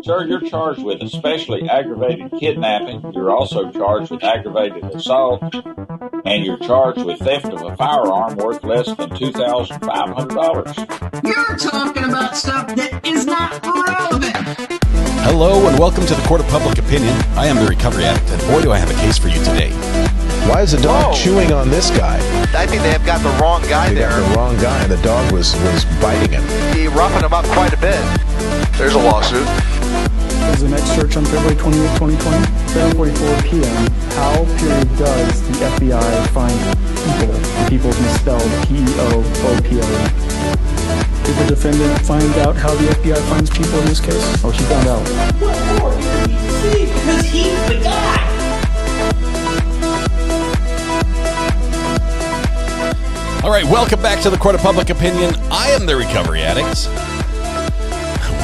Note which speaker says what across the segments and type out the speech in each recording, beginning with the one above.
Speaker 1: Sir, you're charged with especially aggravated kidnapping. You're also charged with aggravated assault, and you're charged with theft of a firearm worth less than $2,500.
Speaker 2: You're talking about stuff that is not relevant.
Speaker 3: Hello and welcome to the Court of Public Opinion. I am the Recovery Addict, and boy do I have a case for you today.
Speaker 4: Why is the dog chewing on this guy?
Speaker 5: I think they have got the wrong guy there.
Speaker 4: Got the wrong guy, and the dog was biting him.
Speaker 5: He roughened him up quite a bit. There's a lawsuit.
Speaker 6: There's an search on February 28, 2020, 7:44 p.m. How period does the FBI find people? The people's misspelled P-E-O-O-P-L-E. Did the defendant find out how the FBI finds people in this case? Oh, she found out.
Speaker 2: What more do you need to see? Because he's the guy.
Speaker 3: All right, welcome back to the Court of Public Opinion. I am the Recovery Addict.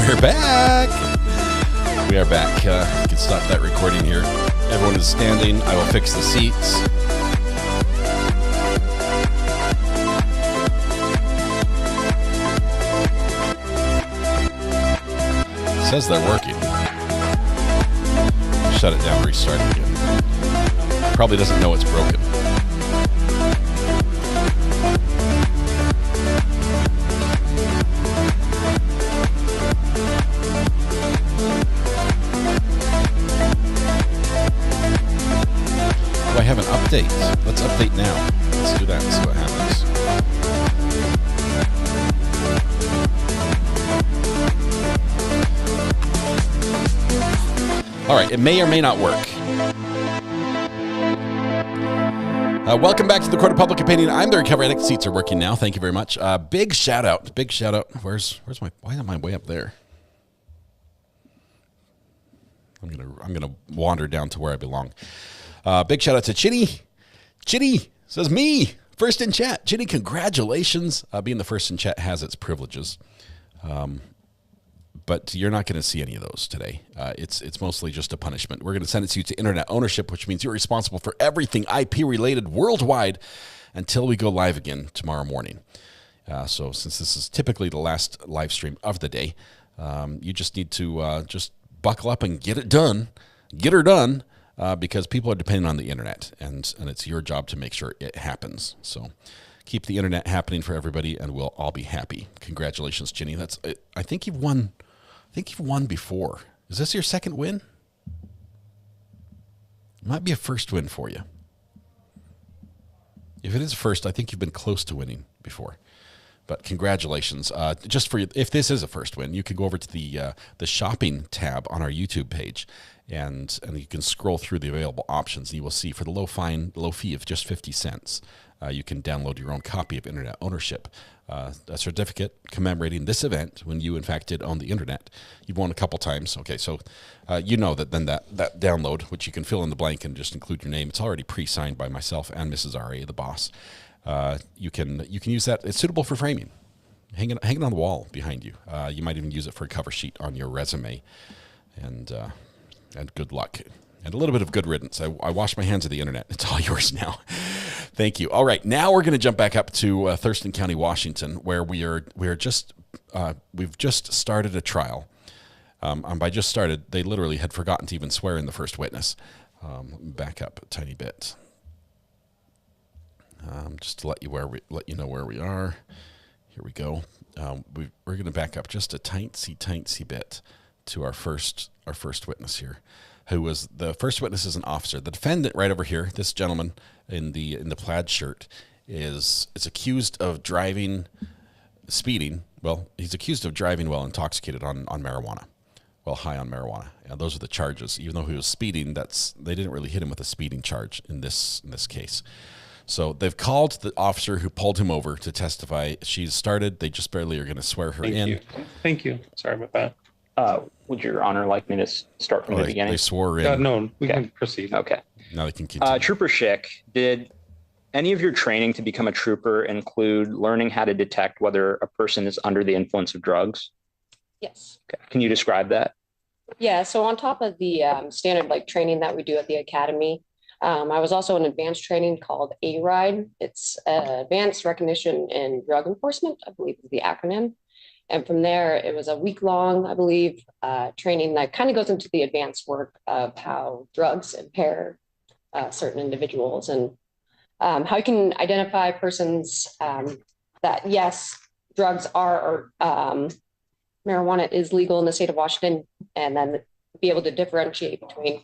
Speaker 3: We're back. We are back. You can stop that recording here. Everyone is standing. I will fix the seats. It says they're working. Shut it down, restart it again. Probably doesn't know it's broken. Do I have an update? Let's update now. Let's do that and see what happens. All right, it may or may not work. Welcome back to the Court of Public Opinion. I'm the Recovery Addict. Seats are working now. Thank you very much. Big shout out. Where's my? Why am I way up there? I'm gonna wander down to where I belong. Big shout out to Chitty. Chitty says me first in chat. Chitty, congratulations. Being the first in chat has its privileges. But you're not going to see any of those today. It's mostly just a punishment. We're going to send it to you to internet ownership, which means you're responsible for everything IP-related worldwide until we go live again tomorrow morning. So since this is typically the last live stream of the day, you just need to just buckle up and get it done. Get her done, because people are depending on the internet, and it's your job to make sure it happens. So keep the internet happening for everybody, and we'll all be happy. Congratulations, Ginny. I think you've won. I think you've won before. Is this your second win? It might be a first win for you. If it is first, I think you've been close to winning before. But congratulations. Just for you, if this is a first win, you can go over to the shopping tab on our YouTube page, and you can scroll through the available options, and you will see for the low fee of just 50 cents, you can download your own copy of Internet Ownership. A certificate commemorating this event when you, in fact, did own the internet. You've won a couple times. Okay, so you know that then that download, which you can fill in the blank and just include your name, it's already pre-signed by myself and Mrs. R.A., the boss. You can use that. It's suitable for framing. Hang it on the wall behind you. You might even use it for a cover sheet on your resume. And good luck. And a little bit of good riddance. I wash my hands of the internet. It's all yours now. Thank you. All right, now we're going to jump back up to Thurston County, Washington, where we've just started a trial. And by just started, they literally had forgotten to even swear in the first witness. Back up a tiny bit, just to let you know where we are. Here we go. We're going to back up just a tiny bit to our first witness here. Who was the first witness is an officer. The defendant right over here, this gentleman in the plaid shirt, is accused of speeding. Well, he's accused of driving while intoxicated on marijuana, while high on marijuana. And those are the charges. Even though he was speeding, they didn't really hit him with a speeding charge in this case. So they've called the officer who pulled him over to testify. She's started. They just barely are going to swear her in.
Speaker 7: Thank you. Sorry about that.
Speaker 8: Would Your Honor like me to start from the beginning?
Speaker 3: They swore in.
Speaker 7: No, we can proceed.
Speaker 8: Okay.
Speaker 3: Now they can continue.
Speaker 8: Trooper Schick, did any of your training to become a trooper include learning how to detect whether a person is under the influence of drugs?
Speaker 9: Yes.
Speaker 8: Okay. Can you describe that?
Speaker 9: Yeah. So on top of the standard training that we do at the academy, I was also in advanced training called ARIDE. It's Advanced Recognition in Drug Enforcement, I believe is the acronym. And from there, it was a week long, I believe, training that kind of goes into the advanced work of how drugs impair certain individuals and how you can identify persons that, yes, drugs are, or marijuana is legal in the state of Washington, and then be able to differentiate between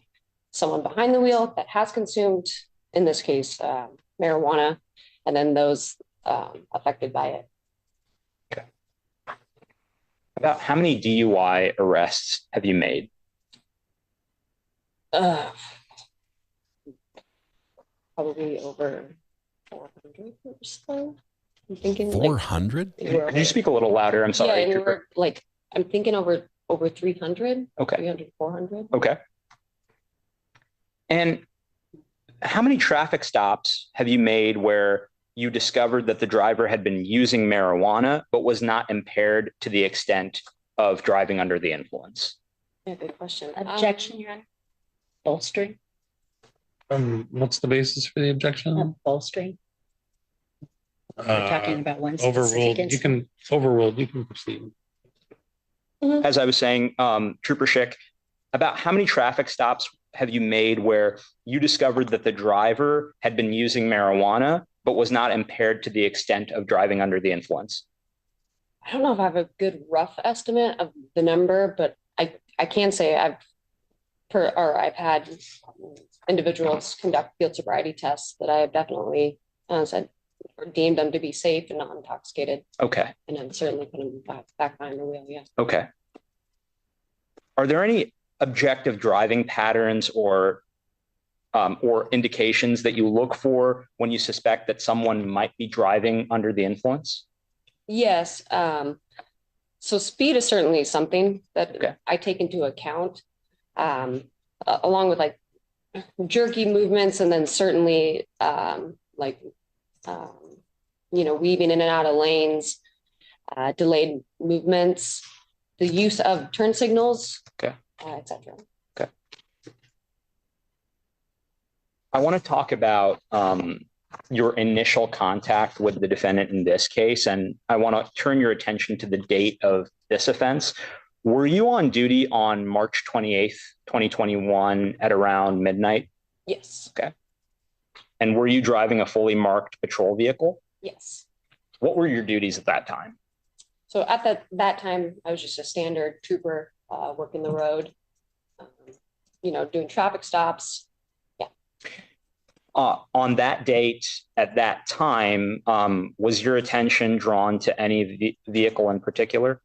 Speaker 9: someone behind the wheel that has consumed, in this case, marijuana, and then those affected by it.
Speaker 8: Okay. About how many DUI arrests have you made?
Speaker 9: Probably over 400 or so. I'm thinking
Speaker 3: 400?
Speaker 9: Like,
Speaker 8: Could you speak a little louder? I'm sorry.
Speaker 9: Yeah, I'm thinking over 300.
Speaker 8: Okay.
Speaker 9: 300, 400.
Speaker 8: Okay. And how many traffic stops have you made where you discovered that the driver had been using marijuana but was not impaired to the extent of driving under the influence?
Speaker 9: Yeah, good question.
Speaker 10: Objection, Your Honor. Bolstering.
Speaker 7: What's the basis for the objection?
Speaker 10: Bolstering. We're talking about one
Speaker 7: Overruled.
Speaker 10: specific
Speaker 7: You can overruled. You can proceed.
Speaker 8: As I was saying, Trooper Schick, about how many traffic stops have you made where you discovered that the driver had been using marijuana but was not impaired to the extent of driving under the influence?
Speaker 9: I don't know if I have a good rough estimate of the number, but I can say I've had individuals conduct field sobriety tests that I have definitely said or deemed them to be safe and not intoxicated.
Speaker 8: Okay.
Speaker 9: And then certainly put them back behind the wheel. Yeah.
Speaker 8: Okay. Are there any objective driving patterns or indications that you look for when you suspect that someone might be driving under the influence?
Speaker 9: Yes. So speed is certainly something that I take into account, along with like jerky movements, and then certainly weaving in and out of lanes, delayed movements, the use of turn signals, etc.
Speaker 8: Okay. I want to talk about your initial contact with the defendant in this case, and I want to turn your attention to the date of this offense. Were you on duty on March 28th, 2021 at around midnight?
Speaker 9: Yes.
Speaker 8: Okay. And were you driving a fully marked patrol vehicle?
Speaker 9: Yes.
Speaker 8: What were your duties at that time?
Speaker 9: So at that time, I was just a standard trooper working the road, doing traffic stops. Yeah.
Speaker 8: On that date, at that time, was your attention drawn to any vehicle in particular?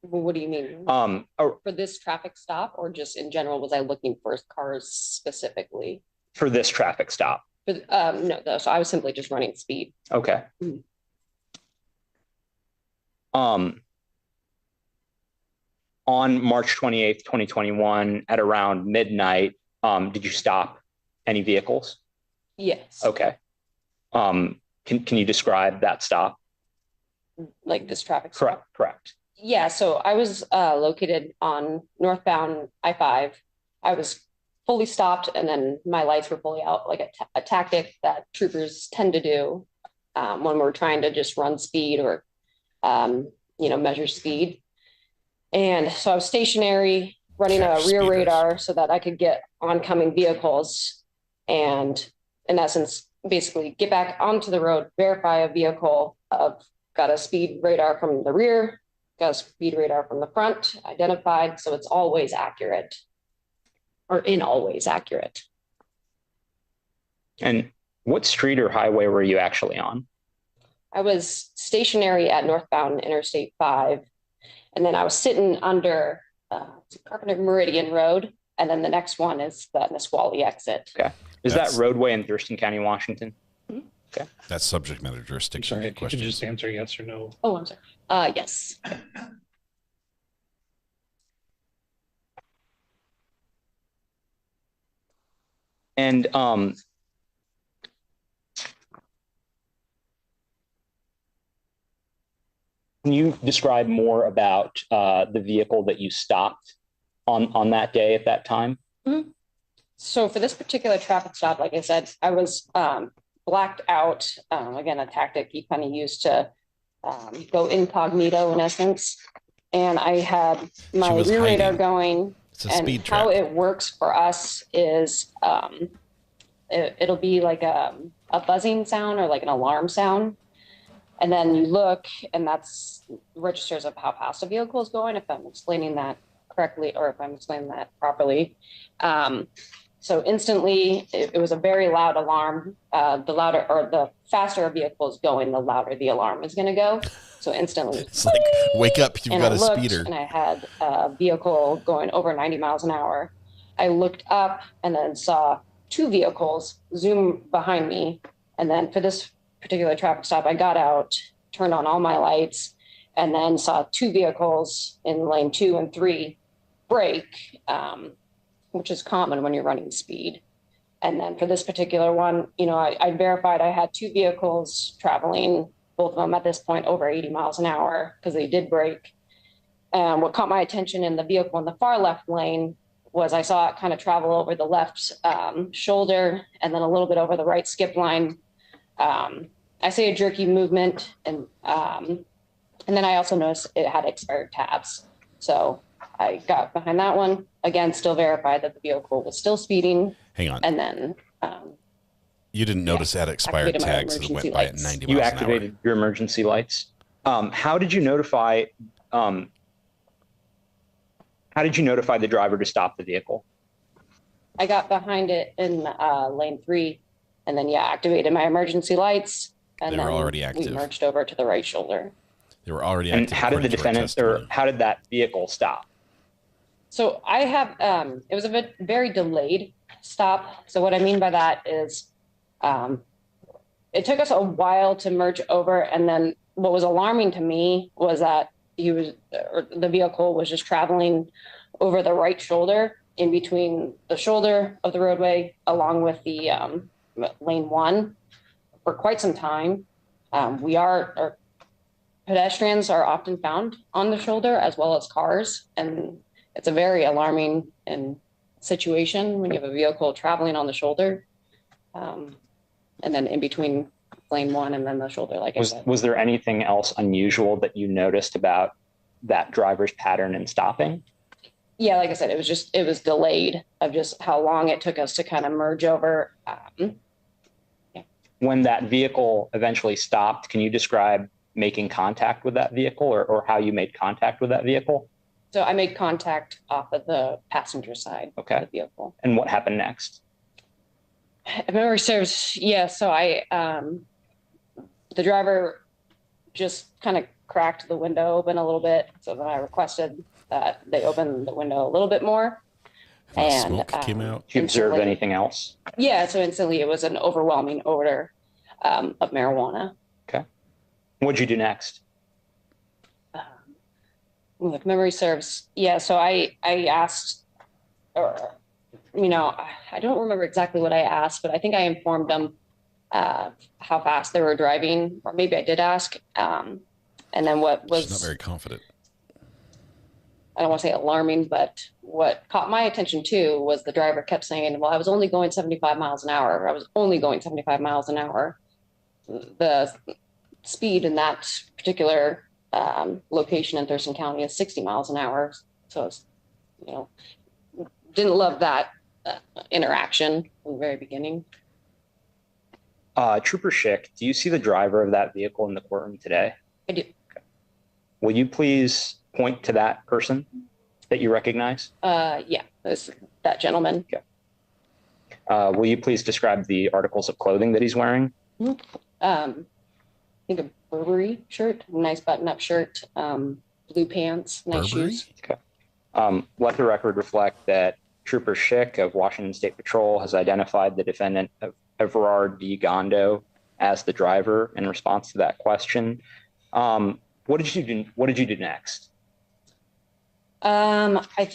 Speaker 9: What do you mean? For this traffic stop, or just in general, was I looking for cars specifically?
Speaker 8: For this traffic stop?
Speaker 9: No, so I was simply just running speed.
Speaker 8: Okay.
Speaker 9: Mm-hmm.
Speaker 8: On March 28th, 2021, at around midnight, did you stop any vehicles?
Speaker 9: Yes.
Speaker 8: Okay. Can you describe that stop?
Speaker 9: Like this traffic stop?
Speaker 8: Correct.
Speaker 9: Yeah, so I was located on northbound I-5. I was fully stopped, and then my lights were fully out, like a tactic that troopers tend to do when we're trying to just run speed or, measure speed. And so I was stationary, running a rear radar so that I could get oncoming vehicles and, in essence, basically get back onto the road, verify a vehicle. Got a speed radar from the rear, got a speed radar from the front, identified, so it's always accurate, or in always accurate.
Speaker 8: And what street or highway were you actually on?
Speaker 9: I was stationary at northbound Interstate 5, and then I was sitting under Carpenter Meridian Road, and then the next one is the Nisqually exit.
Speaker 8: Okay. Is that roadway in Thurston County, Washington?
Speaker 9: Mm-hmm.
Speaker 8: Okay.
Speaker 3: That's subject matter jurisdiction.
Speaker 7: Sorry, if you could just answer yes or no.
Speaker 9: Oh, I'm sorry. Yes.
Speaker 8: And can you describe more about the vehicle that you stopped on that day at that time?
Speaker 9: Mm-hmm. So for this particular traffic stop, like I said, I was blacked out. Again, a tactic you kind of use to go incognito in essence. And I had my rear radar going.
Speaker 3: It's a
Speaker 9: and
Speaker 3: speed
Speaker 9: how
Speaker 3: trap.
Speaker 9: it works for us is it'll be like a buzzing sound or like an alarm sound. And then you look, and that's registers of how fast a vehicle is going, if I'm explaining that correctly, or if I'm explaining that properly. So instantly, it was a very loud alarm. The louder or the faster a vehicle is going, the louder the alarm is going to go. So instantly,
Speaker 3: it's like, wake up, you've got a speeder.
Speaker 9: And I had a vehicle going over 90 miles an hour. I looked up and then saw two vehicles zoom behind me. And then for this particular traffic stop, I got out, turned on all my lights, and then saw two vehicles in lane 2 and 3 brake, which is common when you're running speed. And then for this particular one, I verified I had two vehicles traveling, both of them at this point over 80 miles an hour, because they did brake. And what caught my attention in the vehicle in the far left lane was I saw it kind of travel over the left shoulder and then a little bit over the right skip line. I say a jerky movement, and then I also noticed it had expired tabs. So I got behind that one. Again, still verified that the vehicle was still speeding.
Speaker 3: Hang on.
Speaker 9: And then
Speaker 3: you didn't notice that expired tags that went by at 90 miles an hour.
Speaker 8: You activated your emergency lights. How did you notify the driver to stop the vehicle?
Speaker 9: I got behind it in lane 3, and then activated my emergency lights. And
Speaker 3: they were already active.
Speaker 9: We merged over to the right shoulder.
Speaker 3: They were already active.
Speaker 8: And how did the defendant, or how did that vehicle stop?
Speaker 9: So I have, it was a very delayed stop. So what I mean by that is it took us a while to merge over. And then what was alarming to me was that the vehicle was just traveling over the right shoulder, in between the shoulder of the roadway, along with the lane 1 for quite some time. Our pedestrians are often found on the shoulder as well as cars. And it's a very alarming situation when you have a vehicle traveling on the shoulder. And then in between lane 1 and then the shoulder, like I said.
Speaker 8: Was there anything else unusual that you noticed about that driver's pattern in stopping?
Speaker 9: Yeah, like I said, it was delayed of just how long it took us to kind of merge over.
Speaker 8: When that vehicle eventually stopped, can you describe making contact with that vehicle, or how you made contact with that vehicle?
Speaker 9: So I made contact off of the passenger side of the vehicle.
Speaker 8: And what happened next?
Speaker 9: If memory serves, yeah. So the driver just kind of cracked the window open a little bit. So then I requested that they open the window a little bit more. And
Speaker 3: smoke came out.
Speaker 8: Did you observe anything else?
Speaker 9: Yeah. So instantly it was an overwhelming odor of marijuana.
Speaker 8: Okay. What'd you do next?
Speaker 9: If memory serves, yeah. So I asked, or I don't remember exactly what I asked, but I think I informed them how fast they were driving, or maybe I did ask. And then what was...
Speaker 3: She's not very confident.
Speaker 9: I don't want to say alarming, but what caught my attention too was the driver kept saying, well, I was only going 75 miles an hour. I was only going 75 miles an hour. The speed in that particular location in Thurston County is 60 miles an hour. So it's, didn't love that interaction from the very beginning.
Speaker 8: Trooper Schick, do you see the driver of that vehicle in the courtroom today?
Speaker 9: I do.
Speaker 8: Okay. Will you please point to that person that you recognize?
Speaker 9: Yeah, that gentleman.
Speaker 8: Okay. Will you please describe the articles of clothing that he's wearing?
Speaker 9: I think a Burberry shirt, nice button-up shirt, blue pants, nice shoes.
Speaker 8: Okay. Let the record reflect that Trooper Schick of Washington State Patrol has identified the defendant of Everard D. Gondo as the driver in response to that question. What did you do? What did you do next?
Speaker 9: I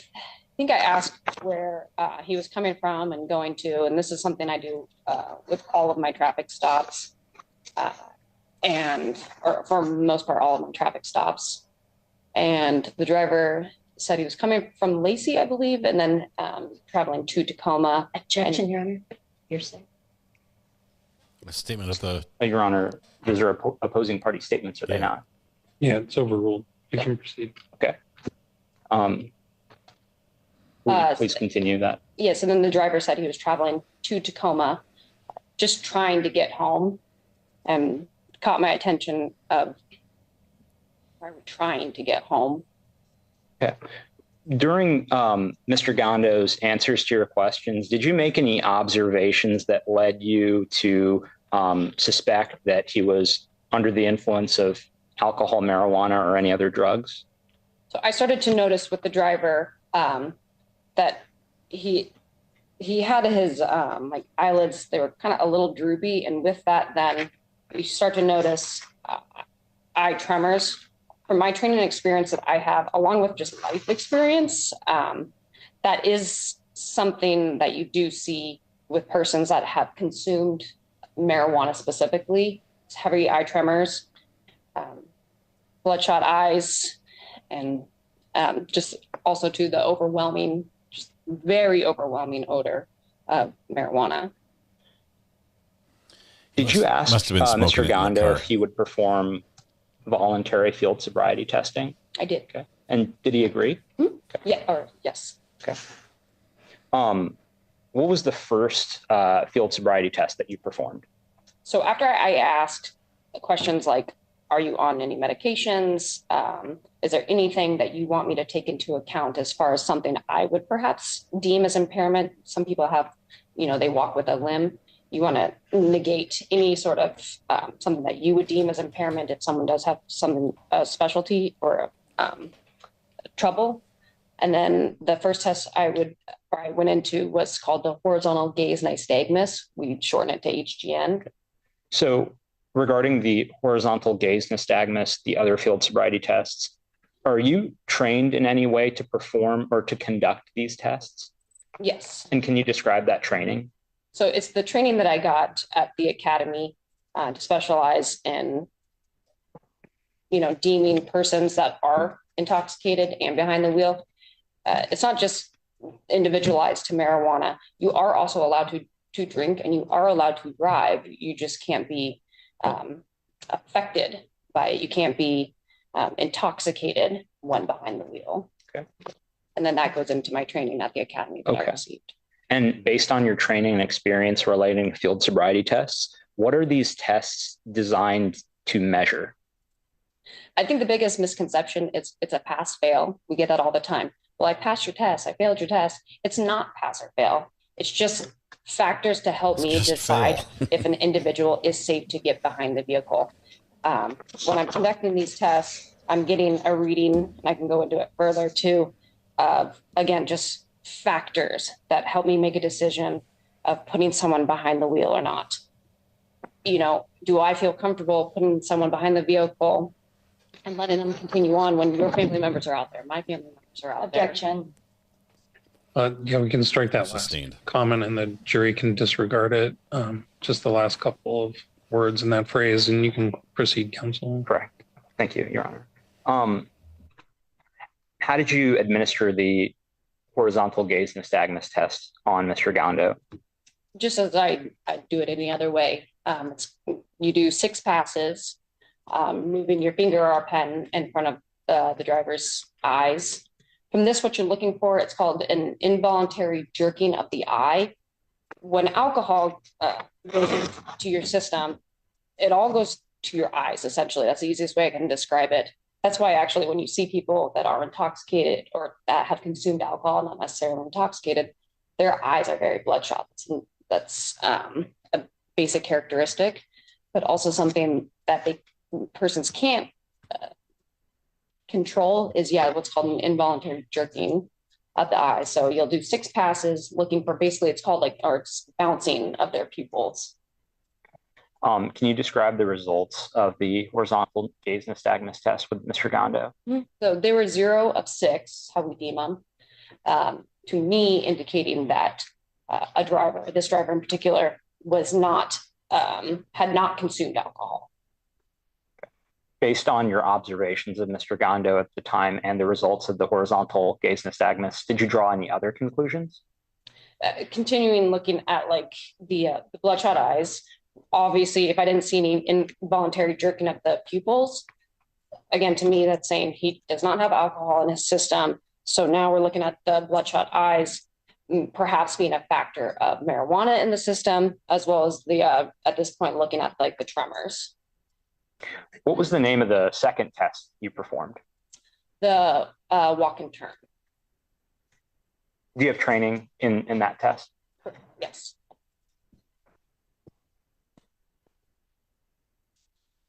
Speaker 9: think I asked where he was coming from and going to, and this is something I do with all of my traffic stops, or for the most part, all of my traffic stops. And the driver said he was coming from Lacey, I believe, and then traveling to Tacoma.
Speaker 10: Objection, Your Honor. Hearsay.
Speaker 3: A statement of the...
Speaker 8: Your Honor, those are opposing party statements, are they not?
Speaker 7: Yeah, it's overruled. You can proceed.
Speaker 8: Okay. Please continue that.
Speaker 9: Yes, and then the driver said he was traveling to Tacoma, just trying to get home, and caught my attention of why we're trying to get home.
Speaker 8: Okay. During Mr. Gondo's answers to your questions, did you make any observations that led you to suspect that he was under the influence of alcohol, marijuana, or any other drugs?
Speaker 9: So I started to notice with the driver that he had his like eyelids, they were kind of a little droopy, and with that, then you start to notice eye tremors. From my training experience that I have, along with just life experience, that is something that you do see with persons that have consumed marijuana specifically. It's heavy eye tremors, bloodshot eyes, and just also to the overwhelming, just very overwhelming odor of marijuana.
Speaker 8: Did you ask Mr. Gondo if he would perform voluntary field sobriety testing?
Speaker 9: I did.
Speaker 8: Okay. And did he agree?
Speaker 9: Mm-hmm. Okay. Yeah, or yes.
Speaker 8: Okay. What was the first field sobriety test that you performed?
Speaker 9: So after I asked questions like, are you on any medications? Is there anything that you want me to take into account as far as something I would perhaps deem as impairment? Some people have, they walk with a limb. You want to negate any sort of something that you would deem as impairment if someone does have something, a specialty or trouble. And then the first test I went into was called the horizontal gaze nystagmus. We shorten it to HGN.
Speaker 8: So regarding the horizontal gaze nystagmus, the other field sobriety tests, are you trained in any way to perform or to conduct these tests?
Speaker 9: Yes.
Speaker 8: And can you describe that training?
Speaker 9: So it's the training that I got at the academy to specialize in, deeming persons that are intoxicated and behind the wheel. It's not just individualized to marijuana. You are also allowed to drink and you are allowed to drive. You just can't be affected by it. You can't be intoxicated when behind the wheel.
Speaker 8: Okay.
Speaker 9: And then that goes into my training at the academy that I received.
Speaker 8: And based on your training and experience relating to field sobriety tests, what are these tests designed to measure?
Speaker 9: I think the biggest misconception is it's a pass fail. We get that all the time. Well, I passed your test. I failed your test. It's not pass or fail. It's just factors to help me decide if an individual is safe to get behind the vehicle. When I'm conducting these tests, I'm getting a reading, and I can go into it further too, again, just factors that help me make a decision of putting someone behind the wheel or not. Do I feel comfortable putting someone behind the vehicle and letting them continue on when your family members are out there? My family members are out there.
Speaker 10: Objection.
Speaker 7: Yeah, we can strike that last comment and the jury can disregard it. Just the last couple of words in that phrase, and you can proceed, counsel.
Speaker 8: Correct. Thank you, Your Honor. How did you administer the horizontal gaze nystagmus test on Mr. Gondo?
Speaker 9: Just as I do it any other way. You do 6 passes, moving your finger or pen in front of the driver's eyes. From this, what you're looking for, it's called an involuntary jerking of the eye. When alcohol goes into your system, it all goes to your eyes, essentially. That's the easiest way I can describe it. That's why actually when you see people that are intoxicated or that have consumed alcohol, not necessarily intoxicated, their eyes are very bloodshot. That's a basic characteristic, but also something that persons can't control is, what's called an involuntary jerking of the eye. So you'll do 6 passes looking for, basically it's called it's bouncing of their pupils.
Speaker 8: Can you describe the results of the horizontal gaze nystagmus test with Mr. Gondo?
Speaker 9: So they were 0 of 6, how we deem them, to me indicating that this driver in particular, was not, had not consumed alcohol.
Speaker 8: Based on your observations of Mr. Gondo at the time and the results of the horizontal gaze nystagmus, did you draw any other conclusions?
Speaker 9: Continuing looking at the bloodshot eyes, obviously, if I didn't see any involuntary jerking of the pupils, again, to me, that's saying he does not have alcohol in his system. So now we're looking at the bloodshot eyes, perhaps being a factor of marijuana in the system, as well as the, at this point, looking at like the tremors.
Speaker 8: What was the name of the second test you performed?
Speaker 9: The walk and turn.
Speaker 8: Do you have training in that test?
Speaker 9: Yes.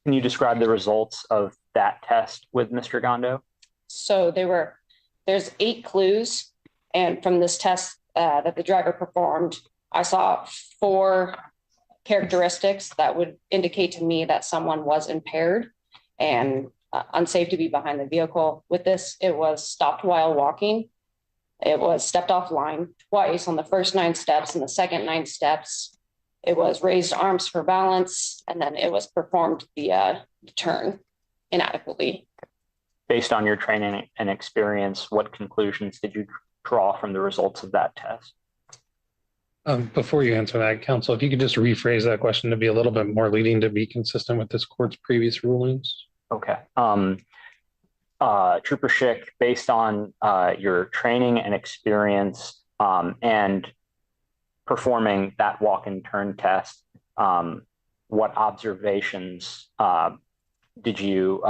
Speaker 8: Can you describe the results of that test with Mr. Gondo?
Speaker 9: So there's 8 clues. And from this test that the driver performed, I saw 4 characteristics that would indicate to me that someone was impaired and unsafe to be behind the vehicle. With this, it was stopped while walking. It was stepped off line twice on the first 9 steps and the second 9 steps. It was raised arms for balance, and then it was performed the turn inadequately.
Speaker 8: Based on your training and experience, what conclusions did you draw from the results of that test?
Speaker 7: Before you answer that, counsel, if you could just rephrase that question to be a little bit more leading to be consistent with this court's previous rulings.
Speaker 8: Okay. Trooper Schick, based on your training and experience and performing that walk and turn test, what observations did you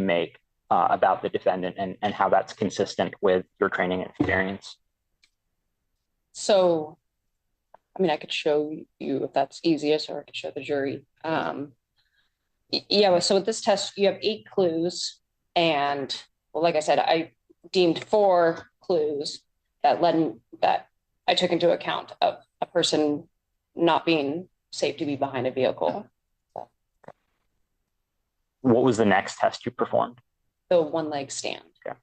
Speaker 8: make about the defendant and how that's consistent with your training and experience?
Speaker 9: So, I mean, I could show you if that's easiest, or I could show the jury. Yeah, so with this test, you have 8 clues. And well, like I said, I deemed 4 clues that I took into account of a person not being safe to be behind a vehicle.
Speaker 8: What was the next test you performed?
Speaker 9: The 1-leg stand.
Speaker 8: Okay.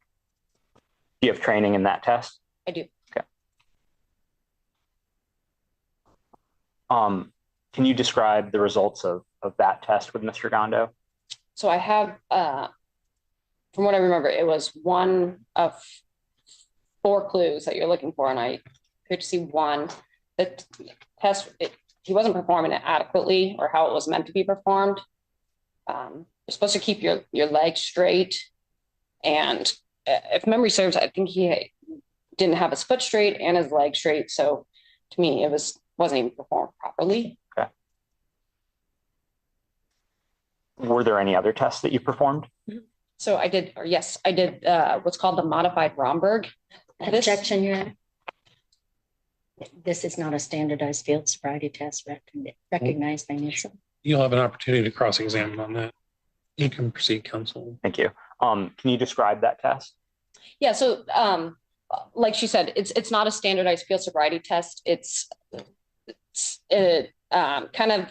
Speaker 8: Do you have training in that test?
Speaker 9: I do.
Speaker 8: Okay. Can you describe the results of that test with Mr. Gondo?
Speaker 9: So I have, from what I remember, it was 1 of 4 clues that you're looking for, and I could see 1. The test, he wasn't performing it adequately or how it was meant to be performed. You're supposed to keep your legs straight, and if memory serves, I think he didn't have his foot straight and his leg straight. So to me, it wasn't even performed properly.
Speaker 8: Okay. Were there any other tests that you performed?
Speaker 9: So I did what's called the modified Romberg.
Speaker 10: Objection, Your Honor. This is not a standardized field sobriety test recognized by NISA.
Speaker 7: You'll have an opportunity to cross-examine on that. You can proceed, counsel.
Speaker 8: Thank you. Can you describe that test?
Speaker 9: Yeah, so like she said, it's not a standardized field sobriety test. It kind of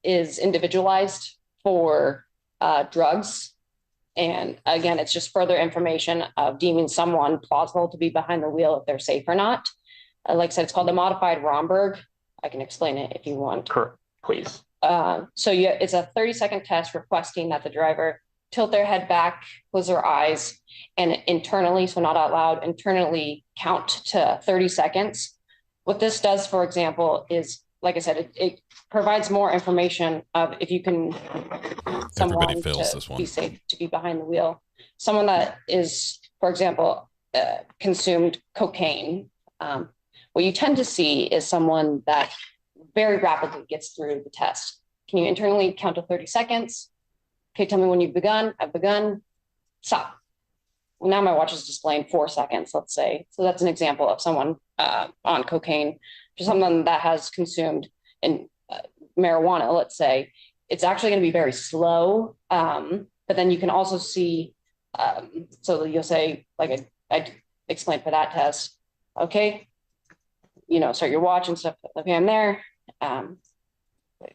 Speaker 9: is individualized for drugs. And again, it's just further information of deeming someone plausible to be behind the wheel if they're safe or not. Like I said, it's called the modified Romberg. I can explain it if you want.
Speaker 8: Correct, please.
Speaker 9: So it's a 30-second test requesting that the driver tilt their head back, close their eyes, and internally, so not out loud, internally count to 30 seconds. What this does, for example, is, like I said, it provides more information of if you can
Speaker 3: Everybody fails this one.
Speaker 9: Be safe to be behind the wheel. Someone that is, for example, consumed cocaine. What you tend to see is someone that very rapidly gets through the test. Can you internally count to 30 seconds? Okay, tell me when you've begun. I've begun. Stop. Well, now my watch is displaying 4 seconds, let's say. So that's an example of someone on cocaine, just someone that has consumed marijuana, let's say. It's actually going to be very slow. But then you can also see, so you'll say, like I explained for that test, okay, start your watch and stuff. Okay, I'm there.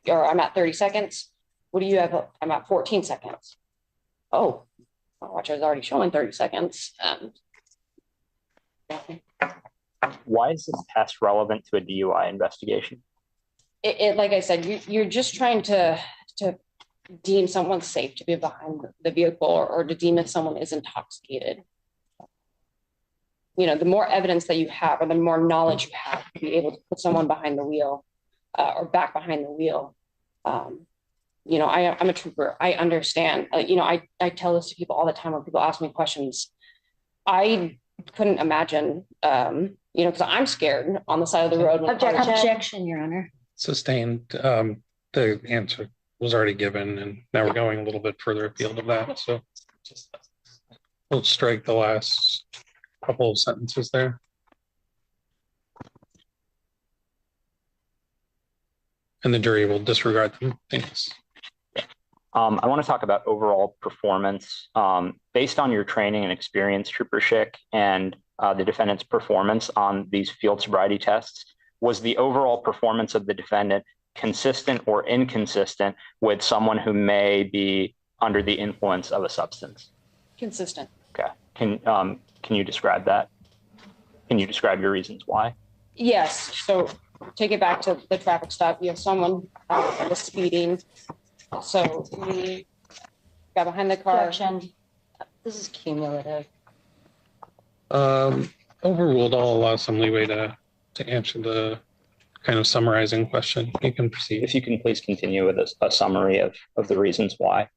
Speaker 9: Or I'm at 30 seconds. What do you have? I'm at 14 seconds. Oh, my watch is already showing 30 seconds.
Speaker 8: Why is this test relevant to a DUI investigation?
Speaker 9: It like I said, you're just trying to deem someone safe to be behind the vehicle, or to deem if someone is intoxicated. The more evidence that you have, or the more knowledge you have to be able to put someone behind the wheel or back behind the wheel, I'm a trooper. I understand. I tell this to people all the time when people ask me questions. I couldn't imagine, because I'm scared on the side of the road.
Speaker 10: Objection, Your Honor.
Speaker 7: Sustained. The answer was already given, and now we're going a little bit further afield of that. So we'll strike the last couple of sentences there. And the jury will disregard them. Thanks.
Speaker 8: I want to talk about overall performance. Based on your training and experience, Trooper Schick, and the defendant's performance on these field sobriety tests, was the overall performance of the defendant consistent or inconsistent with someone who may be under the influence of a substance?
Speaker 9: Consistent.
Speaker 8: Okay. Can you describe that? Can you describe your reasons why?
Speaker 9: Yes. So take it back to the traffic stop. You have someone that was speeding. So we got behind the car.
Speaker 10: Objection. This is cumulative.
Speaker 7: Overruled. I'll allow some leeway to answer the kind of summarizing question. You can proceed.
Speaker 8: If you can please continue with a summary of the reasons why.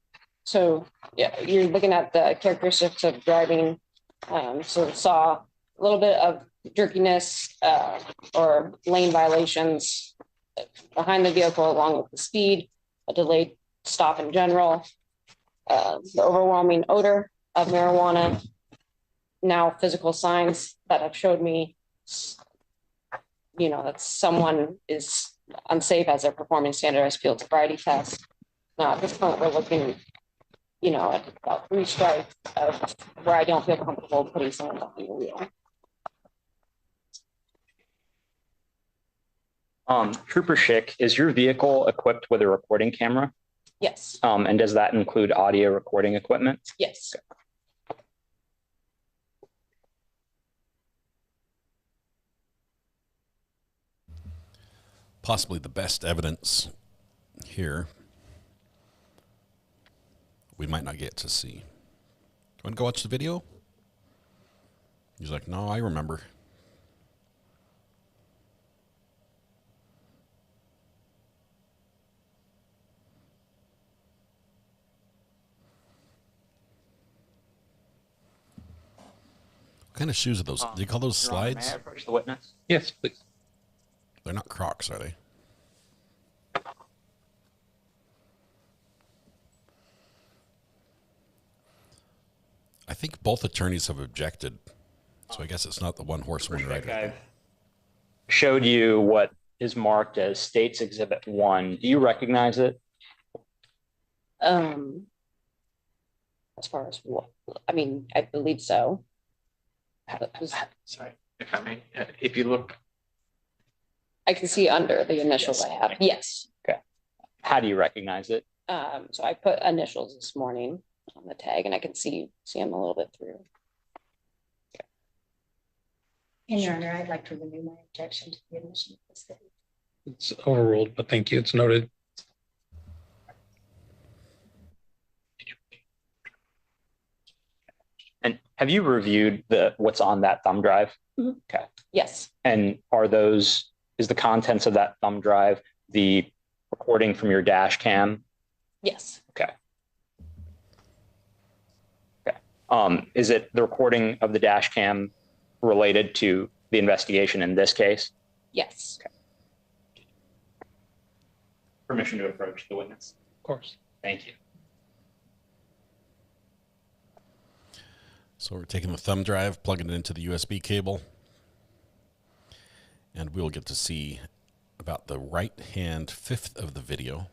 Speaker 9: So yeah, you're looking at the characteristics of driving. So saw a little bit of jerkiness or lane violations behind the vehicle, along with the speed, a delayed stop in general, the overwhelming odor of marijuana, now physical signs that have showed me, that someone is unsafe as they're performing standardized field sobriety tests. Now at this point, we're looking, at about 3 strikes of where I don't feel comfortable putting someone behind the wheel.
Speaker 8: Trooper Schick, is your vehicle equipped with a recording camera?
Speaker 9: Yes.
Speaker 8: And does that include audio recording equipment?
Speaker 9: Yes.
Speaker 8: Okay.
Speaker 3: Possibly the best evidence here we might not get to see. You want to go watch the video? He's like, no, I remember. What kind of shoes are those? Do you call those slides?
Speaker 8: May I approach the witness?
Speaker 7: Yes, please.
Speaker 3: They're not Crocs, are they? I think both attorneys have objected, so I guess it's not the one horse, one rider.
Speaker 8: I've showed you what is marked as State's Exhibit 1. Do you recognize it?
Speaker 9: As far as what? I mean, I believe so.
Speaker 11: Sorry, if I may. If you look,
Speaker 9: I can see under the initials I have. Yes.
Speaker 8: Okay. How do you recognize it?
Speaker 9: So I put initials this morning on the tag, and I can see them a little bit through.
Speaker 10: In Your Honor, I'd like to renew my objection to the admission of this statement.
Speaker 7: It's overruled, but thank you. It's noted.
Speaker 8: And have you reviewed what's on that thumb drive?
Speaker 9: Mm-hmm.
Speaker 8: Okay.
Speaker 9: Yes.
Speaker 8: And is the contents of that thumb drive the recording from your dash cam?
Speaker 9: Yes.
Speaker 8: Okay. Okay. Is it the recording of the dash cam related to the investigation in this case?
Speaker 9: Yes.
Speaker 8: Okay. Permission to approach the witness.
Speaker 7: Of course.
Speaker 8: Thank you.
Speaker 3: So we're taking the thumb drive, plugging it into the USB cable, and we'll get to see about the right-hand fifth of the video.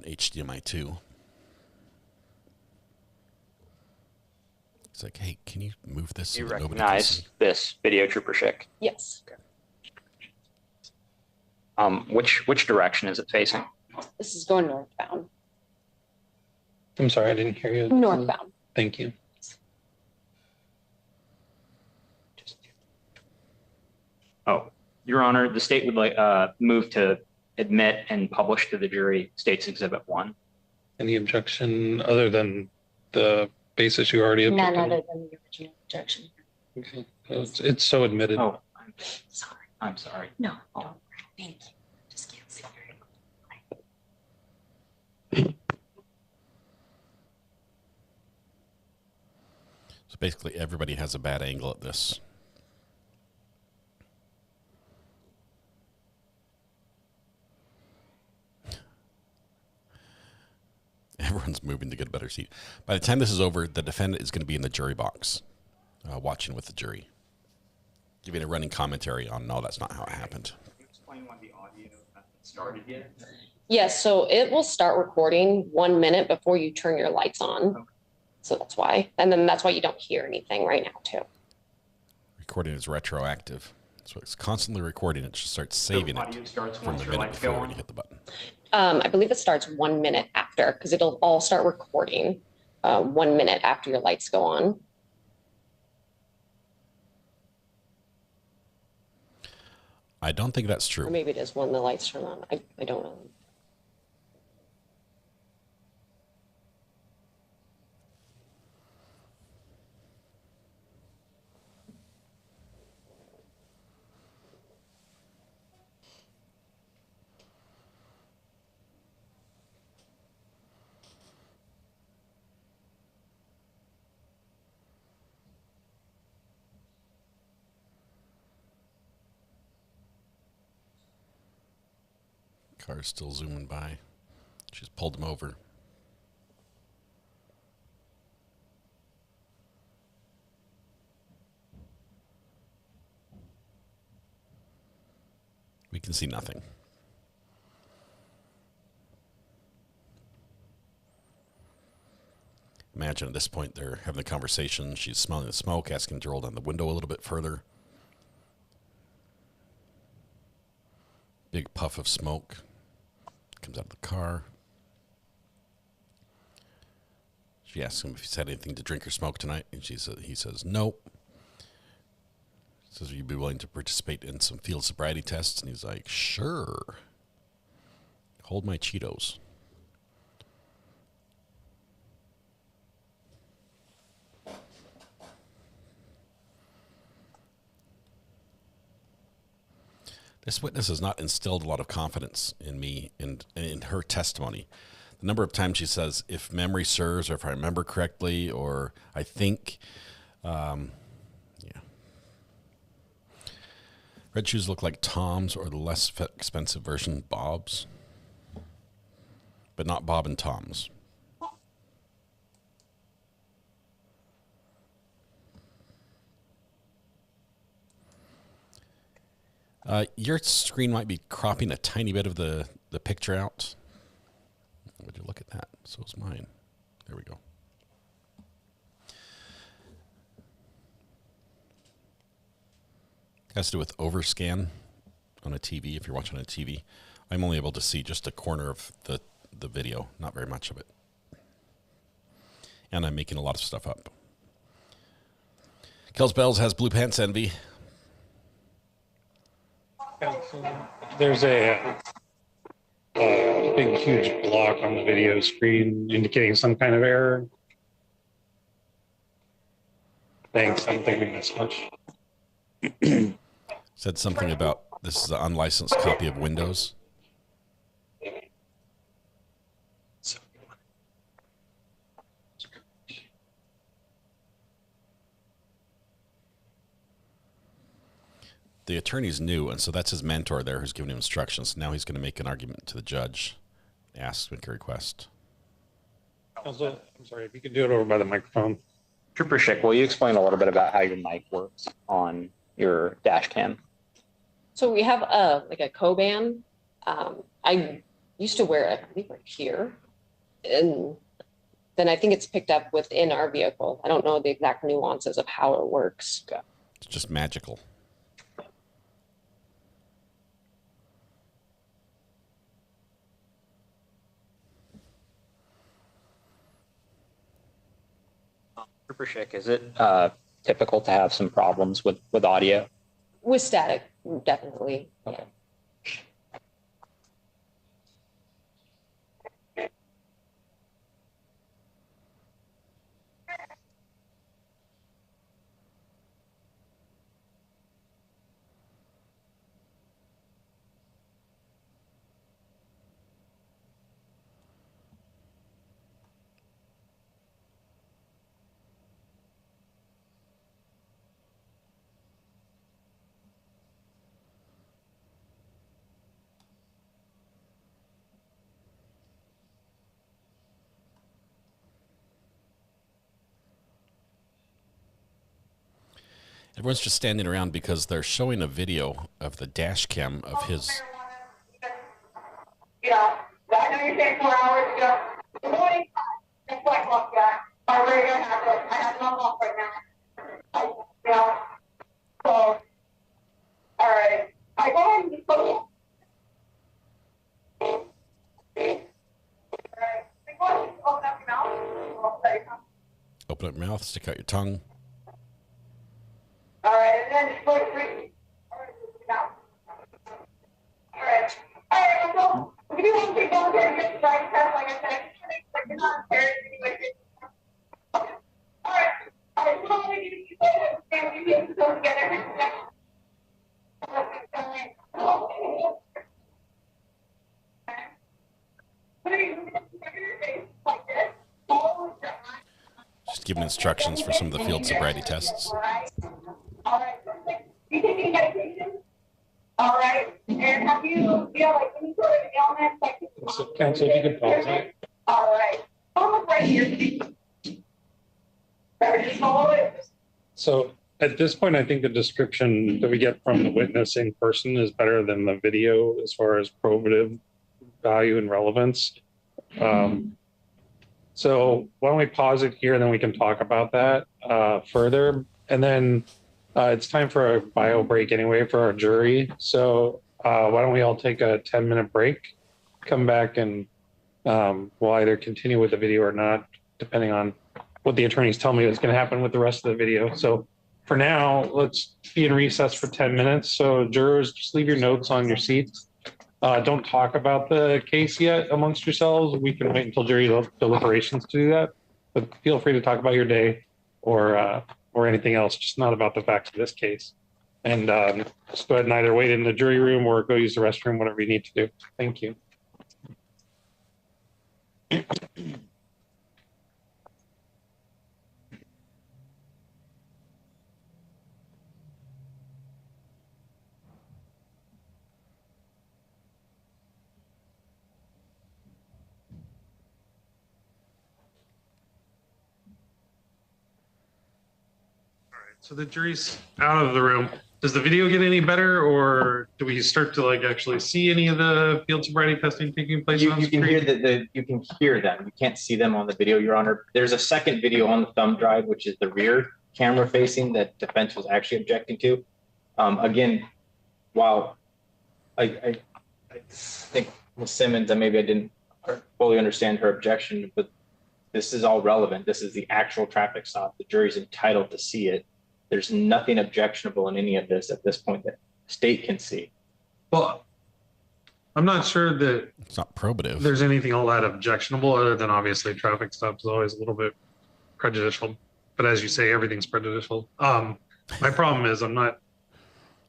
Speaker 3: on HDMI 2. It's like, hey, can you move this?
Speaker 8: You
Speaker 3: so that nobody can
Speaker 8: recognize
Speaker 3: see?
Speaker 8: this video, Trooper Schick?
Speaker 9: Yes.
Speaker 8: Which direction is it facing?
Speaker 9: This is going northbound.
Speaker 7: I'm sorry, I didn't hear you.
Speaker 9: Northbound.
Speaker 7: Thank you.
Speaker 8: Oh, Your Honor, the state would like move to admit and publish to the jury State's Exhibit 1.
Speaker 7: Any objection other than the basis you already
Speaker 10: None
Speaker 7: objected?
Speaker 10: other than the original objection.
Speaker 7: Okay. It's so admitted.
Speaker 8: Oh, I'm sorry.
Speaker 10: No, don't worry. Thank you. Just can't see very well.
Speaker 3: So basically, everybody has a bad angle at this. Everyone's moving to get a better seat. By the time this is over, the defendant is going to be in the jury box, watching with the jury, giving a running commentary on, no, that's not how it happened.
Speaker 8: Can you explain why the audio hasn't started yet?
Speaker 9: Yes, so it will start recording 1 minute before you turn your lights on.
Speaker 8: Okay.
Speaker 9: So that's why. And then that's why you don't hear anything right now, too.
Speaker 3: Recording is retroactive. So it's constantly recording. It just starts saving
Speaker 8: audio
Speaker 3: it
Speaker 8: starts
Speaker 3: from
Speaker 8: once
Speaker 3: the
Speaker 8: your
Speaker 3: minute
Speaker 8: lights go
Speaker 3: before when
Speaker 8: on?
Speaker 3: you hit the button.
Speaker 9: I believe it starts 1 minute after, because it'll all start recording 1 minute after your lights go on.
Speaker 3: I don't think that's
Speaker 9: Or
Speaker 3: true.
Speaker 9: maybe it is when the lights turn on. I don't know.
Speaker 3: Car's still zooming by. She's pulled him over. We can see nothing. Imagine at this point they're having a conversation. She's smelling the smoke, asking him to roll down the window a little bit further. Big puff of smoke comes out of the car. She asks him if he's had anything to drink or smoke tonight, and he says no. Says, "Would you be willing to participate in some field sobriety tests?" And he's like, "Sure. Hold my Cheetos." This witness has not instilled a lot of confidence in me and in her testimony. The number of times she says, if memory serves, or if I remember correctly, or I think, yeah. Red shoes look like Tom's or the less expensive version, Bob's, but not Bob and Tom's. Your screen might be cropping a tiny bit of the picture out. Would you look at that? So is mine. There we go. It has to do with overscan on a TV. If you're watching on a TV, I'm only able to see just a corner of the video, not very much of it. And I'm making a lot of stuff up. Kells Bells has Blue Pants Envy.
Speaker 7: There's a big, huge block on the video screen indicating some kind of error. Thanks. I'm thinking this much.
Speaker 3: Said something about this is an unlicensed copy of Windows. The attorney's new, and so that's his mentor there who's giving him instructions. Now he's going to make an argument to the judge, ask, make a request.
Speaker 7: Also, I'm sorry, if you could do it over by the microphone.
Speaker 8: Trooper Schick, will you explain a little bit about how your mic works on your dash cam?
Speaker 9: So we have like a Coban. I used to wear it, I believe, right here. And then I think it's picked up within our vehicle. I don't know the exact nuances of how it works.
Speaker 3: It's just magical.
Speaker 8: Trooper Schick, is it typical to have some problems with audio?
Speaker 9: With static, definitely.
Speaker 8: Okay.
Speaker 3: Everyone's just standing around because they're showing a video of the dash cam of his.
Speaker 12: Yeah, I know you're saying 4 hours ago. Good morning. It's like, look, yeah, I'm ready to have it. I have no off right now. So, all right. I go ahead and just put it. All right. Open up your mouth.
Speaker 3: Open up your mouth, stick out your tongue.
Speaker 12: All right, and then just go free. All right. All right, let's go. We do want to take over and get the drive test, like I said. Like you're not impaired anyway. All right. All right, so I'm going to give you and we need to go together.
Speaker 3: Just giving instructions for some of the field sobriety tests.
Speaker 12: All right. You taking medication? All right. And have you like any sort of ailment? Like,
Speaker 7: Counsel, if you could pause it.
Speaker 12: all right. Almost right here. Just follow it.
Speaker 7: So at this point, I think the description that we get from the witness in person is better than the video as far as probative value and relevance. So why don't we pause it here and then we can talk about that further. And then it's time for a bio break anyway for our jury. So why don't we all take a 10-minute break, come back, and we'll either continue with the video or not, depending on what the attorneys tell me is going to happen with the rest of the video. So for now, let's be in recess for 10 minutes. So jurors, just leave your notes on your seats. Don't talk about the case yet amongst yourselves. We can wait until jury deliberations to do that, but feel free to talk about your day or anything else, just not about the facts of this case. And just go ahead and either wait in the jury room or go use the restroom, whatever you need to do. Thank you. So the jury's out of the room. Does the video get any better, or do we start to like actually see any of the field sobriety testing taking place?
Speaker 8: You can hear you can hear them. You can't see them on the video, Your Honor. There's a second video on the thumb drive, which is the rear camera facing that defense was actually objecting to. Again, while I think Ms. Simmons, and maybe I didn't fully understand her objection, but this is all relevant. This is the actual traffic stop. The jury's entitled to see it. There's nothing objectionable in any of this at this point that the state can see.
Speaker 7: Well, I'm not sure that
Speaker 3: it's not probative.
Speaker 7: There's anything all that objectionable other than obviously traffic stops is always a little bit prejudicial. But as you say, everything's prejudicial. My problem is I'm not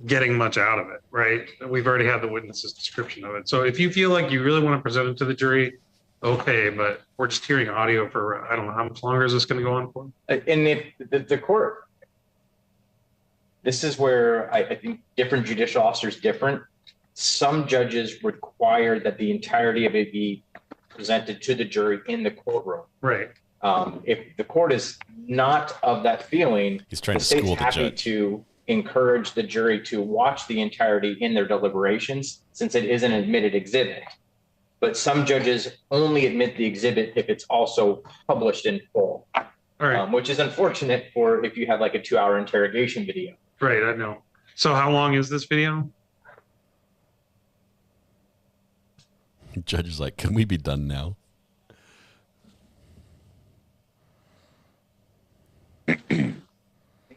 Speaker 7: getting much out of it, right? We've already had the witness's description of it. So if you feel like you really want to present it to the jury, okay, but we're just hearing audio for, I don't know, how much longer is this going to go on for?
Speaker 8: And if the court, this is where I think different judicial officers different. Some judges require that the entirety of it be presented to the jury in the courtroom.
Speaker 7: Right.
Speaker 8: If the court is not of that feeling,
Speaker 3: he's trying
Speaker 8: the
Speaker 3: to school
Speaker 8: state's
Speaker 3: the
Speaker 8: happy
Speaker 3: judge
Speaker 8: to encourage the jury to watch the entirety in their deliberations, since it is an admitted exhibit. but some judges only admit the exhibit if it's also published in full, which is unfortunate for if you have like a 2-hour interrogation video.
Speaker 7: Right, I know. So how long is this video?
Speaker 3: The judge is like, can we be done now?
Speaker 11: I think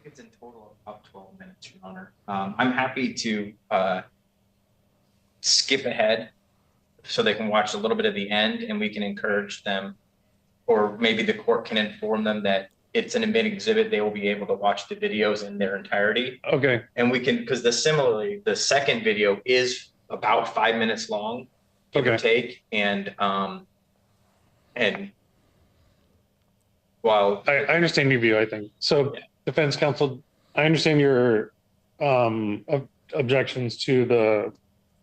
Speaker 11: it's in total about 12 minutes, Your Honor. I'm happy to skip ahead so they can watch a little bit of the end, and we can encourage them, or maybe the court can inform them that it's an admitted exhibit. They will be able to watch the videos in their entirety.
Speaker 7: Okay.
Speaker 11: And we can, because similarly, the second video is about 5 minutes long, give or take, and while
Speaker 7: I understand your view, I think. So defense counsel, I understand your objections to the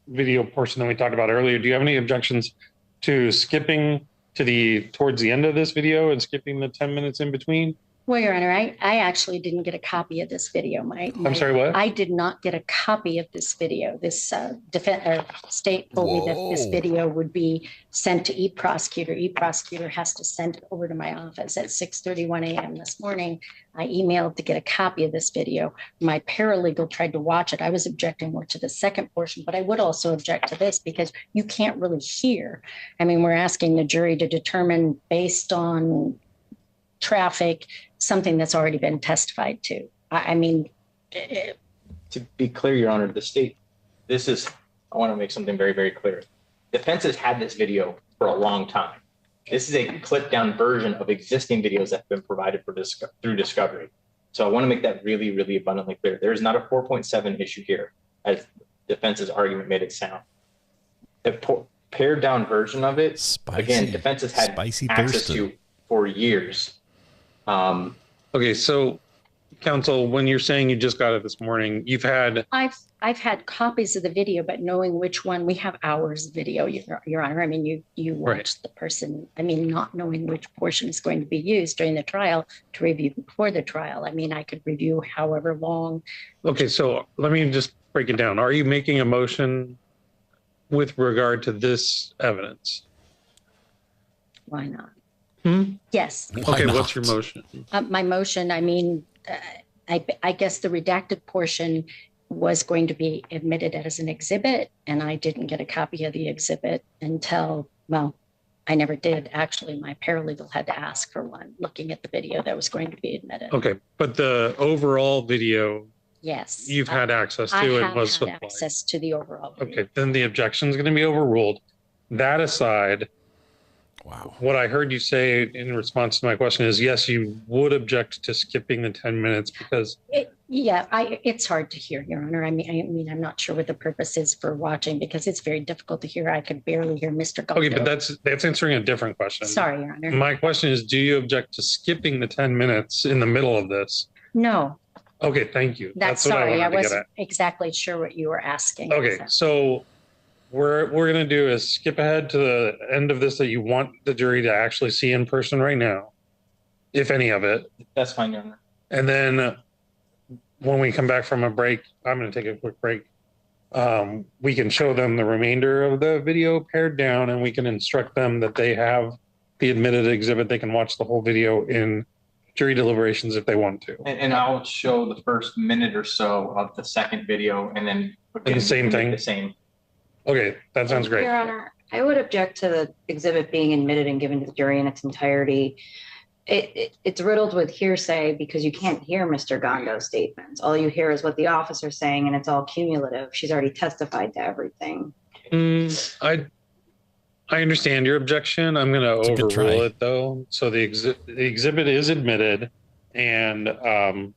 Speaker 7: video portion that we talked about earlier. Do you have any objections to skipping to towards the end of this video and skipping the 10 minutes in between?
Speaker 10: Well, Your Honor, I actually didn't get a copy of this video.
Speaker 7: I'm sorry, what?
Speaker 10: I did not get a copy of this video. This state told me that this video would be sent to e-prosecutor. E-prosecutor has to send it over to my office at 6:31 a.m. this morning. I emailed to get a copy of this video. My paralegal tried to watch it. I was objecting more to the second portion, but I would also object to this because you can't really hear. I mean, we're asking the jury to determine based on traffic, something that's already been testified to. I mean,
Speaker 8: to be clear, Your Honor, the state, I want to make something very, very clear. Defense has had this video for a long time. This is a clipped down version of existing videos that have been provided through discovery. So I want to make that really, really abundantly clear. There is not a 4.7 issue here, as defense's argument made it sound. The pared down version of it, again, defense has had access to for years.
Speaker 7: Okay, so counsel, when you're saying you just got it this morning, you've had...
Speaker 10: I've had copies of the video, but knowing which one, we have hours of video, Your Honor. I mean, you watch the person, I mean, not knowing which portion is going to be used during the trial to review before the trial. I mean, I could review however long.
Speaker 7: Okay, so let me just break it down. Are you making a motion with regard to this evidence?
Speaker 10: Why not?
Speaker 7: Yes.
Speaker 3: Why
Speaker 7: okay,
Speaker 3: not?
Speaker 7: What's your motion?
Speaker 10: My motion, I mean, I guess the redacted portion was going to be admitted as an exhibit, and I didn't get a copy of the exhibit until, well, I never did. Actually, my paralegal had to ask for one, looking at the video that was going to be admitted.
Speaker 7: Okay, but the overall video,
Speaker 10: yes,
Speaker 7: you've had access to and was supplied.
Speaker 10: Access to the overall video.
Speaker 7: Okay, then the objection is going to be overruled. That aside,
Speaker 3: wow,
Speaker 7: what I heard you say in response to my question is yes, you would object to skipping the 10 minutes because
Speaker 10: it's hard to hear, Your Honor. I mean, I'm not sure what the purpose is for watching because it's very difficult to hear. I could barely hear Mr. Goldfield.
Speaker 7: Okay, but that's answering a different question.
Speaker 10: Sorry, Your Honor.
Speaker 7: My question is, do you object to skipping the 10 minutes in the middle of this?
Speaker 10: No.
Speaker 7: Okay, thank you.
Speaker 10: That's what I wasn't exactly sure what you were asking.
Speaker 7: Okay, so we're going to do is skip ahead to the end of this that you want the jury to actually see in person right now, if any of it.
Speaker 11: That's fine, Your Honor.
Speaker 7: And then when we come back from a break, I'm going to take a quick break. We can show them the remainder of the video pared down, and we can instruct them that they have the admitted exhibit. They can watch the whole video in jury deliberations if they want to.
Speaker 11: And I'll show the first minute or so of the second video, and then
Speaker 7: the same thing.
Speaker 11: The same.
Speaker 7: Okay, that sounds great.
Speaker 13: Your Honor, I would object to the exhibit being admitted and given to the jury in its entirety. It's riddled with hearsay because you can't hear Mr. Gondo's statements. All you hear is what the officer's saying, and it's all cumulative. She's already testified to everything.
Speaker 7: I understand your objection. I'm going to overrule it, though. So the exhibit is admitted, and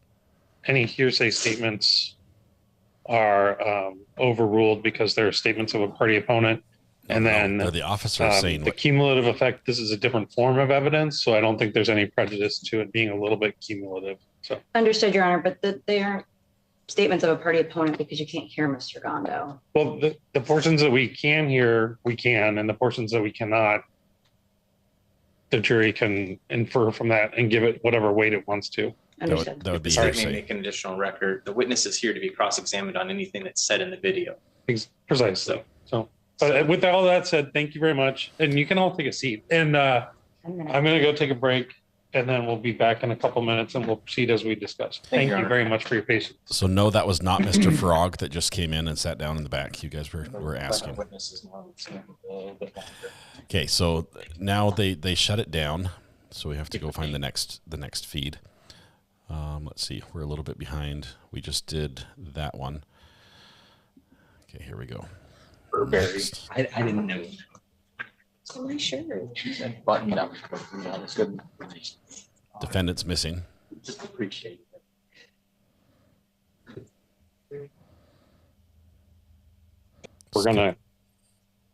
Speaker 7: any hearsay statements are overruled because they're statements of a party opponent. And then
Speaker 3: the officer saying
Speaker 7: the cumulative effect, this is a different form of evidence, so I don't think there's any prejudice to it being a little bit cumulative. So
Speaker 13: understood, Your Honor, but they aren't statements of a party opponent because you can't hear Mr. Gondo.
Speaker 7: Well, the portions that we can hear, we can, and the portions that we cannot, the jury can infer from that and give it whatever weight it wants to.
Speaker 13: Understood.
Speaker 3: That would be
Speaker 11: the state may make an additional record. The witness is here to be cross-examined on anything that's said in the video.
Speaker 7: Precisely. So But with all that said, thank you very much. And you can all take a seat. And I'm going to go take a break, and then we'll be back in a couple minutes, and we'll proceed as we discussed. Thank you very much for your patience.
Speaker 3: So no, that was not Mr. Frog that just came in and sat down in the back. You guys were asking. Okay, so now they shut it down, so we have to go find the next feed. Let's see, we're a little bit behind. We just did that one. Okay, here we go.
Speaker 11: Next. I didn't know.
Speaker 10: So my shirt.
Speaker 11: Buttoned up. That's good.
Speaker 3: Defendant's missing.
Speaker 11: Just appreciate it.
Speaker 7: We're going to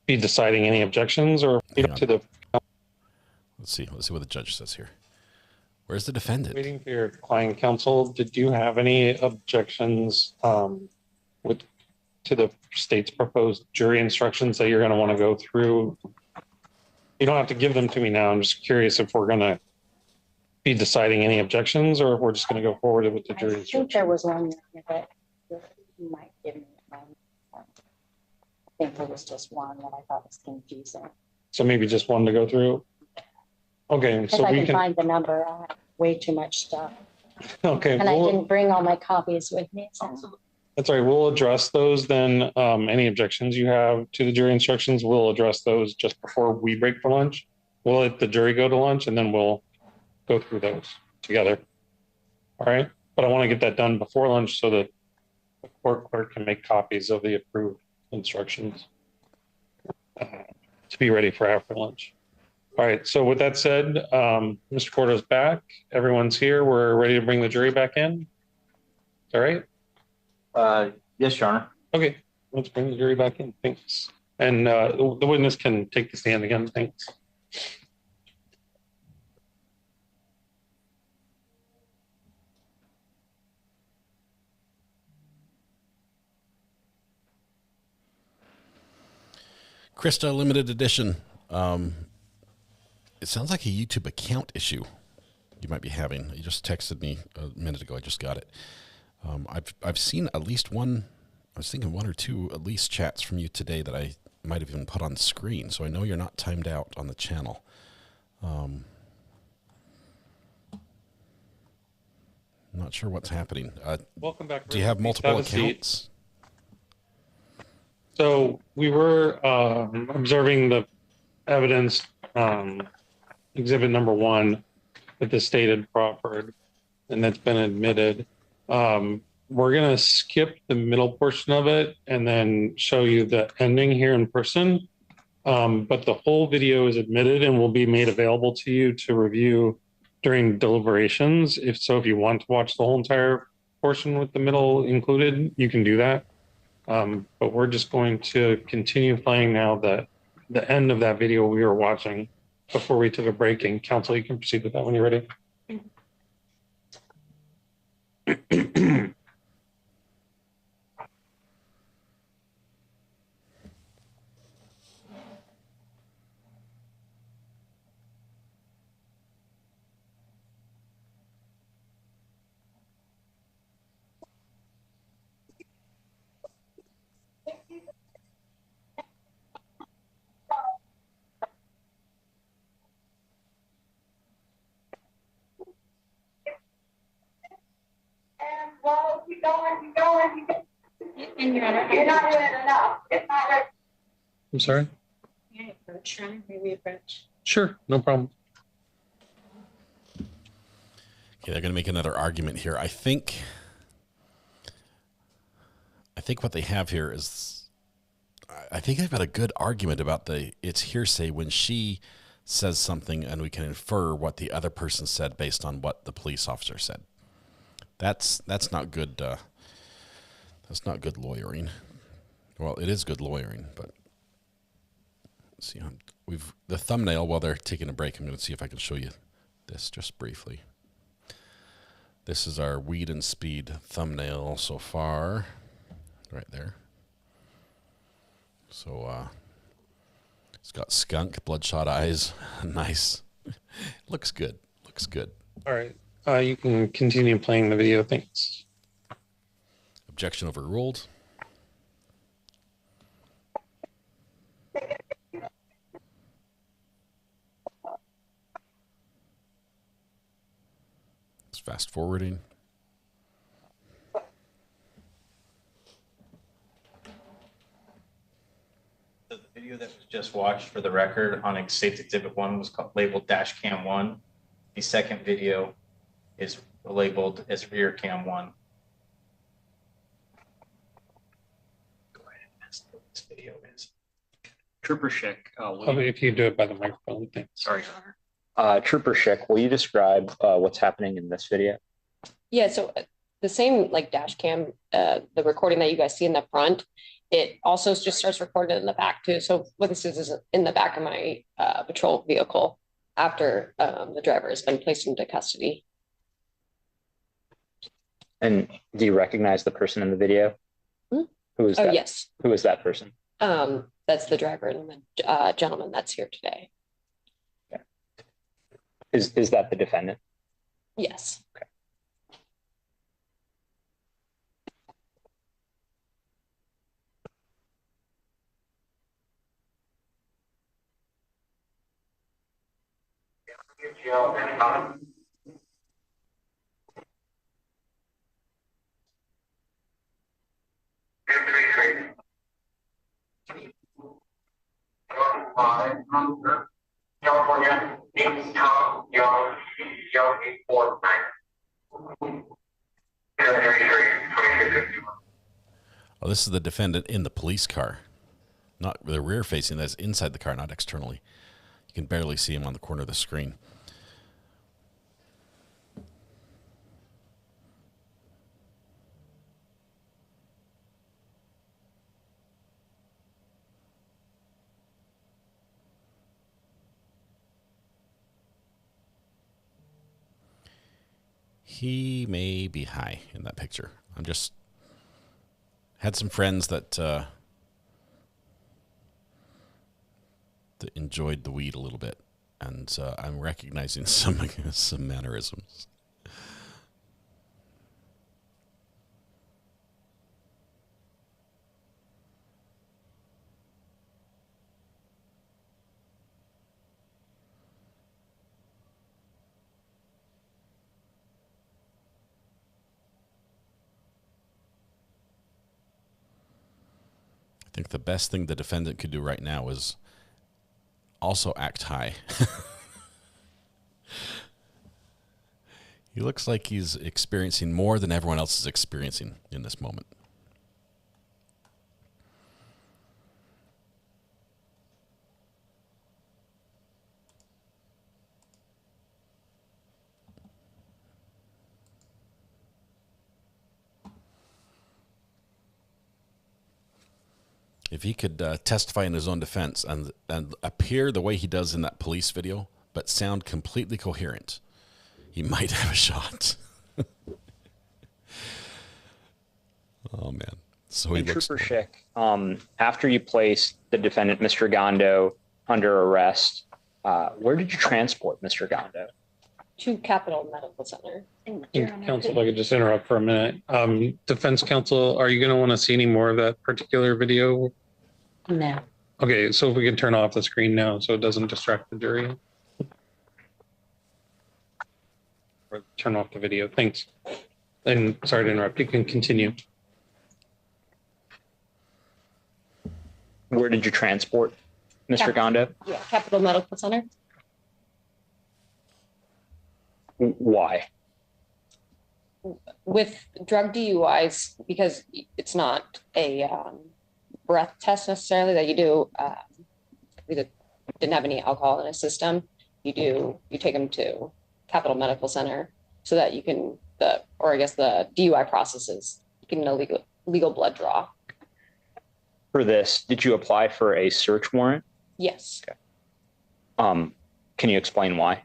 Speaker 7: be deciding any objections or to the.
Speaker 3: Let's see what the judge says here. Where's the defendant?
Speaker 7: Waiting for your client counsel. Did you have any objections to the state's proposed jury instructions that you're going to want to go through? You don't have to give them to me now. I'm just curious if we're going to be deciding any objections or if we're just going to go forward with the jury instructions.
Speaker 10: I think there was one that you might give me. I think there was just one that I thought was confusing.
Speaker 7: So maybe just one to go through? Okay, so
Speaker 10: I
Speaker 7: we
Speaker 10: can
Speaker 7: can
Speaker 10: find the number. I have way too much stuff.
Speaker 7: Okay.
Speaker 10: And I didn't bring all my copies with me. So.
Speaker 7: That's all right. We'll address those then. Any objections you have to the jury instructions, we'll address those just before we break for lunch. We'll let the jury go to lunch and then we'll go through those together. All right. But I want to get that done before lunch so that the court clerk can make copies of the approved instructions to be ready for after lunch. All right. So with that said, Mr. Cordo's back. Everyone's here. We're ready to bring the jury back in. All right.
Speaker 11: Yes, Your Honor.
Speaker 7: Okay, let's bring the jury back in. Thanks. And the witness can take the stand again. Thanks.
Speaker 3: Krista, limited edition. It sounds like a YouTube account issue you might be having. You just texted me a minute ago. I just got it. I've seen at least one. I was thinking one or two at least chats from you today that I might have even put on screen. So I know you're not timed out on the channel. I'm not sure what's happening.
Speaker 7: Welcome back.
Speaker 3: Do you have multiple accounts?
Speaker 7: So we were observing the evidence, exhibit number 1 that the state had proffered, and that's been admitted. We're going to skip the middle portion of it and then show you the ending here in person. But the whole video is admitted and will be made available to you to review during deliberations. If you want to watch the whole entire portion with the middle included, you can do that. But we're just going to continue playing now the end of that video we were watching before we took a break. And counsel, you can proceed with that when you're ready.
Speaker 12: Well, keep going. And you're not doing it enough. It's not right.
Speaker 7: I'm sorry?
Speaker 10: Yeah, approach, Ryan. Maybe approach.
Speaker 7: Sure, no problem.
Speaker 3: Okay, they're going to make another argument here. I think what they have here is, I think they've got a good argument about it's hearsay when she says something and we can infer what the other person said based on what the police officer said. That's not good. That's not good lawyering. Well, it is good lawyering, but let's see. The thumbnail while they're taking a break. I'm going to see if I can show you this just briefly. This is our Weed and Speed thumbnail so far, right there. So it's got skunk, bloodshot eyes. Nice. Looks good. Looks good.
Speaker 7: All right. You can continue playing the video. Thanks.
Speaker 3: Objection overruled. Just fast forwarding.
Speaker 11: The video that was just watched, for the record, on State's Exhibit 1 was labeled Dash Cam 1. The second video is labeled as Rear Cam 1. Go ahead and ask what this video is.
Speaker 8: Trooper Schick.
Speaker 7: If you do it by the microphone, thanks.
Speaker 8: Sorry, Your Honor. Trooper Schick, will you describe what's happening in this video?
Speaker 9: Yeah, so the same like dash cam, the recording that you guys see in the front, it also just starts recording in the back too. So what this is in the back of my patrol vehicle after the driver has been placed into custody.
Speaker 8: And do you recognize the person in the video?
Speaker 9: Hmm?
Speaker 8: Who is that?
Speaker 9: Yes.
Speaker 8: Who is that person?
Speaker 9: That's the driver and the gentleman that's here today.
Speaker 8: Okay. Is that the defendant?
Speaker 9: Yes.
Speaker 8: Okay.
Speaker 12: California, name's Tom Young, Young 849.
Speaker 3: Oh, this is the defendant in the police car. Not the rear facing, that's inside the car, not externally. You can barely see him on the corner of the screen. He may be high in that picture. I'm just had some friends that enjoyed the weed a little bit, and I'm recognizing some mannerisms. I think the best thing the defendant could do right now is also act high. He looks like he's experiencing more than everyone else is experiencing in this moment. If he could testify in his own defense and appear the way he does in that police video, but sound completely coherent, he might have a shot. Oh, man. So he looks...
Speaker 8: Trooper Schick, after you placed the defendant, Mr. Gondo, under arrest, where did you transport Mr. Gondo?
Speaker 9: To Capitol Medical Center.
Speaker 7: Counsel, if I could just interrupt for a minute. Defense counsel, are you going to want to see any more of that particular video?
Speaker 10: No.
Speaker 7: Okay, so if we can turn off the screen now so it doesn't distract the jury. Or turn off the video. Thanks. And sorry to interrupt. You can continue.
Speaker 8: Where did you transport Mr. Gondo?
Speaker 9: Yeah, Capitol Medical Center.
Speaker 8: Why?
Speaker 9: With drug DUIs, because it's not a breath test necessarily that you do. We didn't have any alcohol in his system. You take him to Capitol Medical Center so that you can the DUI processes. You can legal blood draw.
Speaker 8: For this, did you apply for a search warrant?
Speaker 9: Yes.
Speaker 8: Okay. Can you explain why?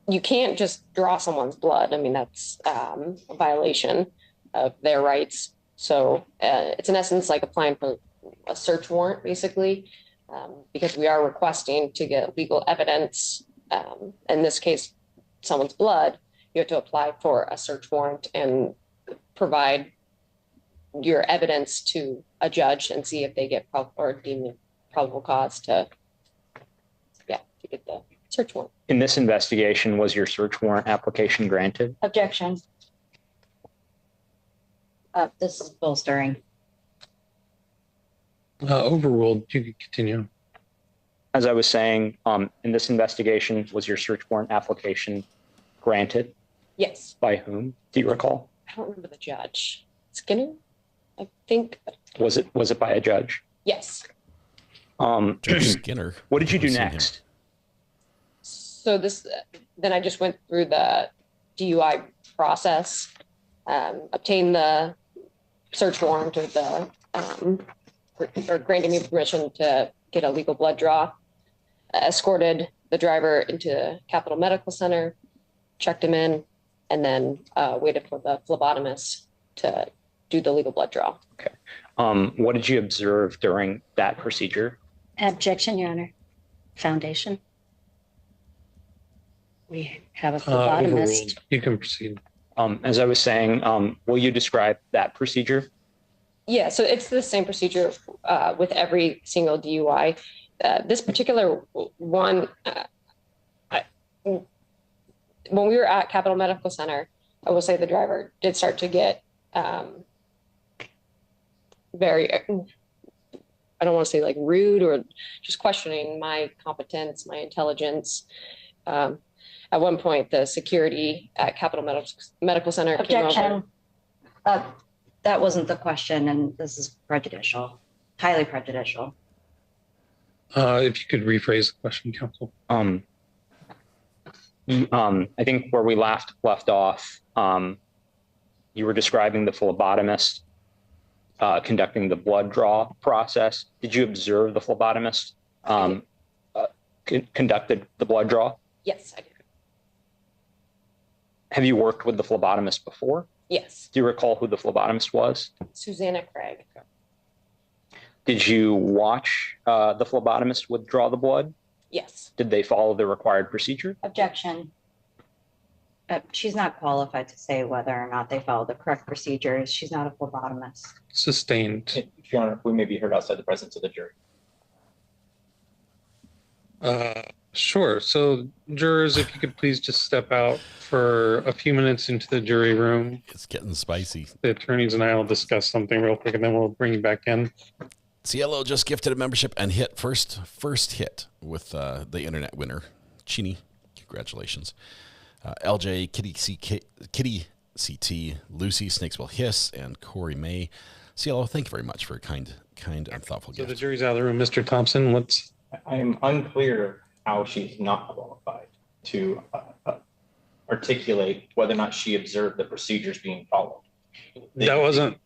Speaker 9: You can't just draw someone's blood. I mean, that's a violation of their rights. So it's in essence like applying for a search warrant, basically, because we are requesting to get legal evidence. In this case, someone's blood. You have to apply for a search warrant and provide your evidence to a judge and see if they get deem probable cause to get the Search warrant.
Speaker 8: In this investigation, was your search warrant application granted?
Speaker 13: Objection. This is bolstering.
Speaker 7: Overruled. You can continue.
Speaker 8: As I was saying, in this investigation, was your search warrant application granted?
Speaker 9: Yes.
Speaker 8: By whom? Do you recall?
Speaker 9: I don't remember the judge. Skinner, I think.
Speaker 8: Was it by a judge?
Speaker 9: Yes.
Speaker 3: Judge Skinner.
Speaker 8: What did you do next?
Speaker 9: So then I just went through the DUI process, obtained the search warrant or granting me permission to get a legal blood draw, escorted the driver into Capitol Medical Center, checked him in, and then waited for the phlebotomist to do the legal blood draw.
Speaker 8: Okay. What did you observe during that procedure?
Speaker 10: Objection, Your Honor. Foundation. We have a phlebotomist.
Speaker 7: Overruled. You can proceed.
Speaker 8: As I was saying, will you describe that procedure?
Speaker 9: Yeah, so it's the same procedure with every single DUI. This particular one, when we were at Capitol Medical Center, I will say the driver did start to get very, I don't want to say like rude or just questioning my competence, my intelligence. At one point, the security at Capitol Medical Center
Speaker 13: Objection.
Speaker 9: came over.
Speaker 13: That wasn't the question, and this is prejudicial, highly prejudicial.
Speaker 7: If you could rephrase the question, counsel.
Speaker 8: I think where we left off, you were describing the phlebotomist conducting the blood draw process. Did you observe the phlebotomist conducted the blood draw?
Speaker 9: Yes, I did.
Speaker 8: Have you worked with the phlebotomist before?
Speaker 9: Yes.
Speaker 8: Do you recall who the phlebotomist was?
Speaker 9: Susanna Craig.
Speaker 8: Did you watch the phlebotomist withdraw the blood?
Speaker 9: Yes.
Speaker 8: Did they follow the required procedure?
Speaker 13: Objection. She's not qualified to say whether or not they follow the correct procedures. She's not a phlebotomist.
Speaker 7: Sustained.
Speaker 11: Your Honor, we may be heard outside the presence of the jury.
Speaker 7: Sure. So, jurors, if you could please just step out for a few minutes into the jury room.
Speaker 3: It's getting spicy.
Speaker 7: The attorneys and I will discuss something real quick, and then we'll bring you back in.
Speaker 3: Cielo just gifted a membership and hit first hit with the internet winner, Chini. Congratulations. LJ, Kitty CT, Lucy, Snakes Will Hiss, and Corey May. Cielo, thank you very much for a kind and thoughtful gift.
Speaker 7: So the jury's out of the room. Mr. Thompson, let's...
Speaker 11: I am unclear how she's not qualified to articulate whether or not she observed the procedures being followed.
Speaker 7: That wasn't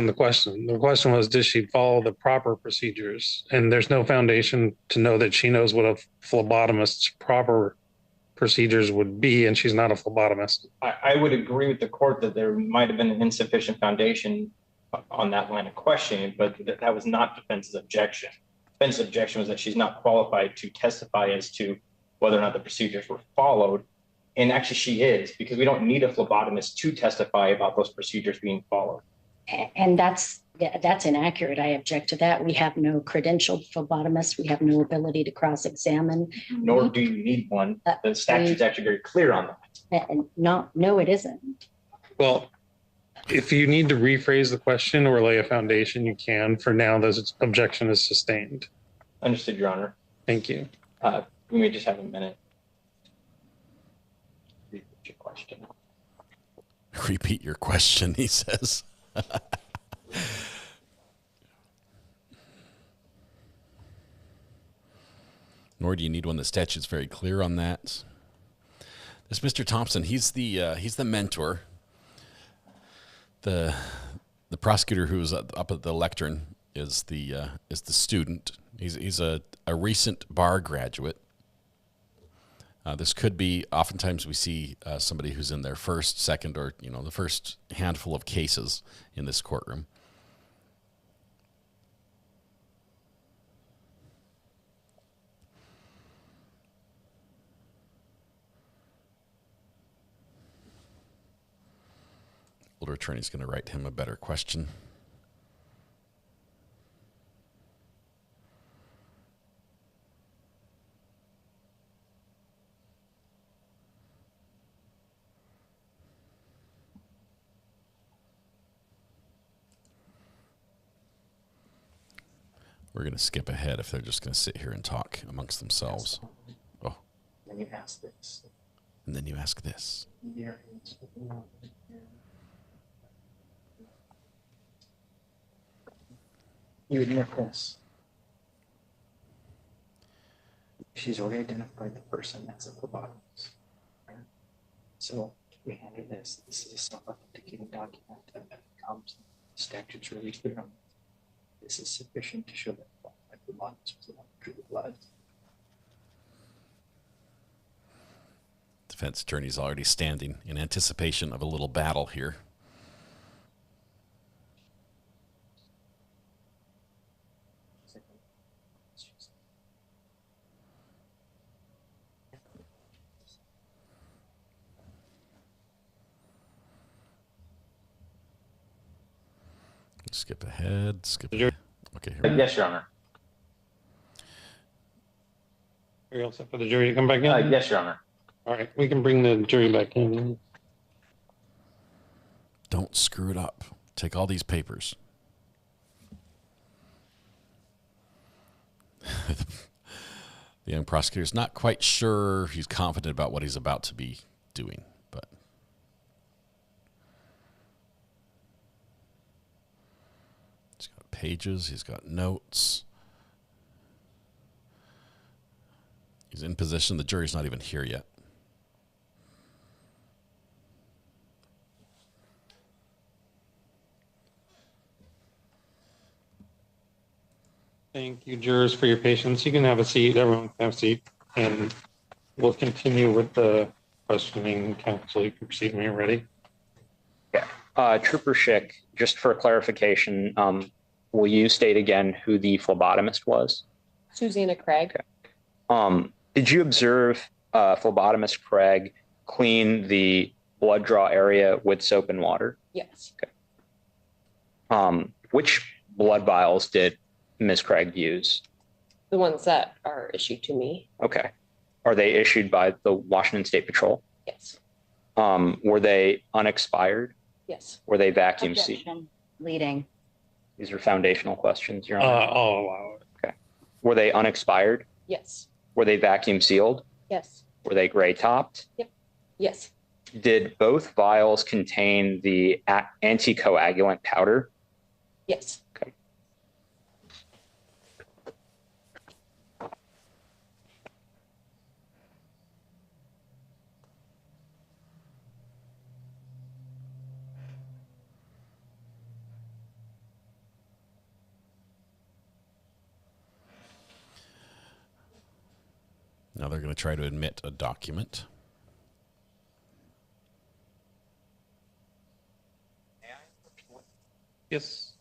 Speaker 7: the question. The question was, does she follow the proper procedures? And there's no foundation to know that she knows what a phlebotomist's proper procedures would be, and she's not a phlebotomist.
Speaker 11: I would agree with the court that there might have been an insufficient foundation on that line of questioning, but that was not defense's objection. Defense's objection was that she's not qualified to testify as to whether or not the procedures were followed. And actually she is, because we don't need a phlebotomist to testify about those procedures being followed.
Speaker 10: And that's inaccurate. I object to that. We have no credentialed phlebotomist. We have no ability to cross-examine.
Speaker 11: Nor do you need one. The statute's actually very clear on that.
Speaker 10: No, it isn't.
Speaker 7: Well, if you need to rephrase the question or lay a foundation, you can. For now, this objection is sustained.
Speaker 11: Understood, Your Honor.
Speaker 7: Thank you.
Speaker 11: We may just have a minute. Repeat your question.
Speaker 3: Repeat your question, he says. Nor do you need one. The statute's very clear on that. This Mr. Thompson, he's the mentor. The prosecutor who's up at the lectern is the student. He's a recent bar graduate. This could be, oftentimes we see somebody who's in their first, second, or the first handful of cases in this courtroom. Older attorney's going to write him a better question. We're going to skip ahead if they're just going to sit here and talk amongst themselves. Oh.
Speaker 14: Then you ask this.
Speaker 3: And then you ask this.
Speaker 14: You admit this. She's already identified the person as a phlebotomist. Right? So we hand her this. This is a self-authenticating document that comes. The statute's really clear on this. This is sufficient to show that the phlebotomist was the one who drew the blood.
Speaker 3: Defense attorney's already standing in anticipation of a little battle here. Skip ahead. Skip ahead. Okay. Here
Speaker 11: Yes, Your Honor.
Speaker 7: Are you all set for the jury to come back in?
Speaker 11: Yes, Your Honor.
Speaker 7: All right, we can bring the jury back in.
Speaker 3: Don't screw it up. Take all these papers. The young prosecutor's not quite sure he's confident about what he's about to be doing, but he's got pages, he's got notes. He's in position. The jury's not even here yet.
Speaker 7: Thank you, jurors, for your patience. You can have a seat. Everyone can have a seat. And we'll continue with the questioning. Counsel, you can proceed when you're ready.
Speaker 8: Yeah. Trooper Schick, just for clarification, will you state again who the phlebotomist was?
Speaker 9: Susanna Craig.
Speaker 8: Okay. Did you observe phlebotomist Craig clean the blood draw area with soap and water?
Speaker 9: Yes.
Speaker 8: Okay. Which blood vials did Ms. Craig use?
Speaker 9: The ones that are issued to me.
Speaker 8: Okay. Are they issued by the Washington State Patrol?
Speaker 9: Yes.
Speaker 8: Were they unexpired?
Speaker 9: Yes.
Speaker 8: Were they vacuum sealed?
Speaker 10: Objection. Leading.
Speaker 8: These are foundational questions, Your Honor.
Speaker 7: I'll allow it.
Speaker 8: Okay. Were they unexpired?
Speaker 9: Yes.
Speaker 8: Were they vacuum sealed?
Speaker 9: Yes.
Speaker 8: Were they gray topped?
Speaker 9: Yep. Yes.
Speaker 8: Did both vials contain the anticoagulant powder?
Speaker 9: Yes.
Speaker 8: Okay.
Speaker 3: Now they're going to try to admit a document.
Speaker 7: Yes.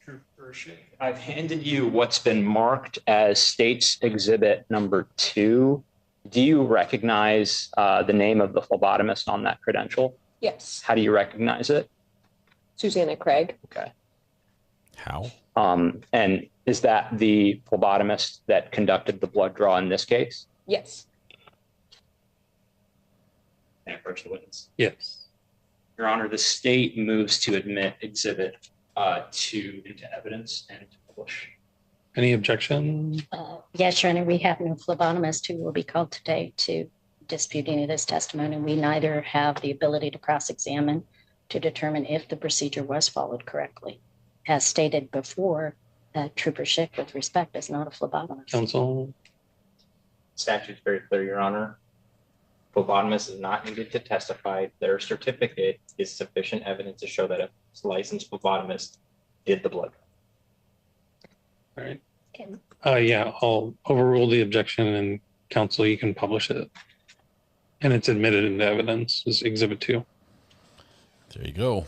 Speaker 8: Trooper Schick, I've handed you what's been marked as State's Exhibit number 2. Do you recognize the name of the phlebotomist on that credential?
Speaker 9: Yes.
Speaker 8: How do you recognize it?
Speaker 9: Susanna Craig.
Speaker 8: Okay.
Speaker 3: How?
Speaker 8: And is that the phlebotomist that conducted the blood draw in this case?
Speaker 9: Yes.
Speaker 8: Can I approach the witness?
Speaker 7: Yes.
Speaker 8: Your Honor, the state moves to admit Exhibit 2 into evidence and to publish.
Speaker 7: Any objection?
Speaker 10: Yes, Your Honor, we have no phlebotomist who will be called today to dispute any of this testimony. We neither have the ability to cross-examine to determine if the procedure was followed correctly. As stated before, Trooper Schick, with respect, is not a phlebotomist.
Speaker 7: Counsel?
Speaker 11: Statute's very clear, Your Honor. Phlebotomist is not needed to testify. Their certificate is sufficient evidence to show that a licensed phlebotomist did the blood.
Speaker 7: All right. Yeah, I'll overrule the objection, and counsel, you can publish it. And it's admitted into evidence as Exhibit 2.
Speaker 3: There you go.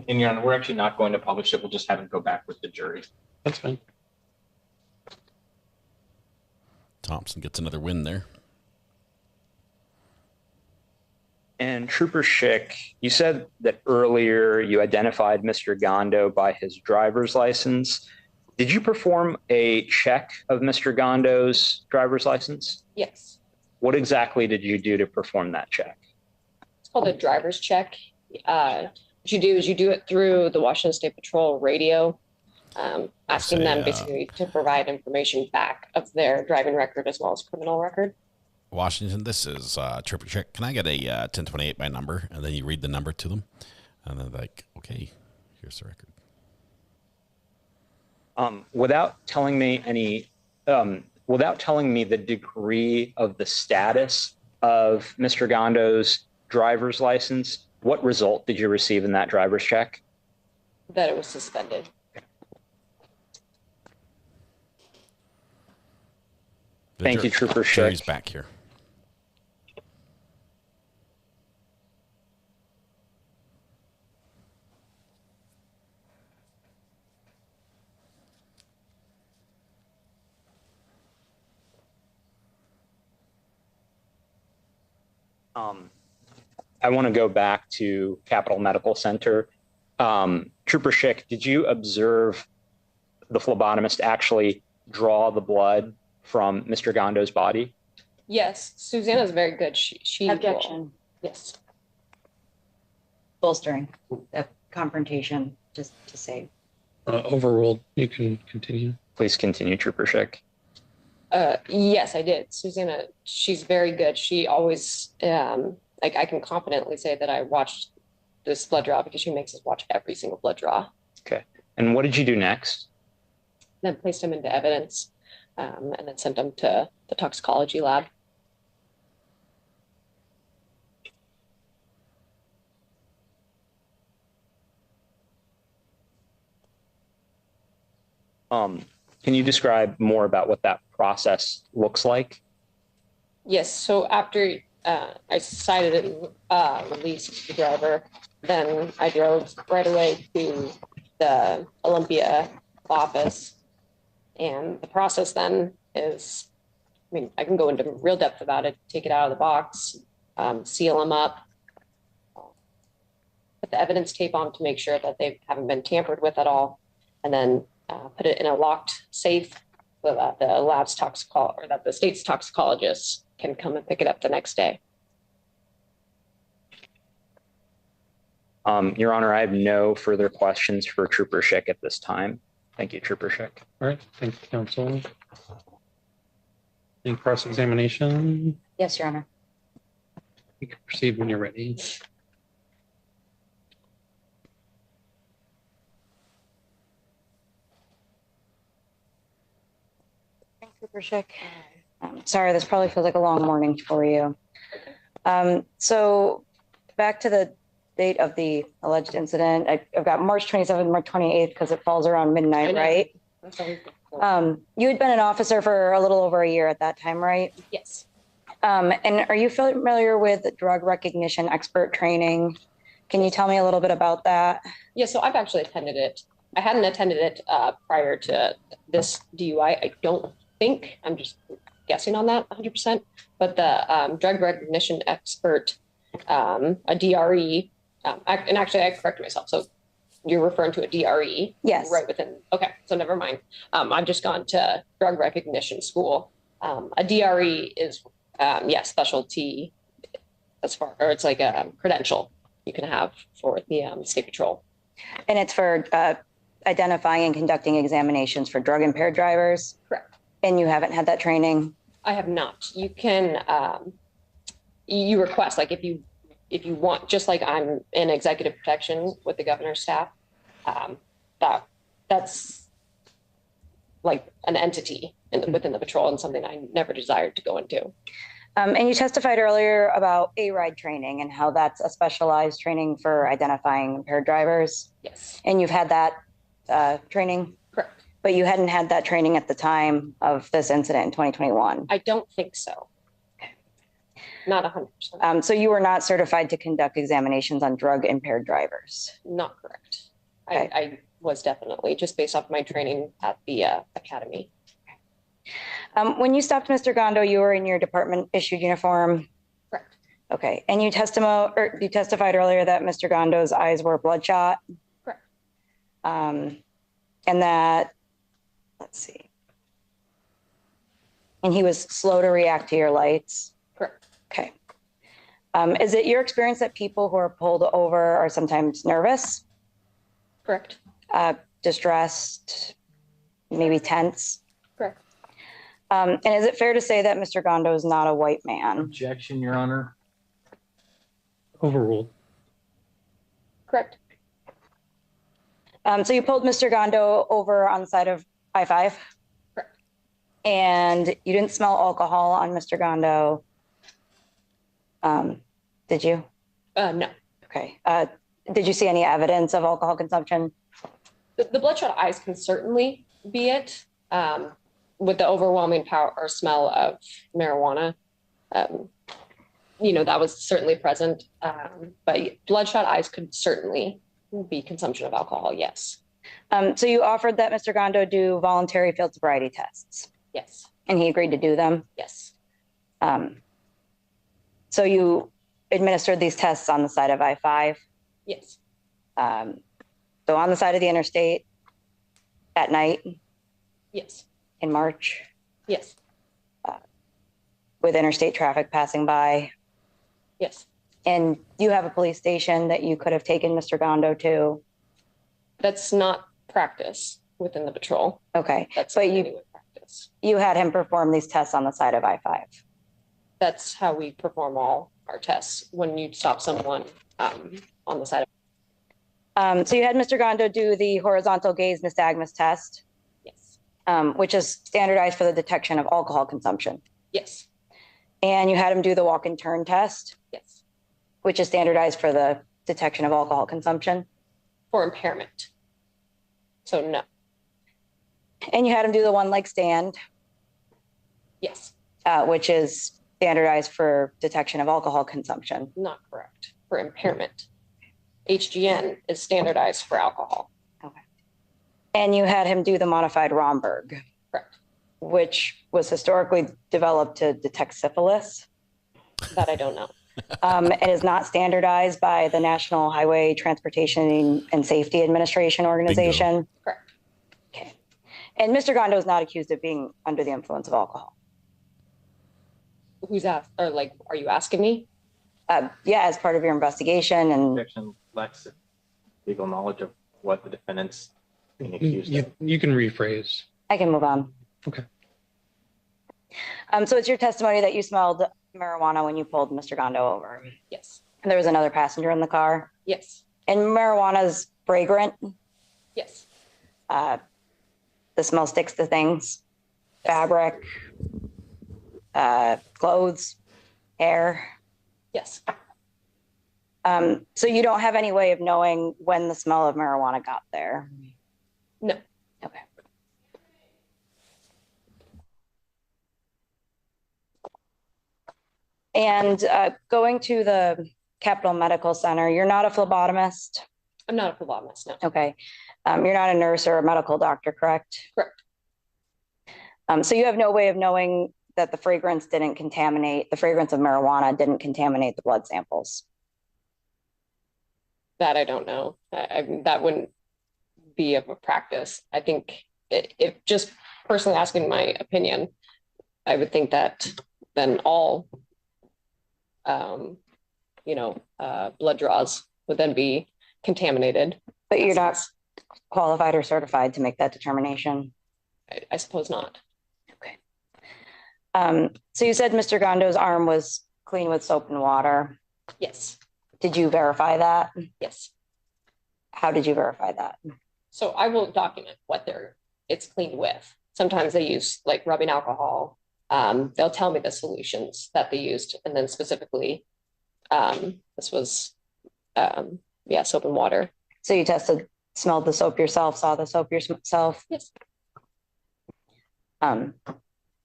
Speaker 11: And Your Honor, we're actually not going to publish it. We'll just have it go back with the jury.
Speaker 7: That's fine.
Speaker 3: Thompson gets another win there.
Speaker 8: And Trooper Schick, you said that earlier you identified Mr. Gondo by his driver's license. Did you perform a check of Mr. Gondo's driver's license?
Speaker 9: Yes.
Speaker 8: What exactly did you do to perform that check?
Speaker 9: It's called a driver's check. What you do is you do it through the Washington State Patrol radio, asking
Speaker 3: Say,
Speaker 9: them basically to provide information back of their driving record as well as criminal record.
Speaker 3: Washington, this is Trooper Chick. Can I get a 1028 by number? And then you read the number to them. And they're like, okay, here's the record.
Speaker 8: Without telling me the degree of the status of Mr. Gondo's driver's license, what result did you receive in that driver's check?
Speaker 9: That it was suspended.
Speaker 8: Thank you, Trooper Schick.
Speaker 3: Jury's back here.
Speaker 8: I want to go back to Capital Medical Center. Trooper Schick, did you observe the phlebotomist actually draw the blood from Mr. Gondo's body?
Speaker 9: Yes, Susanna's very good. She
Speaker 13: Objection.
Speaker 9: Yes.
Speaker 13: Bolstering the confrontation, just to say.
Speaker 7: Overruled. You can continue.
Speaker 8: Please continue, Trooper Schick.
Speaker 9: Yes, I did. Susanna, she's very good. She always, like, I can confidently say that I watched this blood draw because she makes us watch every single blood draw.
Speaker 8: Okay. And what did you do next?
Speaker 9: Then placed him into evidence, and then sent him to the toxicology lab.
Speaker 8: Can you describe more about what that process looks like?
Speaker 9: Yes. So after I decided and released the driver, then I drove right away to the Olympia office. And the process then is, I mean, I can go into real depth about it, take it out of the box, seal them up, put the evidence tape on to make sure that they haven't been tampered with at all, and then put it in a locked safe so that the lab's or that the state's toxicologists can come and pick it up the next day.
Speaker 8: Your Honor, I have no further questions for Trooper Schick at this time. Thank you, Trooper Schick.
Speaker 7: All right. Thank you, counsel. In cross-examination,
Speaker 13: Yes, Your Honor.
Speaker 7: you can proceed when you're ready.
Speaker 13: Trooper Schick. Sorry, this probably feels like a long morning for you. So back to the date of the alleged incident. I've got March 27th, March 28th, because it falls around midnight, right? You had been an officer for a little over a year at that time, right?
Speaker 9: Yes.
Speaker 13: And are you familiar with drug recognition expert training? Can you tell me a little bit about that?
Speaker 9: Yeah, so I've actually attended it. I hadn't attended it prior to this DUI. I don't think, I'm just guessing on that 100%, but the drug recognition expert, a DRE, and actually I correct myself. So you're referring to a DRE?
Speaker 13: Yes.
Speaker 9: Right within, okay, so never mind. I've just gone to drug recognition school. A DRE is, specialty as far, or it's like a credential you can have for the State Patrol.
Speaker 13: And it's for identifying and conducting examinations for drug impaired drivers?
Speaker 9: Correct.
Speaker 13: And you haven't had that training?
Speaker 9: I have not. You can, you request, like if you want, just like I'm in executive protection with the governor's staff, that's like an entity within the patrol and something I never desired to go into.
Speaker 13: And you testified earlier about A-RIDE training and how that's a specialized training for identifying impaired drivers.
Speaker 9: Yes.
Speaker 13: And you've had that training?
Speaker 9: Correct.
Speaker 13: But you hadn't had that training at the time of this incident in 2021?
Speaker 9: I don't think so. Not 100%.
Speaker 13: So you were not certified to conduct examinations on drug impaired drivers?
Speaker 9: Not correct.
Speaker 13: Okay.
Speaker 9: I was definitely, just based off my training at the academy.
Speaker 13: When you stopped Mr. Gondo, you were in your department issued uniform?
Speaker 9: Correct.
Speaker 13: Okay. And you testified earlier that Mr. Gondo's eyes were bloodshot?
Speaker 9: Correct.
Speaker 13: And that, let's see. And he was slow to react to your lights?
Speaker 9: Correct.
Speaker 13: Okay. Is it your experience that people who are pulled over are sometimes nervous,
Speaker 9: Correct.
Speaker 13: distressed, maybe tense?
Speaker 9: Correct.
Speaker 13: And is it fair to say that Mr. Gondo is not a white man?
Speaker 14: Objection, Your Honor.
Speaker 7: Overruled.
Speaker 9: Correct.
Speaker 13: So you pulled Mr. Gondo over on the side of I-5?
Speaker 9: Correct.
Speaker 13: And you didn't smell alcohol on Mr. Gondo? Did you?
Speaker 9: No.
Speaker 13: Okay. Did you see any evidence of alcohol consumption?
Speaker 9: The bloodshot eyes can certainly be it, with the overwhelming power or smell of marijuana. That was certainly present, but bloodshot eyes could certainly be consumption of alcohol, yes.
Speaker 13: So you offered that Mr. Gondo do voluntary field sobriety tests?
Speaker 9: Yes.
Speaker 13: And he agreed to do them?
Speaker 9: Yes.
Speaker 13: So you administered these tests on the side of I-5?
Speaker 9: Yes.
Speaker 13: So on the side of the interstate at night?
Speaker 9: Yes.
Speaker 13: In March?
Speaker 9: Yes.
Speaker 13: With interstate traffic passing by?
Speaker 9: Yes.
Speaker 13: And do you have a police station that you could have taken Mr. Gondo to?
Speaker 9: That's not practice within the patrol.
Speaker 13: Okay.
Speaker 9: That's
Speaker 13: but
Speaker 9: practice.
Speaker 13: You had him perform these tests on the side of I-5?
Speaker 9: That's how we perform all our tests when you stop someone on the side of.
Speaker 13: So you had Mr. Gondo do the horizontal gaze nystagmus test?
Speaker 9: Yes.
Speaker 13: Which is standardized for the detection of alcohol consumption?
Speaker 9: Yes.
Speaker 13: And you had him do the walk and turn test?
Speaker 9: Yes.
Speaker 13: Which is standardized for the detection of alcohol consumption?
Speaker 9: For impairment. So no.
Speaker 13: And you had him do the one leg stand?
Speaker 9: Yes.
Speaker 13: Which is standardized for detection of alcohol consumption?
Speaker 9: Not correct. For impairment. HGN is standardized for alcohol.
Speaker 13: Okay. And you had him do the modified Romberg?
Speaker 9: Correct.
Speaker 13: Which was historically developed to detect syphilis?
Speaker 9: That I don't know.
Speaker 13: It is not standardized by the National Highway Transportation and Safety Administration organization?
Speaker 3: Bingo.
Speaker 9: Correct.
Speaker 13: Okay. And Mr. Gondo is not accused of being under the influence of alcohol?
Speaker 9: Who's asked, or are you asking me?
Speaker 13: Yeah, as part of your investigation. And
Speaker 11: Objection lacks legal knowledge of what the defendant's being accused of.
Speaker 7: You can rephrase.
Speaker 13: I can move on.
Speaker 7: Okay.
Speaker 13: So it's your testimony that you smelled marijuana when you pulled Mr. Gondo over?
Speaker 9: Yes.
Speaker 13: And there was another passenger in the car?
Speaker 9: Yes.
Speaker 13: And marijuana is fragrant?
Speaker 9: Yes.
Speaker 13: The smell sticks to things? Fabric? Clothes? Hair?
Speaker 9: Yes.
Speaker 13: So you don't have any way of knowing when the smell of marijuana got there?
Speaker 9: No.
Speaker 13: Okay. And going to the Capitol Medical Center, you're not a phlebotomist?
Speaker 9: I'm not a phlebotomist, no.
Speaker 13: Okay. You're not a nurse or a medical doctor, correct?
Speaker 9: Correct.
Speaker 13: So you have no way of knowing that the fragrance of marijuana didn't contaminate the blood samples?
Speaker 9: That I don't know. That wouldn't be of a practice. I think if just personally asking my opinion, I would think that then all, blood draws would then be contaminated.
Speaker 13: But you're not qualified or certified to make that determination?
Speaker 9: I suppose not.
Speaker 13: Okay. So you said Mr. Gondo's arm was clean with soap and water?
Speaker 9: Yes.
Speaker 13: Did you verify that?
Speaker 9: Yes.
Speaker 13: How did you verify that?
Speaker 9: So I will document what it's cleaned with. Sometimes they use rubbing alcohol. They'll tell me the solutions that they used, and then specifically, this was, soap and water.
Speaker 13: So you smelled the soap yourself, saw the soap yourself?
Speaker 9: Yes.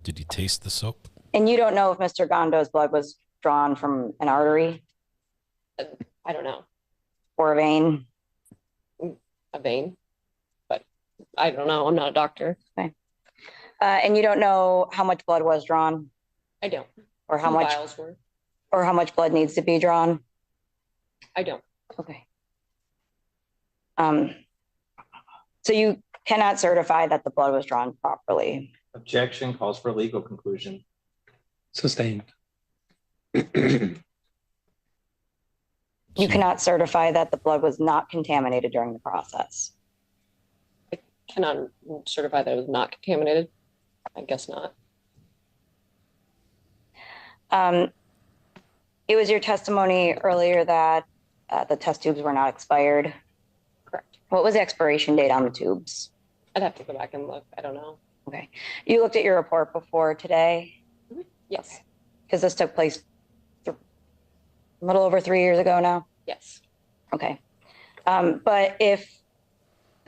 Speaker 3: Did you taste the soap?
Speaker 13: And you don't know if Mr. Gondo's blood was drawn from an artery?
Speaker 9: I don't know.
Speaker 13: Or a vein?
Speaker 9: A vein, but I don't know. I'm not a doctor.
Speaker 13: Okay. And you don't know how much blood was drawn?
Speaker 9: I don't.
Speaker 13: Or how
Speaker 9: much vials were?
Speaker 13: Or how much blood needs to be drawn?
Speaker 9: I don't.
Speaker 13: Okay. So you cannot certify that the blood was drawn properly?
Speaker 11: Objection calls for a legal conclusion.
Speaker 7: Sustained.
Speaker 13: You cannot certify that the blood was not contaminated during the process.
Speaker 9: I cannot certify that it was not contaminated. I guess not.
Speaker 13: It was your testimony earlier that the test tubes were not expired.
Speaker 9: Correct.
Speaker 13: What was the expiration date on the tubes?
Speaker 9: I'd have to go back and look. I don't know.
Speaker 13: Okay. You looked at your report before today?
Speaker 9: Yes.
Speaker 13: Because this took place a little over 3 years ago now?
Speaker 9: Yes.
Speaker 13: Okay. But if,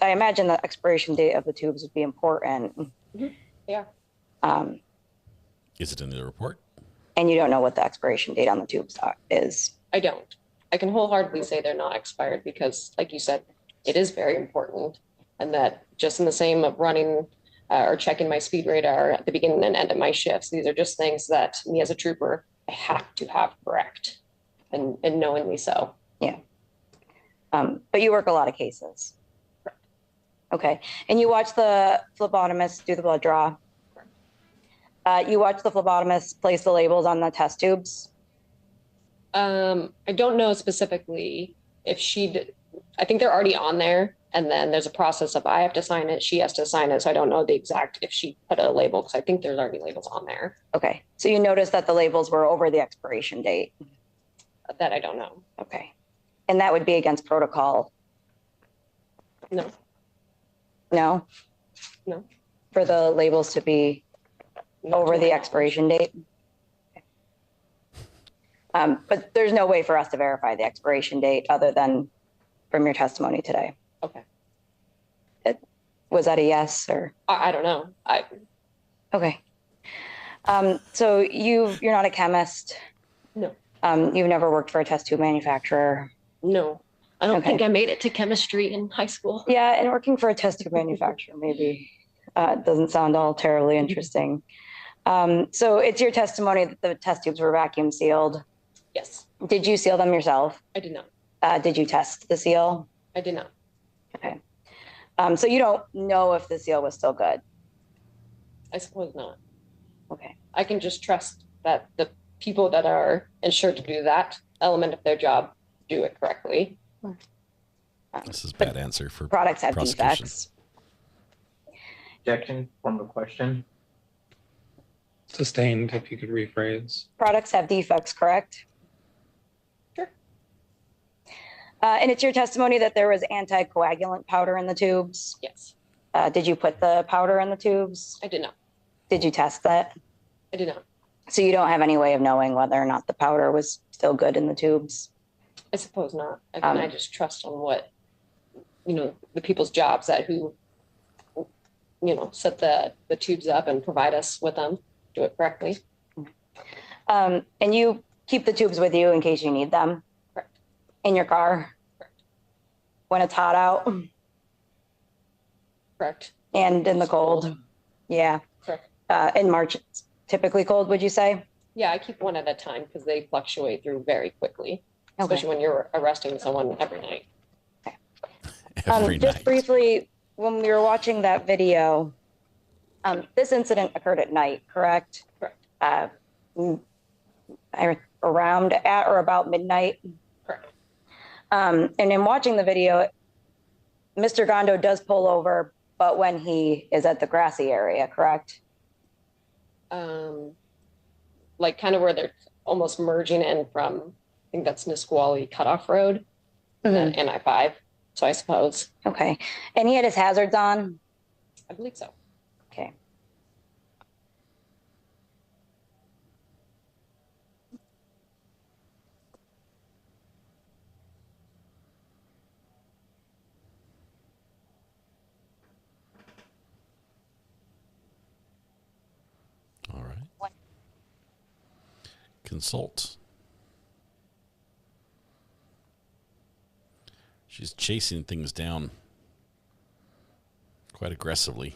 Speaker 13: I imagine the expiration date of the tubes would be important.
Speaker 9: Yeah.
Speaker 3: Is it in the report?
Speaker 13: And you don't know what the expiration date on the tubes is?
Speaker 9: I don't. I can wholeheartedly say they're not expired because, like you said, it is very important. And that just in the same of running or checking my speed radar at the beginning and end of my shifts, these are just things that me as a trooper, I have to have correct and knowingly so.
Speaker 13: Yeah. But you work a lot of cases. Okay. And you watch the phlebotomist do the blood draw. You watch the phlebotomist place the labels on the test tubes.
Speaker 9: I don't know specifically if she did. I think they're already on there. And then there's a process of I have to sign it. She has to sign it. So I don't know the exact if she put a label because I think there's already labels on there.
Speaker 13: Okay. So you noticed that the labels were over the expiration date.
Speaker 9: That I don't know.
Speaker 13: Okay. And that would be against protocol?
Speaker 9: No.
Speaker 13: No?
Speaker 9: No.
Speaker 13: For the labels to be over the expiration date? But there's no way for us to verify the expiration date other than from your testimony today.
Speaker 9: Okay.
Speaker 13: Was that a yes or?
Speaker 9: I don't know.
Speaker 13: Okay. So you're not a chemist?
Speaker 9: No.
Speaker 13: You've never worked for a test tube manufacturer?
Speaker 9: No. I don't think I made it to chemistry in high school.
Speaker 13: Yeah, and working for a test tube manufacturer maybe doesn't sound all terribly interesting. So it's your testimony that the test tubes were vacuum sealed?
Speaker 9: Yes.
Speaker 13: Did you seal them yourself?
Speaker 9: I did not.
Speaker 13: Did you test the seal?
Speaker 9: I did not.
Speaker 13: Okay. So you don't know if the seal was still good?
Speaker 9: I suppose not.
Speaker 13: Okay.
Speaker 9: I can just trust that the people that are insured to do that element of their job do it correctly.
Speaker 3: This is a bad answer for
Speaker 13: products have
Speaker 3: prosecution.
Speaker 13: defects.
Speaker 11: Objection, form of question.
Speaker 7: Sustained, if you could rephrase.
Speaker 13: Products have defects, correct?
Speaker 9: Sure.
Speaker 13: And it's your testimony that there was anticoagulant powder in the tubes?
Speaker 9: Yes.
Speaker 13: Did you put the powder in the tubes?
Speaker 9: I did not.
Speaker 13: Did you test that?
Speaker 9: I did not.
Speaker 13: So you don't have any way of knowing whether or not the powder was still good in the tubes?
Speaker 9: I suppose not. Again, I just trust on what, the people's jobs that who, set the tubes up and provide us with them, do it correctly.
Speaker 13: And you keep the tubes with you in case you need them?
Speaker 9: Correct.
Speaker 13: In your car?
Speaker 9: Correct.
Speaker 13: When it's hot out?
Speaker 9: Correct.
Speaker 13: And in the cold? Yeah.
Speaker 9: Correct.
Speaker 13: In March, it's typically cold, would you say?
Speaker 9: Yeah, I keep one at a time because they fluctuate through very quickly, especially when you're arresting someone every night.
Speaker 13: Just briefly, when we were watching that video, this incident occurred at night, correct?
Speaker 9: Correct.
Speaker 13: Around at or about midnight?
Speaker 9: Correct.
Speaker 13: And in watching the video, Mr. Gondo does pull over, but when he is at the grassy area, correct?
Speaker 9: Like kind of where they're almost merging in from, I think that's Nisqually Cutoff Road and I-5. So I suppose.
Speaker 13: Okay. And he had his hazards on?
Speaker 9: I believe so.
Speaker 13: Okay.
Speaker 3: All right. Consult. She's chasing things down quite aggressively,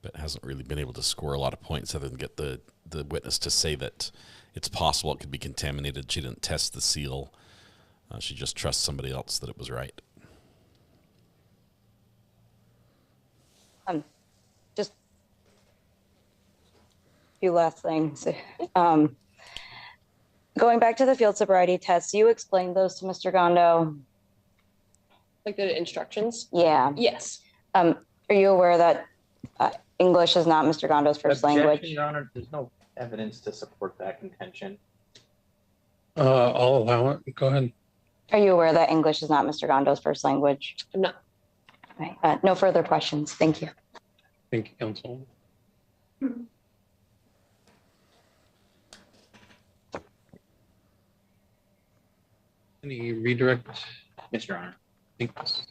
Speaker 3: but hasn't really been able to score a lot of points other than get the witness to say that it's possible it could be contaminated. She didn't test the seal. She just trusts somebody else that it was right.
Speaker 13: Just a few last things. Going back to the field sobriety tests, you explained those to Mr. Gondo.
Speaker 9: Like the instructions?
Speaker 13: Yeah.
Speaker 9: Yes.
Speaker 13: Are you aware that English is not Mr. Gondo's first
Speaker 11: Objection,
Speaker 13: language?
Speaker 11: Your Honor, there's no evidence to support that contention.
Speaker 7: I'll allow it. Go ahead.
Speaker 13: Are you aware that English is not Mr. Gondo's first language?
Speaker 9: No.
Speaker 13: Right. No further questions. Thank you.
Speaker 7: Thank you, counsel. Any redirect?
Speaker 8: Yes, Your Honor.
Speaker 7: Thanks.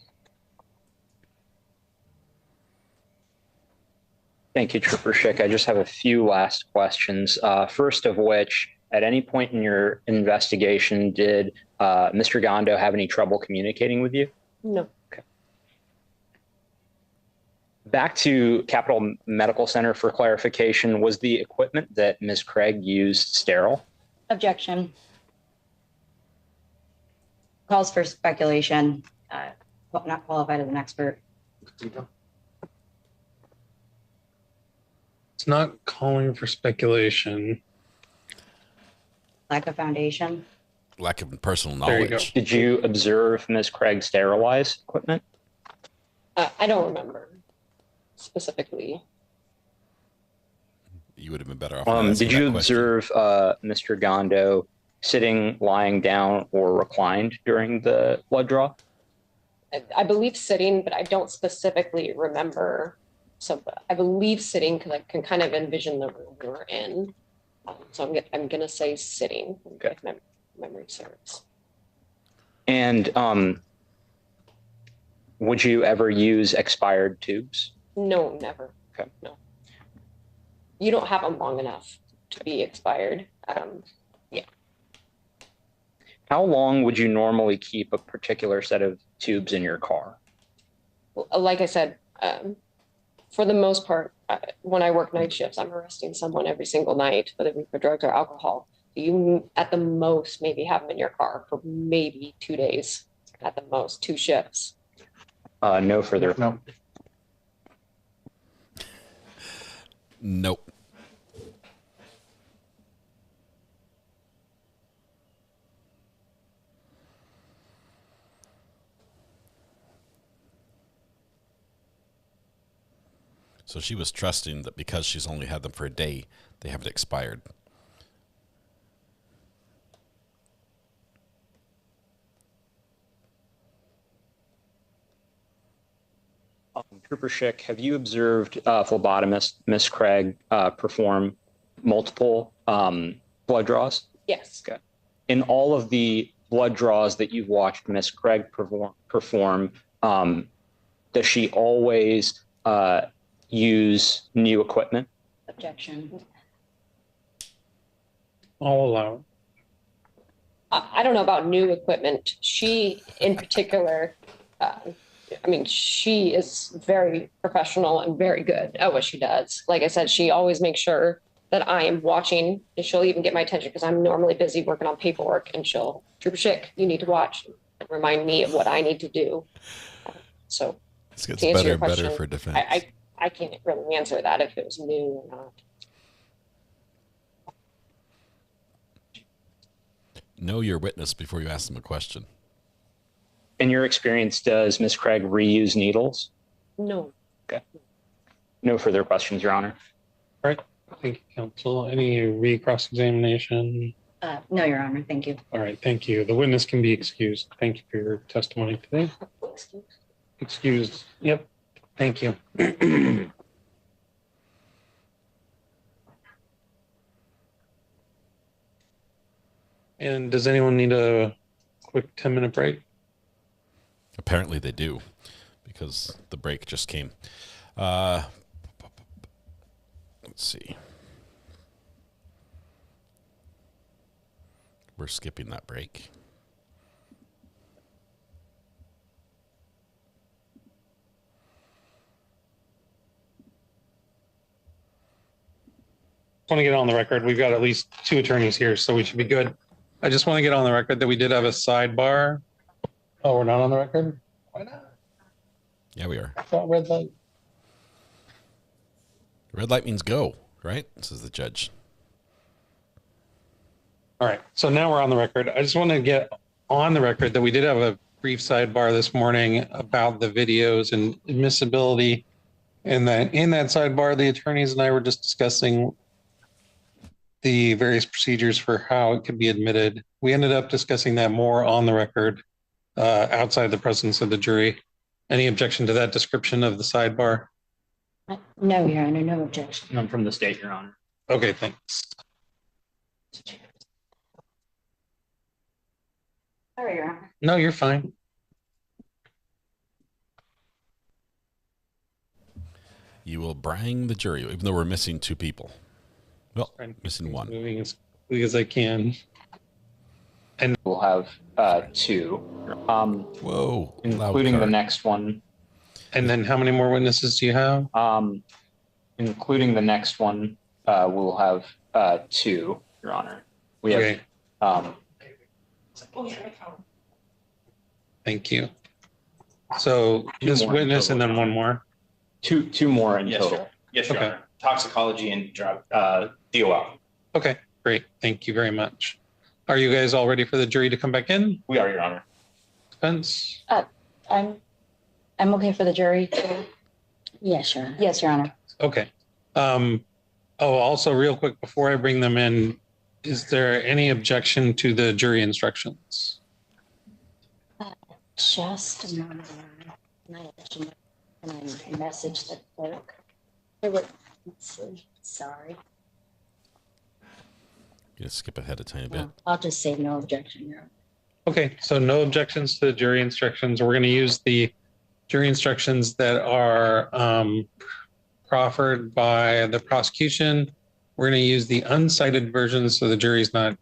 Speaker 8: Thank you, Trooper Schick. I just have a few last questions. First of which, at any point in your investigation, did Mr. Gondo have any trouble communicating with you?
Speaker 9: No.
Speaker 8: Okay. Back to Capital Medical Center for clarification, was the equipment that Ms. Craig used sterile?
Speaker 13: Objection. Calls for speculation. Not qualified as an expert.
Speaker 7: It's not calling for speculation.
Speaker 13: Lack of foundation.
Speaker 3: Lack of personal
Speaker 7: There you
Speaker 3: knowledge.
Speaker 8: Did you observe Ms. Craig sterilize equipment?
Speaker 9: I don't remember specifically.
Speaker 3: You would have been better off.
Speaker 8: Did you observe Mr. Gondo sitting, lying down, or reclined during the blood draw?
Speaker 9: I believe sitting, but I don't specifically remember. So I believe sitting because I can kind of envision the room we were in. So I'm gonna say sitting.
Speaker 8: Okay.
Speaker 9: If my memory serves.
Speaker 8: And would you ever use expired tubes?
Speaker 9: No, never.
Speaker 8: Okay.
Speaker 9: No. You don't have them long enough to be expired. Yeah.
Speaker 8: How long would you normally keep a particular set of tubes in your car?
Speaker 9: Well, like I said, for the most part, when I work night shifts, I'm arresting someone every single night, whether it be for drugs or alcohol. You, at the most, maybe have them in your car for maybe 2 days, at the most, 2 shifts.
Speaker 8: No further.
Speaker 11: No.
Speaker 3: Nope. So she was trusting that because she's only had them for a day, they haven't expired.
Speaker 8: Trooper Schick, have you observed phlebotomist Miss Craig perform multiple blood draws?
Speaker 9: Yes.
Speaker 8: Okay. In all of the blood draws that you've watched Miss Craig perform, does she always use new equipment?
Speaker 13: Objection.
Speaker 7: I'll allow it.
Speaker 9: I don't know about new equipment. She, in particular, I mean, she is very professional and very good at what she does. Like I said, she always makes sure that I am watching, and she'll even get my attention because I'm normally busy working on paperwork, and she'll, Trooper Schick, you need to watch and remind me of what I need to do. So
Speaker 3: This gets
Speaker 9: to answer
Speaker 3: better
Speaker 9: your
Speaker 3: and better
Speaker 9: question,
Speaker 3: for defense.
Speaker 9: I can't really answer that if it was new or not.
Speaker 3: Know your witness before you ask them a question.
Speaker 8: In your experience, does Miss Craig reuse needles?
Speaker 9: No.
Speaker 8: Okay. No further questions, Your Honor.
Speaker 7: All right. Thank you, counsel. Any re-cross-examination?
Speaker 13: No, Your Honor. Thank you.
Speaker 7: All right. Thank you. The witness can be excused. Thank you for your testimony today. Excused. Yep. Thank you. And does anyone need a quick 10-minute break?
Speaker 3: Apparently they do, because the break just came. Let's see. We're skipping that break.
Speaker 7: I want to get on the record. We've got at least 2 attorneys here, so we should be good. I just want to get on the record that we did have a sidebar. Oh, we're not on the record? Why not?
Speaker 3: Yeah, we are.
Speaker 7: I thought red light.
Speaker 3: Red light means go, right? This is the judge.
Speaker 7: All right. So now we're on the record. I just want to get on the record that we did have a brief sidebar this morning about the videos and admissibility. And that in that sidebar, the attorneys and I were just discussing the various procedures for how it could be admitted. We ended up discussing that more on the record outside the presence of the jury. Any objection to that description of the sidebar?
Speaker 10: No, Your Honor, no objection.
Speaker 8: None from the state, Your Honor.
Speaker 7: Okay, thanks.
Speaker 13: Sorry, Your Honor.
Speaker 7: No, you're fine.
Speaker 3: You will brang the jury, even though we're missing 2 people. Well, missing 1.
Speaker 7: Moving as quickly as I can. And
Speaker 8: we'll have 2.
Speaker 3: Whoa.
Speaker 8: Including the next one.
Speaker 7: And then how many more witnesses do you have?
Speaker 8: Including the next one, we'll have 2, Your Honor. We have.
Speaker 7: Thank you. So this witness and then 1 more.
Speaker 8: Two more in total.
Speaker 11: Sir. Yes, Your Honor. Toxicology and drug DOL.
Speaker 7: Okay, great. Thank you very much. Are you guys all ready for the jury to come back in?
Speaker 11: We are, Your Honor.
Speaker 7: Defense?
Speaker 13: I'm okay for the jury.
Speaker 10: Yes, Your Honor.
Speaker 13: Yes, Your Honor.
Speaker 7: Okay. Also real quick, before I bring them in, is there any objection to the jury instructions?
Speaker 10: Just a moment, Your Honor. And I messaged the clerk. Let's see. Sorry.
Speaker 3: You skip ahead a tiny bit.
Speaker 10: I'll just say no objection, Your Honor.
Speaker 7: Okay, so no objections to the jury instructions. We're going to use the jury instructions that are proffered by the prosecution. We're going to use the uncited versions so the jury's not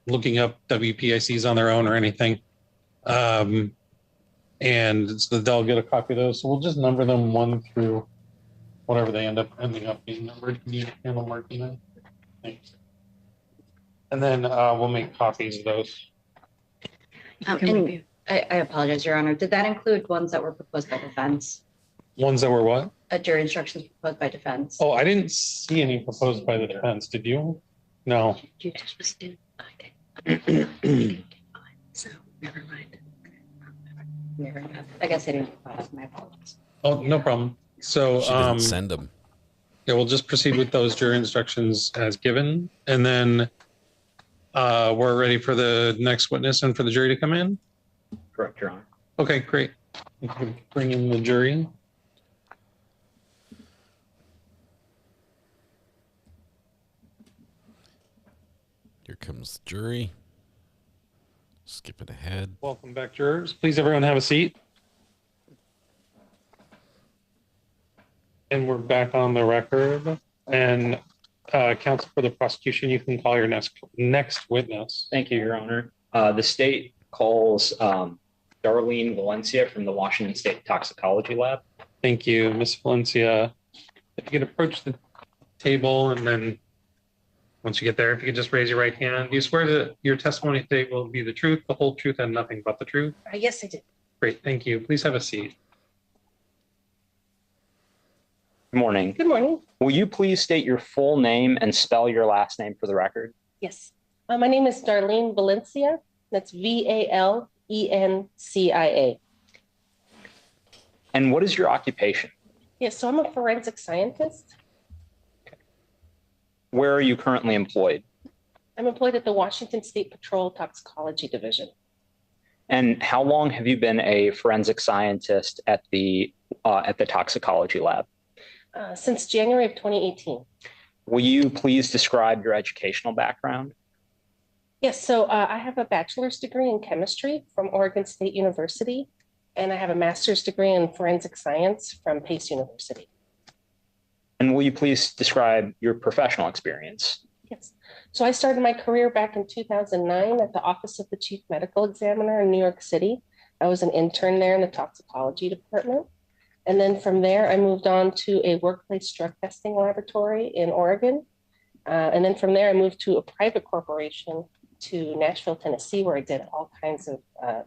Speaker 7: looking up WPICs on their own or anything. And so they'll get a copy of those. So we'll just number them 1 through whatever they ending up being numbered. Need a handle marking them. Thanks. And then we'll make copies of those.
Speaker 13: And I apologize, Your Honor. Did that include ones that were proposed by defense?
Speaker 7: Ones that were what?
Speaker 13: Jury instructions proposed by defense.
Speaker 7: Oh, I didn't see any proposed by the defense. Did you? No.
Speaker 10: You just did. Okay. So never mind.
Speaker 13: I guess I didn't. My apologies.
Speaker 7: Oh, no problem. So
Speaker 3: She didn't send them.
Speaker 7: Yeah, we'll just proceed with those jury instructions as given, and then we're ready for the next witness and for the jury to come in.
Speaker 8: Correct, Your Honor.
Speaker 7: Okay, great. You can bring in the jury.
Speaker 3: Here comes the jury. Skipping ahead.
Speaker 7: Welcome back, jurors. Please, everyone, have a seat. And we're back on the record. And counsel for the prosecution, you can call your next witness.
Speaker 8: Thank you, Your Honor. The state calls Darlene Valencia from the Washington State Toxicology Lab.
Speaker 7: Thank you, Ms. Valencia. If you could approach the table, and then once you get there, if you could just raise your right hand. Do you swear that your testimony today will be the truth, the whole truth, and nothing but the truth?
Speaker 10: Yes, I did.
Speaker 7: Great, thank you. Please have a seat.
Speaker 8: Good morning.
Speaker 10: Good morning.
Speaker 8: Will you please state your full name and spell your last name for the record?
Speaker 15: Yes. My name is Darlene Valencia. That's Valencia.
Speaker 8: And what is your occupation?
Speaker 15: Yes, so I'm a forensic scientist.
Speaker 8: Where are you currently employed?
Speaker 15: I'm employed at the Washington State Patrol Toxicology Division.
Speaker 8: And how long have you been a forensic scientist at the toxicology lab?
Speaker 15: Since January of 2018.
Speaker 8: Will you please describe your educational background?
Speaker 15: Yes, so I have a bachelor's degree in chemistry from Oregon State University, and I have a master's degree in forensic science from Pace University.
Speaker 8: And will you please describe your professional experience?
Speaker 15: Yes. So I started my career back in 2009 at the Office of the Chief Medical Examiner in New York City. I was an intern there in the toxicology department. And then from there, I moved on to a workplace drug testing laboratory in Oregon. And then from there, I moved to a private corporation to Nashville, Tennessee, where I did all kinds of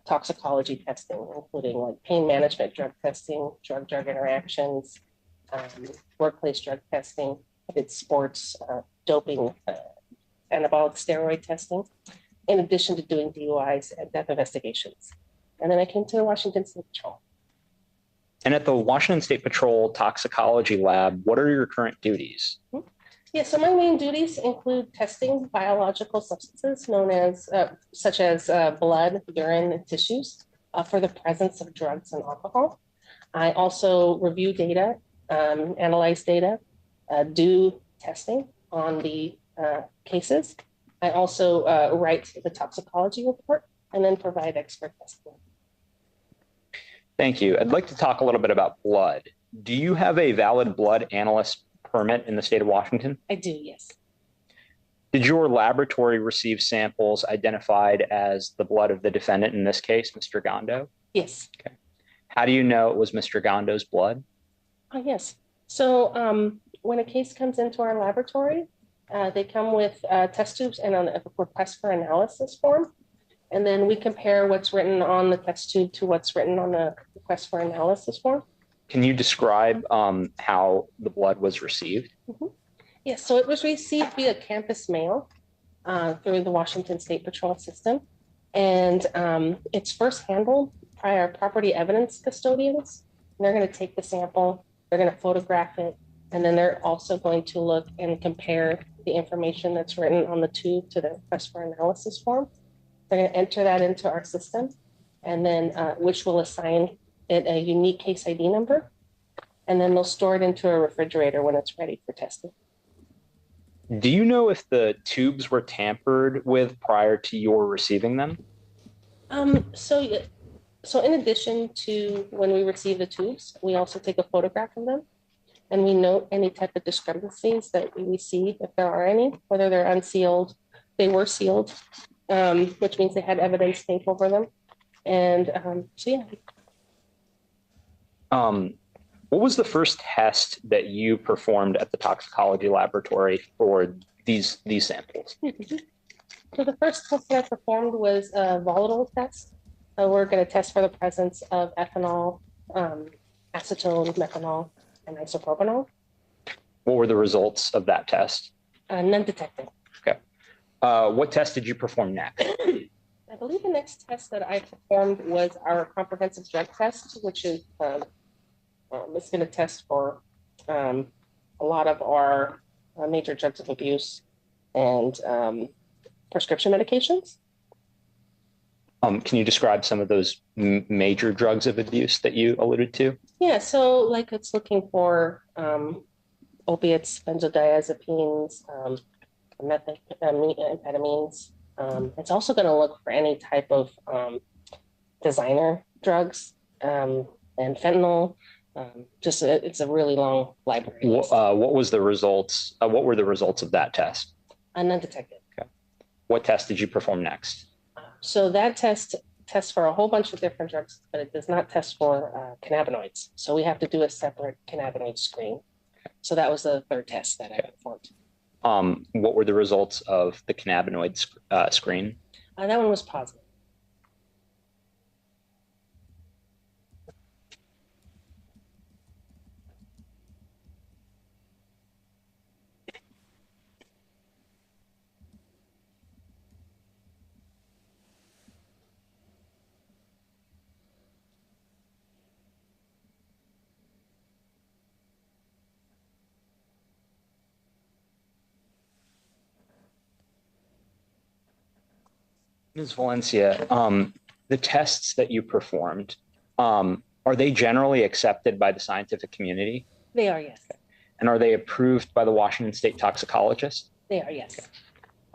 Speaker 15: toxicology testing, including like pain management, drug testing, drug-drug interactions, workplace drug testing. I did sports doping anabolic steroid testing, in addition to doing DUIs and death investigations. And then I came to the Washington State Patrol.
Speaker 8: And at the Washington State Patrol Toxicology Lab, what are your current duties?
Speaker 15: Yeah, so my main duties include testing biological substances known as, such as blood, urine, and tissues for the presence of drugs and alcohol. I also review data, analyze data, do testing on the cases. I also write the toxicology report and then provide expert testimony.
Speaker 8: Thank you. I'd like to talk a little bit about blood. Do you have a valid blood analyst permit in the state of Washington?
Speaker 15: I do, yes.
Speaker 8: Did your laboratory receive samples identified as the blood of the defendant, in this case, Mr. Gondo?
Speaker 15: Yes.
Speaker 8: Okay. How do you know it was Mr. Gondo's blood?
Speaker 15: Oh, yes. So when a case comes into our laboratory, they come with test tubes and a request for analysis form. And then we compare what's written on the test tube to what's written on the request for analysis form.
Speaker 8: Can you describe how the blood was received?
Speaker 15: Mm-hmm. Yes, so it was received via campus mail through the Washington State Patrol system. And it's first handled by our property evidence custodians. And they're going to take the sample, they're going to photograph it, and then they're also going to look and compare the information that's written on the tube to the request for analysis form. They're going to enter that into our system, and then which will assign it a unique case ID number, and then they'll store it into a refrigerator when it's ready for testing.
Speaker 8: Do you know if the tubes were tampered with prior to your receiving them?
Speaker 15: So in addition to when we receive the tubes, we also take a photograph of them, and we note any type of discrepancies that we see, if there are any, whether they're unsealed, they were sealed, which means they had evidence tape over them. And so, yeah.
Speaker 8: What was the first test that you performed at the toxicology laboratory for these samples?
Speaker 15: So the first test that I performed was a volatile test. We're going to test for the presence of ethanol, acetone, methanol, and isopropanol.
Speaker 8: What were the results of that test?
Speaker 15: None detected.
Speaker 8: Okay. What test did you perform next?
Speaker 15: I believe the next test that I performed was our comprehensive drug test, which is it's going to test for a lot of our major drugs of abuse and prescription medications.
Speaker 8: Can you describe some of those major drugs of abuse that you alluded to?
Speaker 15: Yeah, so like it's looking for opiates, benzodiazepines, methamphetamines. It's also going to look for any type of designer drugs and fentanyl. It's a really long library.
Speaker 8: What was the results? What were the results of that test?
Speaker 15: None detected.
Speaker 8: Okay. What test did you perform next?
Speaker 15: So that test tests for a whole bunch of different drugs, but it does not test for cannabinoids. So we have to do a separate cannabinoid screen. So that was the third test that I performed.
Speaker 8: What were the results of the cannabinoid screen?
Speaker 15: That one was positive.
Speaker 8: Ms. Valencia, the tests that you performed, are they generally accepted by the scientific community?
Speaker 15: They are, yes.
Speaker 8: And are they approved by the Washington State toxicologist?
Speaker 15: They are, yes.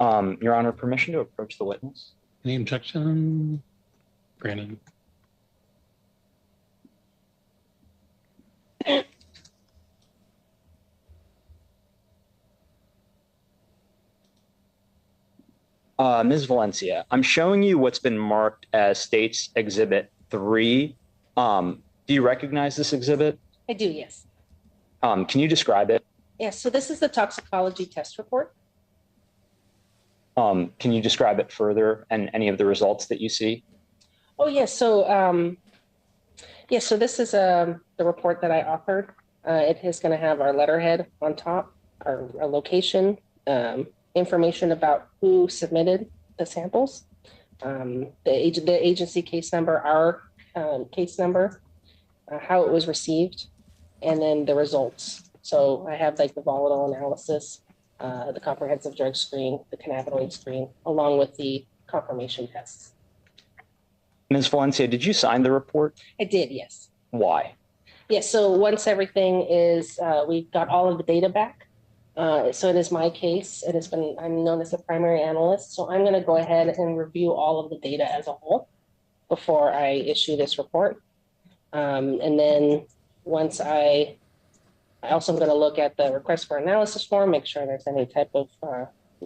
Speaker 8: Your Honor, permission to approach the witness?
Speaker 7: Any objection? Brandon.
Speaker 8: Ms. Valencia, I'm showing you what's been marked as State's Exhibit 3. Do you recognize this exhibit?
Speaker 15: I do, yes.
Speaker 8: Can you describe it?
Speaker 15: Yes, so this is the toxicology test report.
Speaker 8: Can you describe it further and any of the results that you see?
Speaker 15: Oh, yes. So, so this is the report that I authored. It is going to have our letterhead on top, our location, information about who submitted the samples, the agency case number, our case number, how it was received, and then the results. So I have like the volatile analysis, the comprehensive drug screen, the cannabinoid screen, along with the confirmation tests.
Speaker 8: Ms. Valencia, did you sign the report?
Speaker 15: I did, yes.
Speaker 8: Why?
Speaker 15: Yes, so once everything is, we got all of the data back. So it is my case. It has been, I'm known as the primary analyst. So I'm going to go ahead and review all of the data as a whole before I issue this report. And then once I also am going to look at the request for analysis form, make sure there's any type of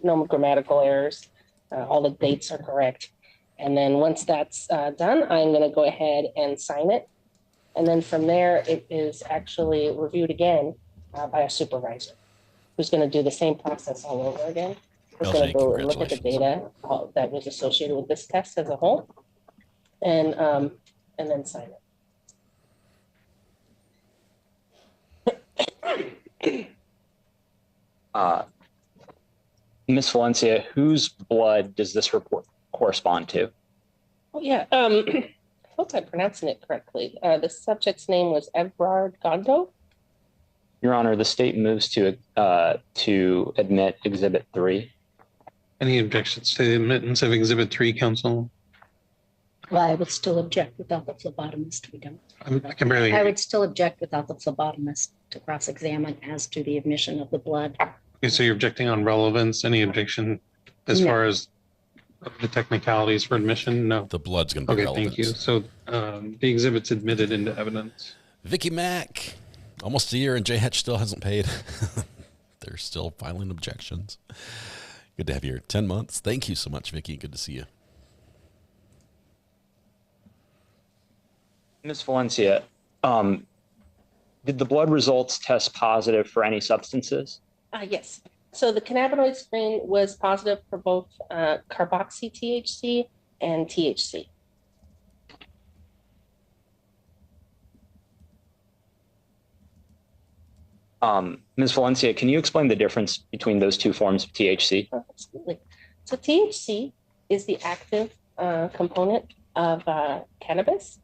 Speaker 15: no grammatical errors, all the dates are correct. And then once that's done, I'm going to go ahead and sign it. And then from there, it is actually reviewed again by a supervisor who's going to do the same process all over again. Who's going to go and look at the data that was associated with this test as a whole, and then sign it.
Speaker 8: Ms. Valencia, whose blood does this report correspond to?
Speaker 15: Oh, yeah. I hope I'm pronouncing it correctly. The subject's name was Everard Gondo.
Speaker 8: Your Honor, the state moves to admit Exhibit 3.
Speaker 7: Any objections to the admittance of Exhibit 3, counsel?
Speaker 10: Well, I would still object without the phlebotomist. We don't.
Speaker 7: I can barely hear
Speaker 10: I
Speaker 7: you.
Speaker 10: would still object without the phlebotomist to cross-examine as to the admission of the blood.
Speaker 7: Okay, so you're objecting on relevance. Any objection as
Speaker 10: No.
Speaker 7: far as the technicalities for admission? No.
Speaker 3: The blood's going to be
Speaker 7: Okay,
Speaker 3: relevant.
Speaker 7: thank you. So the exhibit's admitted into evidence.
Speaker 3: Vicky Mack, almost a year, and J Hatch still hasn't paid. They're still filing objections. Good to have you here. 10 months. Thank you so much, Vicky. Good to see you.
Speaker 8: Ms. Valencia, did the blood results test positive for any substances?
Speaker 15: Yes. So the cannabinoid screen was positive for both carboxy THC and THC.
Speaker 8: Ms. Valencia, can you explain the difference between those two forms of THC?
Speaker 15: Oh, absolutely. So THC is the active component of cannabis,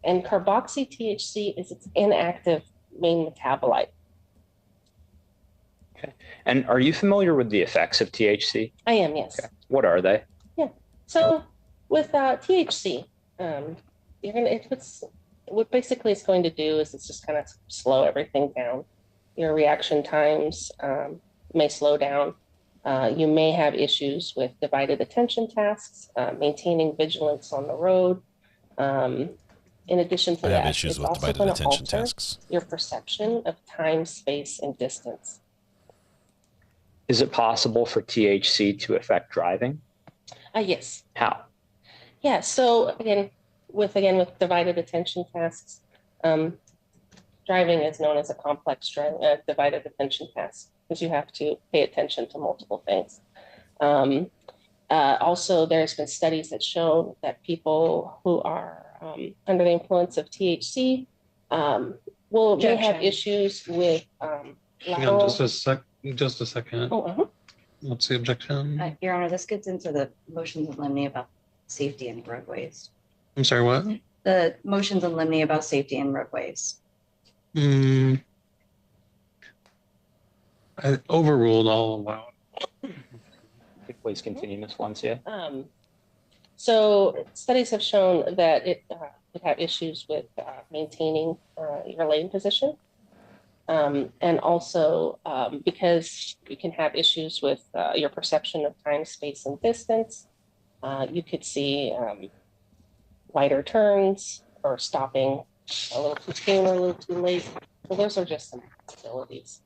Speaker 15: and carboxy THC is its inactive main metabolite.
Speaker 8: Okay. And are you familiar with the effects of THC?
Speaker 15: I am, yes.
Speaker 8: Okay. What are they?
Speaker 15: Yeah. So with THC, what basically it's going to do is it's just kind of slow everything down. Your reaction times may slow down. You may have issues with divided attention tasks, maintaining vigilance on the road. In addition to
Speaker 3: I
Speaker 15: that,
Speaker 3: have issues
Speaker 15: it's
Speaker 3: with
Speaker 15: also
Speaker 3: divided
Speaker 15: going to
Speaker 3: attention
Speaker 15: alter
Speaker 3: tasks.
Speaker 15: your perception of time, space, and distance.
Speaker 8: Is it possible for THC to affect driving?
Speaker 15: Yes.
Speaker 8: How?
Speaker 15: Yeah. So again, with divided attention tasks, driving is known as a complex divided attention task because you have to pay attention to multiple things. Also, there's been studies that show that people who are under the influence of THC may have issues with
Speaker 7: Hang on just a second.
Speaker 15: Oh,
Speaker 7: What's the objection?
Speaker 13: Your Honor, this gets into the motions in limine about safety in roadways.
Speaker 7: I'm sorry, what?
Speaker 13: The motions in limine about safety in roadways.
Speaker 7: I overruled, I'll allow it.
Speaker 8: Please continue, Ms. Valencia.
Speaker 15: So studies have shown that it could have issues with maintaining your lane position. And also because you can have issues with your perception of time, space, and distance. You could see wider turns or stopping a little too soon or a little too late. So those are just some possibilities.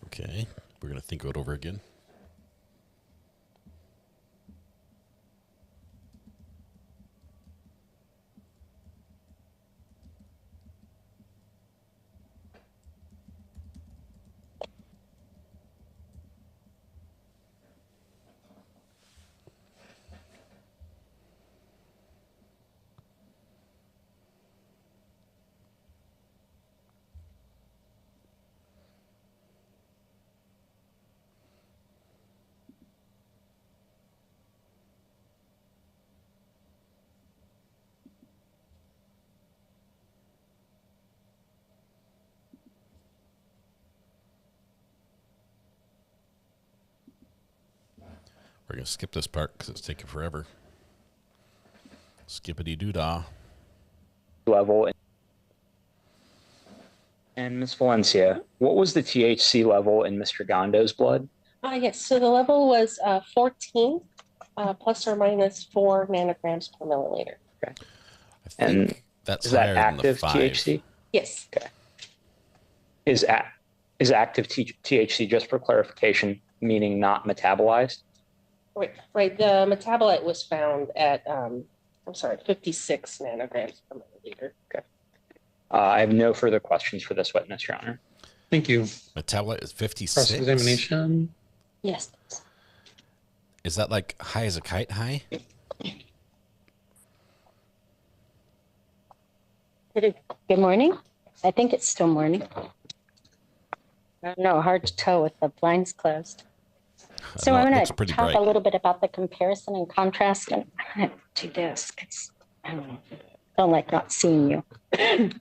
Speaker 3: Okay, we're going to think it over again. We're going to skip this part because it's taking forever. Skippity-doo-dah.
Speaker 8: Level. And Ms. Valencia, what was the THC level in Mr. Gondo's blood?
Speaker 15: Yes, so the level was 14 plus or minus 4 nanograms per milliliter.
Speaker 8: Okay. And
Speaker 3: that's
Speaker 8: is that
Speaker 3: higher than the
Speaker 8: active
Speaker 3: 5.
Speaker 8: THC?
Speaker 15: Yes.
Speaker 8: Okay. Is active THC, just for clarification, meaning not metabolized?
Speaker 15: Right. The metabolite was found at 56 nanograms per milliliter.
Speaker 8: Okay. I have no further questions for this witness, Your Honor.
Speaker 7: Thank you.
Speaker 3: Metabolite is 56.
Speaker 7: Cross-examination.
Speaker 15: Yes.
Speaker 3: Is that like high as a kite high?
Speaker 10: Good morning. I think it's still morning. I don't know, hard to tell with the blinds closed. So I'm going to talk a little bit about the comparison and contrast, and I'm going to do this because I don't like not seeing you,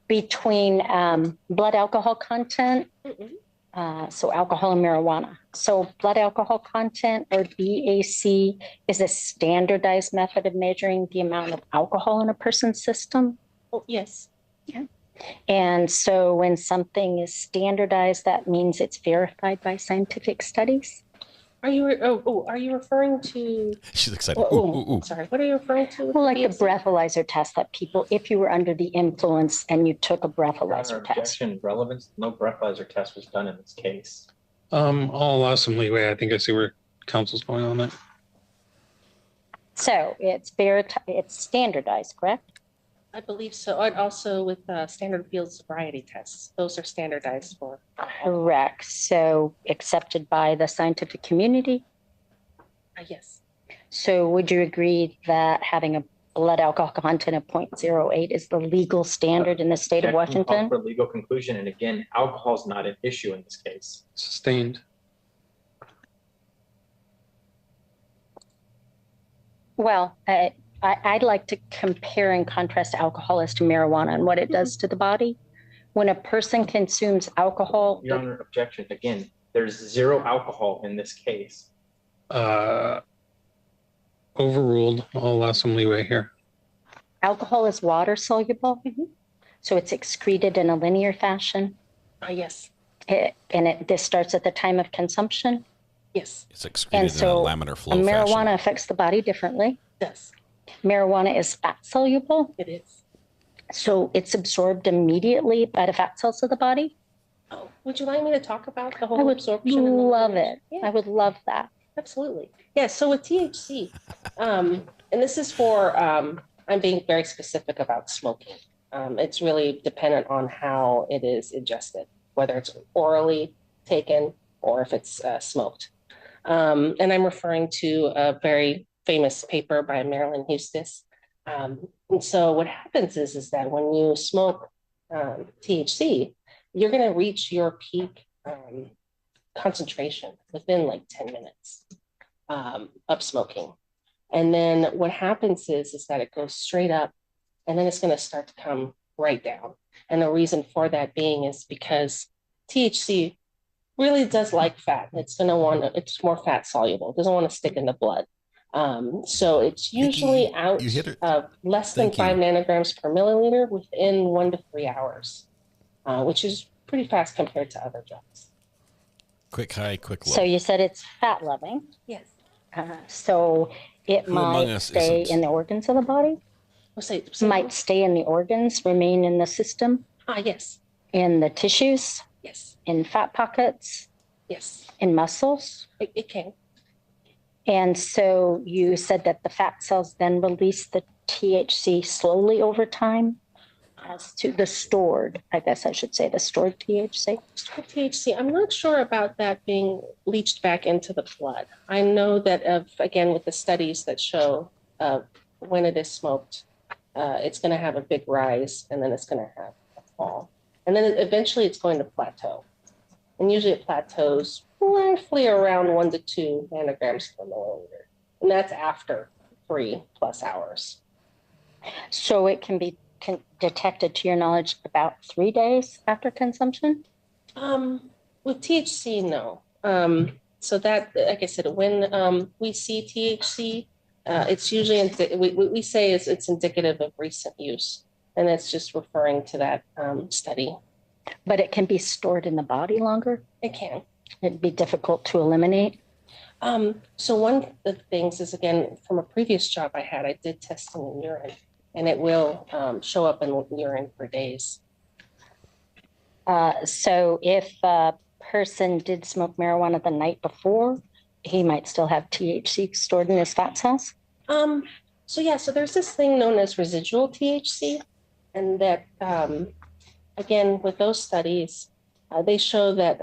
Speaker 10: between blood alcohol content, so alcohol and marijuana. So blood alcohol content, or BAC, is a standardized method of measuring the amount of alcohol in a person's system.
Speaker 15: Oh, yes.
Speaker 10: Yeah. And so when something is standardized, that means it's verified by scientific studies.
Speaker 15: Are you referring to?
Speaker 3: She's excited. Ooh.
Speaker 15: Sorry, what are you referring to?
Speaker 10: Well, like the breathalyzer test that people, if you were under the influence and you took a breathalyzer test.
Speaker 11: Objection, relevance, no breathalyzer test was done in this case.
Speaker 7: I'll allow some leeway. I think I see where counsel's going on that.
Speaker 10: So it's standardized, correct?
Speaker 15: I believe so. And also with standard field sobriety tests, those are standardized for.
Speaker 10: Correct. So accepted by the scientific community?
Speaker 15: Yes.
Speaker 10: So would you agree that having a blood alcohol content of 0.08 is the legal standard in the state of Washington?
Speaker 11: For legal conclusion, and again, alcohol is not an issue in this case.
Speaker 7: Sustained.
Speaker 10: Well, I'd like to compare and contrast alcohol as to marijuana and what it does to the body. When a person consumes alcohol.
Speaker 11: Your Honor, objection. Again, there's zero alcohol in this case.
Speaker 7: Overruled. I'll allow some leeway here.
Speaker 10: Alcohol is water soluble, so it's excreted in a linear fashion.
Speaker 15: Yes.
Speaker 10: This starts at the time of consumption.
Speaker 15: Yes.
Speaker 3: It's excreted in a laminar flow
Speaker 10: marijuana
Speaker 3: fashion.
Speaker 10: affects the body differently.
Speaker 15: Yes.
Speaker 10: Marijuana is fat soluble.
Speaker 15: It is.
Speaker 10: So it's absorbed immediately by the fat cells of the body.
Speaker 15: Oh, would you like me to talk about the whole
Speaker 10: I would
Speaker 15: absorption?
Speaker 10: love it.
Speaker 15: Yeah.
Speaker 10: I would love that.
Speaker 15: Absolutely. Yeah. So with THC, and this is for, I'm being very specific about smoking. It's really dependent on how it is ingested, whether it's orally taken or if it's smoked. And I'm referring to a very famous paper by Marilyn Hustis. And so what happens is that when you smoke THC, you're going to reach your peak concentration within like 10 minutes of smoking. And then what happens is that it goes straight up and then it's going to start to come right down. And the reason for that being is because THC really does like fat. It's more fat soluble. It doesn't want to stick in the blood. So it's usually out of less than 5 nanograms per milliliter within 1 to 3 hours, which is pretty fast compared to other drugs.
Speaker 3: Quick high, quick low.
Speaker 10: So you said it's fat loving.
Speaker 15: Yes.
Speaker 10: So it might stay in the organs of the body. Might stay in the organs, remain in the system.
Speaker 15: Yes.
Speaker 10: In the tissues.
Speaker 15: Yes.
Speaker 10: In fat pockets.
Speaker 15: Yes.
Speaker 10: In muscles.
Speaker 15: It can.
Speaker 10: And so you said that the fat cells then release the THC slowly over time as to the stored, I guess I should say, the stored THC.
Speaker 15: Stored THC, I'm not sure about that being leached back into the blood. I know that, again, with the studies that show when it is smoked, it's going to have a big rise and then it's going to have a fall. And then eventually it's going to plateau. And usually it plateaus roughly around 1 to 2 nanograms per milliliter. And that's after 3+ hours.
Speaker 10: So it can be detected, to your knowledge, about 3 days after consumption?
Speaker 15: With THC, no. So that, like I said, when we see THC, it's usually, we say it's indicative of recent use. And that's just referring to that study.
Speaker 10: But it can be stored in the body longer?
Speaker 15: It can.
Speaker 10: It'd be difficult to eliminate?
Speaker 15: So one of the things is, again, from a previous job I had, I did testing in urine, and it will show up in urine for days.
Speaker 10: So if a person did smoke marijuana the night before, he might still have THC stored in his fat cells?
Speaker 15: So there's this thing known as residual THC, and that, again, with those studies, they show that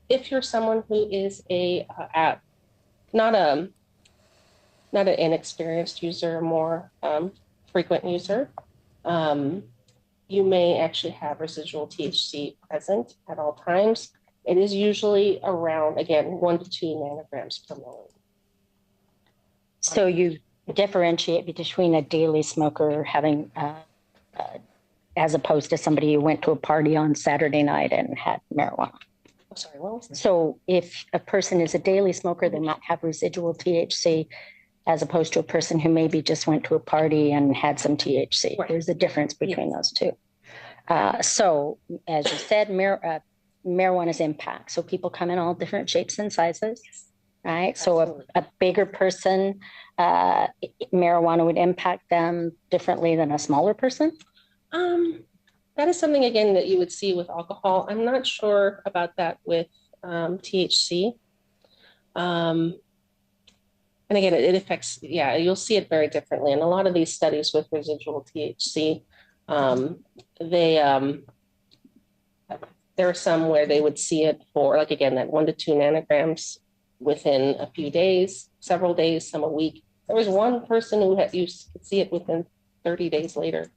Speaker 15: if you're someone who is not an inexperienced user, more frequent user, you may actually have residual THC present at all times. It is usually around, again, 1 to 2 nanograms per milliliter.
Speaker 10: So you differentiate between a daily smoker having, as opposed to somebody who went to a party on Saturday night and had marijuana.
Speaker 15: I'm sorry, what was that?
Speaker 10: So if a person is a daily smoker, they might have residual THC, as opposed to a person who maybe just went to a party and had some THC. Right. There's a difference between those two. So as you said, marijuana's impact. So people come in all different shapes and sizes, right? So a bigger person, marijuana would impact them differently than a smaller person?
Speaker 15: That is something, again, that you would see with alcohol. I'm not sure about that with THC. And again, it affects, you'll see it very differently. And a lot of these studies with residual THC, there are some where they would see it for, like, again, that 1 to 2 nanograms within a few days, several days, some a week. There was one person who you could see it within 30 days later.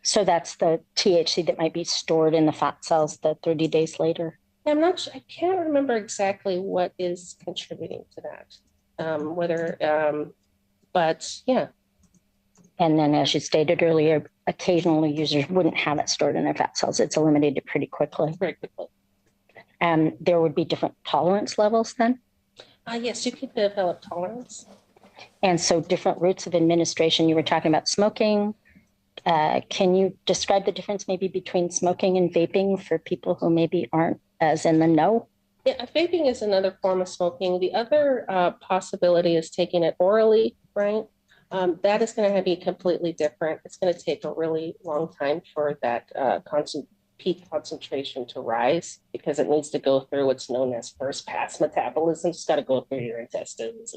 Speaker 10: So that's the THC that might be stored in the fat cells the 30 days later?
Speaker 15: I'm not sure, I can't remember exactly what is contributing to that. But yeah.
Speaker 10: And then, as you stated earlier, occasionally users wouldn't have it stored in their fat cells. It's eliminated pretty quickly.
Speaker 15: Very quickly.
Speaker 10: And there would be different tolerance levels then?
Speaker 15: Yes, you could develop tolerance.
Speaker 10: And so different routes of administration, you were talking about smoking. Can you describe the difference maybe between smoking and vaping for people who maybe aren't as in the know?
Speaker 15: Yeah, vaping is another form of smoking. The other possibility is taking it orally, right? That is going to be completely different. It's going to take a really long time for that peak concentration to rise, because it needs to go through what's known as first pass metabolism. It's got to go through your intestines.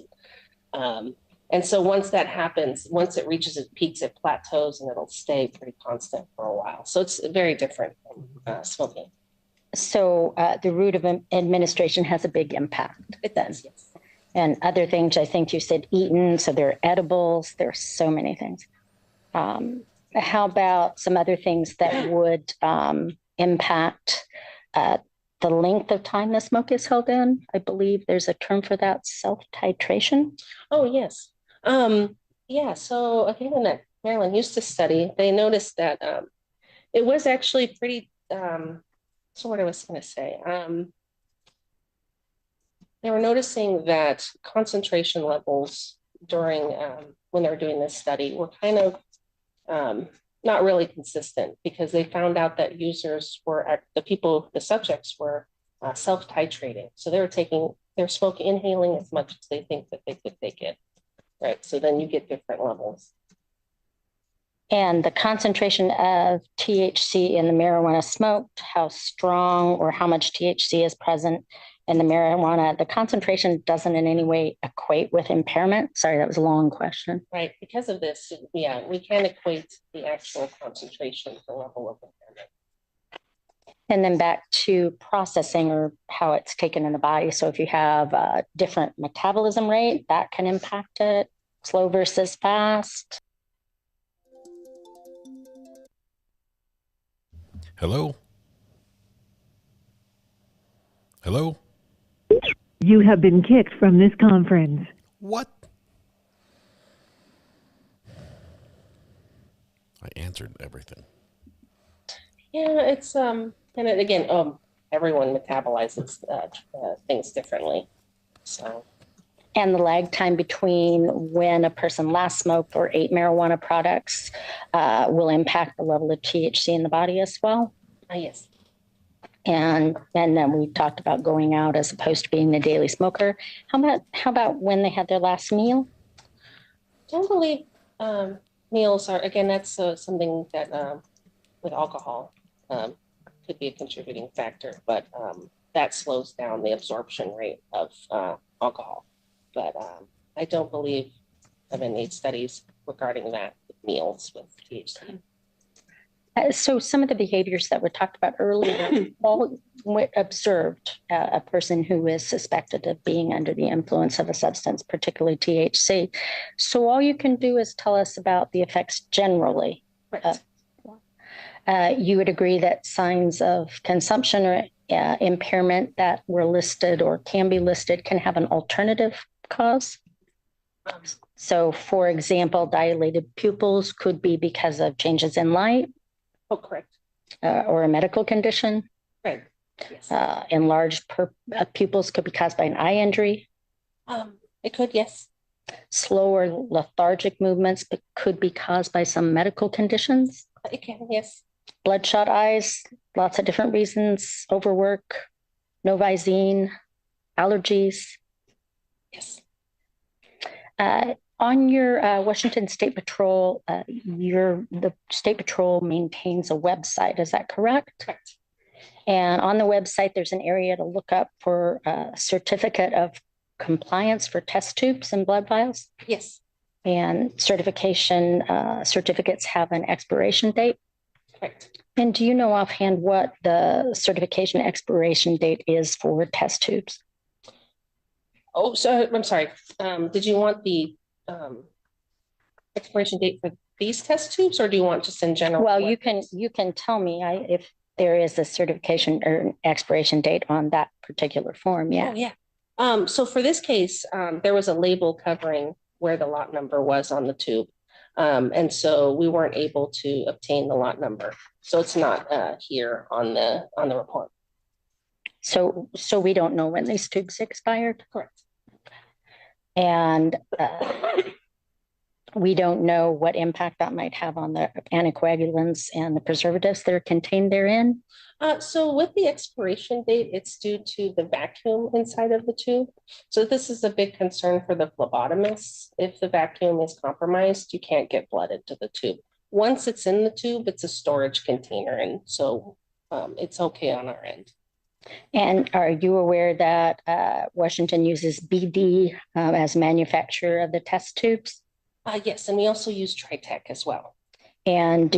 Speaker 15: And so once that happens, once it reaches its peaks, it plateaus and it'll stay pretty constant for a while. So it's very different from smoking.
Speaker 10: So the route of administration has a big impact.
Speaker 15: It does, yes.
Speaker 10: And other things, I think you said eaten, so there are edibles, there are so many things. How about some other things that would impact the length of time the smoke is held in? I believe there's a term for that, self-titration.
Speaker 15: Oh, yes. So again, in that Maryland used to study, they noticed that it was actually pretty, so what I was going to say, they were noticing that concentration levels during when they were doing this study were kind of not really consistent, because they found out that users were, the subjects were self-titrating. So they're inhaling as much as they think that they could take it, right? So then you get different levels.
Speaker 10: And the concentration of THC in the marijuana smoked, how strong or how much THC is present in the marijuana, the concentration doesn't in any way equate with impairment? Sorry, that was a long question.
Speaker 15: Right, because of this, yeah, we can equate the actual concentration to the level of impairment.
Speaker 10: And then back to processing, or how it's taken in the body. So if you have a different metabolism rate, that can impact it, slow versus fast.
Speaker 3: Hello? Hello?
Speaker 16: You have been kicked from this conference.
Speaker 3: What? I answered everything.
Speaker 15: Yeah, it's and again, everyone metabolizes things differently. So.
Speaker 10: And the lag time between when a person last smoked or ate marijuana products will impact the level of THC in the body as well.
Speaker 15: Yes.
Speaker 10: And then we talked about going out as opposed to being the daily smoker. How about when they had their last meal?
Speaker 15: I don't believe meals are, again, that's something that with alcohol could be a contributing factor, but that slows down the absorption rate of alcohol. But I don't believe of any studies regarding that with meals with THC.
Speaker 10: So some of the behaviors that were talked about earlier all observed a person who is suspected of being under the influence of a substance, particularly THC. So all you can do is tell us about the effects generally.
Speaker 15: Right.
Speaker 10: You would agree that signs of consumption or impairment that were listed or can be listed can have an alternative cause? So, for example, dilated pupils could be because of changes in light.
Speaker 15: Oh, correct.
Speaker 10: Or a medical condition.
Speaker 15: Right. Yes.
Speaker 10: Enlarged pupils could be caused by an eye injury.
Speaker 15: It could, yes.
Speaker 10: Slow or lethargic movements could be caused by some medical conditions.
Speaker 15: It can, yes.
Speaker 10: Bloodshot eyes, lots of different reasons. Overwork, no Visine, allergies.
Speaker 15: Yes.
Speaker 10: On your Washington State Patrol, the State Patrol maintains a website. Is that correct?
Speaker 15: Correct.
Speaker 10: And on the website, there's an area to look up for a certificate of compliance for test tubes and blood vials.
Speaker 15: Yes.
Speaker 10: And certificates have an expiration date.
Speaker 15: Correct.
Speaker 10: And do you know offhand what the certification expiration date is for test tubes?
Speaker 15: Oh, so I'm sorry. Did you want the expiration date for these test tubes, or do you want just in general?
Speaker 10: Well, you can tell me if there is a certification or expiration date on that particular form. Yeah.
Speaker 15: Oh, yeah. So for this case, there was a label covering where the lot number was on the tube, and so we weren't able to obtain the lot number. So it's not here on the report.
Speaker 10: So we don't know when these tubes expired?
Speaker 15: Correct.
Speaker 10: And we don't know what impact that might have on the anticoagulants and the preservatives that are contained therein?
Speaker 15: So with the expiration date, it's due to the vacuum inside of the tube. So this is a big concern for the phlebotomists. If the vacuum is compromised, you can't get blood into the tube. Once it's in the tube, it's a storage container, and so it's okay on our end.
Speaker 10: And are you aware that Washington uses BD as manufacturer of the test tubes?
Speaker 15: Yes, and we also use Tritech as well.
Speaker 10: And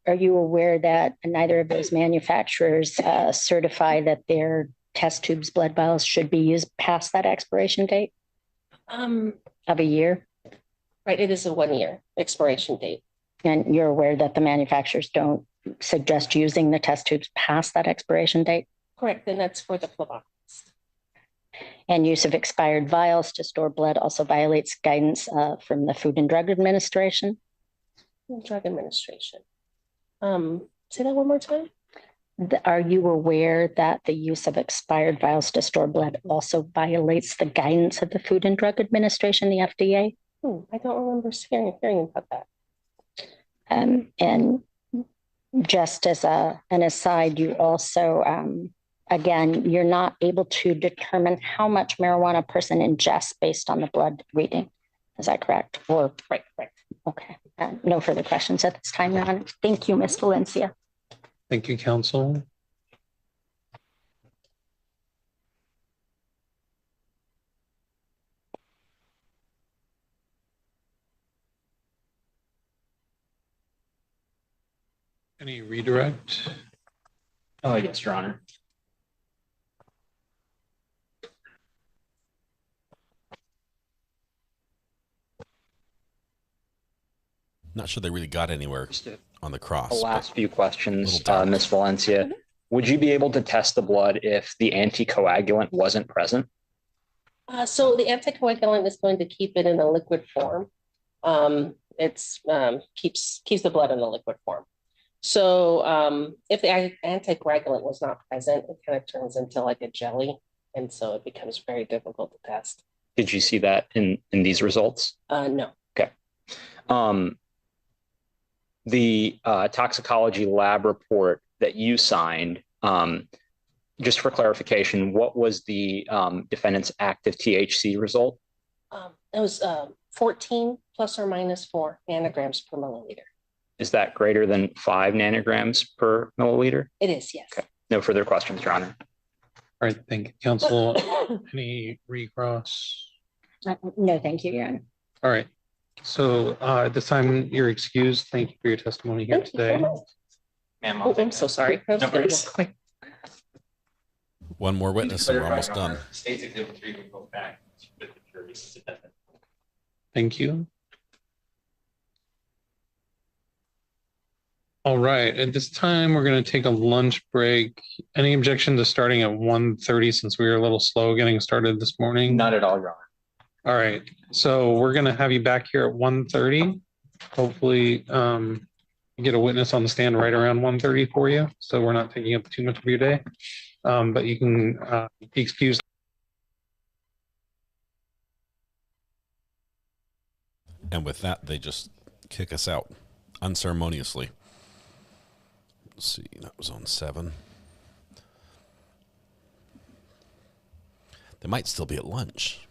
Speaker 10: are you aware that neither of those manufacturers certify that their test tubes blood vials should be used past that expiration date of a year?
Speaker 15: Right, it is a 1-year expiration date.
Speaker 10: And you're aware that the manufacturers don't suggest using the test tubes past that expiration date?
Speaker 15: Correct, and that's for the phlebotomist.
Speaker 10: And use of expired vials to store blood also violates guidance from the Food and Drug Administration?
Speaker 15: Drug Administration. Say that one more time.
Speaker 10: Are you aware that the use of expired vials to store blood also violates the guidance of the Food and Drug Administration, the FDA?
Speaker 15: I don't remember hearing about that.
Speaker 10: And just as an aside, you also, again, you're not able to determine how much marijuana a person ingests based on the blood reading. Is that correct? Or
Speaker 15: right.
Speaker 10: Okay. No further questions at this time, Your Honor. Thank you, Ms. Valencia.
Speaker 7: Thank you, counsel. Any redirect?
Speaker 8: Oh, yes, Your Honor.
Speaker 3: Not sure they really got anywhere on the cross.
Speaker 8: The last few questions, Ms. Valencia. Would you be able to test the blood if the anticoagulant wasn't present?
Speaker 15: So the anticoagulant is going to keep it in a liquid form. It's keeps the blood in a liquid form. So if the anticoagulant was not present, it kind of turns into like a jelly. And so it becomes very difficult to test.
Speaker 8: Did you see that in these results?
Speaker 15: No.
Speaker 8: Okay. The toxicology lab report that you signed, just for clarification, what was the defendant's active THC result?
Speaker 15: It was 14 plus or minus 4 nanograms per milliliter.
Speaker 8: Is that greater than 5 nanograms per milliliter?
Speaker 15: It is, yes.
Speaker 8: Okay. No further questions, Your Honor.
Speaker 7: All right, thank you, counsel. Any recross?
Speaker 10: No, thank you, Your Honor.
Speaker 7: All right. So at this time, you're excused. Thank you for your testimony here today.
Speaker 11: Ma'am,
Speaker 15: Oh, I'm so sorry. I was
Speaker 11: No
Speaker 15: gonna
Speaker 11: worries.
Speaker 15: go quick.
Speaker 3: One more witness and we're almost done.
Speaker 11: State's Exhibit 3 will go back with the jury's indictment.
Speaker 7: Thank you. All right, at this time, we're going to take a lunch break. Any objection to starting at 1:30 since we were a little slow getting started this morning?
Speaker 11: Not at all, Your Honor.
Speaker 7: All right, so we're going to have you back here at 1:30. Hopefully, you get a witness on the stand right around 1:30 for you, so we're not taking up too much of your day. But you can be excused.
Speaker 3: And with that, they just kick us out unceremoniously. Let's see, that was on 7. They might still be at lunch.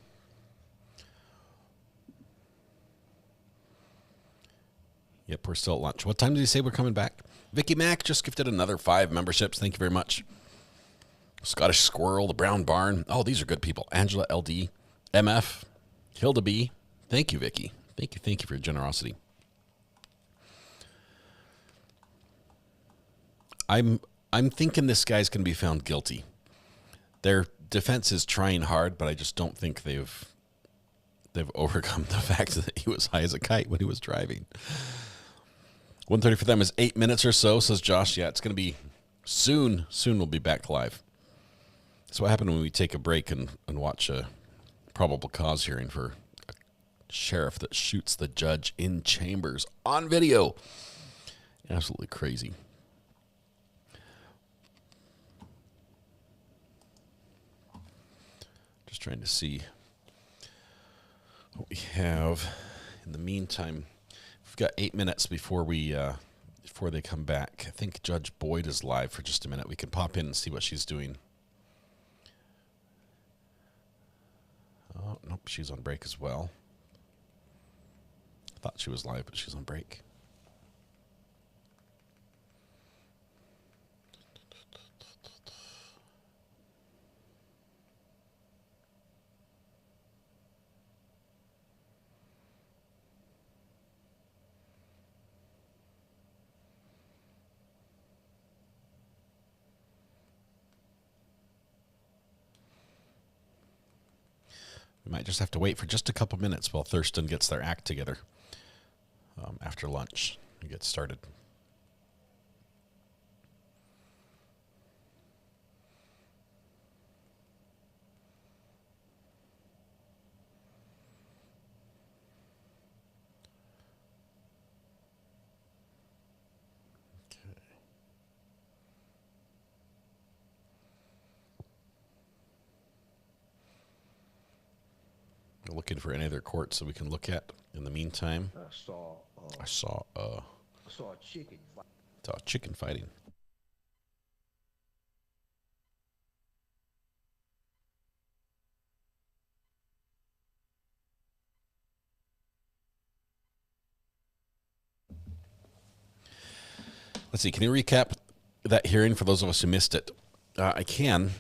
Speaker 3: Yep, we're still at lunch. What time did he say we're coming back? Vicky Mack just gifted another 5 memberships. Thank you very much. Scottish Squirrel, the Brown Barn. Oh, these are good people. Angela LD, MF, Hilda B. Thank you, Vicky. Thank you for your generosity. I'm thinking this guy's going to be found guilty. Their defense is trying hard, but I just don't think they've overcome the fact that he was high as a kite when he was driving. 1:30 for them is 8 minutes or so, says Josh. Yeah, it's going to be soon. Soon we'll be back live. That's what happened when we take a break and watch a probable cause hearing for a sheriff that shoots the judge in chambers on video. Absolutely crazy. Just trying to see what we have. In the meantime, we've got 8 minutes before they come back. I think Judge Boyd is live for just a minute. We can pop in and see what she's doing. Oh, nope, she's on break as well. I thought she was live, but she's on break. We might just have to wait for just a couple minutes while Thurston gets their act together after lunch and gets started. We're looking for any other courts that we can look at in the meantime. I saw chicken fighting. Let's see. Can you recap that hearing for those of us who missed it? I can.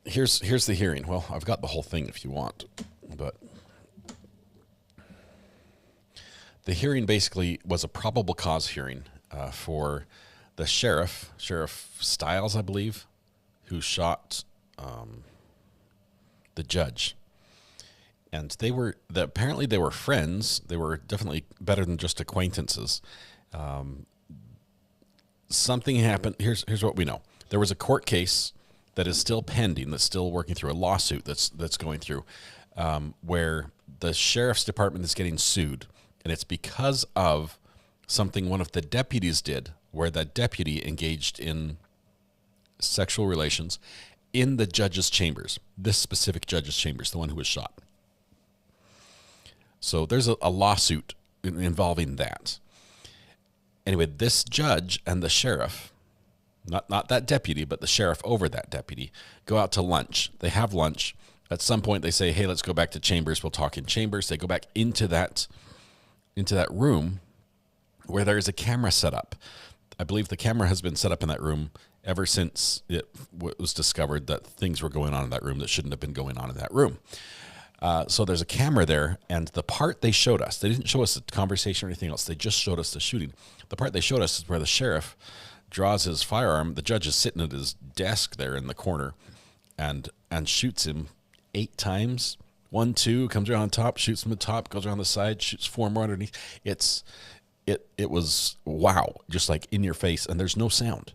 Speaker 3: Here's the hearing. Well, I've got the whole thing if you want, but the hearing basically was a probable cause hearing for the Sheriff Stiles, I believe, who shot the judge. And apparently they were friends. They were definitely better than just acquaintances. Something happened. Here's what we know. There was a court case that is still pending, that's still working through, a lawsuit that's going through, where the sheriff's department is getting sued, And it's because of something one of the deputies did, where that deputy engaged in sexual relations in the judge's chambers, this specific judge's chambers, the one who was shot. So there's a lawsuit involving that. Anyway, this judge and the sheriff, not that deputy, but the sheriff over that deputy, go out to lunch. They have lunch. At some point, they say, hey, let's go back to chambers. We'll talk in chambers. They go back into that room where there's a camera set up. I believe the camera has been set up in that room ever since it was discovered that things were going on in that room that shouldn't have been going on in that room. So there's a camera there, and the part they showed us, they didn't show us the conversation or anything else. They just showed us the shooting. The part they showed us is where the sheriff draws his firearm. The judge is sitting at his desk there in the corner and shoots him 8 times. 1, 2, comes around on top, shoots him at the top, goes around the side, shoots 4 more underneath. It was, wow, just like in your face, and there's no sound.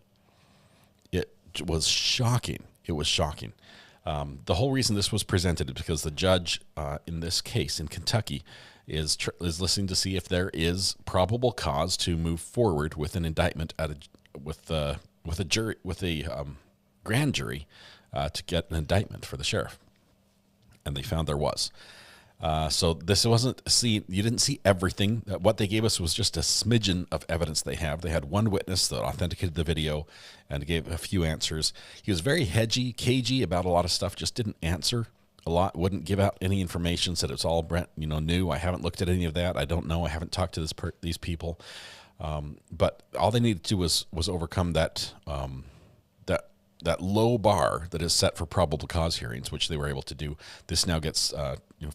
Speaker 3: It was shocking. It was shocking. The whole reason this was presented is because the judge in this case in Kentucky is listening to see if there is probable cause to move forward with an indictment with a grand jury to get an indictment for the sheriff, and they found there was. So this wasn't you didn't see everything. What they gave us was just a smidgen of evidence they have. They had one witness that authenticated the video and gave a few answers. He was very cagey about a lot of stuff, just didn't answer a lot, wouldn't give out any information, said it's all new. I haven't looked at any of that. I don't know. I haven't talked to these people. But all they needed to do was overcome that low bar that is set for probable cause hearings, which they were able to do. This now gets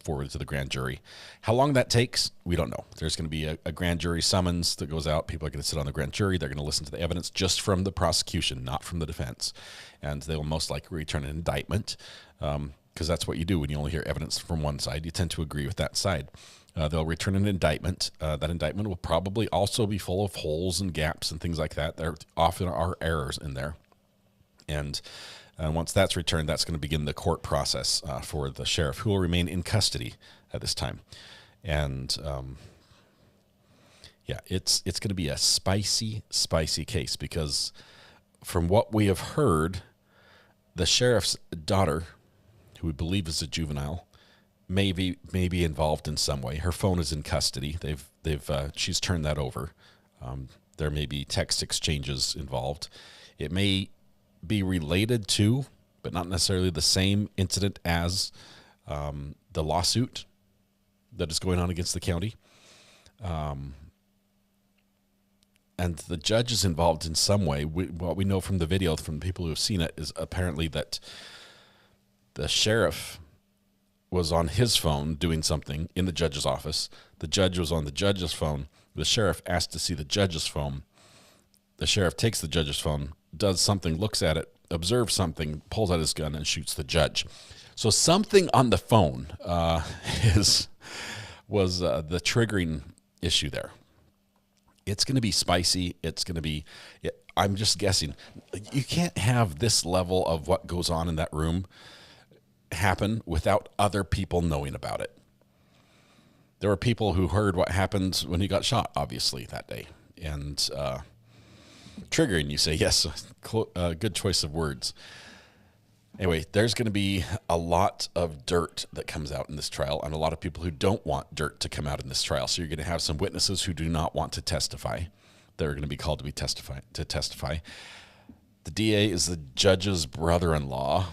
Speaker 3: forwarded to the grand jury. How long that takes, we don't know. There's going to be a grand jury summons that goes out. People are going to sit on the grand jury. They're going to listen to the evidence just from the prosecution, not from the defense. And they will most likely return an indictment, because that's what you do when you only hear evidence from one side. You tend to agree with that side. They'll return an indictment. That indictment will probably also be full of holes and gaps and things like that. There often are errors in there. And once that's returned, that's going to begin the court process for the sheriff, who will remain in custody at this time. And it's going to be a spicy case, because from what we have heard, the sheriff's daughter, who we believe is a juvenile, may be involved in some way. Her phone is in custody. She's turned that over. There may be text exchanges involved. It may be related to, but not necessarily the same incident as the lawsuit that is going on against the county. And the judge is involved in some way. What we know from the video, from the people who have seen it, is apparently that the sheriff was on his phone doing something in the judge's office. The judge was on the judge's phone. The sheriff asked to see the judge's phone. The sheriff takes the judge's phone, does something, looks at it, observes something, pulls out his gun, and shoots the judge. So something on the phone was the triggering issue there. It's going to be spicy. It's going to be, I'm just guessing. You can't have this level of what goes on in that room happen without other people knowing about it. There were people who heard what happened when he got shot, obviously, that day. And triggering, you say, yes, good choice of words. Anyway, there's going to be a lot of dirt that comes out in this trial, and a lot of people who don't want dirt to come out in this trial. So you're going to have some witnesses who do not want to testify. They're going to be called to testify. The DA is the judge's brother-in-law.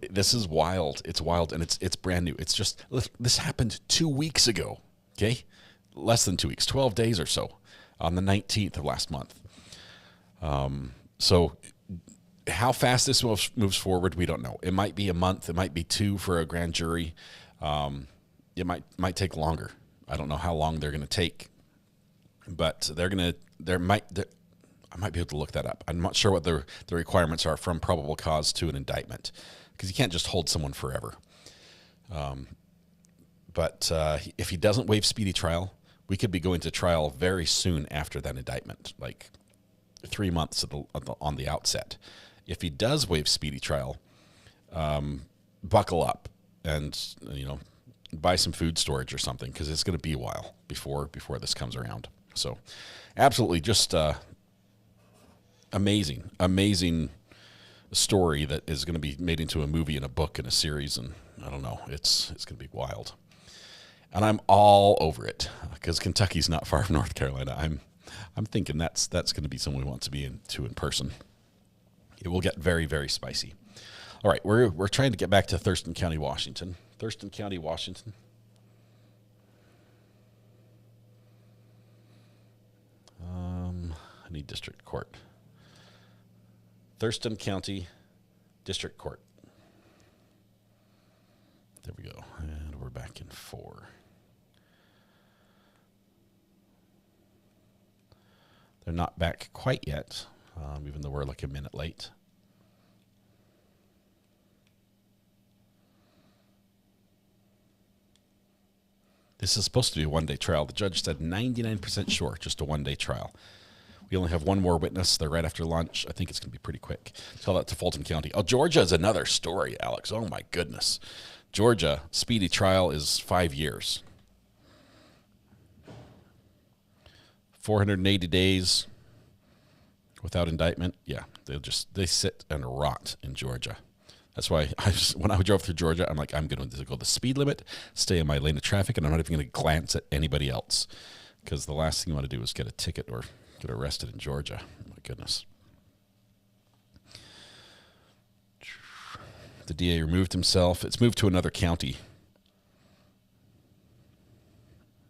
Speaker 3: This is wild. It's wild, and it's brand new. It's just, this happened 2 weeks ago, okay? Less than 2 weeks, 12 days or so, on the 19th of last month. So how fast this moves forward, we don't know. It might be a month. It might be 2 for a grand jury. It might take longer. I don't know how long they're going to take, but I might be able to look that up. I'm not sure what the requirements are from probable cause to an indictment, because you can't just hold someone forever. But if he doesn't waive speedy trial, we could be going to trial very soon after that indictment, like 3 months on the outset. If he does waive speedy trial, buckle up and buy some food storage or something, because it's going to be a while before this comes around. So absolutely just amazing story that is going to be made into a movie and a book and a series, and I don't know, it's going to be wild. And I'm all over it, because Kentucky's not far from North Carolina. I'm thinking that's going to be something we want to be into in person. It will get very, very spicy. All right, we're trying to get back to Thurston County, Washington. Thurston County, Washington. I need district court. Thurston County District Court. There we go. And we're back in 4. They're not back quite yet, even though we're like a minute late. This is supposed to be a one-day trial. The judge said 99% sure, just a one-day trial. We only have one more witness. They're right after lunch. I think it's going to be pretty quick. Tell that to Fulton County. Oh, Georgia is another story, Alex. Oh, my goodness. Georgia, speedy trial is 5 years. 480 days without indictment. Yeah, they sit and rot in Georgia. That's why when I drove through Georgia, I'm like, I'm going to go the speed limit, stay in my lane of traffic, and I'm not even going to glance at anybody else, because the last thing you want to do is get a ticket or get arrested in Georgia. Oh, my goodness. The DA removed himself. It's moved to another county.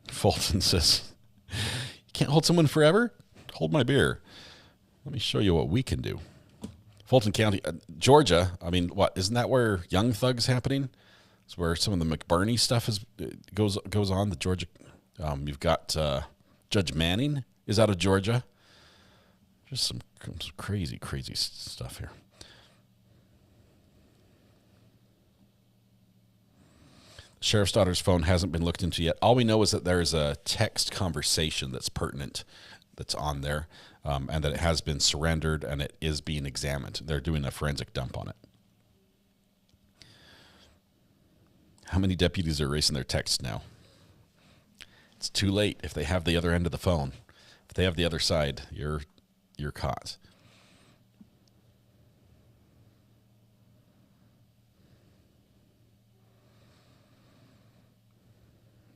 Speaker 3: Fulton says, you can't hold someone forever? Hold my beer. Let me show you what we can do. Fulton County, Georgia, I mean, what, isn't that where Young Thug's happening? It's where some of the McBurney stuff goes on. The Georgia, you've got Judge Manning is out of Georgia. Just some crazy stuff here. The sheriff's daughter's phone hasn't been looked into yet. All we know is that there's a text conversation that's pertinent that's on there, and that it has been surrendered and it is being examined. They're doing a forensic dump on it. How many deputies are erasing their texts now? It's too late if they have the other end of the phone. If they have the other side, you're caught.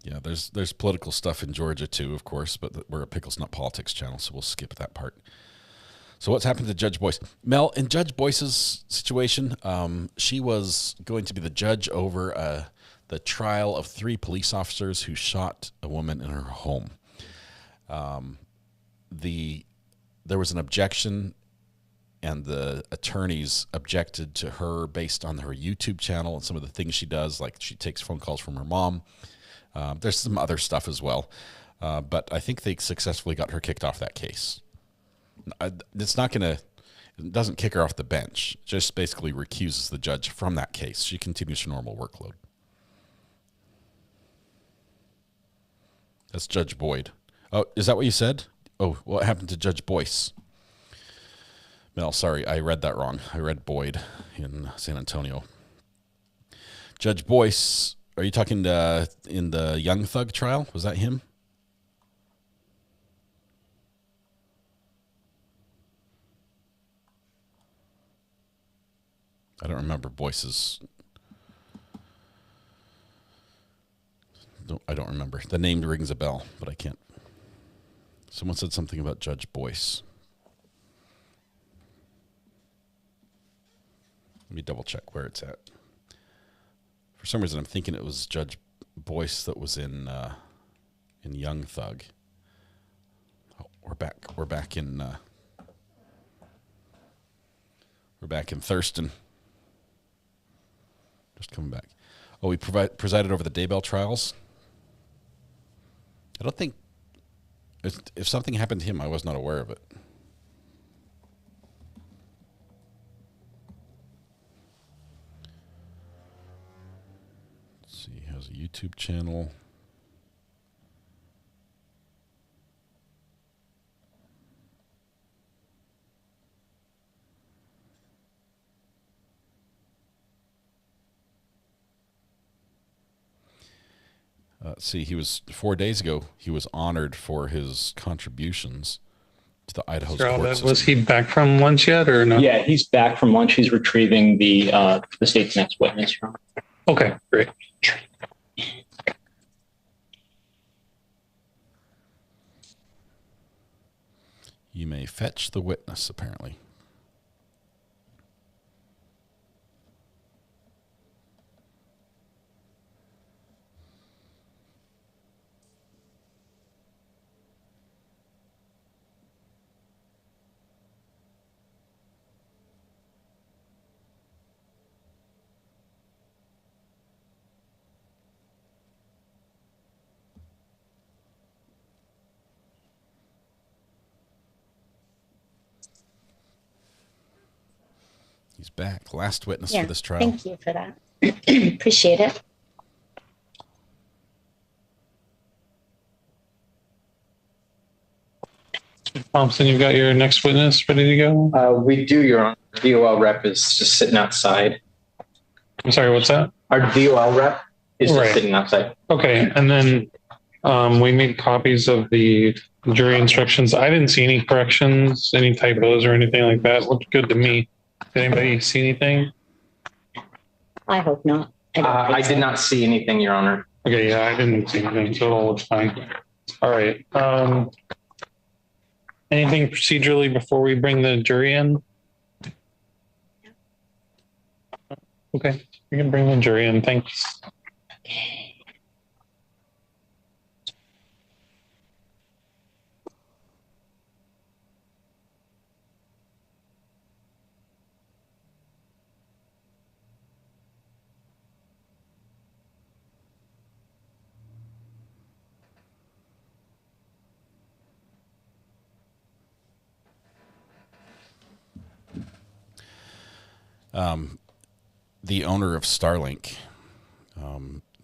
Speaker 3: Yeah, there's political stuff in Georgia too, of course, but we're a Pickles Not Politics channel, so we'll skip that part. So what's happened to Judge Boyce? Mel, in Judge Boyce's situation, she was going to be the judge over the trial of 3 police officers who shot a woman in her home. There was an objection, and the attorneys objected to her based on her YouTube channel and some of the things she does, like she takes phone calls from her mom. There's some other stuff as well, but I think they successfully got her kicked off that case. It doesn't kick her off the bench, just basically recuses the judge from that case. She continues her normal workload. That's Judge Boyd. Oh, is that what you said? Oh, what happened to Judge Boyce? Mel, sorry, I read that wrong. I read Boyd in San Antonio. Judge Boyce, are you talking in the Young Thug trial? Was that him? I don't remember Boyce's. I don't remember. The name rings a bell, but I can't. Someone said something about Judge Boyce. Let me double check where it's at. For some reason, I'm thinking it was Judge Boyce that was in Young Thug. Oh, we're back in Thurston. Just coming back. Oh, we presided over the Daybell trials. I don't think if something happened to him, I was not aware of it. Let's see, he has a YouTube channel. See, he was 4 days ago. He was honored for his contributions to the Idaho court system.
Speaker 7: Was he back from lunch yet, or no?
Speaker 8: Yeah, he's back from lunch. He's retrieving the state's next witness.
Speaker 7: Okay, great.
Speaker 3: You may fetch the witness, apparently. He's back. Last witness for this trial.
Speaker 10: Thank you for that. Appreciate it.
Speaker 7: Thompson, you've got your next witness ready to go?
Speaker 11: We do, Your Honor. DOL rep is just sitting outside.
Speaker 7: I'm sorry, what's that?
Speaker 11: Our DOL rep is just sitting outside.
Speaker 7: Okay, and then we made copies of the jury instructions. I didn't see any corrections, any typos or anything like that. Looked good to me. Did anybody see anything?
Speaker 10: I hope not.
Speaker 11: I did not see anything, Your Honor.
Speaker 7: Okay, yeah, I didn't see anything, so it all looks fine. All right. Anything procedurally before we bring the jury in? Okay, you can bring the jury in. Thanks.
Speaker 3: The owner of Starlink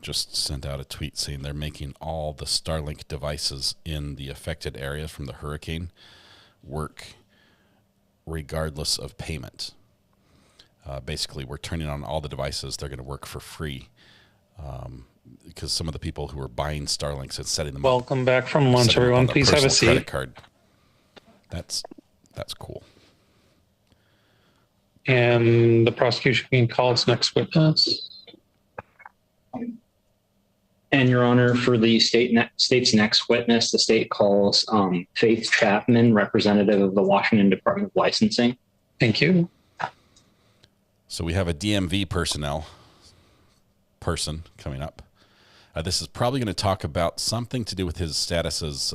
Speaker 3: just sent out a tweet saying they're making all the Starlink devices in the affected area from the hurricane work regardless of payment. Basically, we're turning on all the devices. They're going to work for free because some of the people who are buying Starlinks and setting them up.
Speaker 7: Welcome back from lunch, everyone. Please have a seat.
Speaker 3: Credit card. That's cool.
Speaker 7: And the prosecution can call its next witness.
Speaker 8: And Your Honor, for the state's next witness, the state calls Faith Chapman, representative of the Washington Department of Licensing.
Speaker 7: Thank you.
Speaker 3: So we have a DMV person coming up. This is probably going to talk about something to do with his status as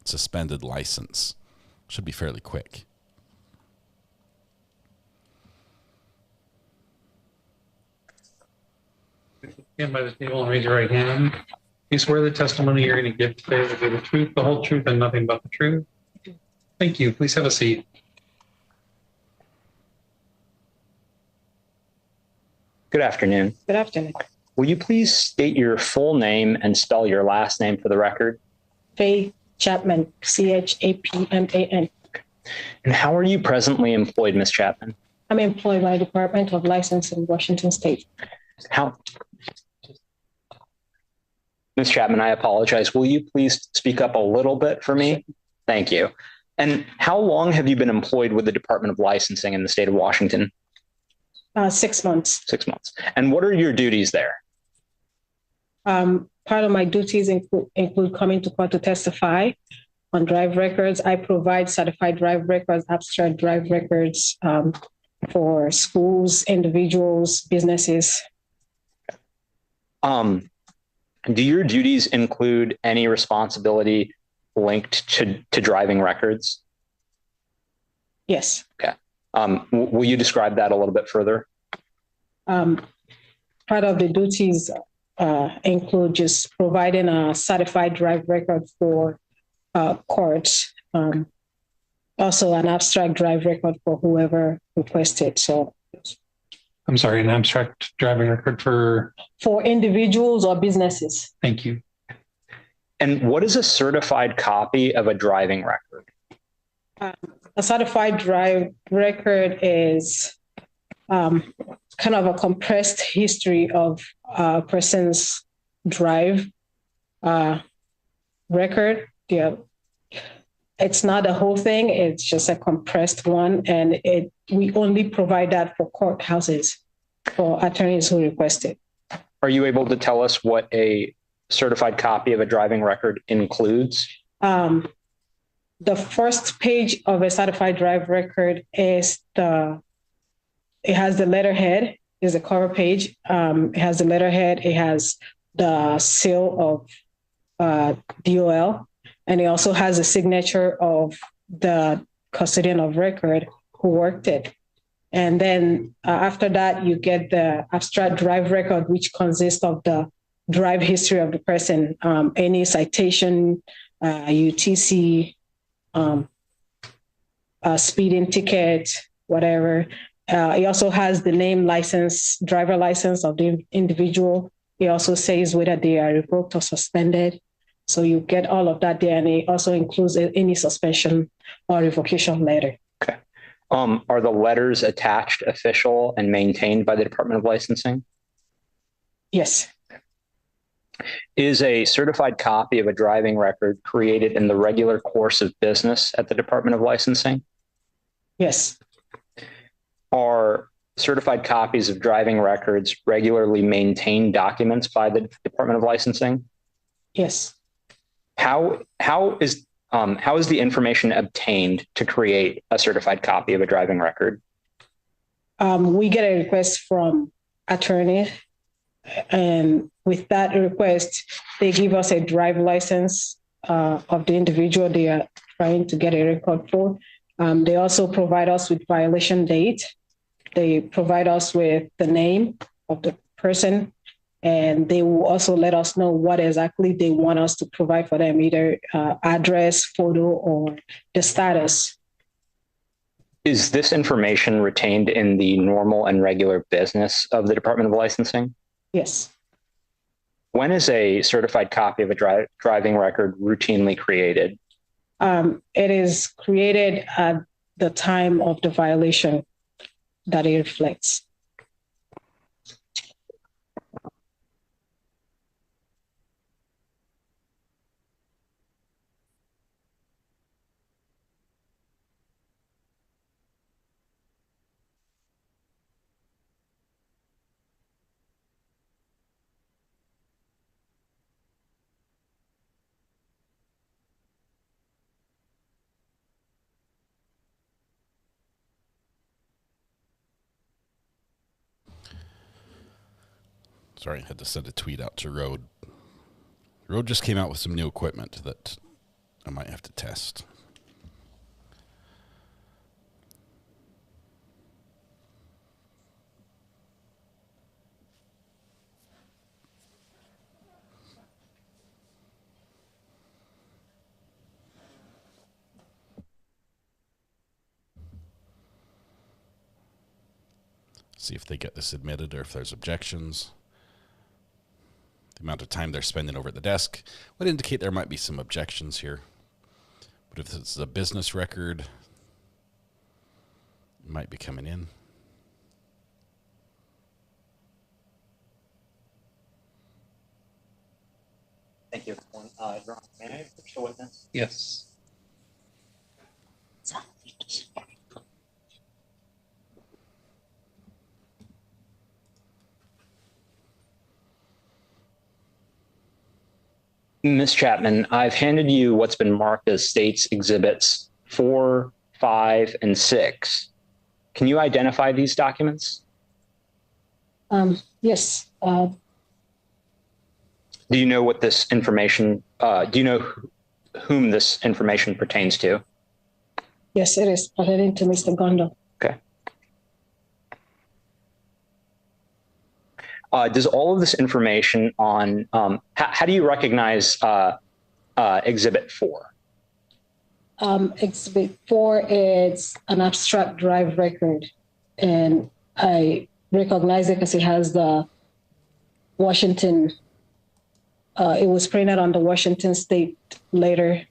Speaker 3: suspended license. Should be fairly quick.
Speaker 7: Stand by the table and raise your right hand. You swear the testimony you're going to give today will be the truth, the whole truth, and nothing but the truth? Thank you. Please have a seat.
Speaker 8: Good afternoon.
Speaker 10: Good afternoon.
Speaker 8: Will you please state your full name and spell your last name for the record?
Speaker 10: Faith Chapman, Chapman.
Speaker 8: And how are you presently employed, Ms. Chapman?
Speaker 10: I'm employed by the Department of Licensing in Washington State.
Speaker 8: Ms. Chapman, I apologize. Will you please speak up a little bit for me? Thank you. And how long have you been employed with the Department of Licensing in the state of Washington?
Speaker 10: 6 months.
Speaker 8: 6 months. And what are your duties there?
Speaker 10: Part of my duties include coming to court to testify on drive records. I provide certified drive records, abstract drive records for schools, individuals, businesses.
Speaker 8: Do your duties include any responsibility linked to driving records?
Speaker 10: Yes.
Speaker 8: Okay. Will you describe that a little bit further?
Speaker 10: Part of the duties include just providing a certified drive record for court. Also an abstract drive record for whoever requested. So
Speaker 7: I'm sorry, an abstract driving record for
Speaker 10: individuals or businesses.
Speaker 7: Thank you.
Speaker 8: And what is a certified copy of a driving record?
Speaker 10: A certified drive record is kind of a compressed history of a person's drive.
Speaker 17: record. Yeah, it's not the whole thing. It's just a compressed one, and we only provide that for courthouses for attorneys who request it.
Speaker 8: Are you able to tell us what a certified copy of a driving record includes?
Speaker 17: The first page of a certified drive record is it has the letterhead, is the cover page. It has the letterhead, it has the seal of DOL, and it also has a signature of the custodian of record who worked it. And then after that, you get the abstract drive record, which consists of the drive history of the person, any citation, UTC, speeding ticket, whatever. It also has the name, license, driver license of the individual. It also says whether they are revoked or suspended. So you get all of that there, and it also includes any suspension or revocation letter.
Speaker 8: Okay. Are the letters attached, official, and maintained by the Department of Licensing?
Speaker 17: Yes.
Speaker 8: Is a certified copy of a driving record created in the regular course of business at the Department of Licensing?
Speaker 17: Yes.
Speaker 8: Are certified copies of driving records regularly maintained documents by the Department of Licensing?
Speaker 17: Yes.
Speaker 8: How is the information obtained to create a certified copy of a driving record?
Speaker 17: We get a request from attorney, and with that request, they give us a drive license of the individual they are trying to get a record for. They also provide us with violation date. They provide us with the name of the person, and they will also let us know what exactly they want us to provide for them, either address, photo, or the status.
Speaker 8: Is this information retained in the normal and regular business of the Department of Licensing?
Speaker 17: Yes.
Speaker 8: When is a certified copy of a driving record routinely created?
Speaker 17: It is created at the time of the violation that it reflects.
Speaker 3: Sorry, I had to send a tweet out to Road. Road just came out with some new equipment that I might have to test. See if they get this admitted or if there's objections. The amount of time they're spending over at the desk would indicate there might be some objections here. But if it's a business record, it might be coming in.
Speaker 8: Thank you, everyone. Ron, may I approach the witness?
Speaker 7: Yes.
Speaker 8: Ms. Chapman, I've handed you what's been marked as State's Exhibits 4, 5, and 6. Can you identify these documents?
Speaker 17: Yes.
Speaker 8: Do you know what this information, do you know whom this information pertains to?
Speaker 17: Yes, it is pertaining to Mr. Gondo.
Speaker 8: Okay. Does all of this information on, how do you recognize Exhibit 4?
Speaker 17: Exhibit 4 is an abstract drive record, and I recognize it because it has the Washington, it was printed on the Washington State letter,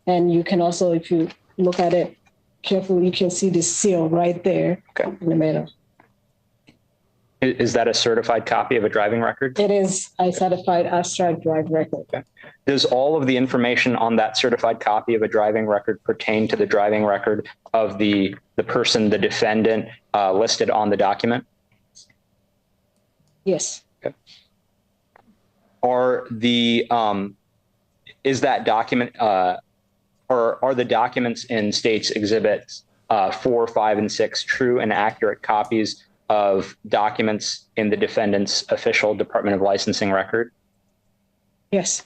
Speaker 17: and you can also, if you look at it, carefully, you can see the seal right there in the middle.
Speaker 8: Is that a certified copy of a driving record?
Speaker 17: It is a certified abstract drive record.
Speaker 8: Okay. Does all of the information on that certified copy of a driving record pertain to the driving record of the person, the defendant, listed on the document?
Speaker 17: Yes.
Speaker 8: Okay. Is that document, or are the documents in States Exhibits 4, 5, and 6 true and accurate copies of documents in the defendant's official Department of Licensing record?
Speaker 17: Yes.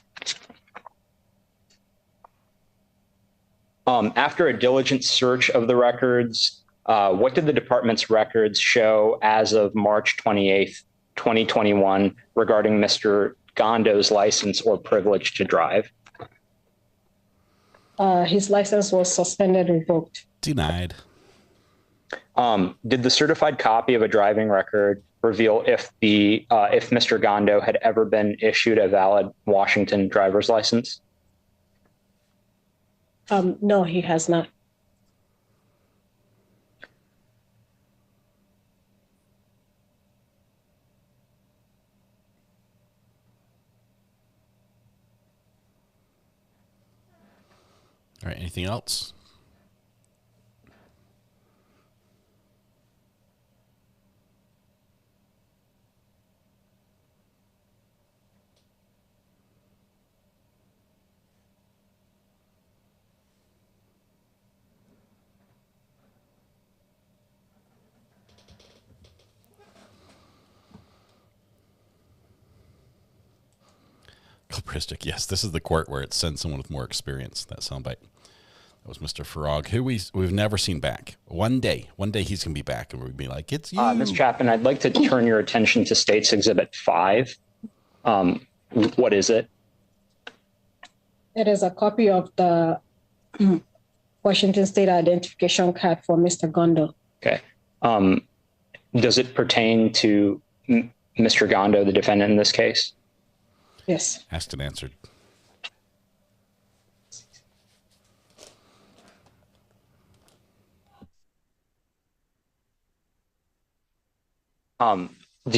Speaker 8: After a diligent search of the records, what did the department's records show as of March 28th, 2021 regarding Mr. Gondo's license or privilege to drive?
Speaker 17: His license was suspended and revoked.
Speaker 3: Denied.
Speaker 8: Did the certified copy of a driving record reveal if Mr. Gondo had ever been issued a valid Washington driver's license?
Speaker 17: No, he has not.
Speaker 3: All right, anything else? Capristic, yes, this is the court where it sends someone with more experience. That soundbite. That was Mr. Farag, who we've never seen back. One day he's gonna be back, and we'll be like, "It's you."
Speaker 8: Ms. Chapman, I'd like to turn your attention to States Exhibit 5. What is it?
Speaker 17: It is a copy of the Washington State identification card for Mr. Gondo.
Speaker 8: Okay. Does it pertain to Mr. Gondo, the defendant in this case?
Speaker 17: Yes.
Speaker 3: Asked and answered.
Speaker 8: Do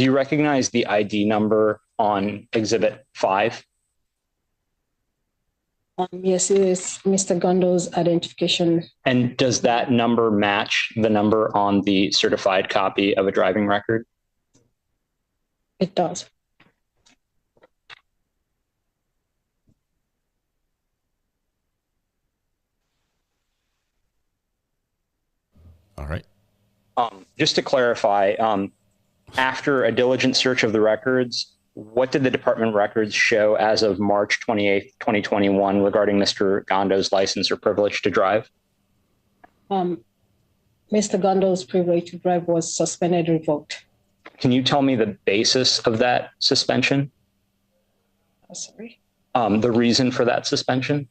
Speaker 8: you recognize the ID number on Exhibit 5?
Speaker 17: Yes, it is Mr. Gondo's identification.
Speaker 8: And does that number match the number on the certified copy of a driving record?
Speaker 17: It does.
Speaker 3: All right.
Speaker 8: Just to clarify, after a diligent search of the records, what did the department records show as of March 28th, 2021 regarding Mr. Gondo's license or privilege to drive?
Speaker 17: Mr. Gondo's privilege to drive was suspended, revoked.
Speaker 8: Can you tell me the basis of that suspension?
Speaker 17: Sorry.
Speaker 8: The reason for that suspension?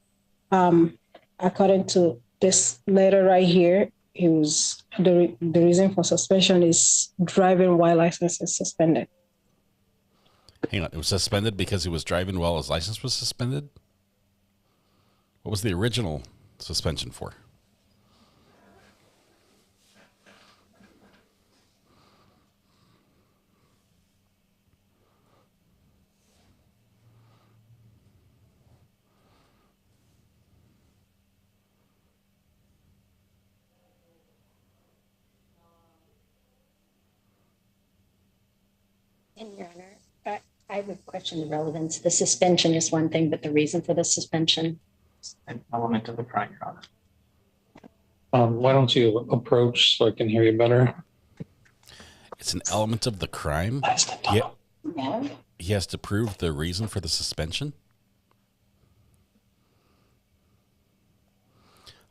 Speaker 17: According to this letter right here, it was the reason for suspension is driving while license is suspended.
Speaker 3: Hang on, it was suspended because he was driving while his license was suspended? What was the original suspension for?
Speaker 10: And Your Honor, I would question the relevance. The suspension is one thing, but the reason for the suspension?
Speaker 14: An element of the crime, Your Honor.
Speaker 7: Why don't you approach so I can hear you better?
Speaker 3: It's an element of the crime?
Speaker 10: Yeah.
Speaker 3: He has to prove the reason for the suspension?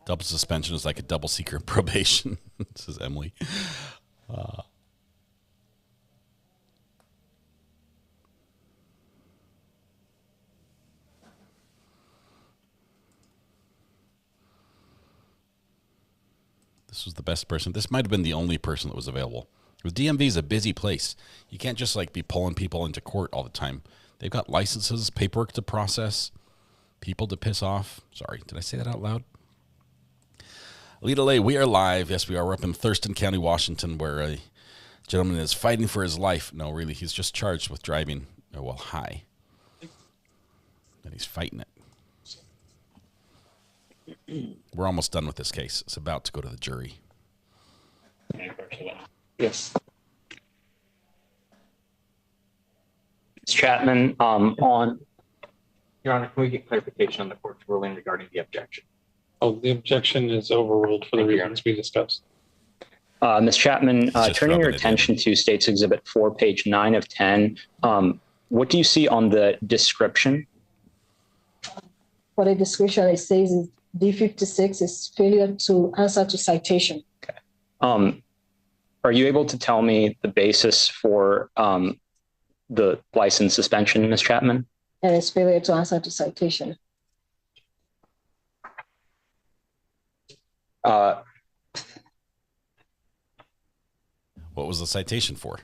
Speaker 3: Double suspension is like a double secret probation, says Emily. This was the best person. This might have been the only person that was available. Because DMV is a busy place. You can't just like be pulling people into court all the time. They've got licenses, paperwork to process, people to piss off. Sorry, did I say that out loud? Alita Lay, we are live. Yes, we are. We're up in Thurston County, Washington, where a Gentleman is fighting for his life. No, really, he's just charged with driving while high. And he's fighting it. We're almost done with this case. It's about to go to the jury.
Speaker 8: Yes. Ms. Chapman, on.
Speaker 11: Your Honor, can we get clarification on the court's ruling regarding the objection?
Speaker 7: Oh, the objection is overruled for the reasons we discussed.
Speaker 8: Ms. Chapman, turning your attention to State's Exhibit 4, page 9 of 10, what do you see on the description?
Speaker 17: For the description, it says D56 is failure to answer to citation.
Speaker 8: Are you able to tell me the basis for the license suspension, Ms. Chapman?
Speaker 17: And it's failure to answer to citation.
Speaker 3: What was the citation for?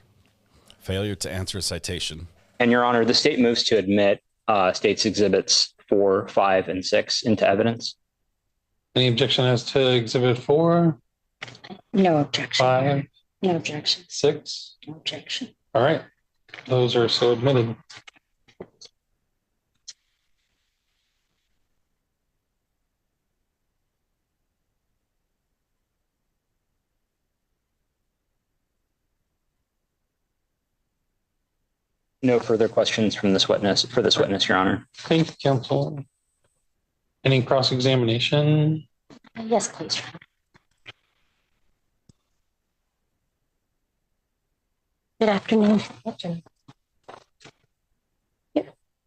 Speaker 3: Failure to answer a citation.
Speaker 8: And Your Honor, the state moves to admit State's Exhibits 4, 5, and 6 into evidence.
Speaker 7: Any objection as to Exhibit 4?
Speaker 10: No objection.
Speaker 7: 5?
Speaker 10: No objection.
Speaker 7: 6?
Speaker 10: No objection.
Speaker 7: All right. Those are so admitted.
Speaker 8: No further questions from this witness, Your Honor.
Speaker 7: Thank you, counsel. Any cross-examination?
Speaker 10: Yes, please. Good afternoon.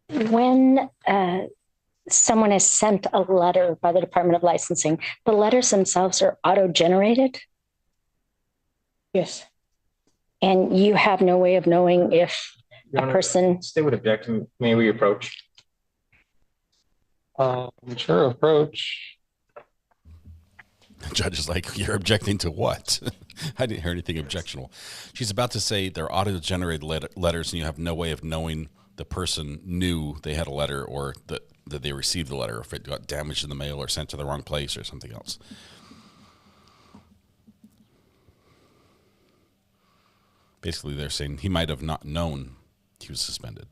Speaker 10: When someone is sent a letter by the Department of Licensing, the letters themselves are auto-generated?
Speaker 17: Yes.
Speaker 10: And you have no way of knowing if
Speaker 11: Your Honor,
Speaker 10: person.
Speaker 11: State would object. May we approach?
Speaker 7: Sure, approach.
Speaker 3: The judge is like, you're objecting to what? I didn't hear anything objectionable. She's about to say they're auto-generated letters and you have no way of knowing the person knew they had a letter or that they received the letter, or if it got damaged in the mail or sent to the wrong place or something else. Basically, they're saying he might have not known he was suspended.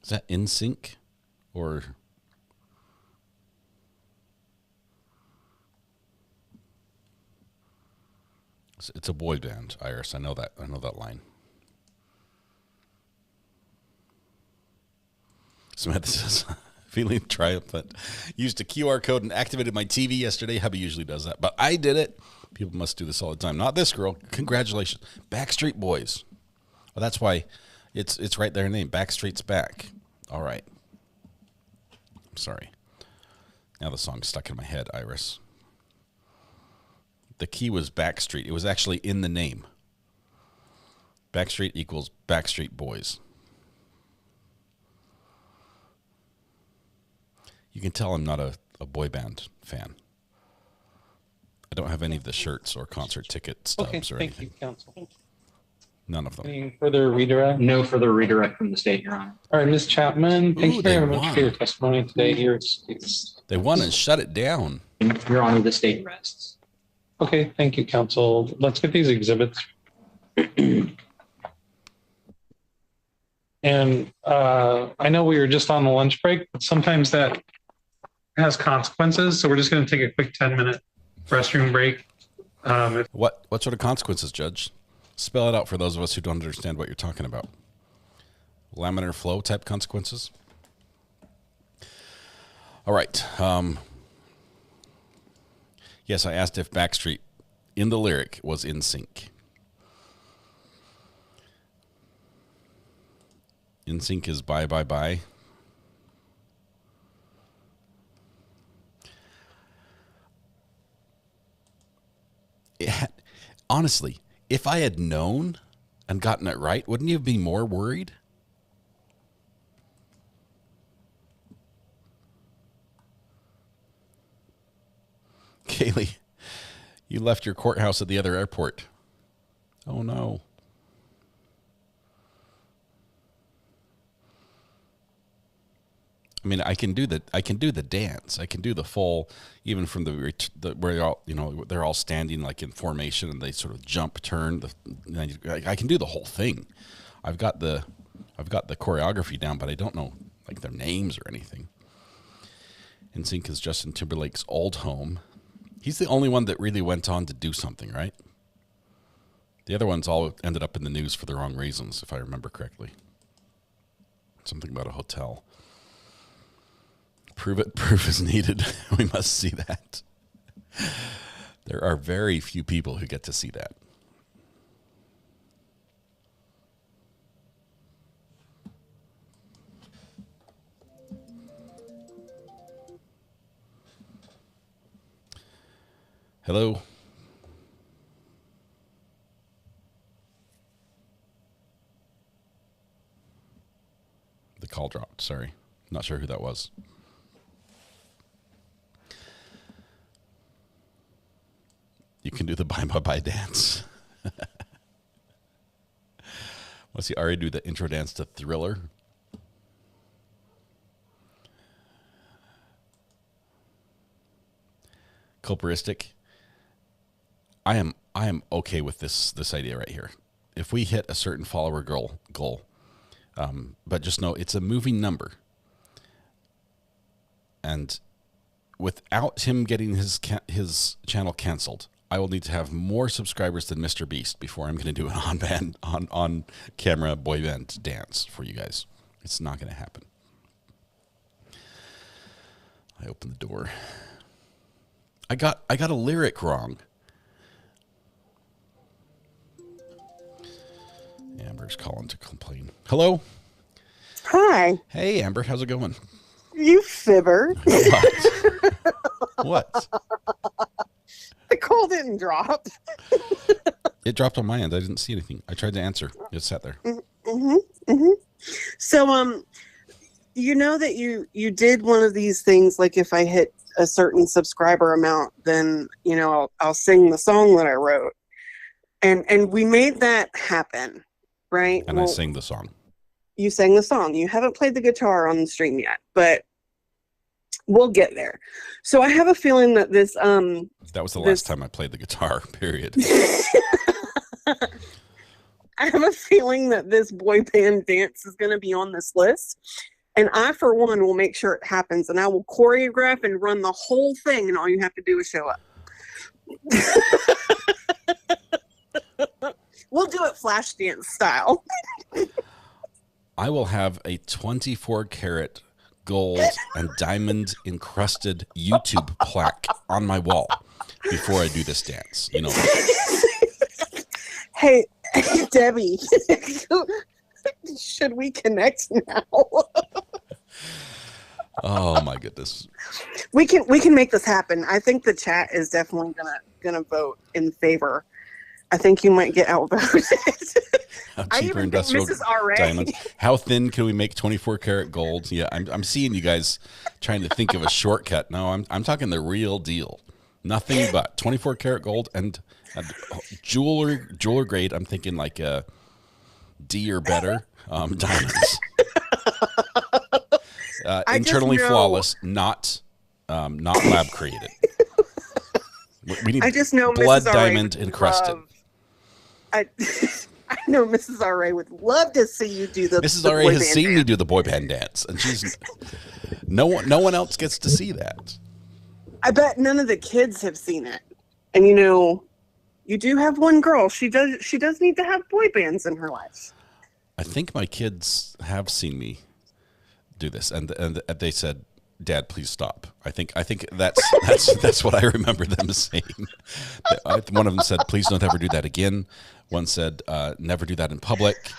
Speaker 3: Is that in sync or? It's a boy band, Iris. I know that line. Samantha says, feeling triumphant. Used a QR code and activated my TV yesterday. Hubby usually does that, but I did it. People must do this all the time. Not this girl. Congratulations. Backstreet Boys. Well, that's why it's right there in the name. Backstreet's back. All right. I'm sorry. Now the song's stuck in my head, Iris. The key was Backstreet. It was actually in the name. Backstreet equals Backstreet Boys. You can tell I'm not a boy band fan. I don't have any of the shirts or concert ticket stubs or anything.
Speaker 7: Thank you, counsel.
Speaker 3: None of them.
Speaker 7: Any further redirect?
Speaker 11: No further redirect from the state, Your Honor.
Speaker 7: All right, Ms. Chapman, thank you very much
Speaker 3: won.
Speaker 7: for your testimony today here.
Speaker 3: They won and shut it down.
Speaker 11: Your Honor, the state rests.
Speaker 7: Okay, thank you, counsel. Let's get these exhibits. And I know we were just on the lunch break, but sometimes that has consequences. So we're just going to take a quick 10-minute restroom break.
Speaker 3: What sort of consequences, Judge? Spell it out for those of us who don't understand what you're talking about. Laminar flow type consequences? All right. Yes, I asked if Backstreet in the lyric was in sync. In sync is bye, bye, bye. Honestly, if I had known and gotten it right, wouldn't you be more worried? Kaylee, you left your courthouse at the other airport. Oh, no. I mean, I can do the dance. I can do the full, even from the where they're all standing like in formation and they sort of jump, turn. I can do the whole thing. I've got the choreography down, but I don't know like their names or anything. NSYNC is Justin Timberlake's old home. He's the only one that really went on to do something, right? The other ones all ended up in the news for the wrong reasons, if I remember correctly. Something about a hotel. Proof is needed. We must see that. There are very few people who get to see that. Hello. The call dropped. Sorry. Not sure who that was. You can do the bye-bye-bye dance. Let's see Ari do the intro dance to Thriller. Culperistic. I am okay with this idea right here. If we hit a certain follower goal, but just know it's a moving number. And without him getting his channel canceled, I will need to have more subscribers than Mr. Beast before I'm going to do an on camera boy band dance for you guys. It's not going to happen. I opened the door. I got a lyric wrong. Amber's calling to complain. Hello.
Speaker 18: Hi.
Speaker 3: Hey, Amber. How's it going?
Speaker 18: You fibber.
Speaker 3: What?
Speaker 18: The call didn't drop.
Speaker 3: It dropped on my end. I didn't see anything. I tried to answer. It sat there.
Speaker 18: Mm-hmm. Mm-hmm. So, you know that you did one of these things, like if I hit a certain subscriber amount, then, you know, I'll sing the song that I wrote. And we made that happen, right?
Speaker 3: And I sang the song.
Speaker 18: You sang the song. You haven't played the guitar on the stream yet, but we'll get there. So I have a feeling that this
Speaker 3: that was the last time I played the guitar, period.
Speaker 18: I have a feeling that this boy band dance is going to be on this list. And I, for one, will make sure it happens. And I will choreograph and run the whole thing. And all you have to do is show up. We'll do it flash dance style.
Speaker 3: I will have a 24-karat gold and diamond encrusted YouTube plaque on my wall before I do this dance. You know.
Speaker 18: Hey, Debbie, should we connect now?
Speaker 3: Oh my goodness.
Speaker 18: We can make this happen. I think the chat is definitely gonna vote in favor. I think you might get outvoted.
Speaker 3: Cheaper industrial diamonds. How thin can we make 24-karat gold? Yeah, I'm seeing you guys trying to think of a shortcut. No, I'm talking the real deal. Nothing but 24-karat gold and jeweler grade. I'm thinking like a D or better diamonds. Internally flawless, not lab created. We need
Speaker 18: I just know
Speaker 3: blood
Speaker 18: Mrs.
Speaker 3: diamond encrusted.
Speaker 18: I know Mrs. R.A. would love to see you do the
Speaker 3: Mrs.
Speaker 18: the
Speaker 3: R.A.
Speaker 18: boy
Speaker 3: has
Speaker 18: band
Speaker 3: seen
Speaker 18: dance.
Speaker 3: me do the boy band dance, and she's no one else gets to see that.
Speaker 18: I bet none of the kids have seen it. And you know, you do have one girl. She does need to have boy bands in her life.
Speaker 3: I think my kids have seen me do this, and they said, "Dad, please stop." I think that's what I remember them saying. One of them said, "Please don't ever do that again." One said, "Never do that in public."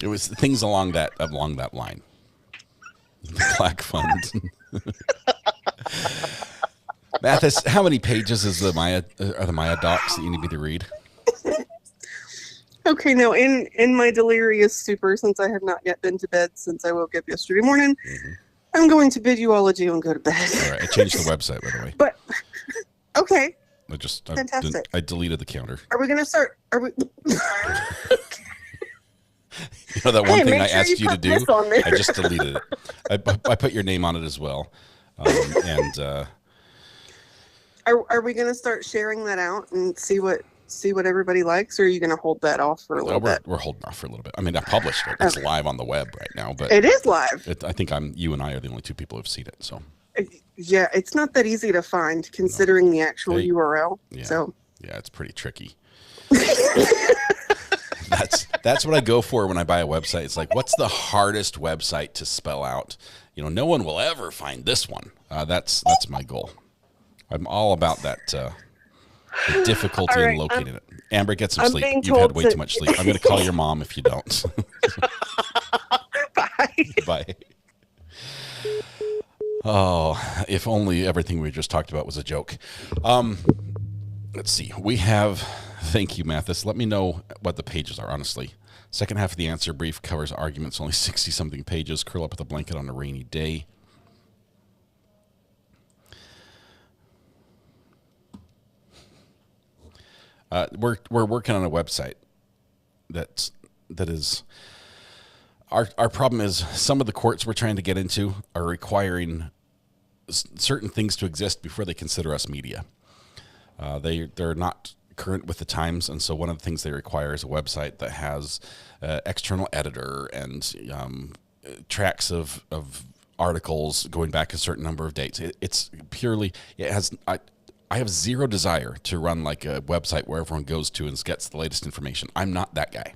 Speaker 3: It was things along that line. The Black Fund. Mathis, how many pages is the Maya docs that you need me to read?
Speaker 18: Okay, now in my delirious stupor, since I have not yet been to bed since I woke up yesterday morning, I'm going to bid you all adieu and go to bed.
Speaker 3: All right, I changed the website, by the way.
Speaker 18: But okay,
Speaker 3: I deleted the counter.
Speaker 18: are we going to start? Are we?
Speaker 3: You know that one
Speaker 18: Hey,
Speaker 3: thing
Speaker 18: make
Speaker 3: I
Speaker 18: sure
Speaker 3: asked you to
Speaker 18: put
Speaker 3: do?
Speaker 18: this on there.
Speaker 3: I just deleted it. I put your name on it as well. And
Speaker 18: Are we going to start sharing that out and see what everybody likes, or are you going to hold that off for a little bit?
Speaker 3: We're holding off for a little bit. I mean, I published it. It's live on the web right now, but
Speaker 18: it is live.
Speaker 3: I think you and I are the only two people who've seen it. So
Speaker 18: Yeah, it's not that easy to find considering the actual URL.
Speaker 3: yeah,
Speaker 18: So
Speaker 3: yeah, it's pretty tricky. That's what I go for when I buy a website. It's like, what's the hardest website to spell out? You know, no one will ever find this one. That's my goal. I'm all about that. The difficulty in locating it. Amber, get some sleep. You've had way too much sleep. I'm going to call your mom if you don't.
Speaker 18: Bye.
Speaker 3: Bye. Oh, if only everything we just talked about was a joke. Let's see. We have, thank you, Mathis. Let me know what the pages are, honestly. Second half of the answer brief covers arguments, only 60-something pages. Curl up with a blanket on a rainy day. We're working on a website that is our problem is some of the courts we're trying to get into are requiring certain things to exist before they consider us media. They're not current with the times, and so one of the things they require is a website that has external editor and tracks of articles going back a certain number of dates. I have zero desire to run like a website where everyone goes to and gets the latest information. I'm not that guy.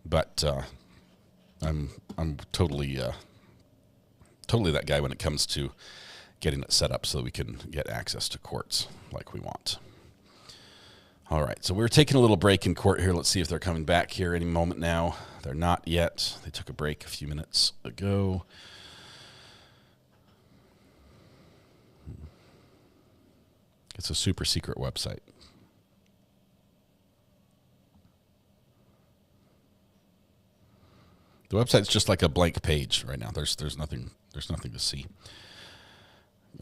Speaker 3: But I'm totally that guy when it comes to getting it set up so that we can get access to courts like we want. All right, so we're taking a little break in court here. Let's see if they're coming back here any moment now. They're not yet. They took a break a few minutes ago. It's a super secret website. The website's just like a blank page right now. There's nothing to see.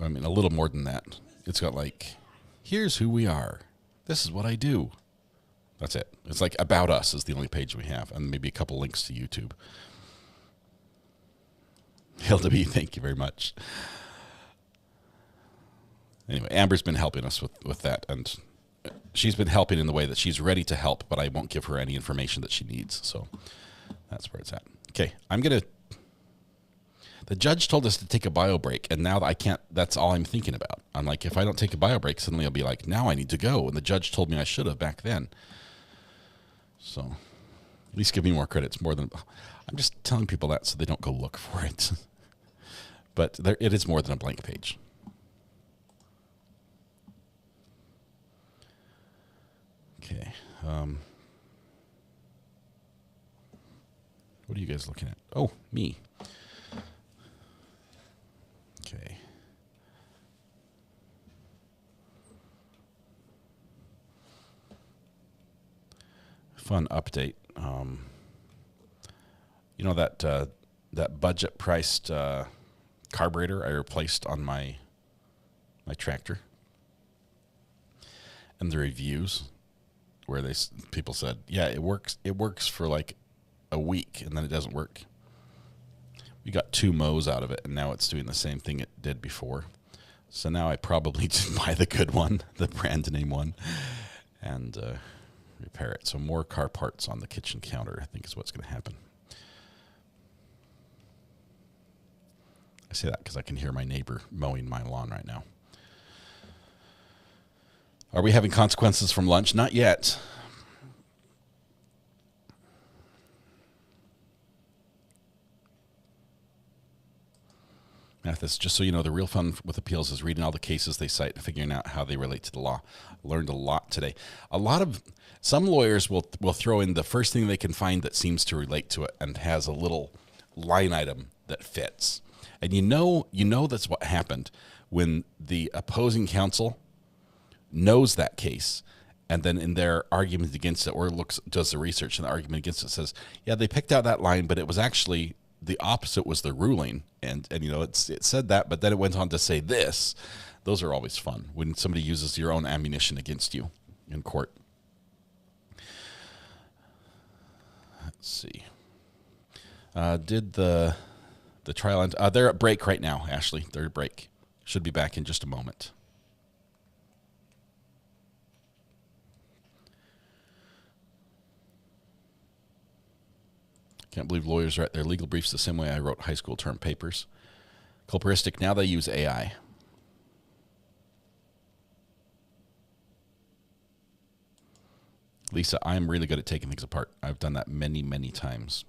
Speaker 3: I mean, a little more than that. It's got like, here's who we are. This is what I do. That's it. It's like About Us is the only page we have, and maybe a couple links to YouTube. LW, thank you very much. Anyway, Amber's been helping us with that, and she's been helping in the way that she's ready to help, but I won't give her any information that she needs. So that's where it's at. Okay, the judge told us to take a bio break, and now I can't, that's all I'm thinking about. I'm like, if I don't take a bio break, suddenly I'll be like, now I need to go. And the judge told me I should have back then. So at least give me more credit. It's more than, I'm just telling people that so they don't go look for it. But it is more than a blank page. Okay. What are you guys looking at? Oh, me. Okay. Fun update. You know that budget priced carburetor I replaced on my tractor, and the reviews where people said, yeah, it works for like a week and then it doesn't work. We got 2 mows out of it, and now it's doing the same thing it did before. So now I probably just buy the good one, the brand name one, and repair it. So more car parts on the kitchen counter, I think, is what's going to happen. I say that because I can hear my neighbor mowing my lawn right now. Are we having consequences from lunch? Not yet. Mathis, just so you know, the real fun with appeals is reading all the cases they cite and figuring out how they relate to the law. Learned a lot today. Some lawyers will throw in the first thing they can find that seems to relate to it and has a little line item that fits. And you know that's what happened when the opposing counsel knows that case, and then in their argument against it, or does the research and the argument against it, says, yeah, they picked out that line, but it was actually the opposite was the ruling, and you know, it said that, but then it went on to say this. Those are always fun when somebody uses your own ammunition against you in court. Let's see. Did the trial end? They're at break right now, Ashley. They're at break. Should be back in just a moment. Can't believe lawyers write their legal briefs the same way I wrote high school term papers. Culperistic, now they use AI. Lisa, I'm really good at taking things apart. I've done that many, many times.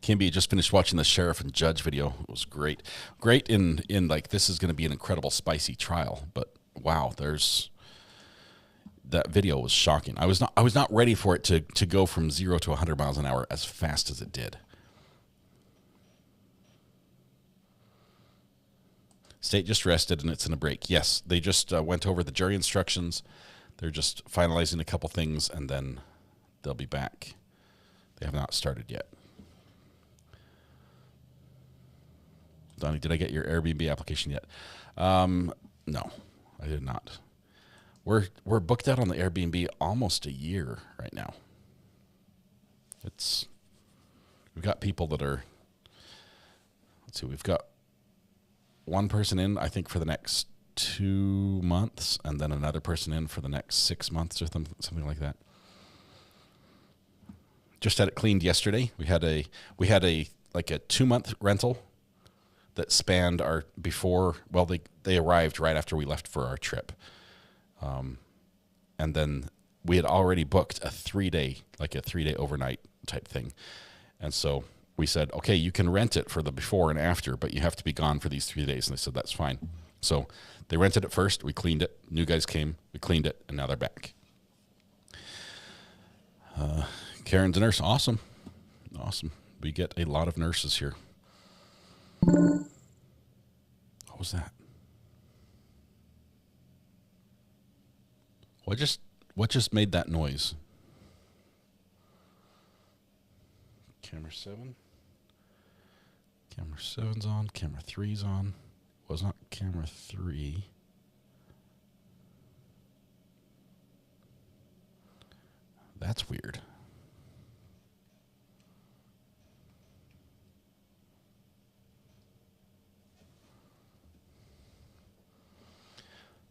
Speaker 3: Kimby just finished watching the sheriff and judge video. It was great. Great in like, this is going to be an incredible spicy trial, but wow, that video was shocking. I was not ready for it to go from 0 to 100 miles an hour as fast as it did. State just rested and it's in a break. Yes, they just went over the jury instructions. They're just finalizing a couple things and then they'll be back. They have not started yet. Donnie, did I get your Airbnb application yet? No, I did not. We're booked out on the Airbnb almost a year right now. We've got people that are, let's see, we've got one person in, I think, for the next 2 months, and then another person in for the next 6 months or something like that. Just had it cleaned yesterday. We had a like a 2-month rental that spanned our before. Well, they arrived right after we left for our trip. And then we had already booked a 3-day overnight type thing. And so we said, okay, you can rent it for the before and after, but you have to be gone for these 3 days. And they said, that's fine. So they rented it first. We cleaned it. New guys came. We cleaned it. And now they're back. Karen's a nurse. Awesome. Awesome. We get a lot of nurses here. What was that? What just made that noise? Camera 7. Camera 7's on. Camera 3's on. Was not camera 3. That's weird.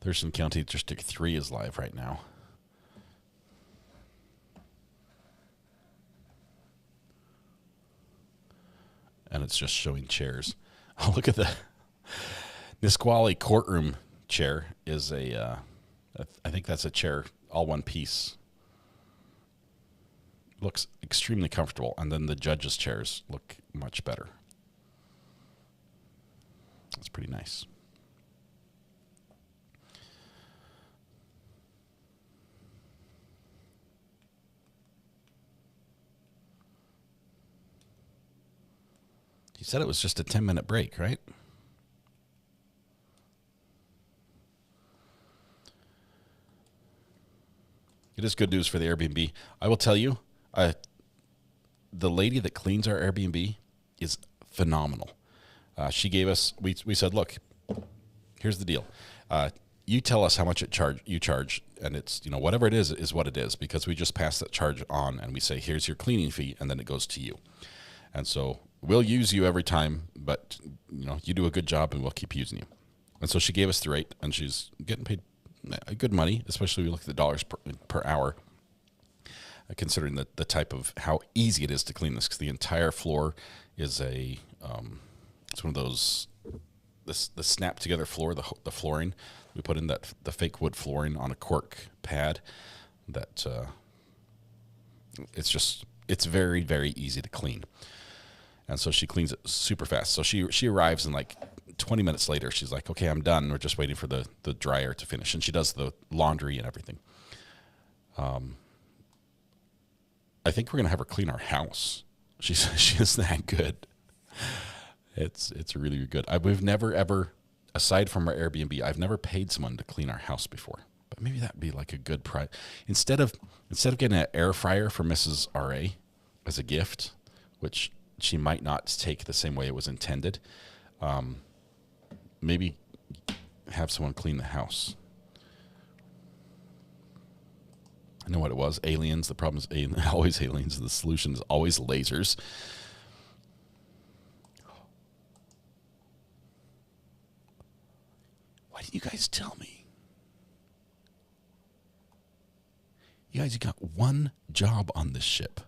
Speaker 3: Thurston County District 3 is live right now. And it's just showing chairs. Oh, look at the Nisqually courtroom chair is I think that's a chair, all one piece. Looks extremely comfortable. And then the judges' chairs look much better. That's pretty nice. You said it was just a 10-minute break, right? It is good news for the Airbnb. I will tell you, the lady that cleans our Airbnb is phenomenal. She gave us, we said, look, here's the deal. You tell us how much you charge, and it's, whatever it is what it is, because we just pass that charge on and we say, here's your cleaning fee, and then it goes to you. And so we'll use you every time, but you do a good job and we'll keep using you. And so she gave us the rate, and she's getting paid good money, especially when we look at the dollars per hour, considering the type of how easy it is to clean this, because the entire floor is it's one of those the snap together floor, the flooring. We put in the fake wood flooring on a cork pad that it's very, very easy to clean. And so she cleans it super fast. So she arrives and like 20 minutes later, she's like, okay, I'm done. We're just waiting for the dryer to finish. And she does the laundry and everything. I think we're going to have her clean our house. She is that good. It's really good. We've never, ever, aside from our Airbnb, I've never paid someone to clean our house before. But maybe that'd be like a good price. Instead of getting an air fryer for Mrs. R.A. as a gift, which she might not take the same way it was intended, maybe have someone clean the house. I know what it was. Aliens. The problem is always aliens. The solution is always lasers. Why didn't you guys tell me? You guys, you got one job on this ship.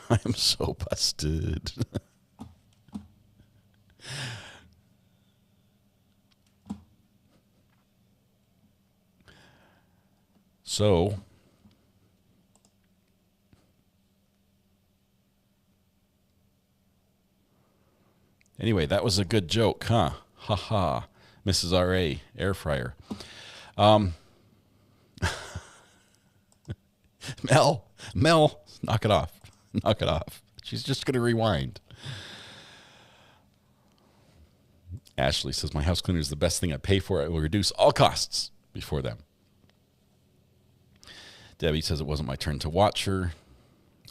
Speaker 3: I am so busted. So, anyway, that was a good joke, huh? Ha ha. Mrs. R.A., air fryer. Mel, knock it off. Knock it off. She's just going to rewind. Ashley says, my house cleaner is the best thing I pay for. I will reduce all costs before them. Debbie says it wasn't my turn to watch her.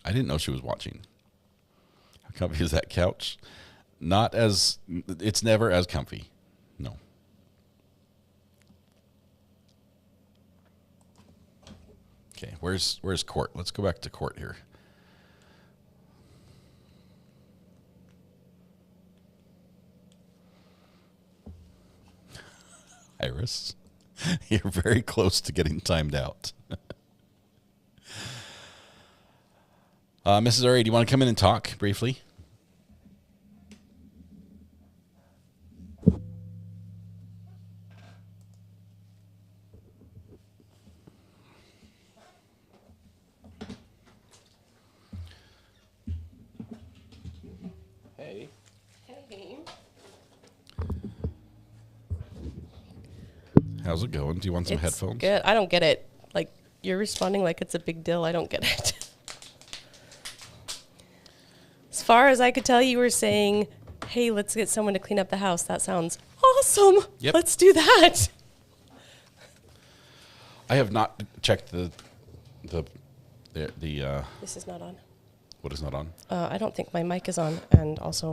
Speaker 3: I didn't know she was watching. How comfy is that couch? It's never as comfy. No. Okay, where's Court? Let's go back to Court here. Iris, you're very close to getting timed out. Mrs. R.A., do you want to come in and talk briefly? Hey.
Speaker 15: Hey.
Speaker 3: How's it going? Do you want some headphones?
Speaker 15: Good. I don't get it. Like, you're responding like it's a big deal. I don't get it. As far as I could tell, you were saying, hey, let's get someone to clean up the house. That sounds awesome.
Speaker 3: Yep.
Speaker 15: Let's do that.
Speaker 3: I have not checked the
Speaker 15: This is not on.
Speaker 3: What is not on?
Speaker 15: I don't think my mic is on, and also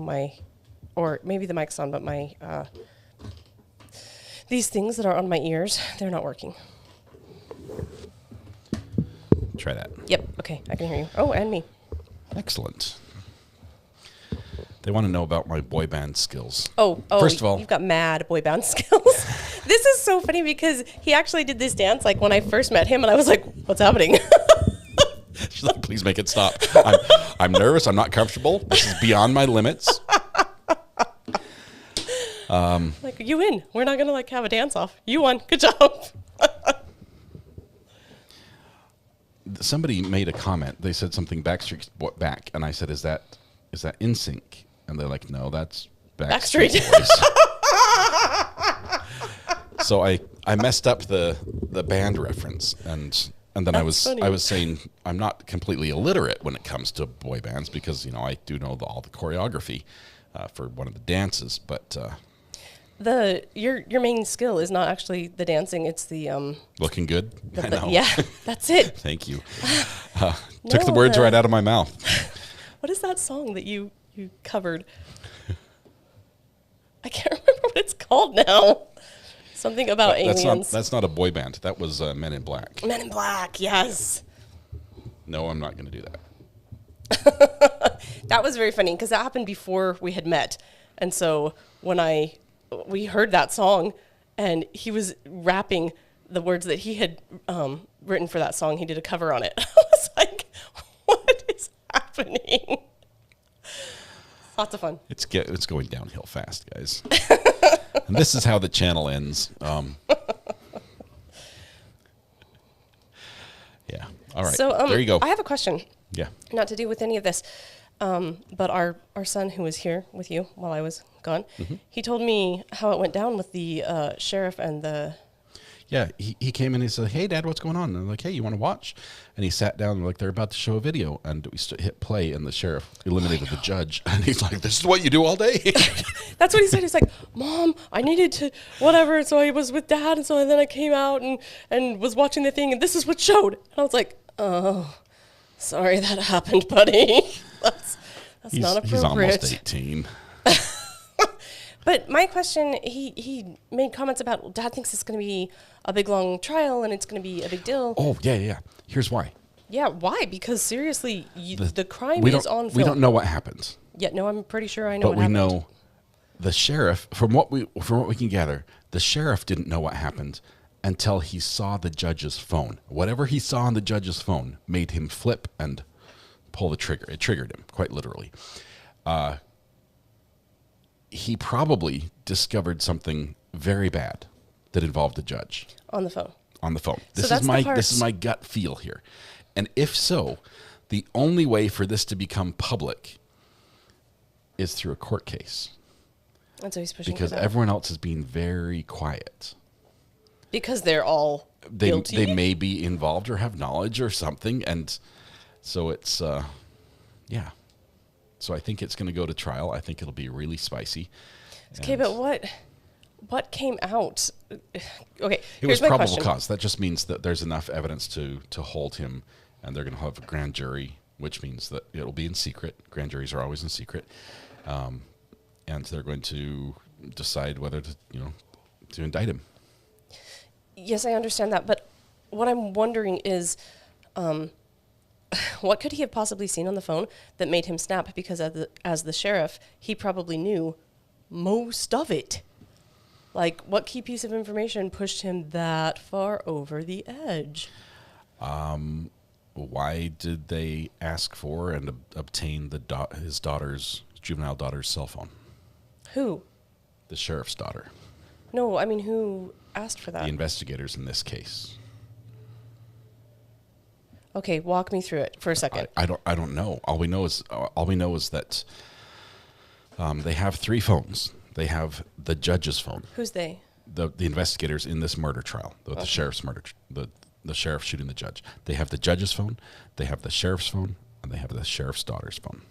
Speaker 15: or maybe the mic's on, but my, these things that are on my ears, they're not working.
Speaker 3: Try that.
Speaker 15: Yep. Okay. I can hear you. Oh, and me.
Speaker 3: Excellent. They want to know about my boy band skills.
Speaker 15: Oh,
Speaker 3: First of all,
Speaker 15: you've got mad boy band skills. This is so funny because he actually did this dance like when I first met him, and I was like, what's happening?
Speaker 3: she's like, please make it stop. I'm nervous. I'm not comfortable. This is beyond my limits.
Speaker 15: Like, you win. We're not going to like have a dance off. You won. Good job.
Speaker 3: Somebody made a comment. They said something Backstreet back, and I said, "Is that NSYNC?" And they're like, "No, that's Backstreet Boys." So I messed up the band reference, and then I was saying I'm not completely illiterate when it comes to boy bands because I do know all the choreography for one of the dances, but.
Speaker 15: Your main skill is not actually the dancing; it's the
Speaker 3: looking good. I know.
Speaker 15: Yeah, that's it.
Speaker 3: Thank you. Took the words right out of my mouth.
Speaker 15: What is that song that you covered? I can't remember what it's called now. Something about aliens.
Speaker 3: That's not a boy band. That was Men in Black.
Speaker 15: Men in Black. Yes.
Speaker 3: No, I'm not going to do that.
Speaker 15: That was very funny because that happened before we had met, and so when we heard that song, and he was rapping the words that he had written for that song. He did a cover on it. I was like, what is happening? Lots of fun.
Speaker 3: It's going downhill fast, guys. And this is how the channel ends. Yeah. All right.
Speaker 15: So
Speaker 3: there you go.
Speaker 15: I have a question.
Speaker 3: Yeah.
Speaker 15: Not to do with any of this. But our son who was here with you while I was gone, he told me how it went down with the sheriff and the...
Speaker 3: Yeah, he came in and he said, hey, Dad, what's going on? And I'm like, hey, you want to watch? And he sat down and like, they're about to show a video. And we hit play and the sheriff eliminated the judge. And he's like, this is what you do all day?
Speaker 15: That's what he said. He's like, Mom, I needed to whatever. So I was with Dad. And so then I came out and was watching the thing. And this is what showed. And I was like, oh, sorry that happened, buddy. That's not appropriate.
Speaker 3: He's almost 18.
Speaker 15: But my question, he made comments about Dad thinks it's going to be a big long trial and it's going to be a big deal.
Speaker 3: Oh, yeah. Here's why.
Speaker 15: Yeah, why? Because seriously, the crime is on film.
Speaker 3: We don't know what happened.
Speaker 15: Yeah, no, I'm pretty sure I know
Speaker 3: what happened. But we know the sheriff, from what we can gather, the sheriff didn't know what happened until he saw the judge's phone. Whatever he saw on the judge's phone made him flip and pull the trigger. It triggered him, quite literally. He probably discovered something very bad that involved the judge.
Speaker 15: On the phone.
Speaker 3: This is my gut feel here. And if so, the only way for this to become public is through a court case.
Speaker 15: That's what he's pushing
Speaker 3: because everyone else is being very quiet.
Speaker 15: Because they're all guilty?
Speaker 3: They may be involved or have knowledge or something. And so it's, yeah. So I think it's going to go to trial. I think it'll be really spicy.
Speaker 15: Okay, but what came out? Okay,
Speaker 3: it was probable cause. That just means that there's enough evidence to hold him, and they're going to have a grand jury, which means that it'll be in secret. Grand juries are always in secret, and they're going to decide whether to indict him.
Speaker 15: Yes, I understand that, but what I'm wondering is, what could he have possibly seen on the phone that made him snap? Because as the sheriff, he probably knew most of it. Like, what key piece of information pushed him that far over the edge?
Speaker 3: Why did they ask for and obtain his juvenile daughter's cell phone?
Speaker 15: Who?
Speaker 3: The sheriff's daughter.
Speaker 15: No, I mean, who asked for that?
Speaker 3: The investigators in this case.
Speaker 15: Okay, walk me through it for a second.
Speaker 3: I don't know. All we know is that they have 3 phones. They have the judge's phone.
Speaker 15: Who's they?
Speaker 3: The investigators in this murder trial. The sheriff's murder. The sheriff shooting the judge. They have the judge's phone. They have the sheriff's phone, and they have the sheriff's daughter's phone.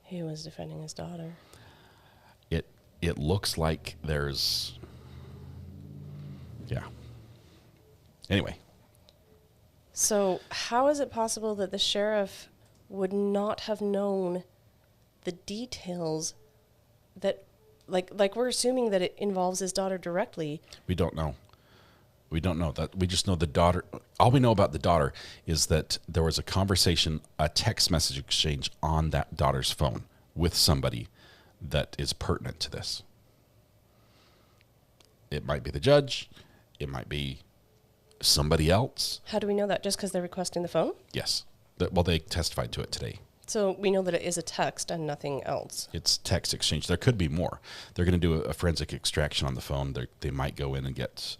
Speaker 15: He was defending his daughter.
Speaker 3: It looks like there's. Yeah. Anyway.
Speaker 15: So how is it possible that the sheriff would not have known the details that, like we're assuming that it involves his daughter directly?
Speaker 3: We don't know. We don't know that. We just know the daughter. All we know about the daughter is that there was a conversation, a text message exchange on that daughter's phone with somebody that is pertinent to this. It might be the judge. It might be somebody else.
Speaker 15: How do we know that? Just because they're requesting the phone?
Speaker 3: Yes. Well, they testified to it today.
Speaker 15: So we know that it is a text and nothing else.
Speaker 3: It's text exchange. There could be more. They're going to do a forensic extraction on the phone. They might go in and get,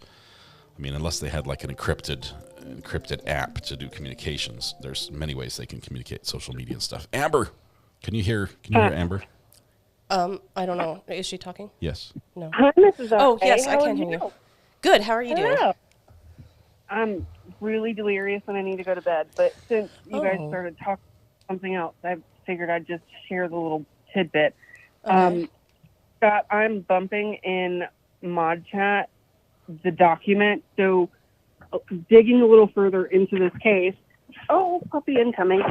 Speaker 3: unless they had like an encrypted app to do communications. There's many ways they can communicate, social media and stuff. Amber, can you hear Amber?
Speaker 15: I don't know. Is she talking?
Speaker 3: Yes.
Speaker 15: No.
Speaker 19: Hi, Mrs.
Speaker 15: Oh,
Speaker 19: A.
Speaker 15: yes,
Speaker 19: How
Speaker 15: I can hear you. Good. How are you doing?
Speaker 19: I'm really delirious and I need to go to bed. But since you guys started talking about something else, I figured I'd just share the little tidbit.
Speaker 15: Okay.
Speaker 19: Scott, I'm bumping in Mod Chat the document. So digging a little further into this case. Oh, puppy incoming.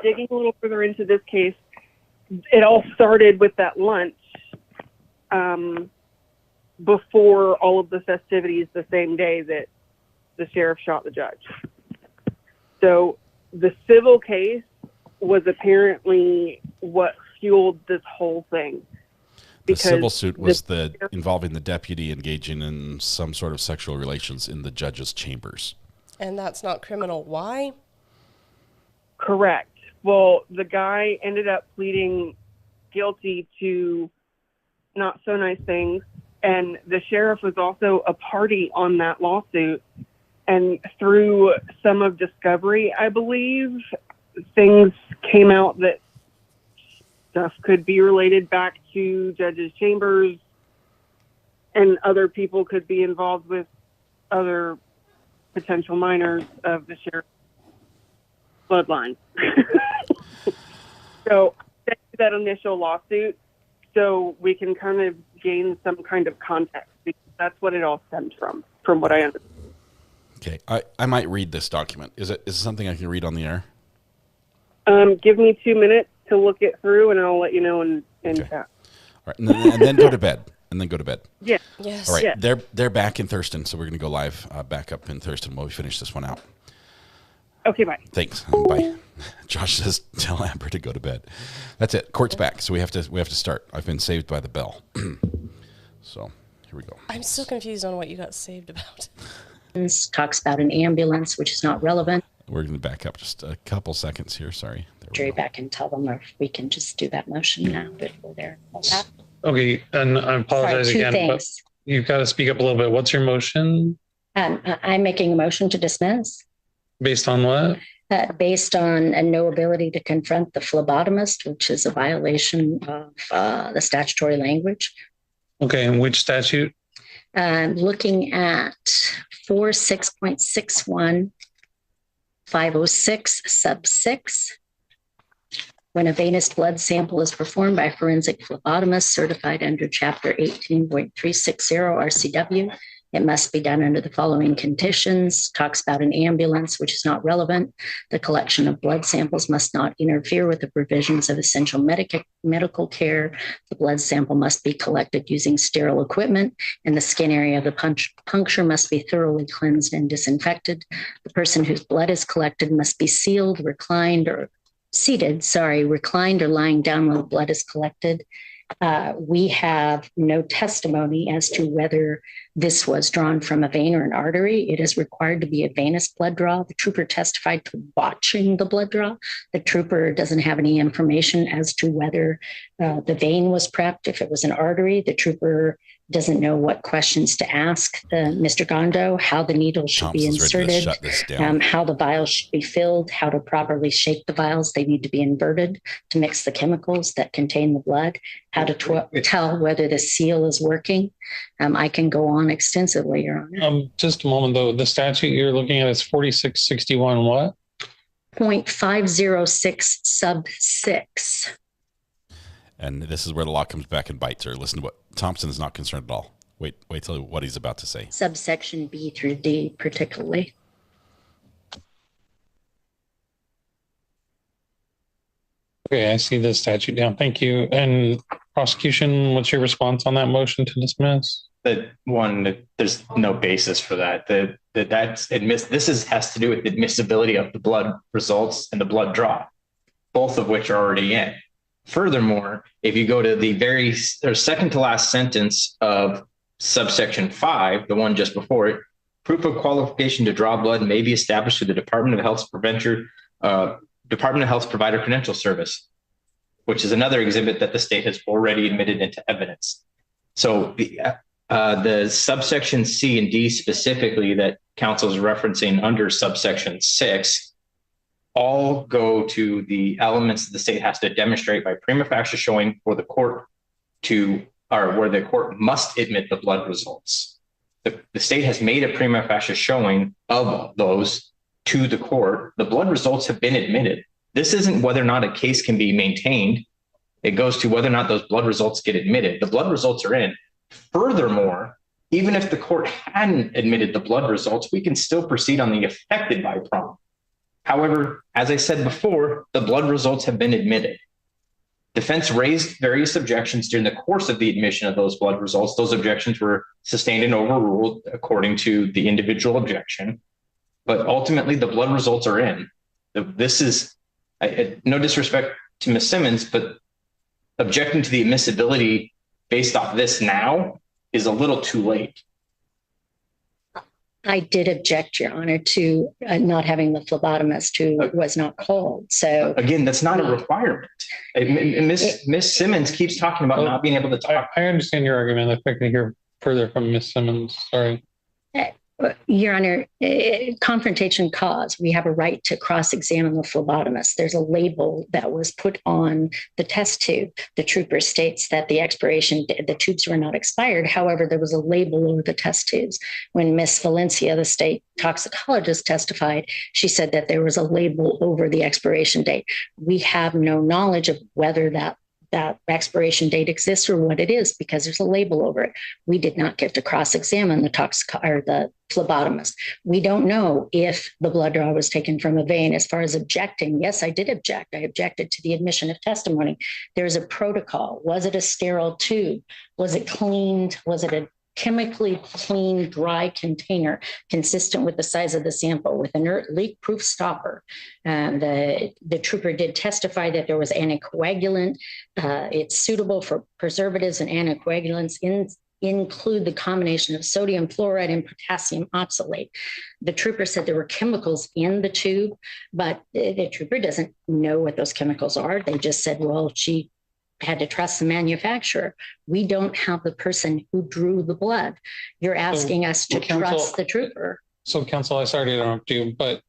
Speaker 19: Digging a little further into this case, it all started with that lunch before all of the festivities the same day that the sheriff shot the judge. So the civil case was apparently what fueled this whole thing.
Speaker 3: The civil suit was involving the deputy engaging in some sort of sexual relations in the judge's chambers.
Speaker 15: And that's not criminal. Why?
Speaker 19: Correct. Well, the guy ended up pleading guilty to not so nice things, and the sheriff was also a party on that lawsuit. And through some of discovery, I believe, things came out that stuff could be related back to judges' chambers, and other people could be involved with other potential minors of the sheriff's bloodline. So that initial lawsuit, so we can kind of gain some kind of context, because that's what it all stems from what I understand.
Speaker 3: Okay, I might read this document. Is it something I can read on the air?
Speaker 19: Give me 2 minutes, to look it through, and I'll let you know in chat.
Speaker 3: All right, and then go to bed. And then go to bed.
Speaker 19: Yeah.
Speaker 15: Yes.
Speaker 3: All right.
Speaker 19: Yeah.
Speaker 3: They're back in Thurston, so we're going to go live back up in Thurston while we finish this one out.
Speaker 19: Okay, bye.
Speaker 3: Thanks. Bye. Josh says, "Tell Amber to go to bed." That's it. Court's back, so we have to start. I've been saved by the bell. So here we go.
Speaker 15: I'm still confused on what you got saved about.
Speaker 10: This talks about an ambulance, which is not relevant.
Speaker 3: We're going to back up just a couple seconds here. Sorry.
Speaker 10: Jury back and tell them, or if we can just do that motion now before they're back.
Speaker 7: Okay, and I apologize
Speaker 10: Sorry, two
Speaker 7: again, but
Speaker 10: things.
Speaker 7: you've got to speak up a little bit. What's your motion?
Speaker 10: I'm making a motion to dismiss
Speaker 7: Based on what?
Speaker 10: based on a no ability to confront the phlebotomist, which is a violation of the statutory language.
Speaker 7: Okay, and which statute?
Speaker 10: Looking at 46.61, 506 sub 6. When a venous blood sample is performed by a forensic phlebotomist certified under Chapter 18.360 RCW, it must be done under the following conditions. Talks about an ambulance, which is not relevant. The collection of blood samples must not interfere with the provisions of essential medical care. The blood sample must be collected using sterile equipment, and the skin area of the puncture must be thoroughly cleansed and disinfected. The person whose blood is collected must be seated, reclined or lying down when the blood is collected. We have no testimony as to whether this was drawn from a vein or an artery. It is required to be a venous blood draw. The trooper testified to watching the blood draw. The trooper doesn't have any information as to whether the vein was prepped. If it was an artery, the trooper doesn't know what questions to ask Mr. Gondo, how the needle should be inserted, how the vials should be filled, how to properly shake the vials. They need to be inverted to mix the chemicals that contain the blood, how to tell whether the seal is working. I can go on extensively, Your Honor.
Speaker 7: Just a moment, though. The statute you're looking at is 4661 what?
Speaker 10: 0.506 sub 6.
Speaker 3: And this is where the law comes back and bites her. Listen to what Thompson is not concerned at all. Wait till what he's about to say.
Speaker 10: Subsection B through D, particularly.
Speaker 7: Okay, I see the statute down. Thank you. And prosecution, what's your response on that motion to dismiss?
Speaker 11: There's no basis for that. This has to do with the admissibility of the blood results and the blood draw, both of which are already in. Furthermore, if you go to the second to last sentence of subsection 5, the one just before it, proof of qualification to draw blood may be established through the Department of Health's Provider Credential Service, which is another exhibit that the state has already admitted into evidence. So the subsection C and D specifically that counsel is referencing under subsection 6 all go to the elements that the state has to demonstrate by prima facie showing for the court where the court must admit the blood results. The state has made a prima facie showing of those to the court. The blood results have been admitted. This isn't whether or not a case can be maintained. It goes to whether or not those blood results get admitted. The blood results are in. Furthermore, even if the court hadn't admitted the blood results, we can still proceed on the affected by prong. However, as I said before, the blood results have been admitted. Defense raised various objections during the course of the admission of those blood results. Those objections were sustained and overruled according to the individual objection. But ultimately, the blood results are in. This is, no disrespect to Ms. Simmons, but objecting to the admissibility based off this now is a little too late.
Speaker 10: I did object, Your Honor, to not having the phlebotomist who was not called. So
Speaker 11: again, that's not a requirement. Ms. Simmons keeps talking about not being able to talk.
Speaker 7: I understand your argument. If I can hear further from Ms. Simmons, sorry.
Speaker 10: Your Honor, confrontation cause, we have a right to cross-examine the phlebotomist. There's a label that was put on the test tube. The trooper states that the tubes were not expired. However, there was a label over the test tubes. When Ms. Valencia, the state toxicologist, testified, she said that there was a label over the expiration date. We have no knowledge of whether that that expiration date exists or what it is, because there's a label over it. We did not get to cross-examine the the phlebotomist. We don't know if the blood draw was taken from a vein. As far as objecting, yes, I did object. I objected to the admission of testimony. There's a protocol. Was it a sterile tube? Was it cleaned? Was it a chemically clean, dry container consistent with the size of the sample with inert leak-proof stopper? The trooper did testify that there was anticoagulant. It's suitable for preservatives, and anticoagulants include the combination of sodium fluoride and potassium oxalate. The trooper said there were chemicals in the tube, but the trooper doesn't know what those chemicals are. They just said, well, she had to trust the manufacturer. We don't have the person who drew the blood. You're asking us to trust the trooper.
Speaker 7: So, counsel, I started to interrupt you, but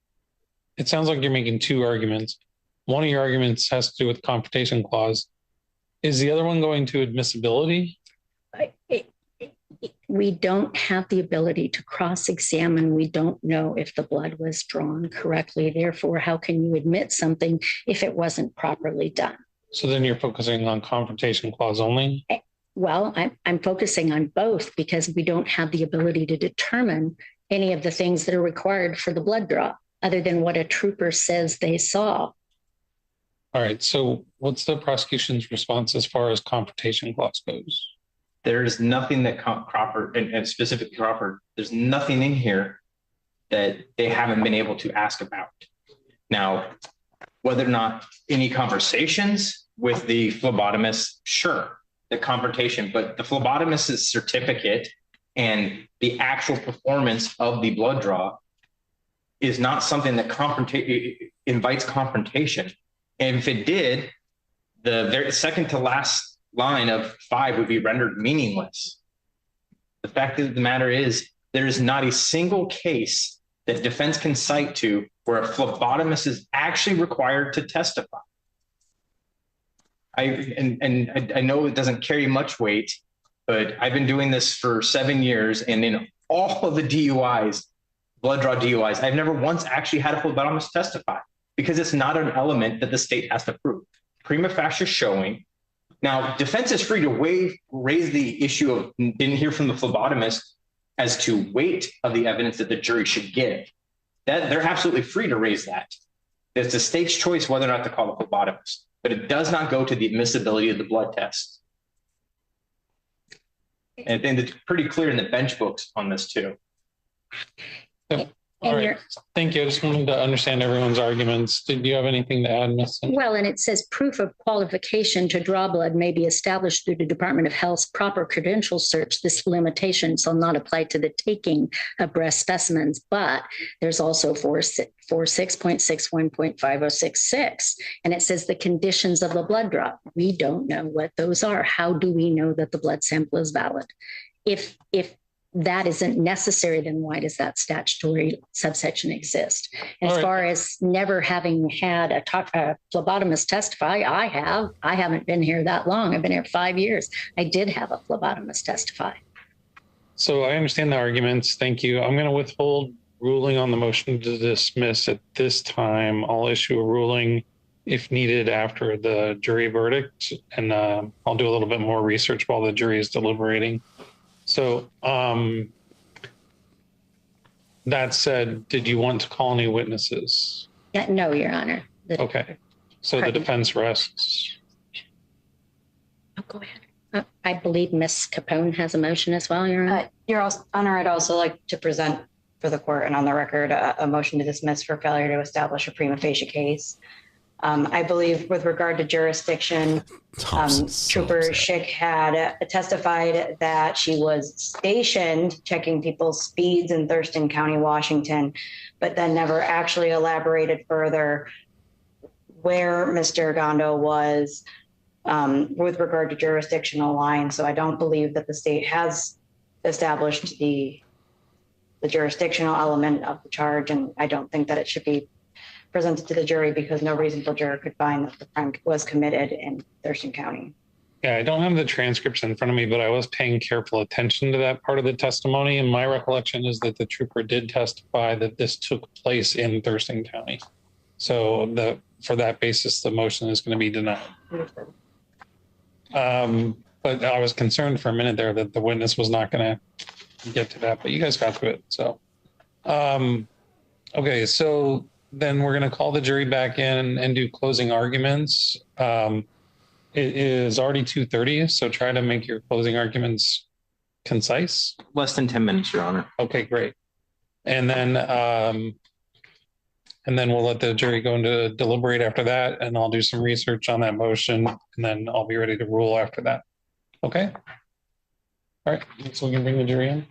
Speaker 7: it sounds like you're making two arguments. One of your arguments has to do with the confrontation clause. Is the other one going to admissibility?
Speaker 10: We don't have the ability to cross-examine. We don't know if the blood was drawn correctly. Therefore, how can you admit something if it wasn't properly done?
Speaker 7: So then you're focusing on confrontation clause only?
Speaker 10: Well, I'm focusing on both because we don't have the ability to determine any of the things that are required for the blood draw other than what a trooper says they saw.
Speaker 7: All right. So what's the prosecution's response as far as confrontation clause goes?
Speaker 11: There's nothing that Crawford, and specifically Crawford, there's nothing in here that they haven't been able to ask about. Now, whether or not any conversations with the phlebotomist, sure, the confrontation, but the phlebotomist's certificate and the actual performance of the blood draw is not something that invites confrontation. And if it did, the very second to last line of 5 would be rendered meaningless. The fact of the matter is, there is not a single case that defense can cite to where a phlebotomist is actually required to testify. I know it doesn't carry much weight, but I've been doing this for 7 years, and in all of the DUIs, blood draw DUIs, I've never once actually had a phlebotomist testify because it's not an element that the state has to prove. Prima facie showing. Now, defense is free to raise the issue of didn't hear from the phlebotomist as to weight of the evidence that the jury should give. That they're absolutely free to raise that. It's the state's choice whether or not to call a phlebotomist, but it does not go to the admissibility of the blood test. And it's pretty clear in the bench books on this too.
Speaker 7: All right. Thank you. I just wanted to understand everyone's arguments. Did you have anything to add, Ms. Simpson?
Speaker 10: Well, and it says proof of qualification to draw blood may be established through the Department of Health's proper credential search. This limitation shall not apply to the taking of breast specimens, but there's also 46.61.5066, and it says the conditions of the blood draw. We don't know what those are. How do we know that the blood sample is valid? If that isn't necessary, then why does that statutory subsection exist? And as far as never having had a phlebotomist testify, I haven't been here that long. I've been here 5 years. I did have a phlebotomist testify.
Speaker 7: So I understand the arguments. Thank you. I'm going to withhold ruling on the motion to dismiss at this time. I'll issue a ruling if needed after the jury verdict, and I'll do a little bit more research while the jury is deliberating. So that said, did you want to call any witnesses?
Speaker 10: No, Your Honor.
Speaker 7: Okay. So the defense rests.
Speaker 10: Oh, go ahead. I believe Ms. Capone has a motion as well, Your Honor.
Speaker 13: Your Honor, I'd also like to present for the court and on the record a motion to dismiss for failure to establish a prima facie case. I believe with regard to jurisdiction, Trooper Schick had testified that she was stationed checking people's speeds in Thurston County, Washington, but then never actually elaborated further where Mr. Gondo was with regard to jurisdictional lines. So I don't believe that the state has established the jurisdictional element of the charge, and I don't think that it should be presented to the jury because no reasonable juror could find that the crime was committed in Thurston County.
Speaker 7: Yeah, I don't have the transcripts in front of me, but I was paying careful attention to that part of the testimony. And my recollection is that the trooper did testify that this took place in Thurston County. So for that basis, the motion is going to be denied. But I was concerned for a minute there that the witness was not going to get to that, but you guys got to it. So, okay, so then we're going to call the jury back in and do closing arguments. It is already 2:30, so try to make your closing arguments concise.
Speaker 11: Less than 10 minutes, Your Honor.
Speaker 7: Okay, great. And then we'll let the jury go into deliberate after that, and I'll do some research on that motion, and then I'll be ready to rule after that. Okay? All right, so we can bring the jury in.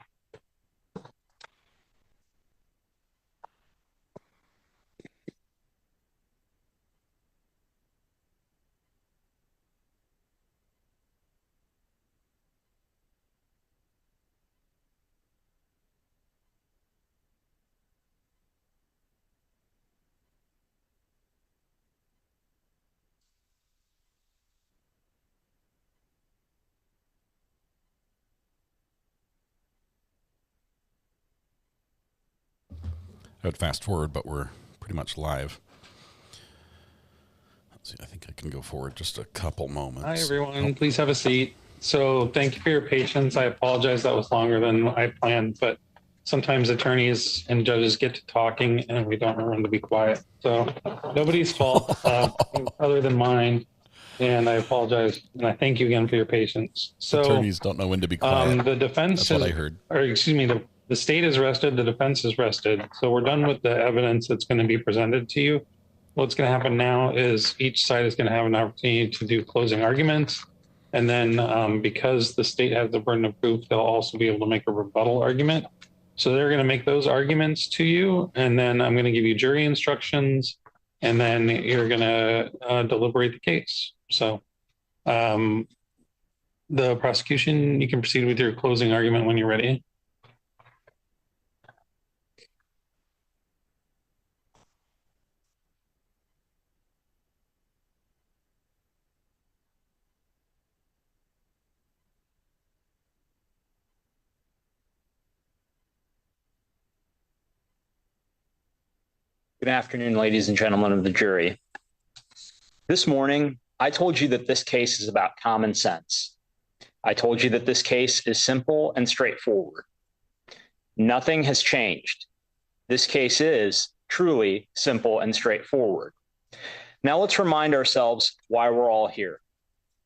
Speaker 3: I would fast forward, but we're pretty much live. Let's see, I think I can go forward just a couple moments.
Speaker 7: Hi, everyone. Please have a seat. So thank you for your patience. I apologize that was longer than I planned, but sometimes attorneys and judges get to talking and we don't know when to be quiet. So nobody's fault other than mine. And I apologize. And I thank you again for your patience. So
Speaker 3: attorneys don't know when to be quiet.
Speaker 7: The defense
Speaker 3: That's what I heard.
Speaker 7: Or excuse me, the state is rested, the defense is rested. So we're done with the evidence that's going to be presented to you. What's going to happen now is each side is going to have an opportunity to do closing arguments. And then because the state has the burden of proof, they'll also be able to make a rebuttal argument. So they're going to make those arguments to you. And then I'm going to give you jury instructions. And then you're going to deliberate the case. So the prosecution, you can proceed with your closing argument when you're ready.
Speaker 8: Good afternoon, ladies and gentlemen of the jury. This morning, I told you that this case is about common sense. I told you that this case is simple and straightforward. Nothing has changed. This case is truly simple and straightforward. Now let's remind ourselves why we're all here.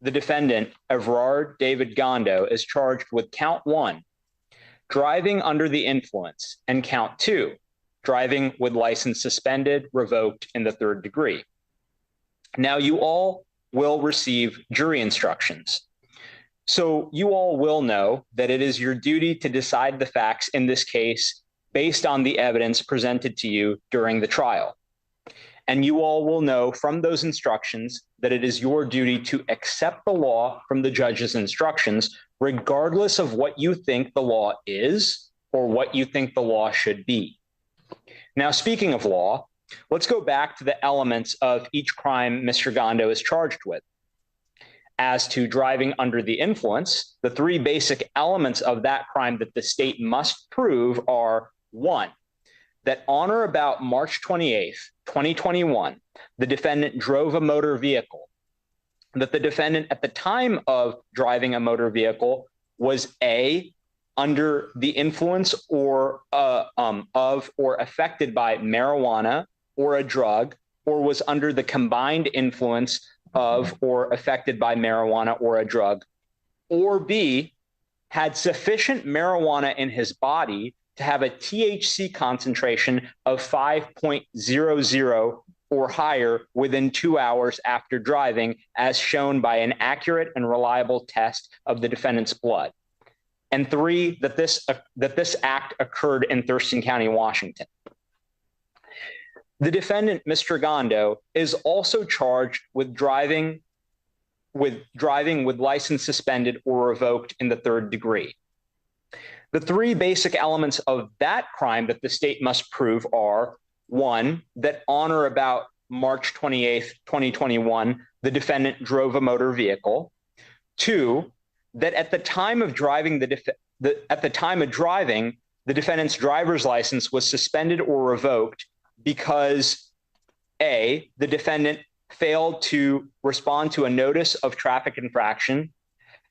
Speaker 8: The defendant, Everard David Gondo, is charged with count 1, driving under the influence, and count 2, driving with license suspended, revoked in the 3rd degree. Now you all will receive jury instructions. So you all will know that it is your duty to decide the facts in this case based on the evidence presented to you during the trial. And you all will know from those instructions that it is your duty to accept the law from the judge's instructions, regardless of what you think the law is or what you think the law should be. Now, speaking of law, let's go back to the elements of each crime Mr. Gondo is charged with. As to driving under the influence, the 3 basic elements of that crime that the state must prove are: 1, that on or about March 28th, 2021, the defendant drove a motor vehicle, that the defendant at the time of driving a motor vehicle was A, under the influence or of or affected by marijuana or a drug, or was under the combined influence of or affected by marijuana or a drug, or B, had sufficient marijuana in his body to have a THC concentration of 5.00 or higher within 2 hours after driving, as shown by an accurate and reliable test of the defendant's blood. And 3, that this act occurred in Thurston County, Washington. The defendant, Mr. Gondo, is also charged with driving with license suspended or revoked in the 3rd degree. The 3 basic elements of that crime that the state must prove are: 1, that on or about March 28th, 2021, the defendant drove a motor vehicle; 2, that at the time of driving the defendant's driver's license was suspended or revoked because A, the defendant failed to respond to a notice of traffic infraction,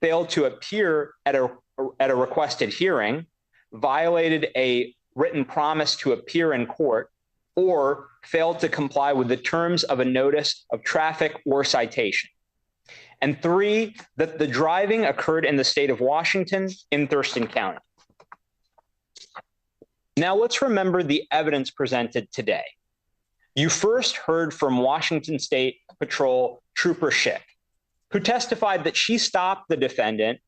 Speaker 8: failed to appear at a requested hearing, violated a written promise to appear in court, or failed to comply with the terms of a notice of traffic or citation. And 3, that the driving occurred in the state of Washington in Thurston County. Now let's remember the evidence presented today. You first heard from Washington State Patrol Trooper Schick, who testified that she stopped the defendant,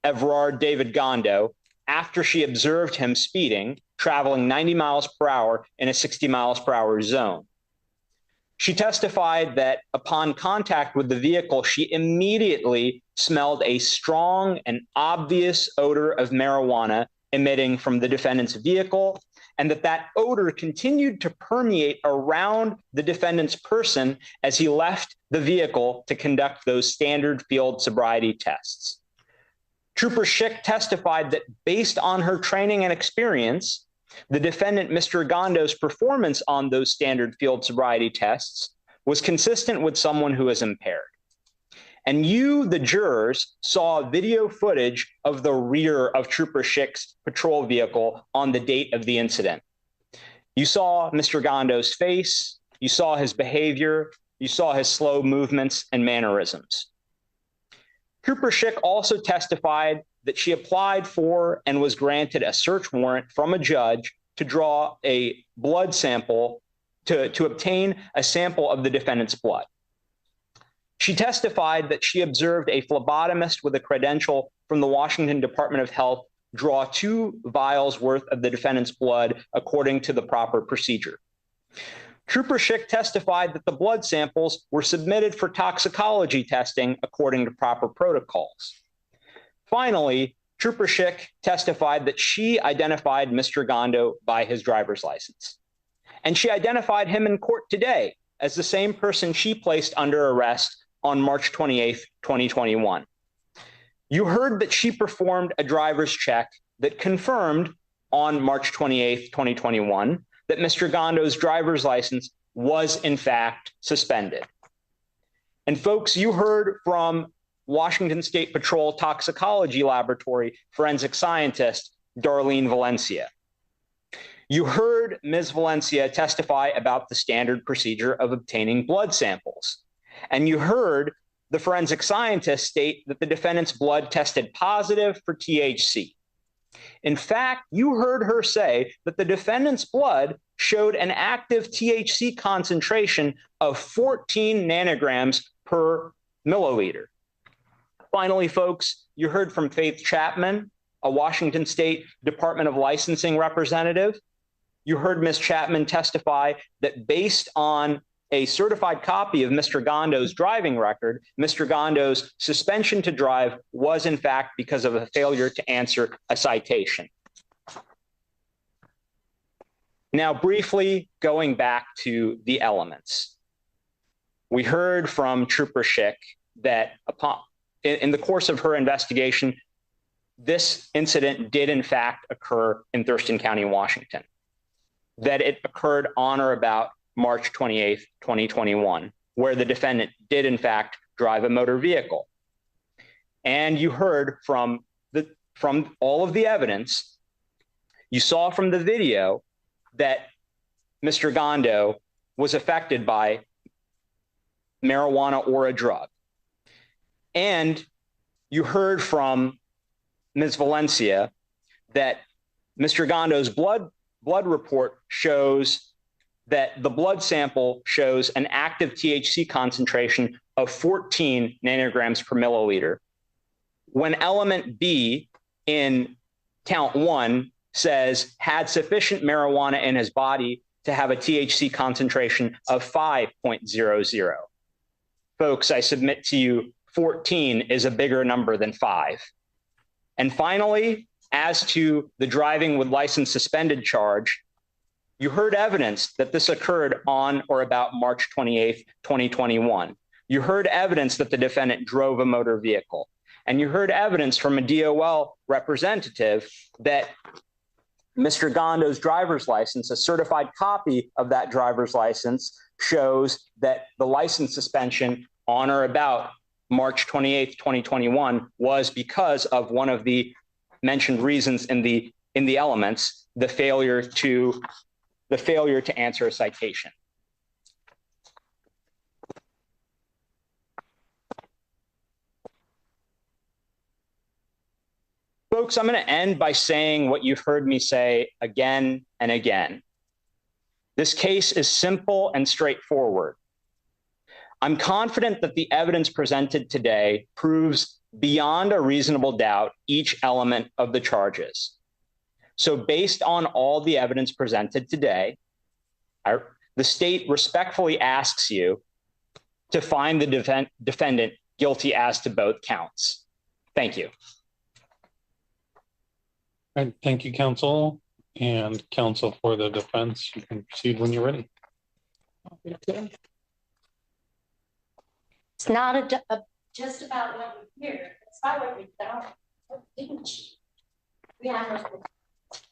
Speaker 8: Everard David Gondo, after she observed him speeding, traveling 90 miles per hour in a 60 miles per hour zone. She testified that upon contact with the vehicle, she immediately smelled a strong and obvious odor of marijuana emitting from the defendant's vehicle, and that odor continued to permeate around the defendant's person as he left the vehicle to conduct those standard field sobriety tests. Trooper Schick testified that based on her training and experience, the defendant, Mr. Gondo's performance on those standard field sobriety tests was consistent with someone who is impaired. And you, the jurors, saw video footage of the rear of Trooper Schick's patrol vehicle on the date of the incident. You saw Mr. Gondo's face, you saw his behavior, you saw his slow movements and mannerisms. Trooper Schick also testified that she applied for and was granted a search warrant from a judge to draw a blood sample, to obtain a sample of the defendant's blood. She testified that she observed a phlebotomist with a credential from the Washington Department of Health draw 2 vials worth of the defendant's blood according to the proper procedure. Trooper Schick testified that the blood samples were submitted for toxicology testing according to proper protocols. Finally, Trooper Schick testified that she identified Mr. Gondo by his driver's license. And she identified him in court today as the same person she placed under arrest on March 28th, 2021. You heard that she performed a driver's check that confirmed on March 28th, 2021, that Mr. Gondo's driver's license was in fact suspended. And folks, you heard from Washington State Patrol Toxicology Laboratory forensic scientist, Darlene Valencia. You heard Ms. Valencia testify about the standard procedure of obtaining blood samples. And you heard the forensic scientist state that the defendant's blood tested positive for THC. In fact, you heard her say that the defendant's blood showed an active THC concentration of 14 nanograms per milliliter. Finally, folks, you heard from Faith Chapman, a Washington State Department of Licensing representative. You heard Ms. Chapman testify that based on a certified copy of Mr. Gondo's driving record, Mr. Gondo's suspension to drive was in fact because of a failure to answer a citation. Now, briefly going back to the elements. We heard from Trooper Schick that in the course of her investigation, this incident did in fact occur in Thurston County, Washington, that it occurred on or about March 28th, 2021, where the defendant did in fact drive a motor vehicle. And you heard from all of the evidence, you saw from the video that Mr. Gondo was affected by marijuana or a drug. And you heard from Ms. Valencia that Mr. Gondo's blood report shows that the blood sample shows an active THC concentration of 14 nanograms per milliliter, when element B in count 1 says had sufficient marijuana in his body to have a THC concentration of 5.00. Folks, I submit to you, 14 is a bigger number than 5. And finally, as to the driving with license suspended charge, you heard evidence that this occurred on or about March 28th, 2021. You heard evidence that the defendant drove a motor vehicle. And you heard evidence from a DOL representative that Mr. Gondo's driver's license, a certified copy of that driver's license, shows that the license suspension on or about March 28th, 2021 was because of one of the mentioned reasons in the elements, the failure to answer a citation. Folks, I'm going to end by saying what you've heard me say again and again. This case is simple and straightforward. I'm confident that the evidence presented today proves beyond a reasonable doubt each element of the charges. So based on all the evidence presented today, the state respectfully asks you to find the defendant guilty as to both counts. Thank you.
Speaker 7: All right, thank you, counsel. And counsel for the defense, you can proceed when you're ready.
Speaker 10: It's not just about what we hear. It's about what we found. What didn't you? We have no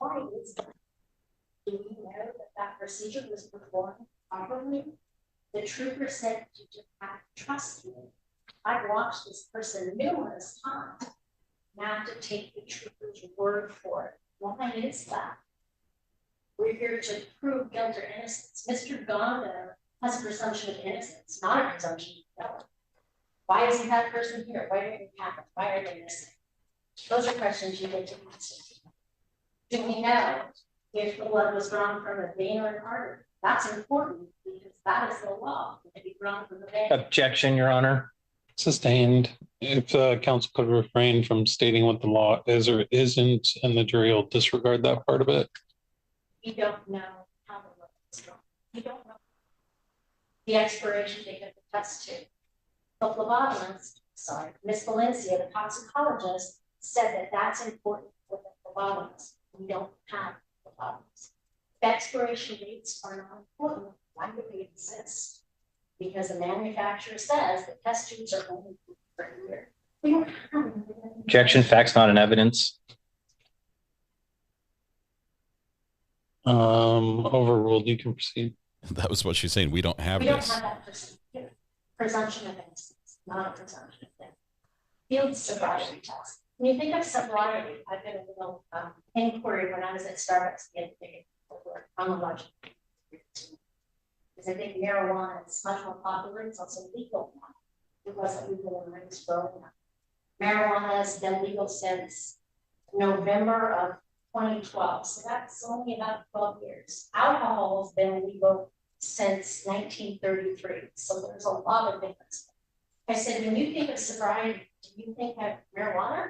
Speaker 10: points. Do we know that that procedure was performed properly? The trooper said you just have to trust me. I've watched this person numerous times. Now to take the trooper's word for it. Why is that? We're here to prove guilt or innocence. Mr. Gondo has a presumption of innocence, not a presumption of guilt. Why isn't that person here? Why didn't it happen? Why are they missing? Those are questions you get to answer. Do we know if the blood was drawn from a vein or an artery? That's important because that is the law. It can be drawn from the vein.
Speaker 11: Objection, Your Honor.
Speaker 7: Sustained. If counsel could refrain from stating what the law is or isn't, and the jury will disregard that part of it.
Speaker 10: We don't know how the blood was drawn. We don't know the expiration date of the test tube. The phlebotomist, Miss Valencia, the toxicologist, said that that's important for the phlebotomist. We don't have phlebotomists. If expiration dates are not important, why do they exist? Because the manufacturer says that test tubes are only good for a year. We don't have
Speaker 11: Objection, facts not in evidence.
Speaker 7: Overruled, you can proceed.
Speaker 3: That was what she's saying. We don't have
Speaker 10: we don't
Speaker 3: this.
Speaker 10: have that presumption of innocence, not a presumption of innocence. Field sobriety test. When you think of sobriety, I've been a little inquiry when I was at Starbucks the other day for chronological. Because I think marijuana is much more popular. It's also legal now. It wasn't legal when I was growing up. Marijuana has been legal since November of 2012. So that's only about 12 years. Alcohol has been legal since 1933. So there's a lot of difference. I said, when you think of sobriety, do you think of marijuana?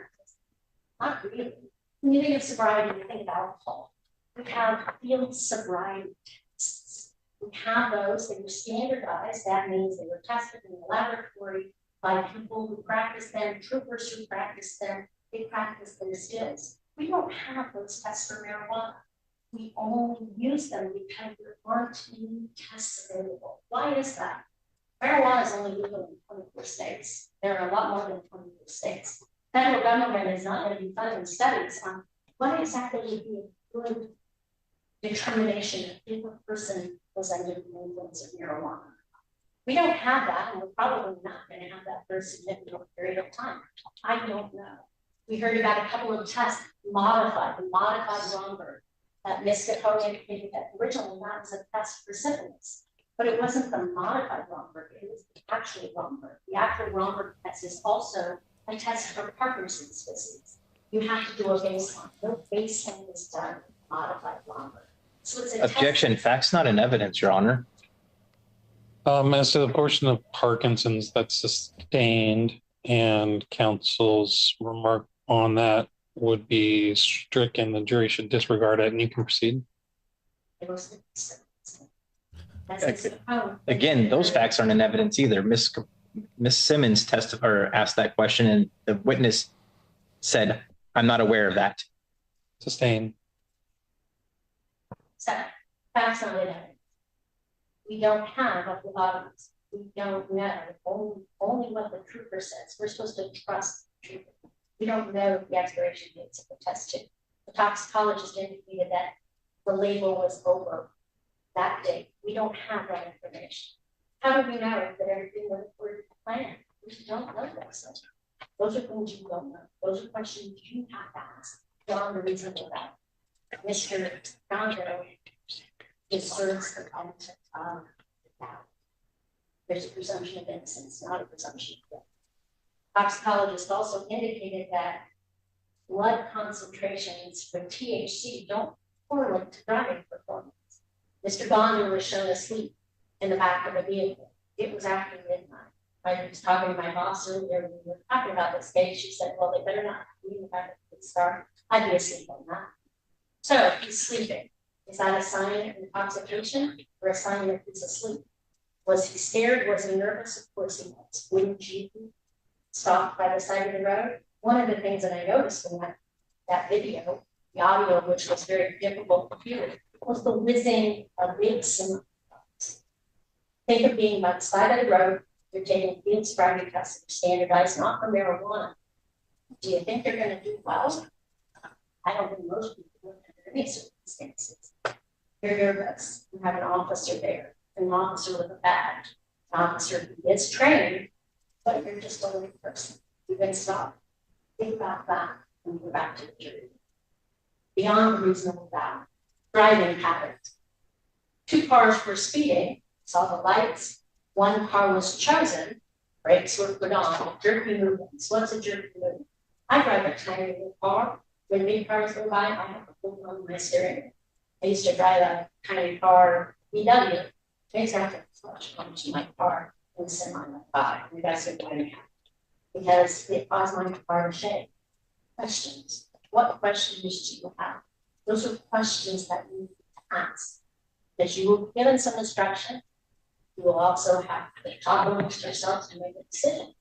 Speaker 10: Not really. When you think of sobriety, you think of alcohol. We have field sobriety tests. We have those, they were standardized. That means they were tested in the laboratory by people who practice them, troopers who practice them, they practice their skills. We don't have those tests for marijuana. We only use them because there aren't any tests available. Why is that? Marijuana is only legal in 24 states. There are a lot more than 24 states. Federal government is not going to be funding studies on what exactly would be a good determination if a person was under the influence of marijuana. We don't have that, and we're probably not going to have that for a significant period of time. I don't know. We heard about a couple of tests modified, the modified Romberg. That Ms. Capoe indicated that originally that was a test for syphilis, but it wasn't the modified Romberg, it was the actual Romberg. The actual Romberg test is also a test for Parkinson's disease. You have to do a baseline. No baseline is done with modified Romberg. So it's a
Speaker 11: Objection,
Speaker 10: test.
Speaker 11: facts not in evidence, Your Honor.
Speaker 7: As to the portion of Parkinson's that's sustained, and counsel's remark on that would be stricken, the jury should disregard it, and you can proceed.
Speaker 11: Again, those facts aren't in evidence either. Miss Simmons testified or asked that question, and the witness said, "I'm not aware of that."
Speaker 7: Sustained.
Speaker 10: So, facts not in evidence. We don't have a phlebotomist. We don't know. Only what the trooper says. We're supposed to trust the trooper. We don't know the expiration dates of the test tube. The toxicologist indicated that the label was over that date. We don't have that information. How do we know that everything went according to plan? We don't know that. Those are things you don't know. Those are questions you have to ask beyond the reasonable doubt. Mr. Gondo deserves the content of doubt. There's a presumption of innocence, not a presumption of guilt. Toxicologists also indicated that blood concentrations for THC don't correlate to driving performance. Mr. Gondo was shown asleep in the back of a vehicle. It was after midnight. I was talking to my boss earlier, we were talking about this case. She said, well, they better not be in the back of the car. I'd be asleep on that. So he's sleeping. Is that a sign of intoxication or a sign that he's asleep? Was he scared? Was he nervous? Of course he was. Wouldn't you stop by the side of the road? One of the things that I noticed in that video, the audio, which was very difficult to hear, was the whizzing of big cement. Think of being by the side of the road, you're taking field sobriety tests that are standardized, not for marijuana. Do you think they're going to do well? I don't think most people would under any circumstances. You're nervous. You have an officer there, an officer with a badge, an officer who gets trained, but you're just a little person. You've been stopped. Think about that and go back to the jury. Beyond reasonable doubt, driving habits. 2 cars were speeding, saw the lights. 1 car was chosen, brakes were put on, jerky movements. What's a jerky movement? I drive a tiny little car. When big cars go by, I have to hold on my steering wheel. I used to drive a tiny car, VW. Takes after flush onto my car and semi went by. And that's what I have. Because it caused my car to shake. Questions. What questions do you have? Those are questions that you need to ask. Because you will be given some instruction. You will also have to talk amongst yourselves to make a decision.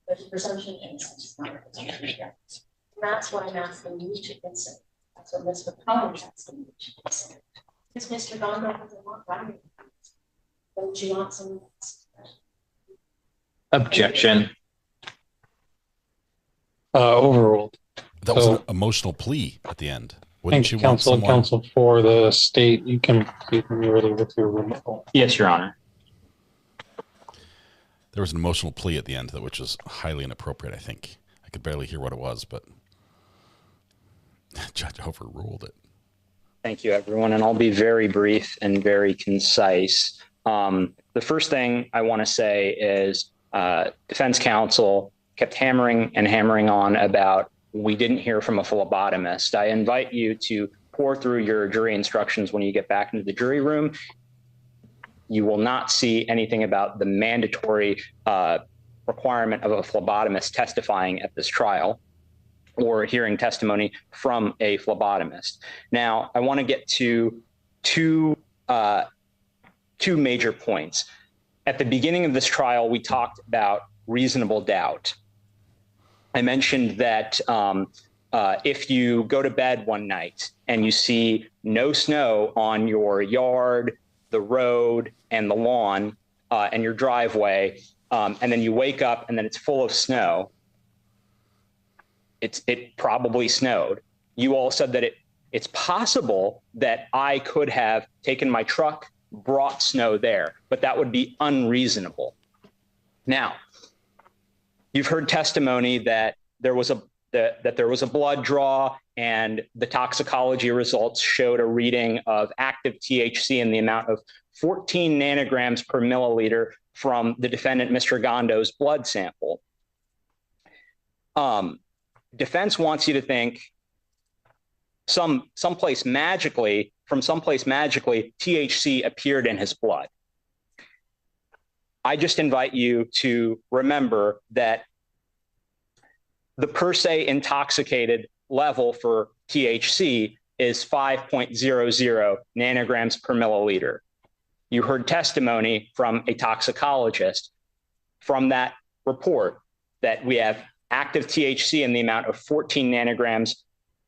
Speaker 10: There's a presumption of innocence, not a presumption of guilt. And that's what I'm asking you to consider. That's what Mr. Collins asking you to consider. Because Mr. Gondo doesn't want driving. Don't you want some else?
Speaker 11: Objection.
Speaker 7: Overruled.
Speaker 3: That was an emotional plea at the end.
Speaker 7: Thank you, counsel and counsel for the state. You can keep me really with your removal.
Speaker 8: Yes, Your Honor.
Speaker 3: There was an emotional plea at the end, which was highly inappropriate, I think. I could barely hear what it was, but the judge overruled it.
Speaker 8: Thank you, everyone. And I'll be very brief and very concise. The first thing I want to say is defense counsel kept hammering and hammering on about we didn't hear from a phlebotomist. I invite you to pour through your jury instructions when you get back into the jury room. You will not see anything about the mandatory requirement of a phlebotomist testifying at this trial or hearing testimony from a phlebotomist. Now, I want to get to two major points. At the beginning of this trial, we talked about reasonable doubt. I mentioned that if you go to bed one night and you see no snow on your yard, the road, and the lawn, and your driveway, and then you wake up and then it's full of snow, it probably snowed. You all said that it's possible that I could have taken my truck, brought snow there, but that would be unreasonable. Now, you've heard testimony that there was a blood draw and the toxicology results showed a reading of active THC in the amount of 14 nanograms per milliliter from the defendant, Mr. Gondo's blood sample. Defense wants you to think someplace magically, THC appeared in his blood. I just invite you to remember that the per se intoxicated level for THC is 5.00 nanograms per milliliter. You heard testimony from a toxicologist from that report that we have active THC in the amount of 14 nanograms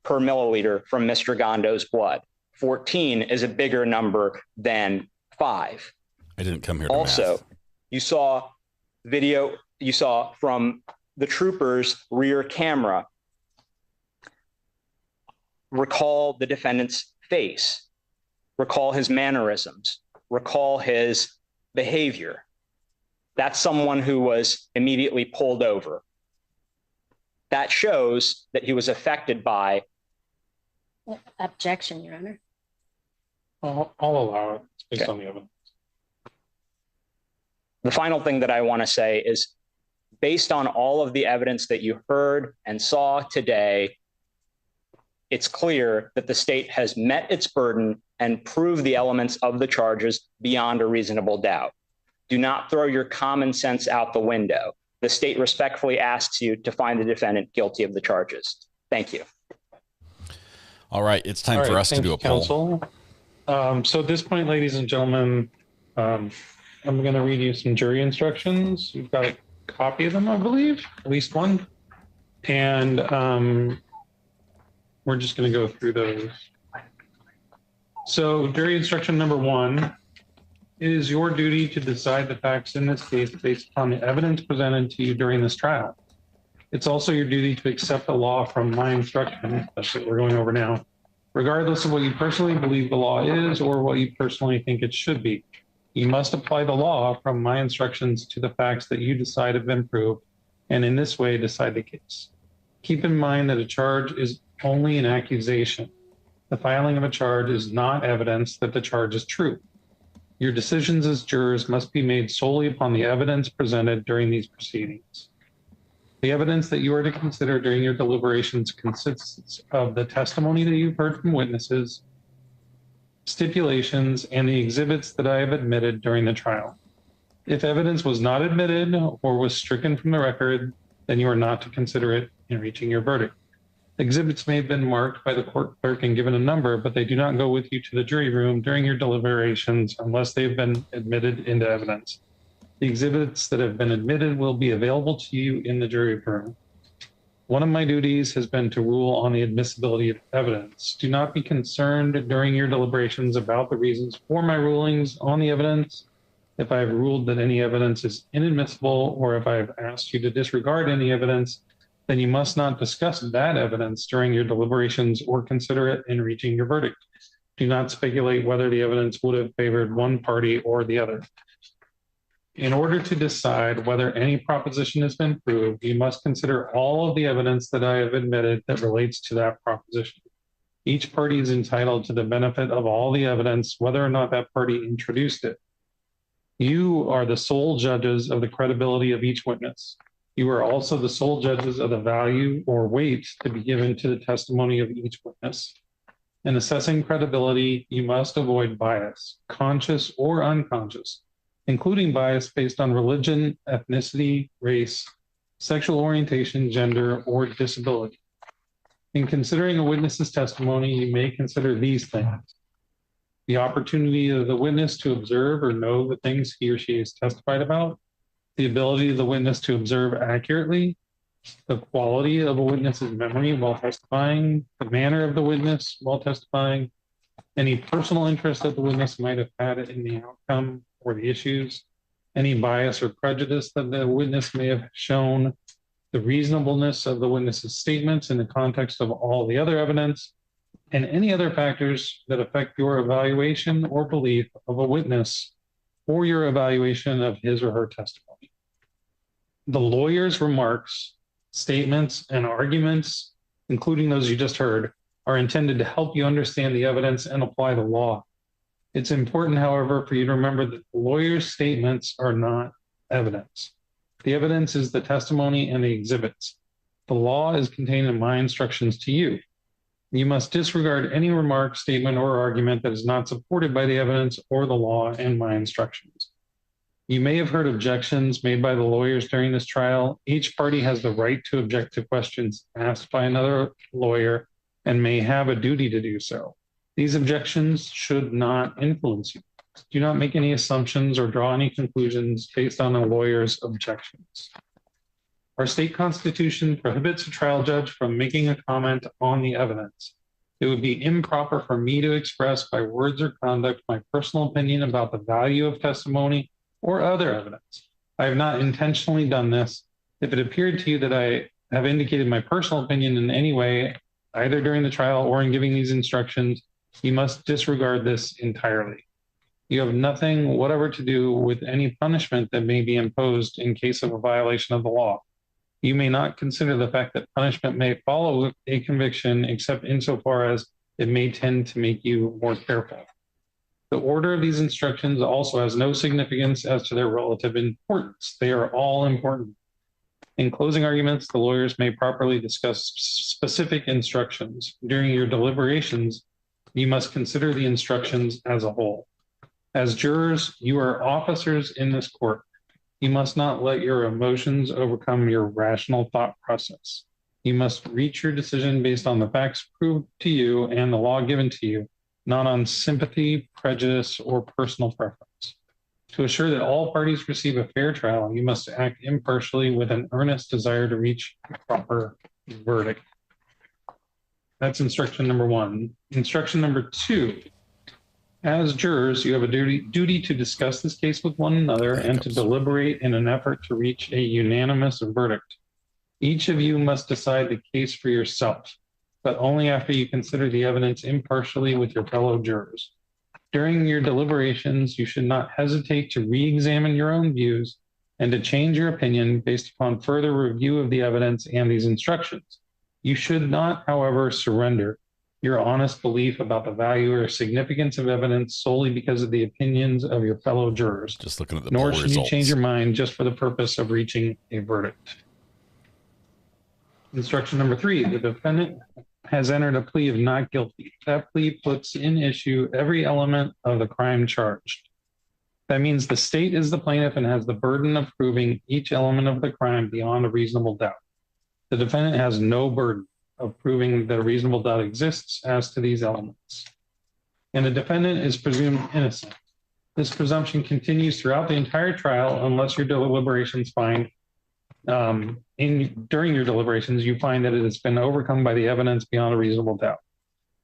Speaker 8: per milliliter from Mr. Gondo's blood. 14 is a bigger number than 5.
Speaker 3: I didn't come here to
Speaker 8: also,
Speaker 3: math.
Speaker 8: You saw video, you saw from the trooper's rear camera. Recall the defendant's face. Recall his mannerisms. recall his behavior. That's someone who was immediately pulled over. That shows that he was affected by.
Speaker 10: Objection, Your Honor.
Speaker 7: I'll allow it. It's based on the evidence.
Speaker 8: The final thing that I want to say is, based on all of the evidence that you heard and saw today, it's clear that the state has met its burden and proved the elements of the charges beyond a reasonable doubt. Do not throw your common sense out the window. The state respectfully asks you to find the defendant guilty of the charges. Thank you.
Speaker 3: All right, it's time for us to do a poll.
Speaker 7: So at this point, ladies and gentlemen, I'm going to read you some jury instructions. You've got a copy of them, I believe, at least one. And we're just going to go through those. So jury instruction number 1, it is your duty to decide the facts in this case based upon the evidence presented to you during this trial. It's also your duty to accept the law from my instruction. That's what we're going over now, regardless of what you personally believe the law is or what you personally think it should be. You must apply the law from my instructions to the facts that you decide have been proved, and in this way decide the case. Keep in mind that a charge is only an accusation. The filing of a charge is not evidence that the charge is true. Your decisions as jurors must be made solely upon the evidence presented during these proceedings. The evidence that you are to consider during your deliberations consists of the testimony that you've heard from witnesses, stipulations, and the exhibits that I have admitted during the trial. If evidence was not admitted or was stricken from the record, then you are not to consider it in reaching your verdict. Exhibits may have been marked by the court clerk and given a number, but they do not go with you to the jury room during your deliberations unless they've been admitted into evidence. The exhibits that have been admitted will be available to you in the jury room. One of my duties has been to rule on the admissibility of evidence. Do not be concerned during your deliberations about the reasons for my rulings on the evidence. If I have ruled that any evidence is inadmissible, or if I have asked you to disregard any evidence, then you must not discuss that evidence during your deliberations or consider it in reaching your verdict. Do not speculate whether the evidence would have favored one party or the other. In order to decide whether any proposition has been proved, you must consider all of the evidence that I have admitted that relates to that proposition. Each party is entitled to the benefit of all the evidence, whether or not that party introduced it. You are the sole judges of the credibility of each witness. You are also the sole judges of the value or weight to be given to the testimony of each witness. In assessing credibility, you must avoid bias, conscious or unconscious, including bias based on religion, ethnicity, race, sexual orientation, gender, or disability. In considering a witness's testimony, you may consider these things: the opportunity of the witness to observe or know the things he or she has testified about, the ability of the witness to observe accurately, the quality of a witness's memory while testifying, the manner of the witness while testifying, any personal interest that the witness might have had in the outcome or the issues, any bias or prejudice that the witness may have shown, the reasonableness of the witness's statements in the context of all the other evidence, and any other factors that affect your evaluation or belief of a witness or your evaluation of his or her testimony. The lawyer's remarks, statements, and arguments, including those you just heard, are intended to help you understand the evidence and apply the law. It's important, however, for you to remember that the lawyer's statements are not evidence. The evidence is the testimony and the exhibits. The law is contained in my instructions to you. You must disregard any remark, statement, or argument that is not supported by the evidence or the law and my instructions. You may have heard objections made by the lawyers during this trial. Each party has the right to object to questions asked by another lawyer and may have a duty to do so. These objections should not influence you. Do not make any assumptions or draw any conclusions based on a lawyer's objections. Our state constitution prohibits a trial judge from making a comment on the evidence. It would be improper for me to express by words or conduct my personal opinion about the value of testimony or other evidence. I have not intentionally done this. If it appeared to you that I have indicated my personal opinion in any way, either during the trial or in giving these instructions, you must disregard this entirely. You have nothing whatever to do with any punishment that may be imposed in case of a violation of the law. You may not consider the fact that punishment may follow a conviction except insofar as it may tend to make you more careful. The order of these instructions also has no significance as to their relative importance. They are all important. In closing arguments, the lawyers may properly discuss specific instructions. During your deliberations, you must consider the instructions as a whole. As jurors, you are officers in this court. You must not let your emotions overcome your rational thought process. You must reach your decision based on the facts proved to you and the law given to you, not on sympathy, prejudice, or personal preference. To assure that all parties receive a fair trial, you must act impartially with an earnest desire to reach a proper verdict. That's instruction number 1. Instruction number 2. As jurors, you have a duty to discuss this case with one another and to deliberate in an effort to reach a unanimous verdict. Each of you must decide the case for yourself, but only after you consider the evidence impartially with your fellow jurors. During your deliberations, you should not hesitate to re-examine your own views and to change your opinion based upon further review of the evidence and these instructions. You should not, however, surrender your honest belief about the value or significance of evidence solely because of the opinions of your fellow jurors.
Speaker 3: Just looking at the
Speaker 7: Nor
Speaker 3: poll
Speaker 7: should
Speaker 3: results.
Speaker 7: you change your mind just for the purpose of reaching a verdict. Instruction number 3, the defendant has entered a plea of not guilty. That plea puts in issue every element of the crime charged. That means the state is the plaintiff and has the burden of proving each element of the crime beyond a reasonable doubt. The defendant has no burden of proving that a reasonable doubt exists as to these elements. And the defendant is presumed innocent. This presumption continues throughout the entire trial unless your deliberations find, during your deliberations, you find that it has been overcome by the evidence beyond a reasonable doubt.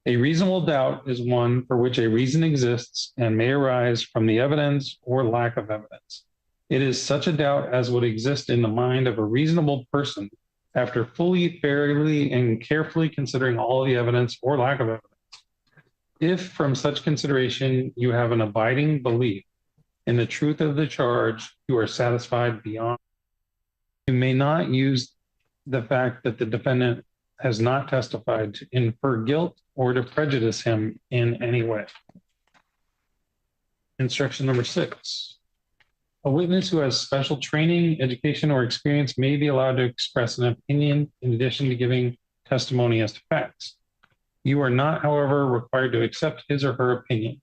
Speaker 7: A reasonable doubt is one for which a reason exists and may arise from the evidence or lack of evidence. It is such a doubt as would exist in the mind of a reasonable person after fully, fairly, and carefully considering all the evidence or lack of evidence. If from such consideration you have an abiding belief in the truth of the charge, you are satisfied beyond. You may not use the fact that the defendant has not testified to infer guilt or to prejudice him in any way. Instruction number 6. A witness who has special training, education, or experience may be allowed to express an opinion in addition to giving testimony as to facts. You are not, however, required to accept his or her opinion.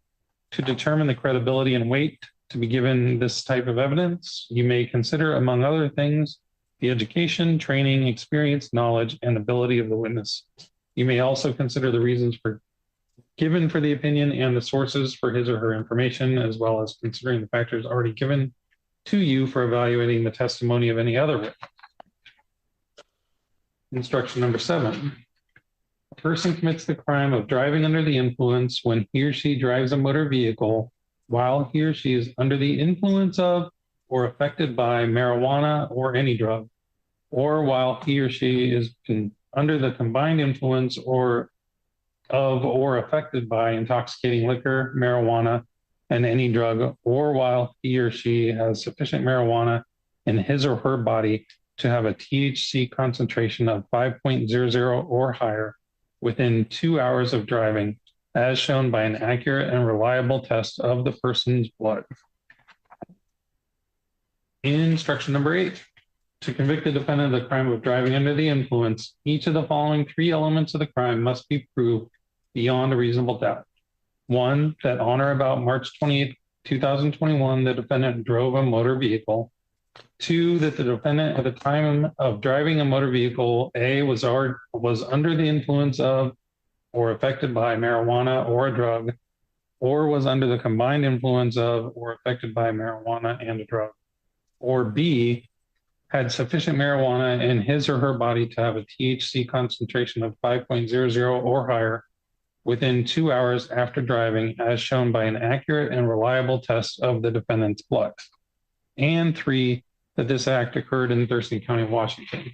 Speaker 7: To determine the credibility and weight to be given this type of evidence, you may consider, among other things, the education, training, experience, knowledge, and ability of the witness. You may also consider the reasons given for the opinion and the sources for his or her information, as well as considering the factors already given to you for evaluating the testimony of any other witness. Instruction number 7. A person commits the crime of driving under the influence when he or she drives a motor vehicle while he or she is under the influence of or affected by marijuana or any drug, or while he or she is under the combined influence or affected by intoxicating liquor, marijuana, and any drug, or while he or she has sufficient marijuana in his or her body to have a THC concentration of 5.00 or higher within 2 hours of driving, as shown by an accurate and reliable test of the person's blood. Instruction number 8. To convict the defendant of the crime of driving under the influence, each of the following 3 elements of the crime must be proved beyond a reasonable doubt. 1, that on or about March 28, 2021, the defendant drove a motor vehicle. 2, that the defendant at the time of driving a motor vehicle, A, was under the influence of or affected by marijuana or a drug, or was under the combined influence of or affected by marijuana and a drug. Or B, had sufficient marijuana in his or her body to have a THC concentration of 5.00 or higher within 2 hours after driving, as shown by an accurate and reliable test of the defendant's blood. And 3, that this act occurred in Thurston County, Washington.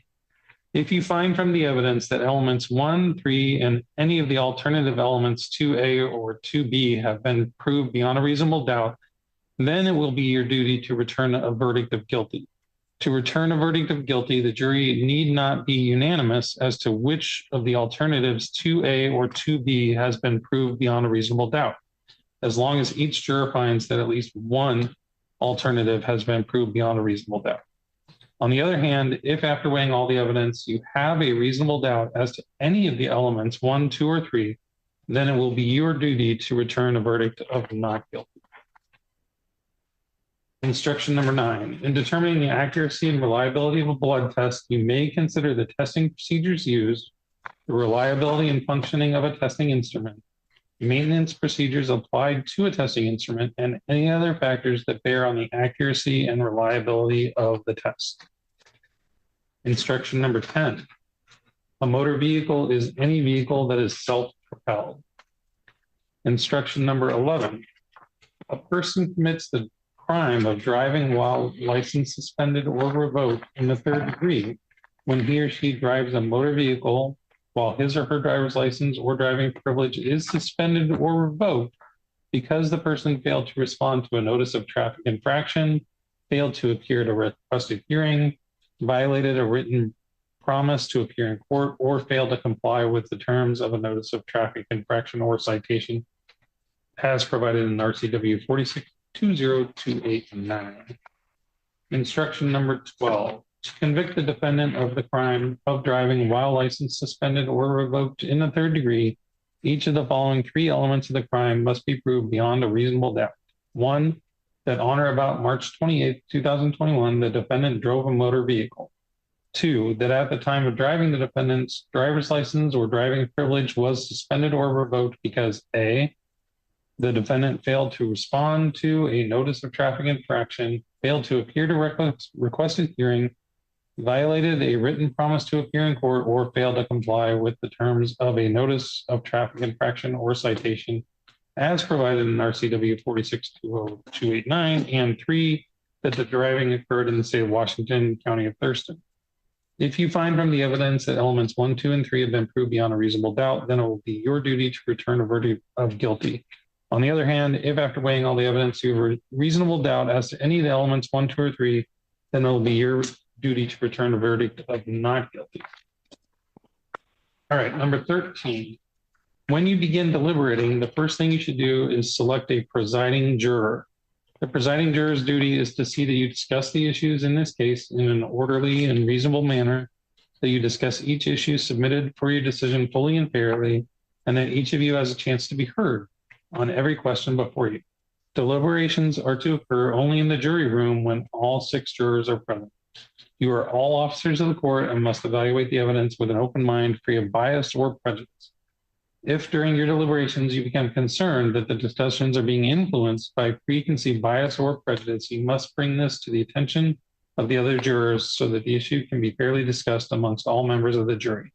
Speaker 7: If you find from the evidence that elements 1, 3, and any of the alternative elements 2A or 2B have been proved beyond a reasonable doubt, then it will be your duty to return a verdict of guilty. To return a verdict of guilty, the jury need not be unanimous as to which of the alternatives 2A or 2B has been proved beyond a reasonable doubt, as long as each juror finds that at least one alternative has been proved beyond a reasonable doubt. On the other hand, if after weighing all the evidence, you have a reasonable doubt as to any of the elements 1, 2, or 3, then it will be your duty to return a verdict of not guilty. Instruction number 9. In determining the accuracy and reliability of a blood test, you may consider the testing procedures used, the reliability and functioning of a testing instrument, maintenance procedures applied to a testing instrument, and any other factors that bear on the accuracy and reliability of the test. Instruction number 10. A motor vehicle is any vehicle that is self-propelled. Instruction number 11. A person commits the crime of driving while license suspended or revoked in the third degree when he or she drives a motor vehicle while his or her driver's license or driving privilege is suspended or revoked because the person failed to respond to a notice of traffic infraction, failed to appear at a requested hearing, violated a written promise to appear in court, or failed to comply with the terms of a notice of traffic infraction or citation as provided in RCW 462028-9. Instruction number 12. To convict the defendant of the crime of driving while license suspended or revoked in the third degree, each of the following 3 elements of the crime must be proved beyond a reasonable doubt. 1, that on or about March 28, 2021, the defendant drove a motor vehicle. 2, that at the time of driving, the defendant's driver's license or driving privilege was suspended or revoked because A, the defendant failed to respond to a notice of traffic infraction, failed to appear to requested hearing, violated a written promise to appear in court, or failed to comply with the terms of a notice of traffic infraction or citation as provided in RCW 462028-9, and 3, that the driving occurred in the state of Washington, county of Thurston. If you find from the evidence that elements 1, 2, and 3 have been proved beyond a reasonable doubt, then it will be your duty to return a verdict of guilty. On the other hand, if after weighing all the evidence you have a reasonable doubt as to any of the elements 1, 2, or 3, then it will be your duty to return a verdict of not guilty. All right, number 13. When you begin deliberating, the first thing you should do is select a presiding juror. The presiding juror's duty is to see that you discuss the issues in this case in an orderly and reasonable manner, that you discuss each issue submitted for your decision fully and fairly, and that each of you has a chance to be heard on every question before you. Deliberations are to occur only in the jury room when all 6 jurors are present. You are all officers of the court and must evaluate the evidence with an open mind, free of bias or prejudice. If during your deliberations you become concerned that the discussions are being influenced by preconceived bias or prejudice, you must bring this to the attention of the other jurors so that the issue can be fairly discussed amongst all members of the jury.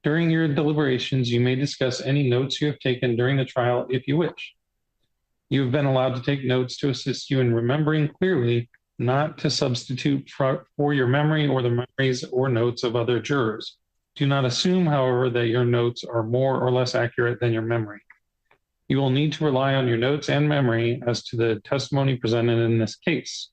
Speaker 7: During your deliberations, you may discuss any notes you have taken during the trial if you wish. You have been allowed to take notes to assist you in remembering clearly, not to substitute for your memory or the memories or notes of other jurors. Do not assume, however, that your notes are more or less accurate than your memory. You will need to rely on your notes and memory as to the testimony presented in this case.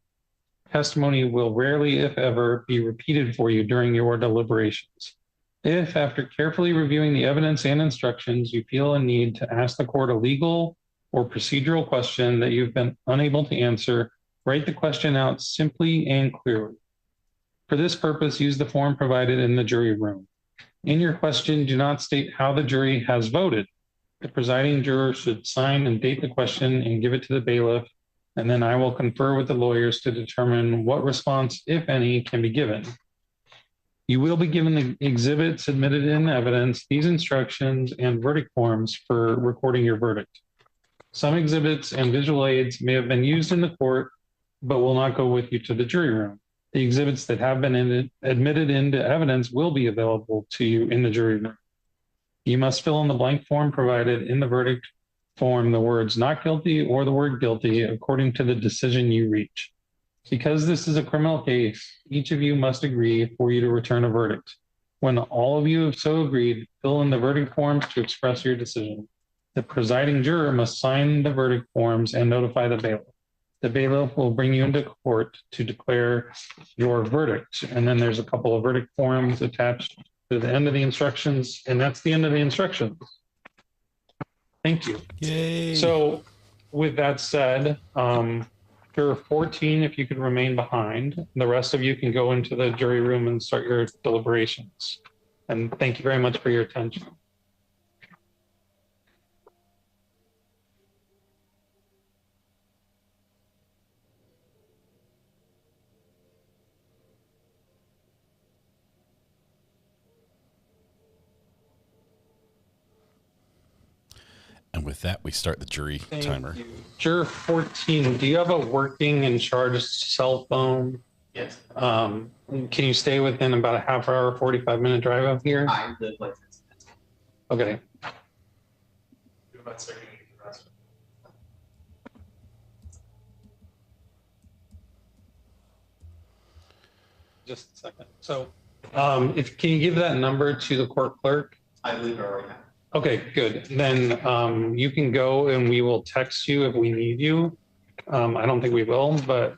Speaker 7: Testimony will rarely, if ever, be repeated for you during your deliberations. If, after carefully reviewing the evidence and instructions, you feel a need to ask the court a legal or procedural question that you've been unable to answer, write the question out simply and clearly. For this purpose, use the form provided in the jury room. In your question, do not state how the jury has voted. The presiding juror should sign and date the question and give it to the bailiff, and then I will confer with the lawyers to determine what response, if any, can be given. You will be given the exhibits submitted in evidence, these instructions, and verdict forms for recording your verdict. Some exhibits and visual aids may have been used in the court, but will not go with you to the jury room. The exhibits that have been admitted into evidence will be available to you in the jury room. You must fill in the blank form provided in the verdict form the words not guilty or the word guilty according to the decision you reach. Because this is a criminal case, each of you must agree for you to return a verdict. When all of you have so agreed, fill in the verdict forms to express your decision. The presiding juror must sign the verdict forms and notify the bailiff. The bailiff will bring you into court to declare your verdict. And then there's a couple of verdict forms attached to the end of the instructions, and that's the end of the instructions. Thank you.
Speaker 3: Yay.
Speaker 7: So with that said, juror 14, if you could remain behind, the rest of you can go into the jury room and start your deliberations. And thank you very much for your attention.
Speaker 3: And with that, we start the jury timer.
Speaker 7: Juror 14, do you have a working and charged cell phone?
Speaker 11: Yes.
Speaker 7: Can you stay within about a half hour, 45-minute drive up here?
Speaker 11: I live like this.
Speaker 7: Okay. Just a second. So can you give that number to the court clerk?
Speaker 11: I leave it right now.
Speaker 7: Okay, good. Then you can go and we will text you if we need you. I don't think we will, but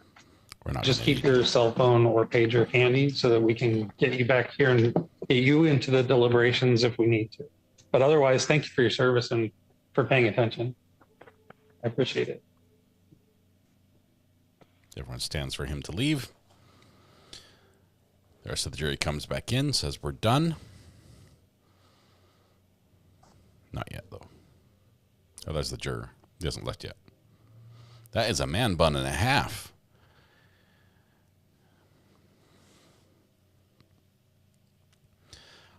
Speaker 7: just keep your cell phone or pager handy so that we can get you back here and get you into the deliberations if we need to. But otherwise, thank you for your service and for paying attention. I appreciate it.
Speaker 3: Everyone stands for him to leave. The rest of the jury comes back in, says we're done. Not yet, though. Oh, there's the juror. He hasn't left yet. That is a man bun and a half.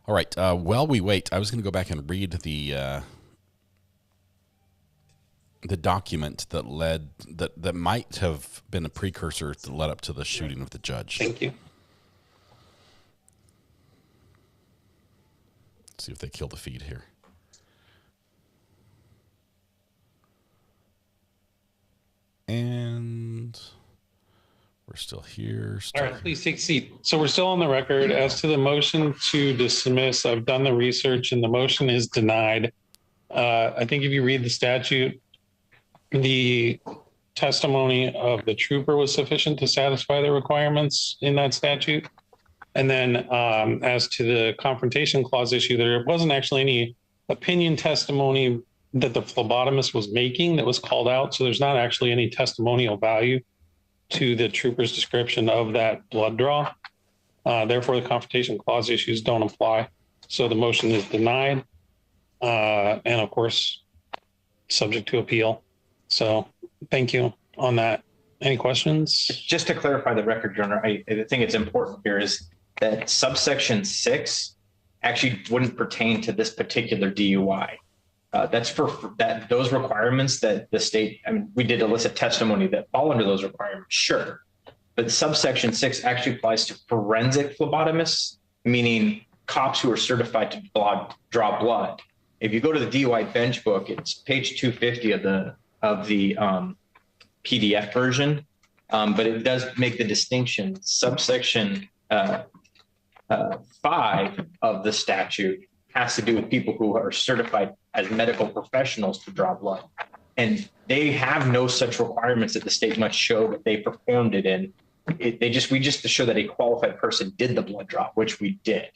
Speaker 3: All right. While we wait, I was going to go back and read the document that led that might have been a precursor that led up to the shooting of the judge.
Speaker 7: Thank you.
Speaker 3: Let's see if they kill the feed here. And we're still here.
Speaker 7: All right, please take a seat. So we're still on the record. As to the motion to dismiss, I've done the research and the motion is denied. I think if you read the statute, the testimony of the trooper was sufficient to satisfy the requirements in that statute. And then as to the confrontation clause issue, there wasn't actually any opinion testimony that the phlebotomist was making that was called out. So there's not actually any testimonial value to the trooper's description of that blood draw. Therefore, the confrontation clause issues don't apply. So the motion is denied. And of course, subject to appeal. So thank you on that. Any questions?
Speaker 11: Just to clarify the record, Your Honor, I think it's important here is that subsection 6 actually wouldn't pertain to this particular DUI. That's for that those requirements that the state, I mean, we did elicit testimony that fall under those requirements, sure. But subsection 6 actually applies to forensic phlebotomists, meaning cops who are certified to draw blood. If you go to the DUI bench book, it's page 250 of the PDF version, but it does make the distinction. Subsection 5 of the statute has to do with people who are certified as medical professionals to draw blood. And they have no such requirements that the state must show that they performed it in. We just to show that a qualified person did the blood draw, which we did.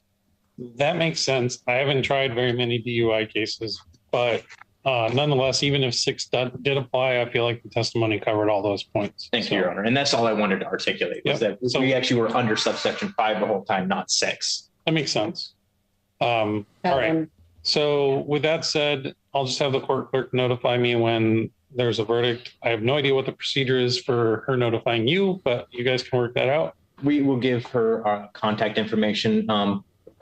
Speaker 7: That makes sense. I haven't tried very many DUI cases, but nonetheless, even if 6 did apply, I feel like the testimony covered all those points.
Speaker 11: Thank you, Your Honor. And that's all I wanted to articulate was that we actually were under subsection 5 the whole time, not 6.
Speaker 7: That makes sense. All right. So with that said, I'll just have the court clerk notify me when there's a verdict. I have no idea what the procedure is for her notifying you, but you guys can work that out.
Speaker 11: We will give her our contact information.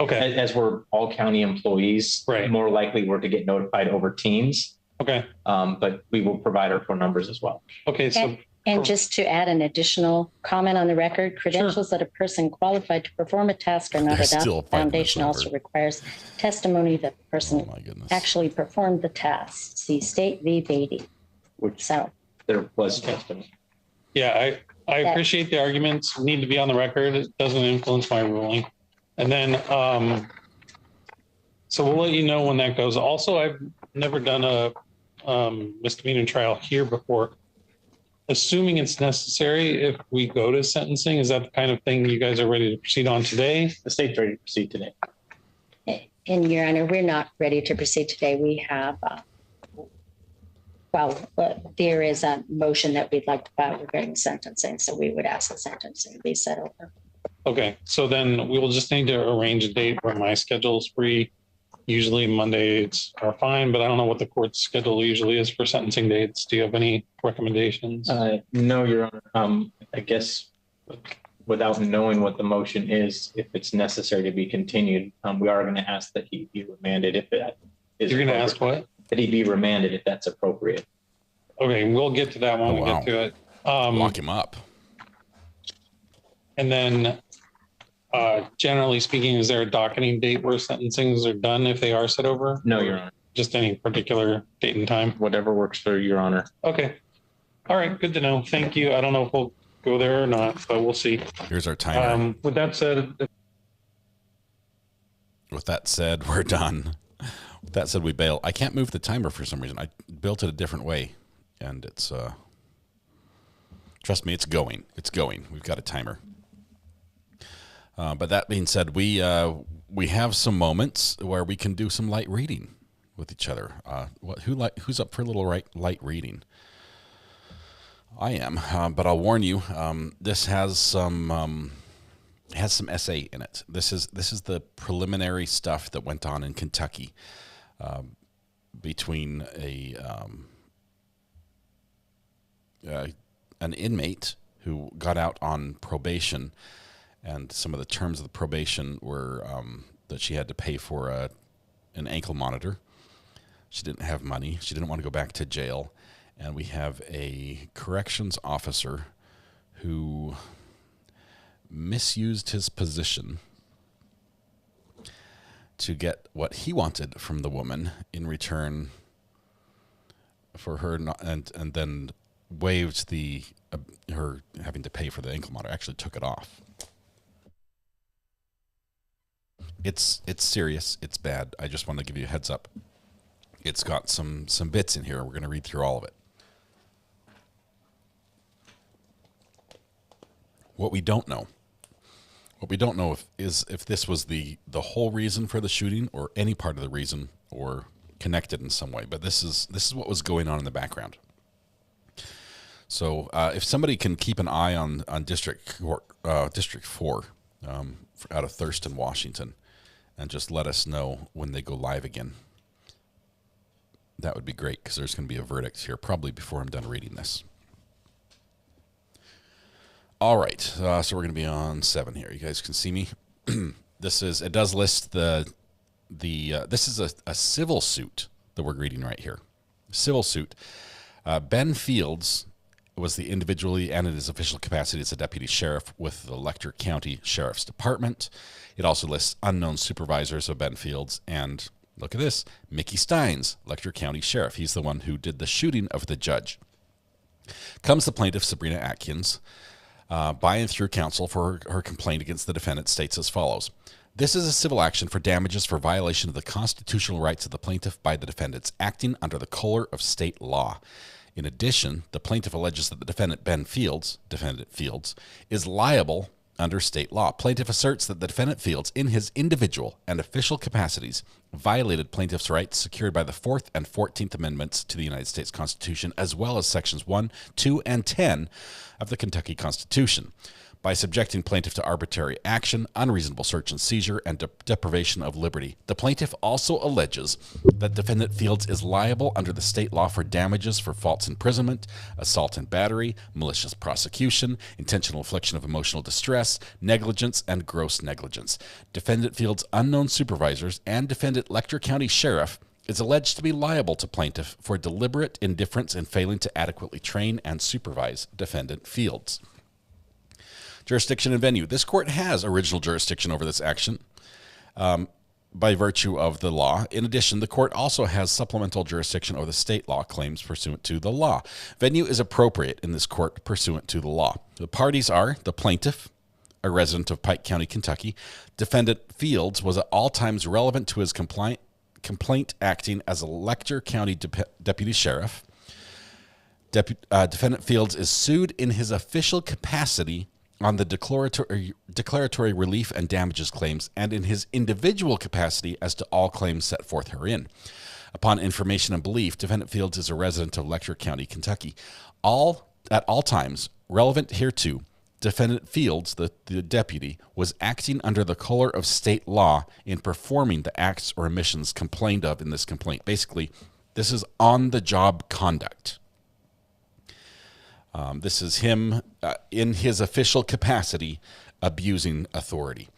Speaker 7: Okay.
Speaker 11: As we're all county employees,
Speaker 7: right.
Speaker 11: More likely we're to get notified over Teams.
Speaker 7: Okay.
Speaker 11: But we will provide our phone numbers as well.
Speaker 7: Okay. So.
Speaker 10: And just to add an additional comment on the record, credentials that a person qualified to perform a task are not enough. The foundation also requires testimony that the person actually performed the task. See State v. Beatty.
Speaker 11: Which there was testimony.
Speaker 7: Yeah, I appreciate the arguments need to be on the record. It doesn't influence my ruling. And then, so we'll let you know when that goes. Also, I've never done a misdemeanor trial here before. Assuming it's necessary, if we go to sentencing, is that the kind of thing you guys are ready to proceed on today?
Speaker 11: The state's ready to proceed today.
Speaker 10: And Your Honor, we're not ready to proceed today. We have, there is a motion that we'd like to file regarding sentencing, so we would ask the sentencing be set over.
Speaker 7: Okay, so then we will just need to arrange a date where my schedule is free. Usually Mondays are fine, but I don't know what the court's schedule usually is for sentencing dates. Do you have any recommendations?
Speaker 11: No, Your Honor. I guess without knowing what the motion is, if it's necessary to be continued, we are going to ask that he be remanded if that is.
Speaker 7: You're going to ask what?
Speaker 11: That he be remanded if that's appropriate.
Speaker 7: Okay, we'll get to that when we get to it.
Speaker 3: Lock him up.
Speaker 7: And then, generally speaking, is there a docketing date where sentencings are done if they are set over?
Speaker 11: No, Your Honor.
Speaker 7: Just any particular date and time?
Speaker 11: Whatever works for Your Honor.
Speaker 7: Okay. All right, good to know. Thank you. I don't know if we'll go there or not, but we'll see.
Speaker 3: Here's our timer.
Speaker 7: With that said,
Speaker 3: we're done. With that said, we bail. I can't move the timer for some reason. I built it a different way, and it's trust me, it's going. It's going. We've got a timer. But that being said, we have some moments where we can do some light reading with each other. Who's up for a little light reading? I am, but I'll warn you. This has some essay in it. This is the preliminary stuff that went on in Kentucky between an inmate who got out on probation. And some of the terms of the probation were that she had to pay for an ankle monitor. She didn't have money. She didn't want to go back to jail. And we have a corrections officer who misused his position to get what he wanted from the woman in return for her and then waived her having to pay for the ankle monitor. Actually took it off. It's serious. It's bad. I just want to give you a heads up. It's got some bits in here. We're going to read through all of it. What we don't know if this was the whole reason for the shooting or any part of the reason or connected in some way. But this is what was going on in the background. So if somebody can keep an eye on District 4 out of Thurston, Washington, and just let us know when they go live again. That would be great because there's going to be a verdict here probably before I'm done reading this. All right, so we're going to be on 7 here. You guys can see me. It does list this is a civil suit that we're reading right here. Civil suit. Ben Fields was the individually and in his official capacity as a deputy sheriff with the Letcher County Sheriff's Department. It also lists unknown supervisors of Ben Fields and, look at this, Mickey Steins, Letcher County Sheriff. He's the one who did the shooting of the judge. Comes the plaintiff, Sabrina Atkins, by and through counsel for her complaint against the defendant, states as follows. This is a civil action for damages for violation of the constitutional rights of the plaintiff by the defendants acting under the color of state law. In addition, the plaintiff alleges that the defendant, defendant Fields, is liable under state law. Plaintiff asserts that the defendant Fields, in his individual and official capacities, violated plaintiff's rights secured by the 4th and 14th Amendments to the United States Constitution, as well as Sections 1, 2, and 10 of the Kentucky Constitution, by subjecting plaintiff to arbitrary action, unreasonable search and seizure, and deprivation of liberty. The plaintiff also alleges that defendant Fields is liable under the state law for damages for false imprisonment, assault and battery, malicious prosecution, intentional infliction of emotional distress, negligence, and gross negligence. Defendant Fields' unknown supervisors and defendant Letcher County Sheriff is alleged to be liable to plaintiff for deliberate indifference in failing to adequately train and supervise defendant Fields. Jurisdiction and venue. This court has original jurisdiction over this action. by virtue of the law. In addition, the court also has supplemental jurisdiction over the state law claims pursuant to the law. Venue is appropriate in this court pursuant to the law. The parties are the plaintiff, a resident of Pike County, Kentucky. Defendant Fields was at all times relevant to his complaint acting as a Letcher County deputy sheriff. Defendant Fields is sued in his official capacity on the declaratory relief and damages claims and in his individual capacity as to all claims set forth herein. Upon information and belief, Defendant Fields is a resident of Letcher County, Kentucky. At all times relevant hereto, Defendant Fields, the deputy, was acting under the color of state law in performing the acts or omissions complained of in this complaint. Basically, this is on-the-job conduct. This is him in his official capacity abusing authority.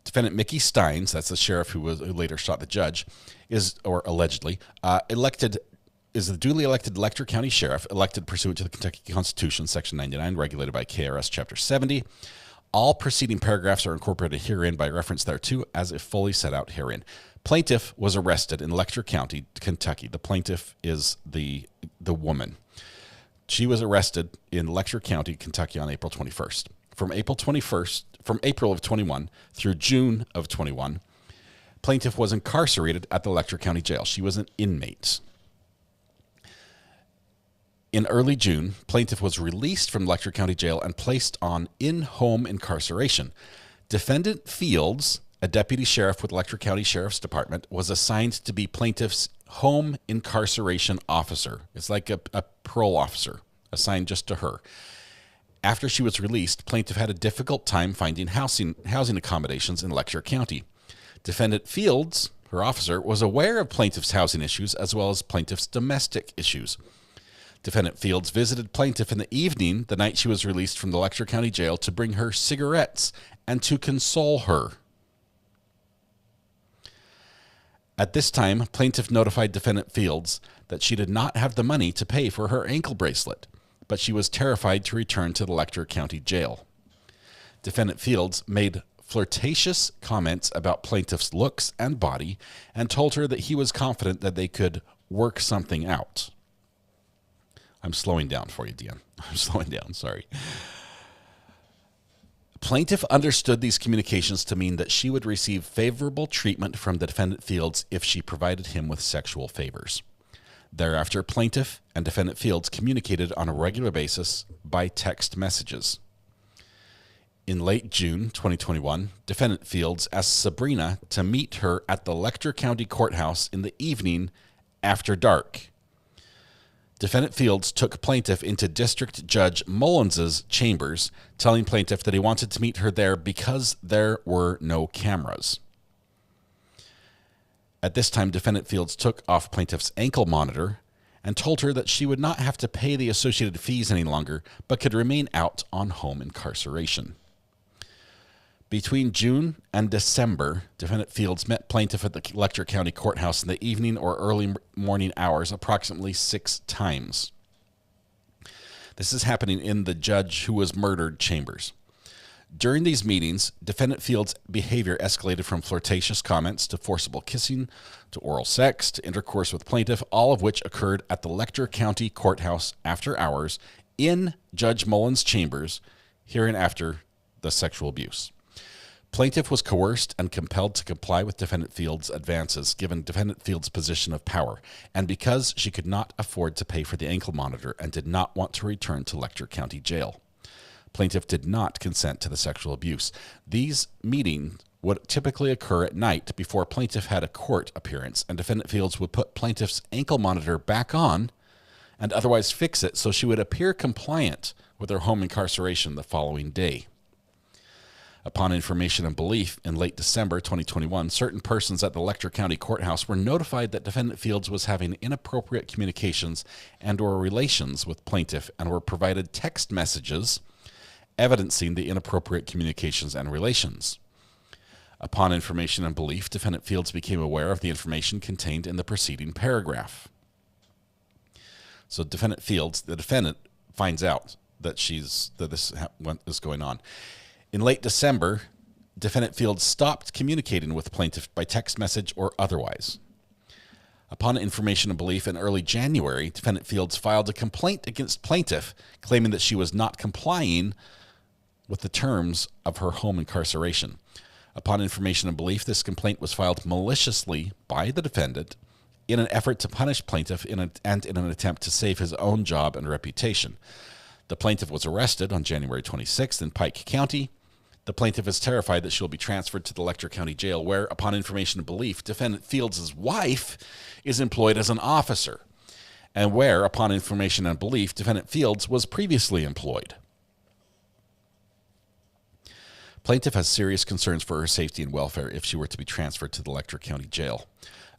Speaker 3: Defendant Mickey Steins, that's the sheriff who later shot the judge, is the duly elected Letcher County Sheriff, elected pursuant to the Kentucky Constitution, Section 99, regulated by KRS Chapter 70. All preceding paragraphs are incorporated herein by reference thereto, as if fully set out herein. Plaintiff was arrested in Letcher County, Kentucky. The plaintiff is the woman. She was arrested in Letcher County, Kentucky on April 21st. From April of 21 through June of 21, plaintiff was incarcerated at the Letcher County Jail. She was an inmate. In early June, plaintiff was released from Letcher County Jail and placed on in-home incarceration. Defendant Fields, a deputy sheriff with Letcher County Sheriff's Department, was assigned to be plaintiff's home incarceration officer. It's like a parole officer assigned just to her. After she was released, plaintiff had a difficult time finding housing accommodations in Letcher County. Defendant Fields, her officer, was aware of plaintiff's housing issues as well as plaintiff's domestic issues. Defendant Fields visited plaintiff in the evening, the night she was released from the Letcher County Jail, to bring her cigarettes and to console her. At this time, plaintiff notified Defendant Fields that she did not have the money to pay for her ankle bracelet, but she was terrified to return to the Letcher County Jail. Defendant Fields made flirtatious comments about plaintiff's looks and body and told her that he was confident that they could work something out. I'm slowing down for you, Deanne. I'm slowing down, sorry. Plaintiff understood these communications to mean that she would receive favorable treatment from the Defendant Fields if she provided him with sexual favors. Thereafter, plaintiff and Defendant Fields communicated on a regular basis by text messages. In late June 2021, Defendant Fields asked Sabrina to meet her at the Letcher County Courthouse in the evening after dark. Defendant Fields took plaintiff into District Judge Mullins's chambers, telling plaintiff that he wanted to meet her there because there were no cameras. At this time, Defendant Fields took off plaintiff's ankle monitor and told her that she would not have to pay the associated fees any longer, but could remain out on home incarceration. Between June and December, Defendant Fields met plaintiff at the Letcher County Courthouse in the evening or early morning hours approximately 6 times. This is happening in the judge who was murdered chambers. During these meetings, Defendant Fields' behavior escalated from flirtatious comments to forcible kissing, to oral sex, to intercourse with plaintiff, all of which occurred at the Letcher County Courthouse after hours in Judge Mullins's chambers, hereinafter the sexual abuse. Plaintiff was coerced and compelled to comply with Defendant Fields' advances, given Defendant Fields' position of power, and because she could not afford to pay for the ankle monitor and did not want to return to Letcher County Jail. Plaintiff did not consent to the sexual abuse. These meetings would typically occur at night before plaintiff had a court appearance, and Defendant Fields would put plaintiff's ankle monitor back on and otherwise fix it so she would appear compliant with her home incarceration the following day. Upon information and belief, in late December 2021, certain persons at the Letcher County Courthouse were notified that Defendant Fields was having inappropriate communications and/or relations with plaintiff and were provided text messages evidencing the inappropriate communications and relations. Upon information and belief, Defendant Fields became aware of the information contained in the preceding paragraph. So Defendant Fields, the defendant, finds out that this is going on. In late December, defendant Fields stopped communicating with plaintiff by text message or otherwise. Upon information and belief in early January, defendant Fields filed a complaint against plaintiff, claiming that she was not complying with the terms of her home incarceration. Upon information and belief, this complaint was filed maliciously by the defendant in an effort to punish plaintiff and in an attempt to save his own job and reputation. The plaintiff was arrested on January 26th in Pike County. The plaintiff is terrified that she will be transferred to the Letcher County Jail, where, upon information and belief, defendant Fields' wife is employed as an officer, and where, upon information and belief, defendant Fields was previously employed. Plaintiff has serious concerns for her safety and welfare if she were to be transferred to the Letcher County Jail.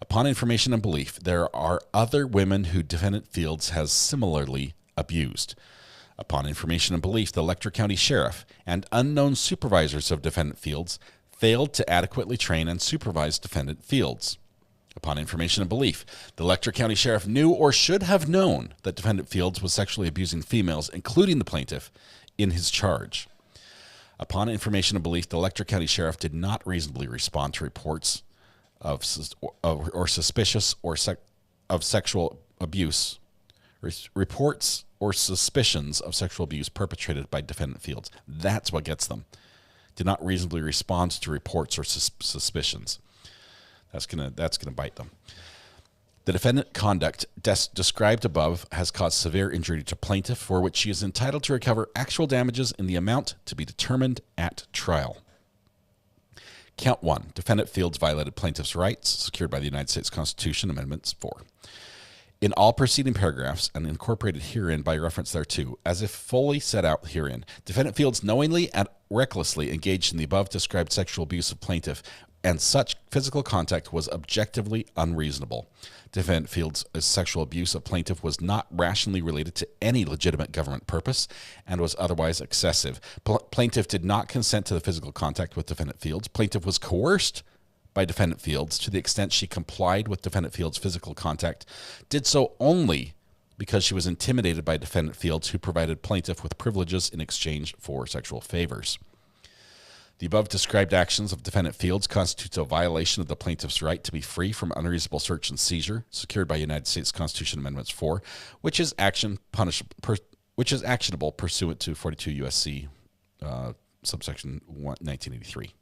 Speaker 3: Upon information and belief, there are other women who defendant Fields has similarly abused. Upon information and belief, the Letcher County Sheriff and unknown supervisors of defendant Fields failed to adequately train and supervise defendant Fields. Upon information and belief, the Letcher County Sheriff knew or should have known that defendant Fields was sexually abusing females, including the plaintiff, in his charge. Upon information and belief, the Letcher County Sheriff did not reasonably respond to reports of suspicious of sexual abuse, reports or suspicions of sexual abuse perpetrated by defendant Fields. That's what gets them. Did not reasonably respond to reports or suspicions. That's gonna bite them. The defendant conduct described above has caused severe injury to plaintiff, for which she is entitled to recover actual damages in the amount to be determined at trial. Count 1. Defendant Fields violated plaintiff's rights secured by the United States Constitution, Amendments 4. In all preceding paragraphs and incorporated herein by reference thereto, as if fully set out herein, defendant Fields knowingly and recklessly engaged in the above described sexual abuse of plaintiff, and such physical contact was objectively unreasonable. Defendant Fields' sexual abuse of plaintiff was not rationally related to any legitimate government purpose and was otherwise excessive. Plaintiff did not consent to the physical contact with defendant Fields. Plaintiff was coerced by defendant Fields to the extent she complied with defendant Fields' physical contact, did so only because she was intimidated by defendant Fields, who provided plaintiff with privileges in exchange for sexual favors. The above described actions of defendant Fields constitutes a violation of the plaintiff's right to be free from unreasonable search and seizure secured by United States Constitution Amendments 4, which is actionable pursuant to 42 U.S.C. subsection 1983.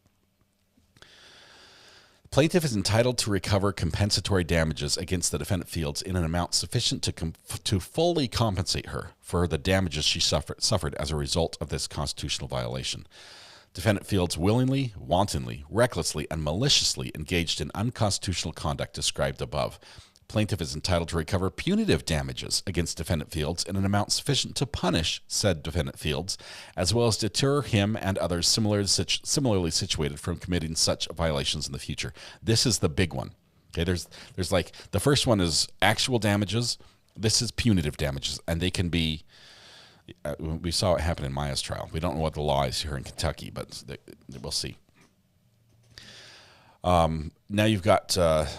Speaker 3: Plaintiff is entitled to recover compensatory damages against the defendant Fields in an amount sufficient to fully compensate her for the damages she suffered as a result of this constitutional violation. Defendant Fields willingly, wantonly, recklessly, and maliciously engaged in unconstitutional conduct described above. Plaintiff is entitled to recover punitive damages against defendant Fields in an amount sufficient to punish said defendant Fields, as well as deter him and others similarly situated from committing such violations in the future. This is the big one. Okay, there's like, the first one is actual damages. This is punitive damages, and they can be, we saw it happen in Maya's trial. We don't know what the law is here in Kentucky, but we'll see. Now you've got the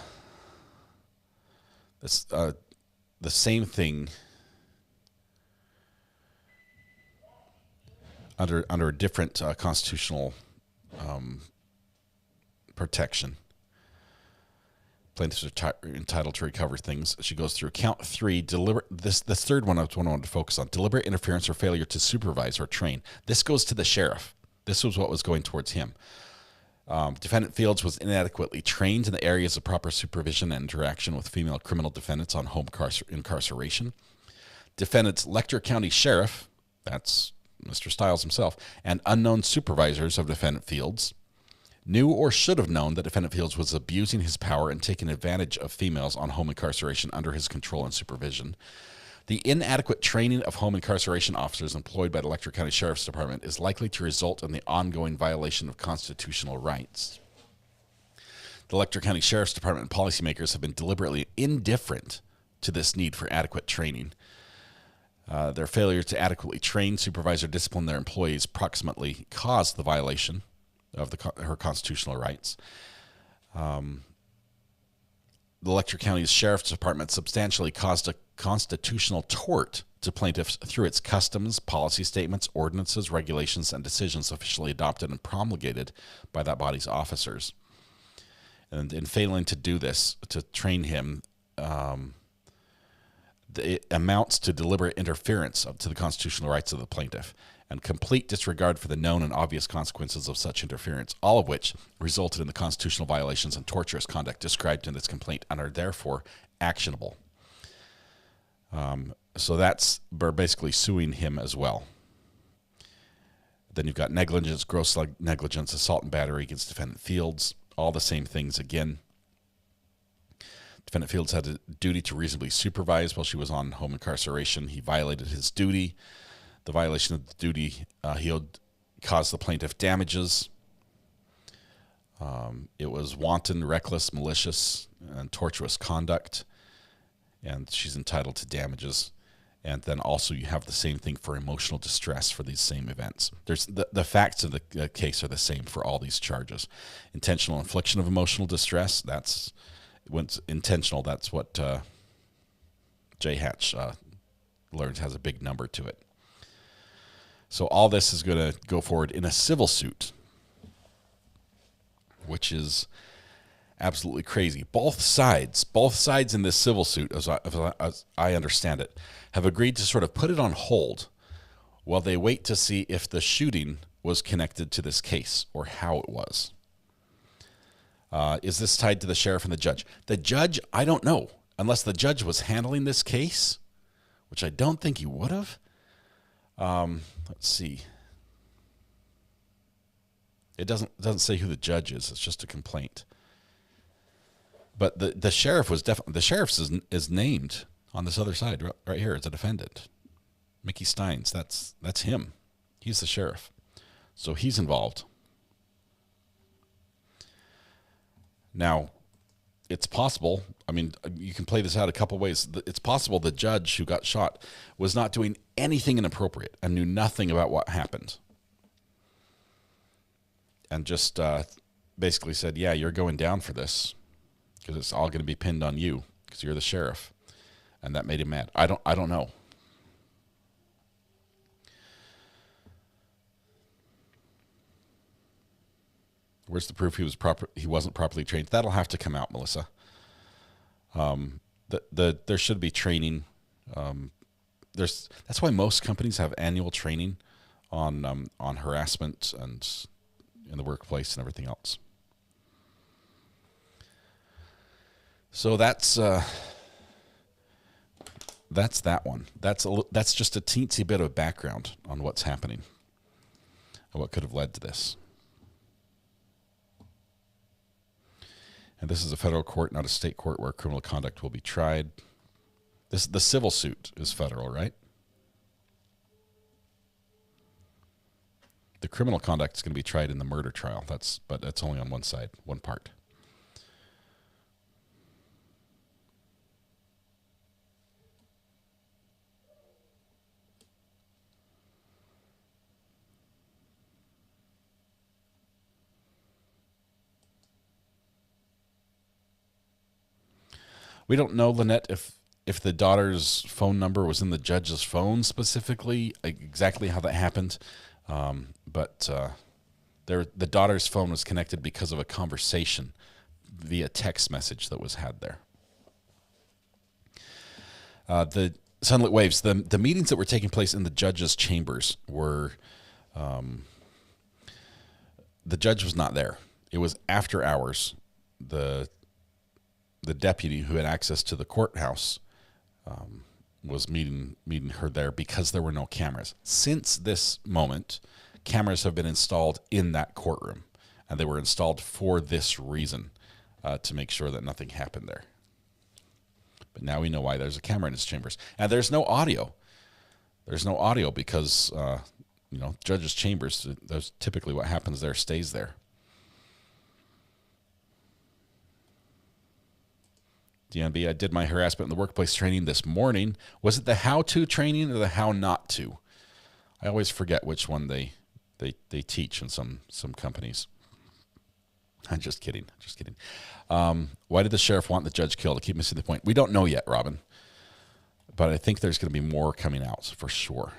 Speaker 3: same thing under a different constitutional protection. Plaintiffs are entitled to recover things. She goes through count 3, this third one I wanted to focus on, deliberate interference or failure to supervise or train. This goes to the sheriff. This was what was going towards him. Defendant Fields was inadequately trained in the areas of proper supervision and interaction with female criminal defendants on home incarceration. Defendant's Letcher County Sheriff, that's Mr. Stiles himself, and unknown supervisors of defendant Fields knew or should have known that defendant Fields was abusing his power and taking advantage of females on home incarceration under his control and supervision. The inadequate training of home incarceration officers employed by the Letcher County Sheriff's Department is likely to result in the ongoing violation of constitutional rights. The Letcher County Sheriff's Department and policymakers have been deliberately indifferent to this need for adequate training. Their failure to adequately train, supervise, or discipline their employees proximately caused the violation of her constitutional rights. The Letcher County Sheriff's Department substantially caused a constitutional tort to plaintiffs through its customs, policy statements, ordinances, regulations, and decisions officially adopted and promulgated by that body's officers. And in failing to do this, to train him, it amounts to deliberate interference to the constitutional rights of the plaintiff and complete disregard for the known and obvious consequences of such interference, all of which resulted in the constitutional violations and torturous conduct described in this complaint and are therefore actionable. So that's, we're basically suing him as well. Then you've got negligence, gross negligence, assault and battery against Defendant Fields, all the same things again. Defendant Fields had a duty to reasonably supervise while she was on home incarceration. He violated his duty. The violation of the duty he owed caused the plaintiff damages. It was wanton, reckless, malicious, and tortuous conduct, and she's entitled to damages. And then also you have the same thing for emotional distress for these same events. There's the facts of the case are the same for all these charges. Intentional infliction of emotional distress, that's when it's intentional, that's what J. Hatch learned has a big number to it. So all this is going to go forward in a civil suit, which is absolutely crazy. Both sides in this civil suit, as I understand it, have agreed to sort of put it on hold while they wait to see if the shooting was connected to this case or how it was. Is this tied to the sheriff and the judge? The judge, I don't know, unless the judge was handling this case, which I don't think he would have. Let's see. It doesn't say who the judge is. It's just a complaint. But the sheriff was definitely, the sheriff is named on this other side right here as a defendant. Mickey Steins, that's him. He's the sheriff. So he's involved. Now, it's possible, I mean, you can play this out a couple ways. It's possible the judge who got shot was not doing anything inappropriate and knew nothing about what happened. And just basically said, yeah, you're going down for this because it's all going to be pinned on you because you're the sheriff. And that made him mad. I don't know. Where's the proof he wasn't properly trained? That'll have to come out, Melissa. There should be training. That's why most companies have annual training on harassment and in the workplace and everything else. So that's that one. That's just a teensy bit of background on what's happening and what could have led to this. And this is a federal court, not a state court, where criminal conduct will be tried. The civil suit is federal, right? The criminal conduct is going to be tried in the murder trial. But that's only on one side, one part. We don't know, Lynette, if the daughter's phone number was in the judge's phone specifically, exactly how that happened. But the daughter's phone was connected because of a conversation via text message that was had there. The Sunlit Waves, the meetings that were taking place in the judge's chambers were, the judge was not there. It was after hours. The deputy who had access to the courthouse was meeting her there because there were no cameras. Since this moment, cameras have been installed in that courtroom, and they were installed for this reason, to make sure that nothing happened there. But now we know why there's a camera in his chambers. And there's no audio. There's no audio because, judges' chambers, that's typically what happens there stays there. DNB, I did my harassment in the workplace training this morning. Was it the how-to training or the how not to? I always forget which one they teach in some companies. I'm just kidding. Why did the sheriff want the judge killed? I keep missing the point. We don't know yet, Robin. but I think there's going to be more coming out for sure.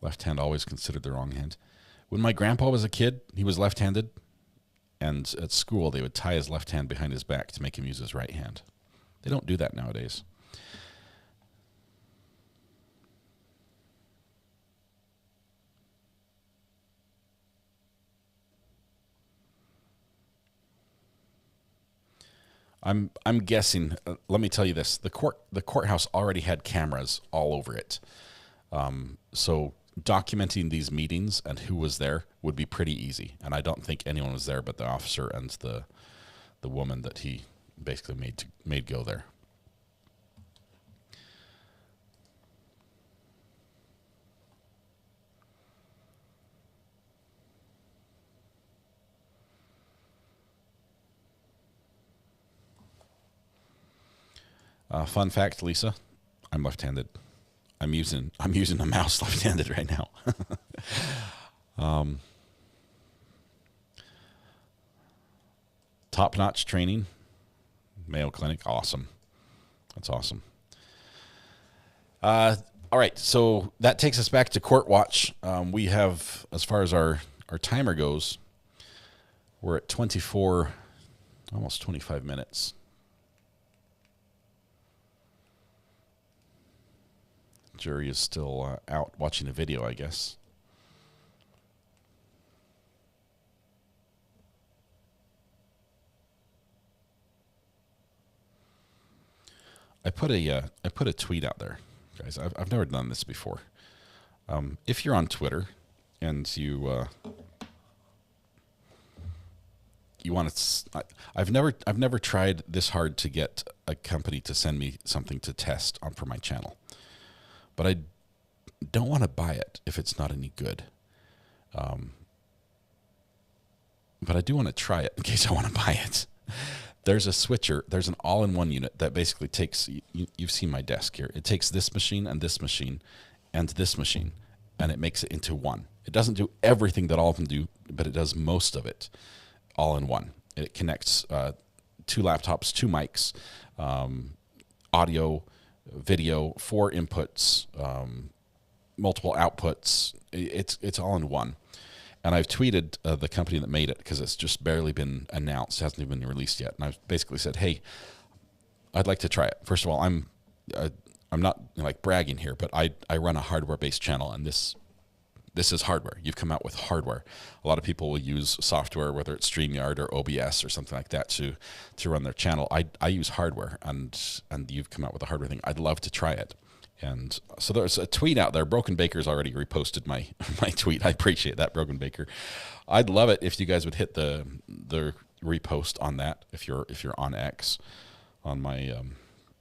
Speaker 3: Left hand always considered the wrong hand. When my grandpa was a kid, he was left-handed, and at school they would tie his left hand behind his back to make him use his right hand. They don't do that nowadays. I'm guessing. Let me tell you this: the courthouse already had cameras all over it, so documenting these meetings and who was there would be pretty easy. And I don't think anyone was there but the officer and the woman that he basically made go there. Fun fact, Lisa, I'm left-handed. I'm using a mouse left-handed right now. Top-notch training, Mayo Clinic, awesome. That's awesome. All right, so that takes us back to Court Watch. We have, as far as our timer goes, we're at 24, almost 25 minutes. Jury is still out watching a video, I guess. I put a tweet out there, guys. I've never done this before. If you're on Twitter and you want to, I've never tried this hard to get a company to send me something to test on for my channel. But I don't want to buy it if it's not any good. But I do want to try it in case I want to buy it. There's a switcher. There's an all-in-one unit that basically takes, you've seen my desk here. It takes this machine and this machine and this machine, and it makes it into one. It doesn't do everything that all of them do, but it does most of it all in one. It connects 2 laptops, 2 mics, audio, video, 4 inputs, multiple outputs. It's all in one. And I've tweeted the company that made it because it's just barely been announced, hasn't even been released yet. And I've basically said, hey, I'd like to try it. First of all, I'm not like bragging here, but I run a hardware-based channel, and this is hardware. You've come out with hardware. A lot of people will use software, whether it's StreamYard or OBS or something like that, to run their channel. I use hardware, and you've come out with a hardware thing. I'd love to try it. And so there's a tweet out there. Broken Baker's already reposted my tweet. I appreciate that, Broken Baker. I'd love it if you guys would hit the repost on that if you're on X, on my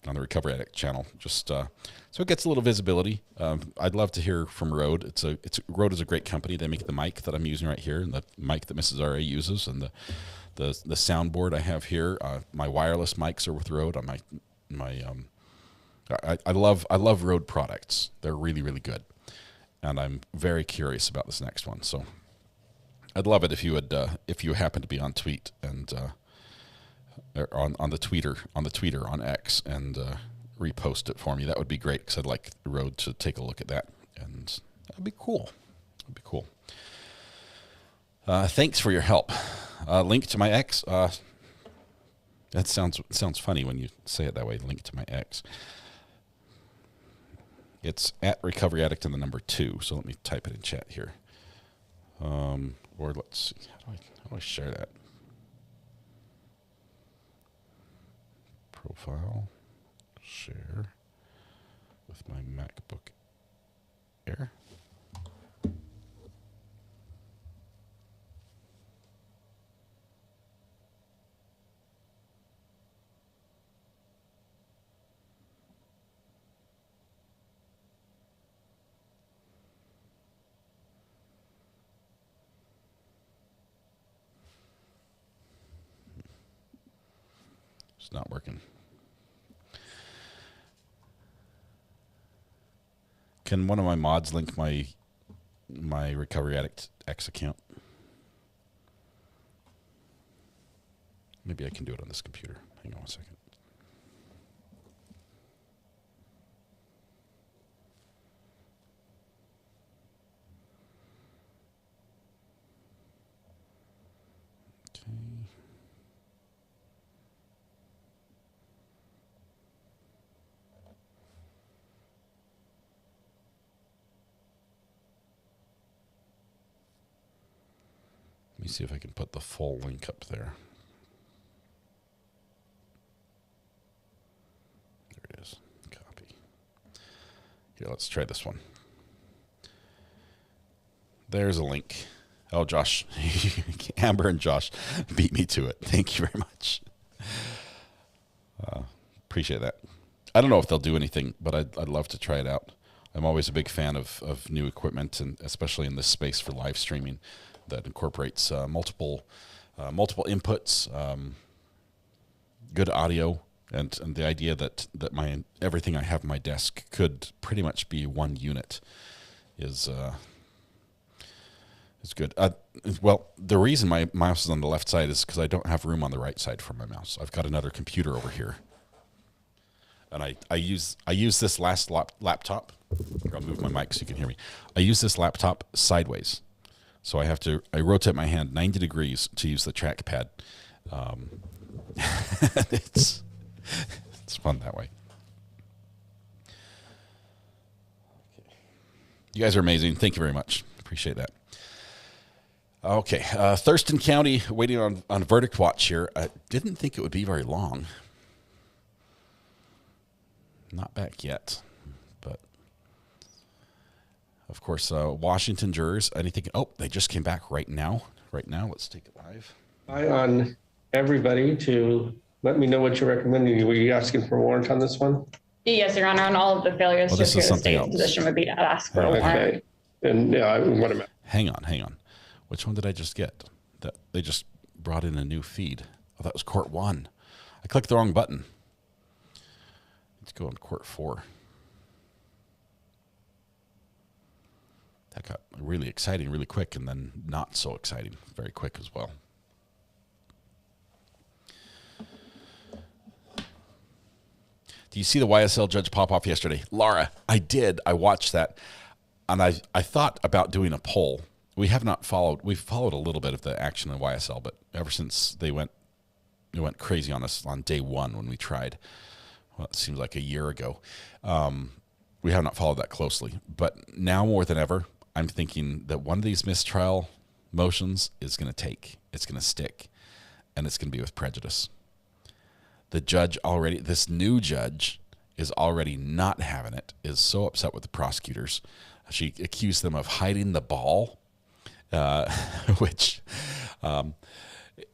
Speaker 3: on the Recovery Addict channel. Just so it gets a little visibility. I'd love to hear from Rode. Rode is a great company. They make the mic that I'm using right here, and the mic that Mrs. R.A. uses, and the soundboard I have here. My wireless mics are with Rode. On I love Rode products. They're really, really good, and I'm very curious about this next one. So I'd love it if you would if you happen to be on tweet and on the tweeter on X and repost it for me. That would be great because I'd like Rode to take a look at that, and that'd be cool. That'd be cool. Thanks for your help. Link to my X. That sounds funny when you say it that way. Link to my X. It's at Recovery Addict and the number 2. So let me type it in chat here. Or let's see. How do I share that? Profile. Share with my MacBook Air. It's not working. Can one of my mods link my Recovery Addict X account? Maybe I can do it on this computer. Hang on one second. Okay. Let me see if I can put the full link up there. There it is. Copy. Here, let's try this one. There's a link. Oh, Josh. Amber and Josh beat me to it. Thank you very much. Appreciate that. I don't know if they'll do anything, but I'd love to try it out. I'm always a big fan of new equipment, and especially in this space for live streaming that incorporates multiple inputs, good audio, and the idea that my everything I have on my desk could pretty much be one unit is good. Well, the reason my mouse is on the left side is because I don't have room on the right side for my mouse. I've got another computer over here, and I use this last laptop. Here, I'll move my mic so you can hear me. I use this laptop sideways, so I rotate my hand 90 degrees to use the trackpad. It's fun that way. You guys are amazing. Thank you very much. Appreciate that. Okay, Thurston County waiting on verdict watch here. I didn't think it would be very long. Not back yet, but of course, Washington jurors. Anything? Oh, they just came back right now. Right now, let's take it live.
Speaker 20: I on everybody to let me know what you're recommending. Were you asking for a warrant on this one?
Speaker 21: Yes, Your Honor, on all of the failures
Speaker 3: Well,
Speaker 21: to
Speaker 3: this
Speaker 21: appear
Speaker 3: is
Speaker 21: the
Speaker 3: something
Speaker 21: state's
Speaker 3: else.
Speaker 21: position would be to ask for a warrant.
Speaker 20: Okay. And yeah, what am I?
Speaker 3: Hang on. Which one did I just get? That they just brought in a new feed. Oh, that was court 1. I clicked the wrong button. Let's go on court 4. That got really exciting really quick, and then not so exciting very quick as well. Do you see the YSL judge pop off yesterday? Laura, I did. I watched that, and I thought about doing a poll. We've followed a little bit of the action in YSL, but ever since they went crazy on us on day 1 when we tried, well, it seems like a year ago, we have not followed that closely. But now more than ever, I'm thinking that one of these mistrial motions is going to take. It's going to stick, and it's going to be with prejudice. The judge already, this new judge is already not having it, is so upset with the prosecutors. She accused them of hiding the ball, which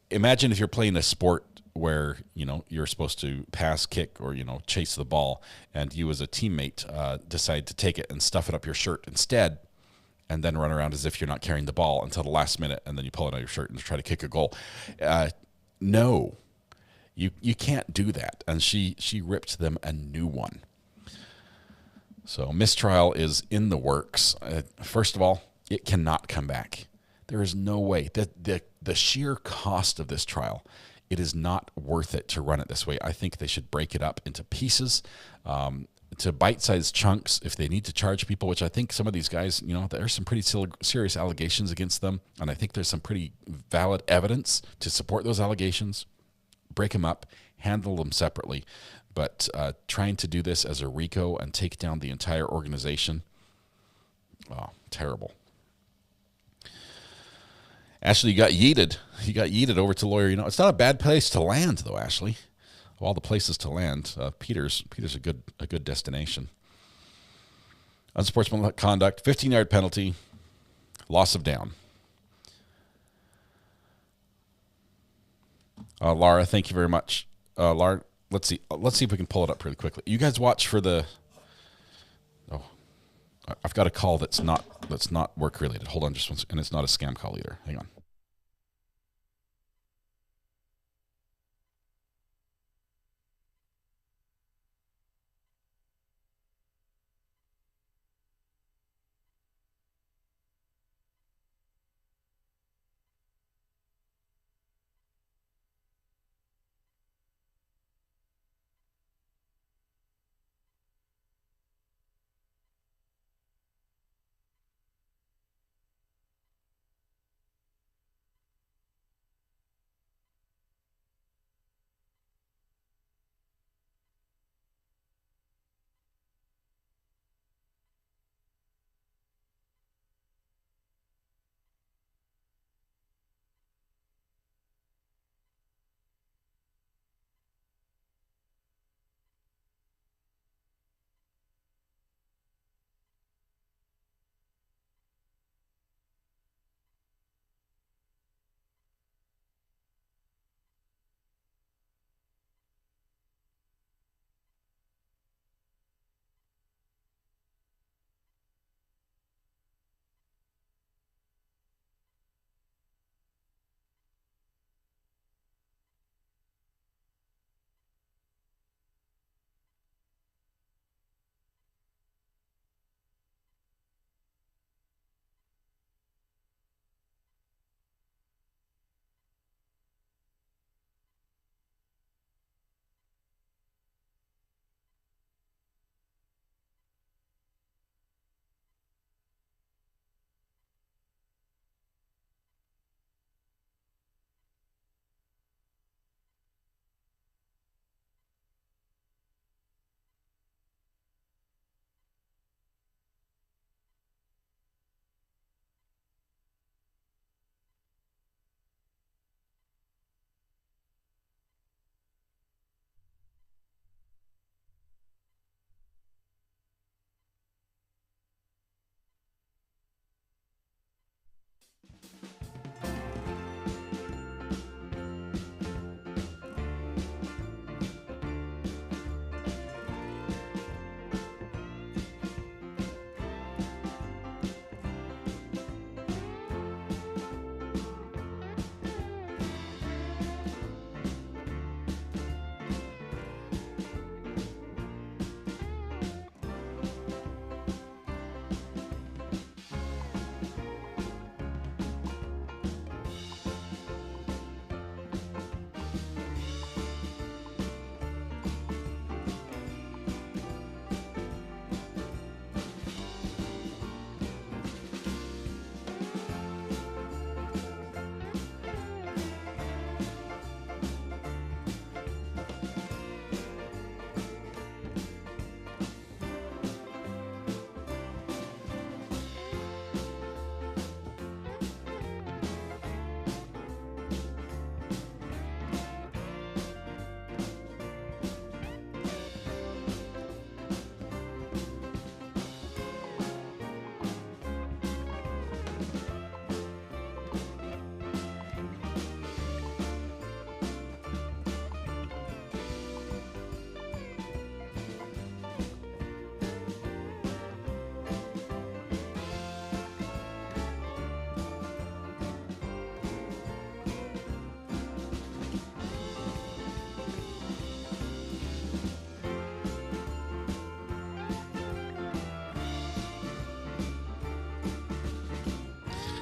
Speaker 3: imagine if you're playing a sport where, you're supposed to pass, kick, or, chase the ball, and you as a teammate decide to take it and stuff it up your shirt instead, and then run around as if you're not carrying the ball until the last minute, and then you pull it out of your shirt and try to kick a goal. No, you can't do that. And she ripped them a new one. So mistrial is in the works. First of all, it cannot come back. There is no way. The sheer cost of this trial, it is not worth it to run it this way. I think they should break it up into pieces, to bite-sized chunks if they need to charge people, which I think some of these guys, there's some pretty serious allegations against them, and I think there's some pretty valid evidence to support those allegations. Break them up, handle them separately. But trying to do this as a RICO and take down the entire organization, terrible. Ashley, you got yeeted. You got yeeted over to lawyer. It's not a bad place to land, though, Ashley. Of all the places to land, Peter's a good destination. Unsportsmanlike conduct, 15-yard penalty, loss of down. Laura, thank you very much. Laura, let's see if we can pull it up really quickly. You guys watch for the. Oh, I've got a call that's not work related. Hold on just one second, and it's not a scam call either. Hang on.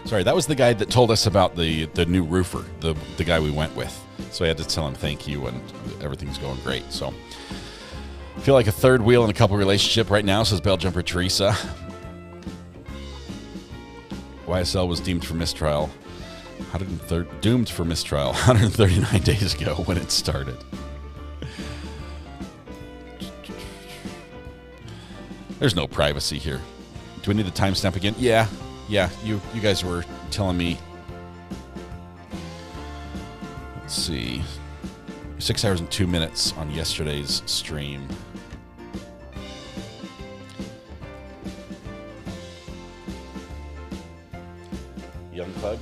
Speaker 3: Sorry, that was the guy that told us about the new roofer, the guy we went with. So I had to tell him thank you, and everything's going great. So I feel like a third wheel in a couple relationship right now, says Bell Jumper Teresa. YSL was deemed for mistrial. Doomed for mistrial 139 days ago when it started. There's no privacy here. Do we need the timestamp again? Yeah. You guys were telling me. Let's see. 6 hours and 2 minutes on yesterday's stream. Young Pug.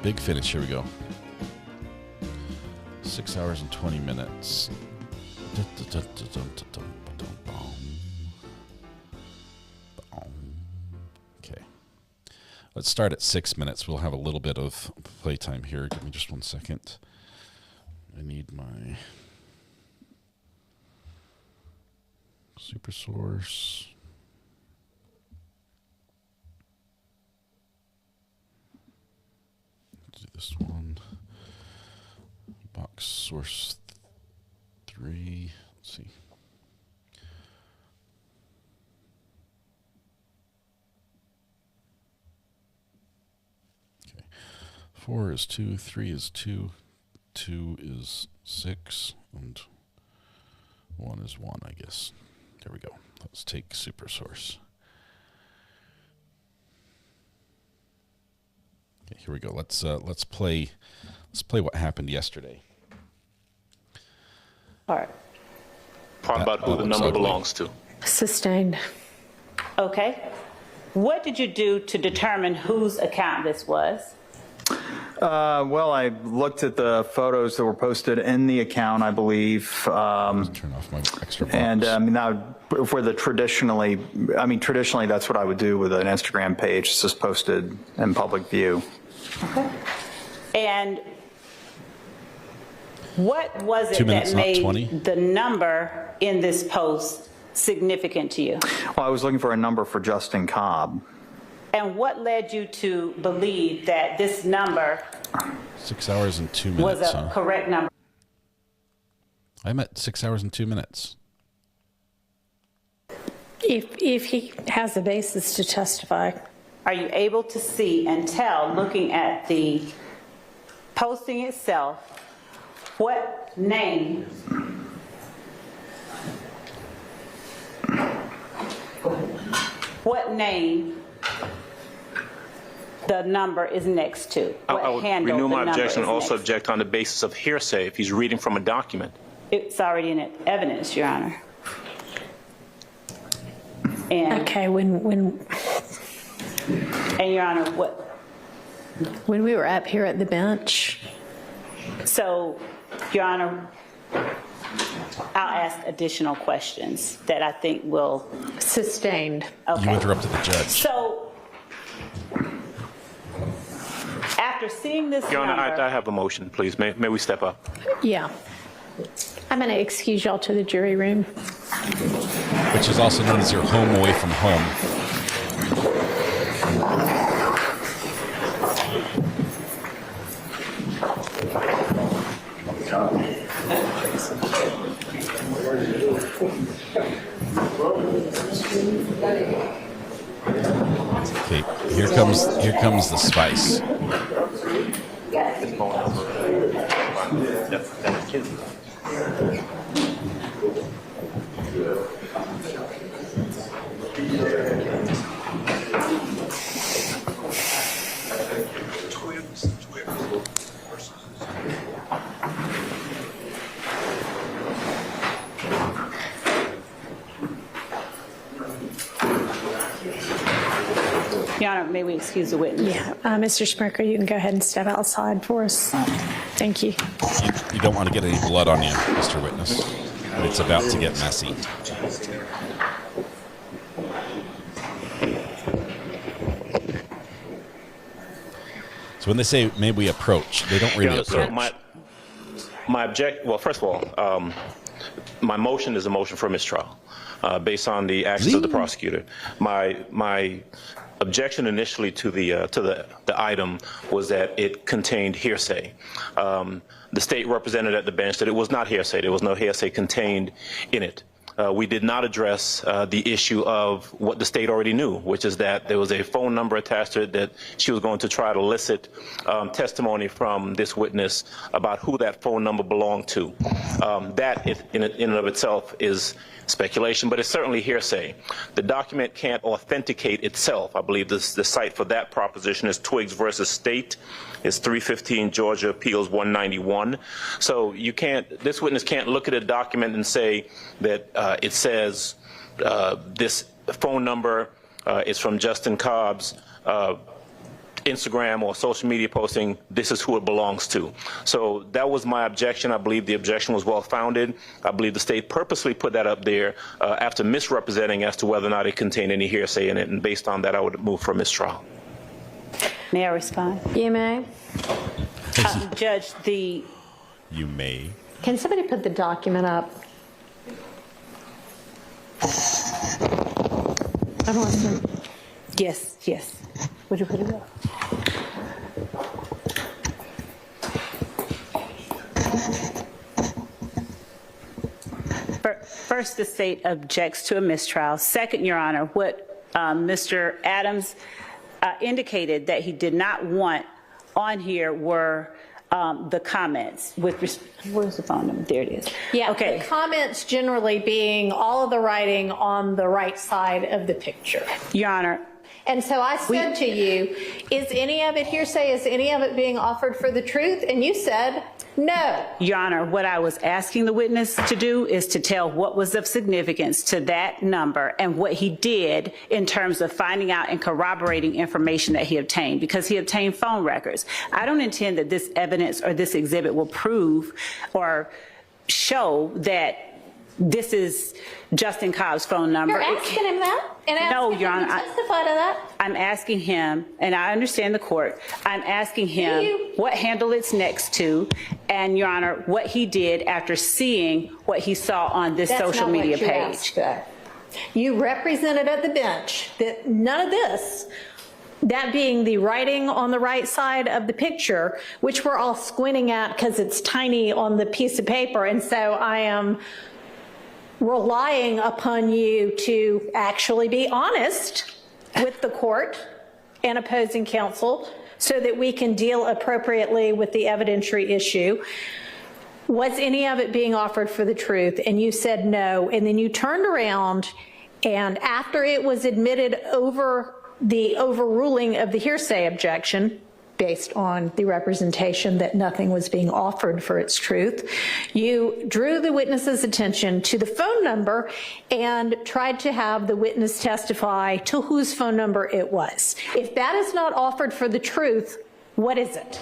Speaker 3: Big finish. Here we go. 6 hours and 20 minutes. Okay. Let's start at 6 minutes. We'll have a little bit of playtime here. Give me just 1 second. I need my super source. Let's do this one. Box source 3. Let's see. Okay. 4 is 2, 3 is 2, 2 is 6, and 1 is 1, I guess. There we go. Let's take super source. Okay, here we go. Let's play what happened yesterday.
Speaker 1: All right.
Speaker 22: Part about who the number belongs to.
Speaker 1: Sustained. Okay. What did you do to determine whose account this was?
Speaker 23: Well, I looked at the photos that were posted in the account, I believe.
Speaker 3: Turn off my extra box.
Speaker 23: And for the traditionally, that's what I would do with an Instagram page. It's just posted in public view.
Speaker 1: Okay. And what was it
Speaker 23: 2 minutes,
Speaker 1: that
Speaker 23: not
Speaker 1: made
Speaker 23: 20?
Speaker 1: the number in this post significant to you?
Speaker 23: Well, I was looking for a number for Justin Cobb.
Speaker 1: And what led you to believe that this number
Speaker 3: 6 hours and 2
Speaker 1: was
Speaker 3: minutes.
Speaker 1: a correct number?
Speaker 3: I'm at 6 hours and 2 minutes.
Speaker 1: If he has a basis to testify. Are you able to see and tell, looking at the posting itself, what name the number is next to?
Speaker 22: I would renew my objection and also
Speaker 1: next to?
Speaker 22: object on the basis of hearsay if he's reading from a document.
Speaker 1: It's already in evidence, Your Honor. And
Speaker 24: Okay,
Speaker 1: and Your Honor,
Speaker 24: when we were up here at the bench.
Speaker 1: So, Your Honor, I'll ask additional questions that I think will...
Speaker 24: Sustained.
Speaker 1: Okay.
Speaker 3: You interrupted the judge.
Speaker 1: So, after seeing this
Speaker 22: Your Honor,
Speaker 1: number...
Speaker 22: I have a motion, please. May we step up?
Speaker 24: Yeah. I'm going to excuse y'all to the jury room.
Speaker 3: Which is also known as your home away from home. Okay, here comes the spice.
Speaker 1: Your Honor, may we excuse the witness?
Speaker 24: Yeah, Mr. Smirker, you can go ahead and step outside for us. Thank you.
Speaker 3: You don't want to get any blood on you, Mr. Witness. It's about to get messy. So when they say may we approach, they don't really approach.
Speaker 22: My well, first of all, My motion is a motion for mistrial based on the actions of the prosecutor. My objection initially to the item was that it contained hearsay. The state represented at the bench that it was not hearsay. There was no hearsay contained in it. We did not address the issue of what the state already knew, which is that there was a phone number attached to it that she was going to try to elicit testimony from this witness about who that phone number belonged to. That in and of itself is speculation, but it's certainly hearsay. The document can't authenticate itself. I believe the site for that proposition is Twiggs versus State. It's 315 Georgia Appeals 191. So you can't, this witness can't look at a document and say that it says this phone number is from Justin Cobb's Instagram or social media posting, this is who it belongs to. So that was my objection. I believe the objection was well founded. I believe the state purposely put that up there after misrepresenting as to whether or not it contained any hearsay in it. And based on that, I would move for mistrial.
Speaker 1: May I respond?
Speaker 2: You may.
Speaker 1: Judge,
Speaker 3: You may.
Speaker 2: Can somebody put the document up? I'm listening.
Speaker 1: Yes, yes. Would you put it up? First, the state objects to a mistrial. Second, Your Honor, what Mr. Adams indicated that he did not want on here were the comments with where's the phone number? There it is.
Speaker 2: Yeah,
Speaker 1: okay.
Speaker 2: The comments generally being all of the writing on the right side of the picture.
Speaker 1: Your Honor.
Speaker 2: And so I said to you, is any of it hearsay? Is any of it being offered for the truth? And you said no.
Speaker 1: Your Honor, what I was asking the witness to do is to tell what was of significance to that number and what he did in terms of finding out and corroborating information that he obtained, because he obtained phone records. I don't intend that this evidence or this exhibit will prove or show that this is Justin Cobb's phone number.
Speaker 2: You're asking him that? And
Speaker 1: no, Your Honor.
Speaker 2: Testify to that?
Speaker 1: I'm asking him, and I understand the court, I'm asking him what handle it's next to, and Your Honor, what he did after seeing what he saw on this social media page.
Speaker 2: You represented at the bench that none of this, that being the writing on the right side of the picture, which we're all squinting at because it's tiny on the piece of paper, and so I am relying upon you to actually be honest with the court and opposing counsel so that we can deal appropriately with the evidentiary issue. Was any of it being offered for the truth? And you said no. And then you turned around, and after it was admitted over the overruling of the hearsay objection, based on the representation that nothing was being offered for its truth, you drew the witness's attention to the phone number and tried to have the witness testify to whose phone number it was. If that is not offered for the truth, what is it?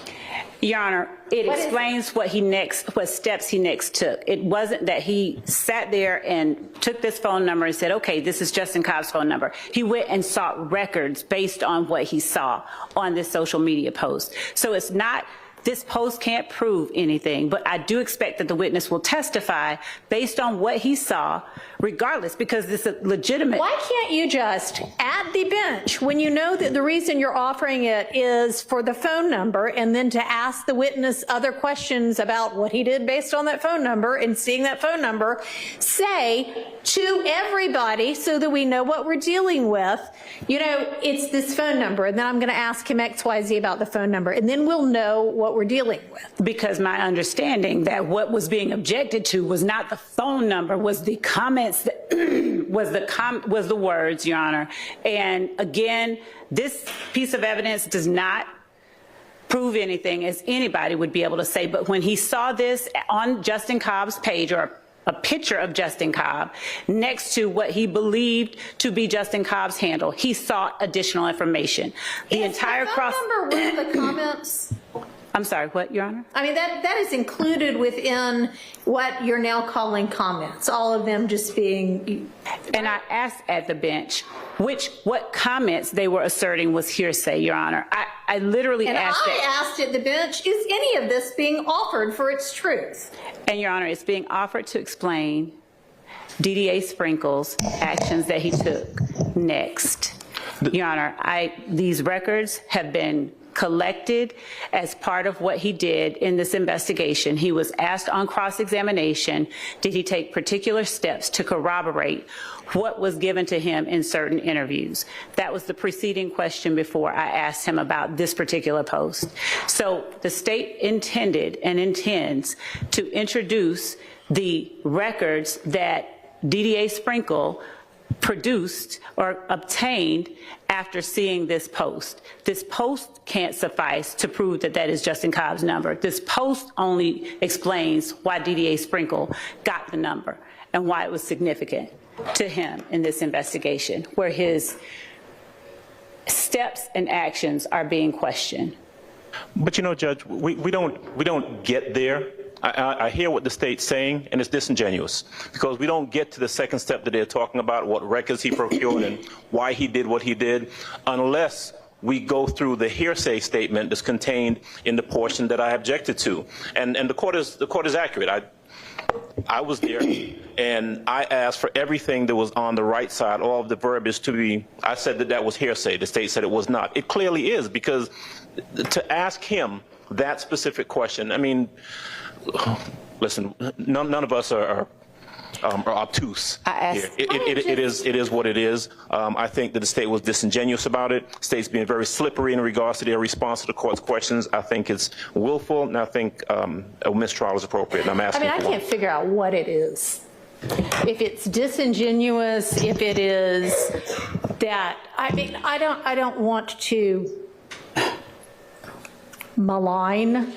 Speaker 1: Your Honor, it explains what steps he next took. It wasn't that he sat there and took this phone number and said, okay, this is Justin Cobb's phone number. He went and sought records based on what he saw on this social media post. So it's not, this post can't prove anything, but I do expect that the witness will testify based on what he saw, regardless, because this is legitimate.
Speaker 2: Why can't you just, at the bench, when you know that the reason you're offering it is for the phone number, and then to ask the witness other questions about what he did based on that phone number and seeing that phone number, say to everybody so that we know what we're dealing with, you know, it's this phone number, and then I'm going to ask him XYZ about the phone number, and then we'll know what we're dealing with.
Speaker 1: Because my understanding that what was being objected to was not the phone number, was the comments that was the words, Your Honor. And again, this piece of evidence does not prove anything, as anybody would be able to say. But when he saw this on Justin Cobb's page, or a picture of Justin Cobb next to what he believed to be Justin Cobb's handle, he sought additional information. The entire
Speaker 2: phone number one of the comments?
Speaker 1: I'm sorry, what, Your Honor?
Speaker 2: I mean, that is included within what you're now calling comments, all of them just being.
Speaker 1: And I asked at the bench what comments they were asserting was hearsay, Your Honor. I literally
Speaker 2: And
Speaker 1: asked
Speaker 2: I asked at the bench, is any of this being offered for its truth?
Speaker 1: And Your Honor, it's being offered to explain DDA Sprinkle's actions that he took next. Your Honor, these records have been collected as part of what he did in this investigation. He was asked on cross-examination, did he take particular steps to corroborate what was given to him in certain interviews? That was the preceding question before I asked him about this particular post. So the state intended and intends to introduce the records that DDA Sprinkle produced or obtained after seeing this post. This post can't suffice to prove that that is Justin Cobb's number. This post only explains why DDA Sprinkle got the number and why it was significant to him in this investigation, where his steps and actions are being questioned.
Speaker 22: But you know, Judge, we don't get there. I hear what the state's saying, and it's disingenuous because we don't get to the second step that they're talking about, what records he procured and why he did what he did, unless we go through the hearsay statement that's contained in the portion that I objected to. And the court is accurate. I was there, and I asked for everything that was on the right side, all of the verbiage to be, I said that was hearsay. The state said it was not. It clearly is, because to ask him that specific question, I mean, listen, none of us are obtuse here. It is what it is. I think that the state was disingenuous about it. The state's being very slippery in regards to their response to the court's questions. I think it's willful, and I think a mistrial is appropriate. And I'm asking.
Speaker 2: I can't figure out what it is. If it's disingenuous, if it is that, I don't want to malign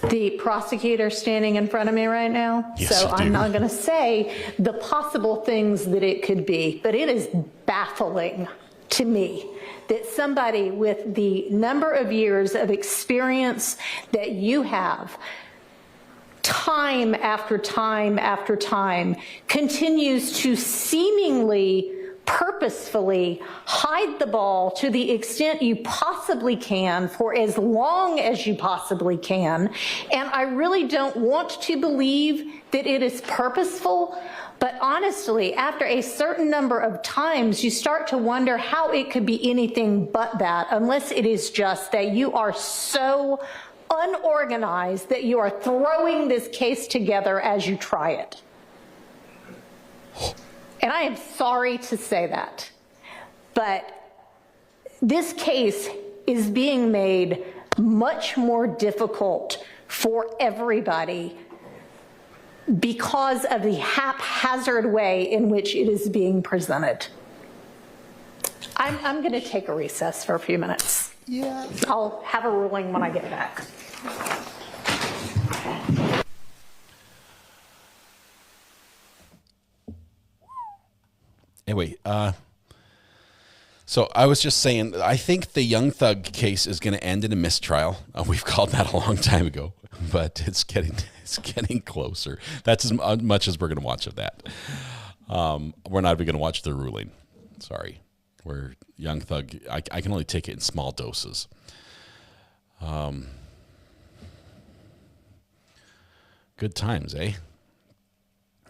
Speaker 2: the prosecutor standing in front of me right now.
Speaker 3: Yes,
Speaker 2: so
Speaker 3: you
Speaker 2: I'm
Speaker 3: do.
Speaker 2: not going to say the possible things that it could be, but it is baffling to me that somebody with the number of years of experience that you have, time after time after time, continues to seemingly purposefully hide the ball to the extent you possibly can for as long as you possibly can. And I really don't want to believe that it is purposeful, but honestly, after a certain number of times, you start to wonder how it could be anything but that, unless it is just that you are so unorganized that you are throwing this case together as you try it. And I am sorry to say that, but this case is being made much more difficult for everybody because of the haphazard way in which it is being presented. I'm going to take a recess for a few minutes. Yeah. I'll have a ruling when I get back.
Speaker 3: Anyway, so I was just saying, I think the Young Thug case is going to end in a mistrial. We've called that a long time ago, but it's getting closer. That's as much as we're going to watch of that. We're not even going to watch the ruling. Sorry. Where Young Thug, I can only take it in small doses. Good times, eh?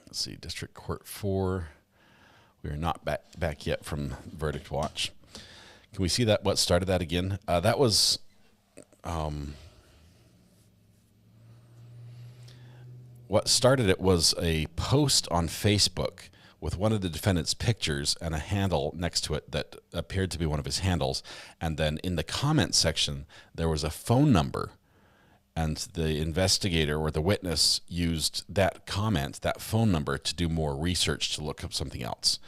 Speaker 3: Let's see, District Court 4. We are not back yet from Verdict Watch. Can we see that? What started that again? That was what started it was a post on Facebook with one of the defendant's pictures and a handle next to it that appeared to be one of his handles. And then in the comment section, there was a phone number. And the investigator or the witness used that comment, that phone number, to do more research to look up something else.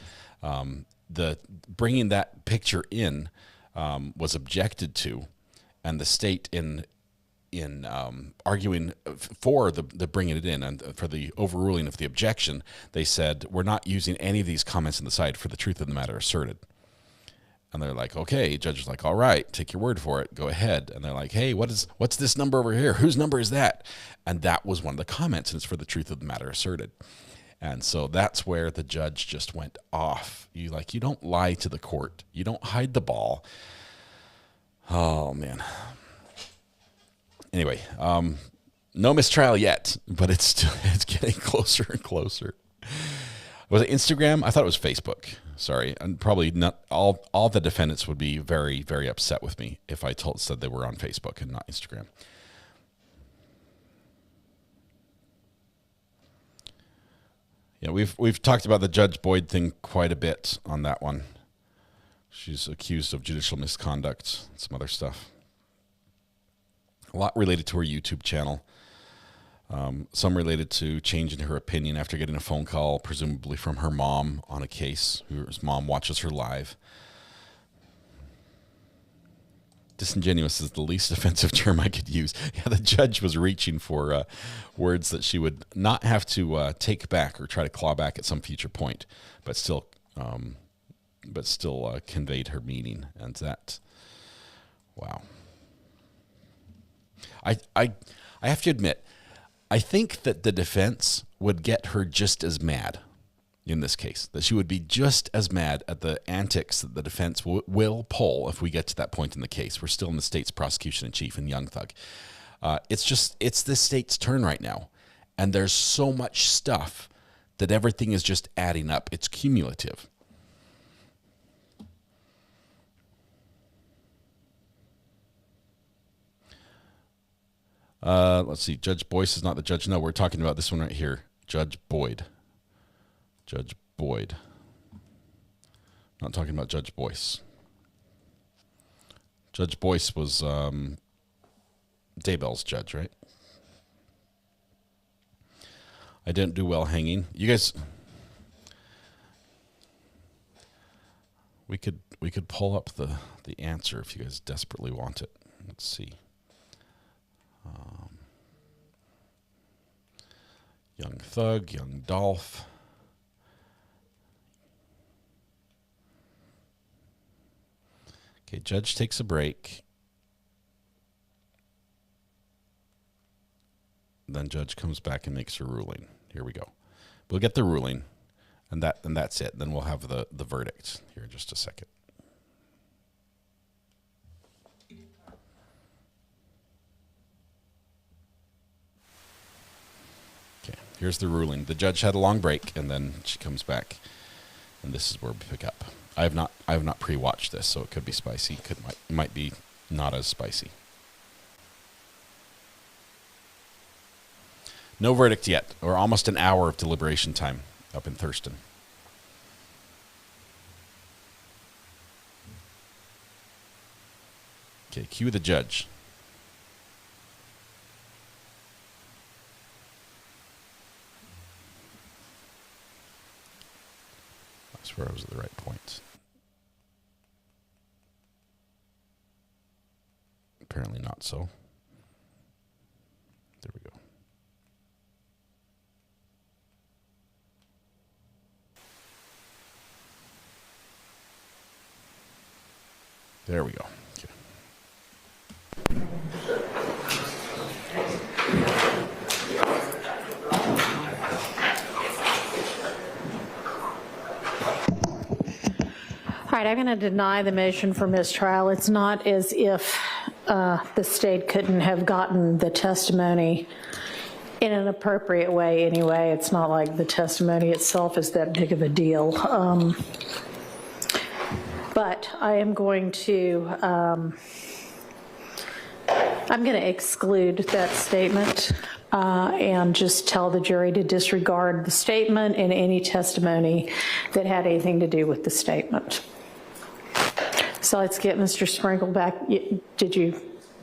Speaker 3: The bringing that picture in was objected to, and the state in arguing for the bringing it in and for the overruling of the objection, they said we're not using any of these comments on the side for the truth of the matter asserted. And they're like, okay. Judge is like, all right, take your word for it. Go ahead. And they're like, hey, what's this number over here? Whose number is that? And that was one of the comments, and it's for the truth of the matter asserted. And so that's where the judge just went off. You don't lie to the court. You don't hide the ball. Oh, man. Anyway, no mistrial yet, but it's getting closer and closer. Was it Instagram? I thought it was Facebook. Sorry. And probably not all the defendants would be very, very upset with me if I said they were on Facebook and not Instagram. Yeah, we've talked about the Judge Boyd thing quite a bit on that one. She's accused of judicial misconduct and some other stuff. A lot related to her YouTube channel. Some related to changing her opinion after getting a phone call, presumably from her mom on a case, whose mom watches her live. Disingenuous is the least offensive term I could use. Yeah, the judge was reaching for words that she would not have to take back or try to claw back at some future point, but still conveyed her meaning. And that, wow. I have to admit, I think that the defense would get her just as mad in this case, that she would be just as mad at the antics that the defense will pull if we get to that point in the case. We're still in the state's prosecution in chief and Young Thug. It's the state's turn right now. And there's so much stuff that everything is just adding up. It's cumulative. Let's see. Judge Boyce is not the judge. No, we're talking about this one right here. Judge Boyd. Judge Boyd. Not talking about Judge Boyce. Judge Boyce was Daybell's judge, right? I didn't do well hanging. You guys, we could pull up the answer if you guys desperately want it. Let's see. Young Thug, Young Dolph. Okay, judge takes a break. Then judge comes back and makes a ruling. Here we go. We'll get the ruling, and that's it. Then we'll have the verdict here in just a second. Okay, here's the ruling. The judge had a long break, and then she comes back, and this is where we pick up. I have not pre-watched this, so it could be spicy. Might be not as spicy. No verdict yet, or almost an hour of deliberation time up in Thurston. Okay, cue the judge. I swear I was at the right point. Apparently not so. There we go. There we go. Okay.
Speaker 2: All right, I'm going to deny the motion for mistrial. It's not as if the state couldn't have gotten the testimony in an appropriate way anyway. It's not like the testimony itself is that big of a deal. But I am going to, exclude that statement and just tell the jury to disregard the statement and any testimony that had anything to do with the statement. So let's get Mr. Sprinkle back. Did you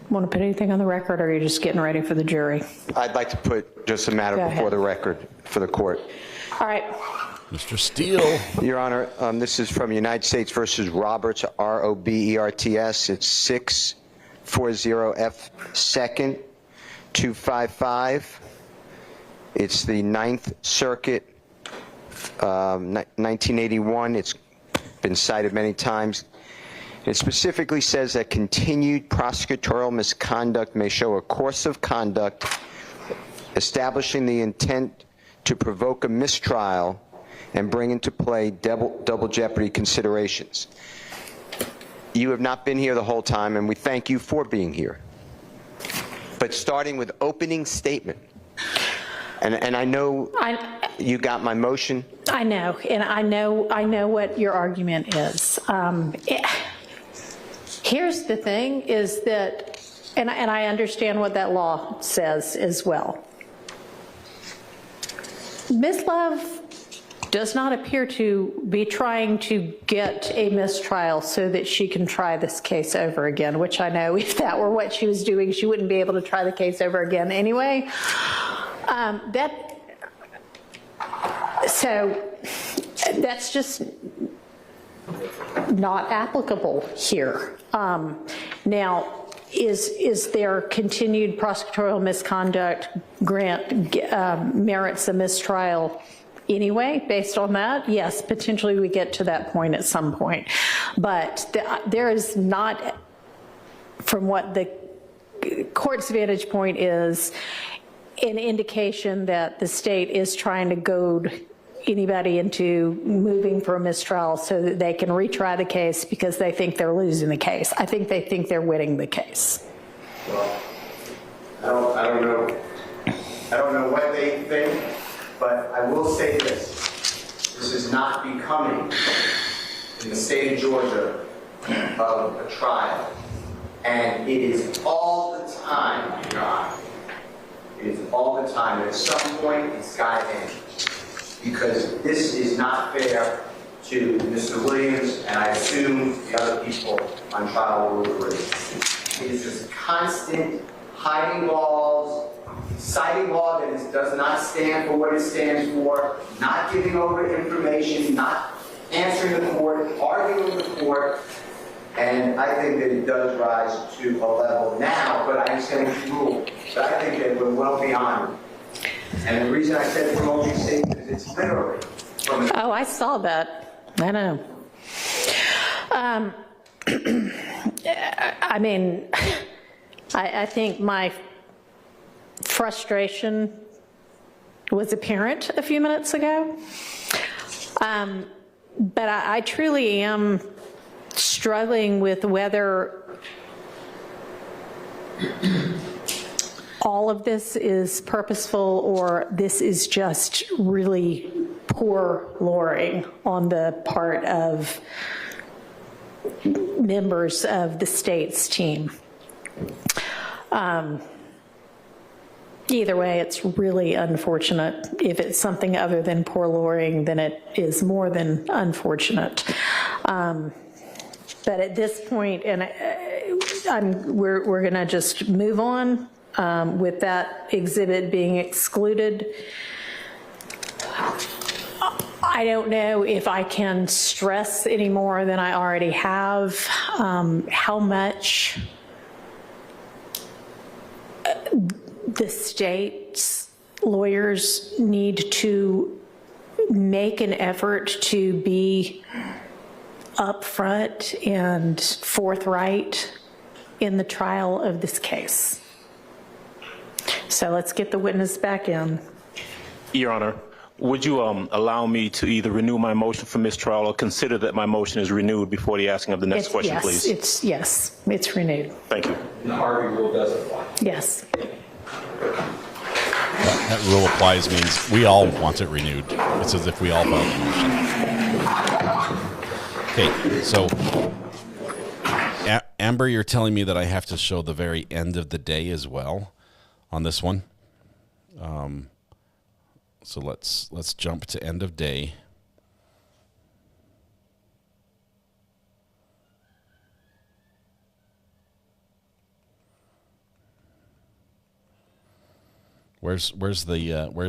Speaker 2: want to put anything on the record, or are you just getting ready for the jury?
Speaker 4: I'd like to put just a matter before the record for the court.
Speaker 2: All right.
Speaker 3: Mr. Steele.
Speaker 4: Your Honor, this is from United States versus Roberts, Roberts. It's 640F 2nd 255. It's the 9th Circuit, 1981. It's been cited many times. It specifically says that continued prosecutorial misconduct may show a course of conduct establishing the intent to provoke a mistrial and bring into play double jeopardy considerations. You have not been here the whole time, and we thank you for being here. But starting with opening statement, and I know you got my motion.
Speaker 2: I know, and I know what your argument is. Here's the thing is that, and I understand what that law says as well. Ms. Love does not appear to be trying to get a mistrial so that she can try this case over again, which I know if that were what she was doing, she wouldn't be able to try the case over again anyway. So that's just not applicable here. Now, is there continued prosecutorial misconduct merits a mistrial anyway, based on that? Yes, potentially we get to that point at some point. But there is not, from what the court's vantage point is, an indication that the state is trying to goad anybody into moving for a mistrial so that they can retry the case because they think they're losing the case. I think they think they're winning the case.
Speaker 4: Well, I don't know what they think, but I will say this. This is not becoming, in the state of Georgia, of a trial. And it is all the time, Your Honor. It is all the time. At some point, it's got to end. Because this is not fair to Mr. Williams, and I assume the other people on trial will agree. It is just constant hiding balls, citing law that does not stand for what it stands for, not giving over information, not answering the court, arguing with the court, and I think that it does rise to a level now, but I understand what you rule. But I think that we're well beyond it. And the reason I said from opening statement is it's literally from
Speaker 2: Oh, I saw that. I know. I mean, I think my frustration was apparent a few minutes ago. But I truly am struggling with whether all of this is purposeful or this is just really poor lawyering on the part of members of the state's team. Either way, it's really unfortunate. If it's something other than poor lawyering, then it is more than unfortunate. But at this point, and we're going to just move on with that exhibit being excluded. I don't know if I can stress any more than I already have how much the state's lawyers need to make an effort to be upfront and forthright in the trial of this case. So let's get the witness back in.
Speaker 22: Your Honor, would you allow me to either renew my motion for mistrial or consider that my motion is renewed before the asking of the next question, please?
Speaker 2: Yes, it's renewed.
Speaker 22: Thank you.
Speaker 5: The Harvey rule does apply.
Speaker 2: Yes.
Speaker 3: That rule applies means we all want it renewed. It's as if we all filed the motion. Okay, so Amber, you're telling me that I have to show the very end of the day as well on this one. So let's jump to end of day. Where's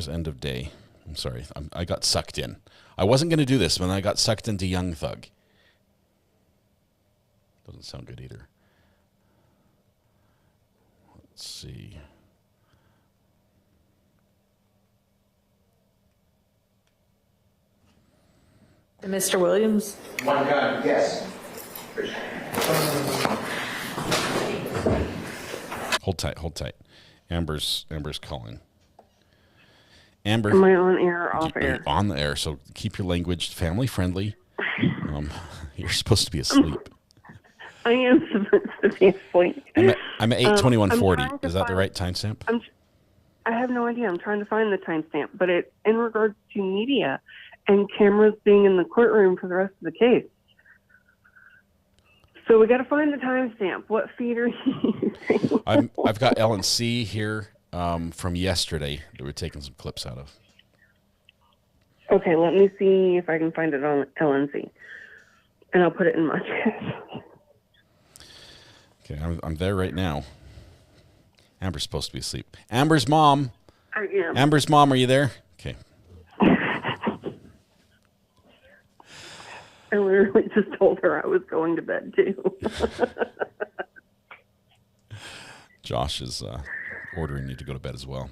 Speaker 3: end of day? I'm sorry, I got sucked in. I wasn't going to do this, but I got sucked into Young Thug. Doesn't sound good either. Let's see.
Speaker 2: Mr. Williams?
Speaker 4: One gun, yes.
Speaker 3: Hold tight. Amber's calling. Amber,
Speaker 19: Am I on air or off air?
Speaker 3: You're on the air, so keep your language family friendly. You're supposed to be asleep.
Speaker 19: I am supposed to be asleep.
Speaker 3: I'm at 8:21:40.
Speaker 19: I'm trying to
Speaker 3: Is that the
Speaker 19: find-
Speaker 3: right timestamp?
Speaker 19: I have no idea. I'm trying to find the timestamp, but it's in regards to media and cameras being in the courtroom for the rest of the case. So we got to find the timestamp. What feed are you using?
Speaker 3: I've got L&C here from yesterday that we're taking some clips out of.
Speaker 19: Okay, let me see if I can find it on LNC, and I'll put it in my chat.
Speaker 3: Okay, I'm there right now. Amber's supposed to be asleep. Amber's mom.
Speaker 19: I am.
Speaker 3: Amber's mom, are you there? Okay.
Speaker 19: I literally just told her I was going to bed too.
Speaker 3: Josh is ordering you to go to bed as well.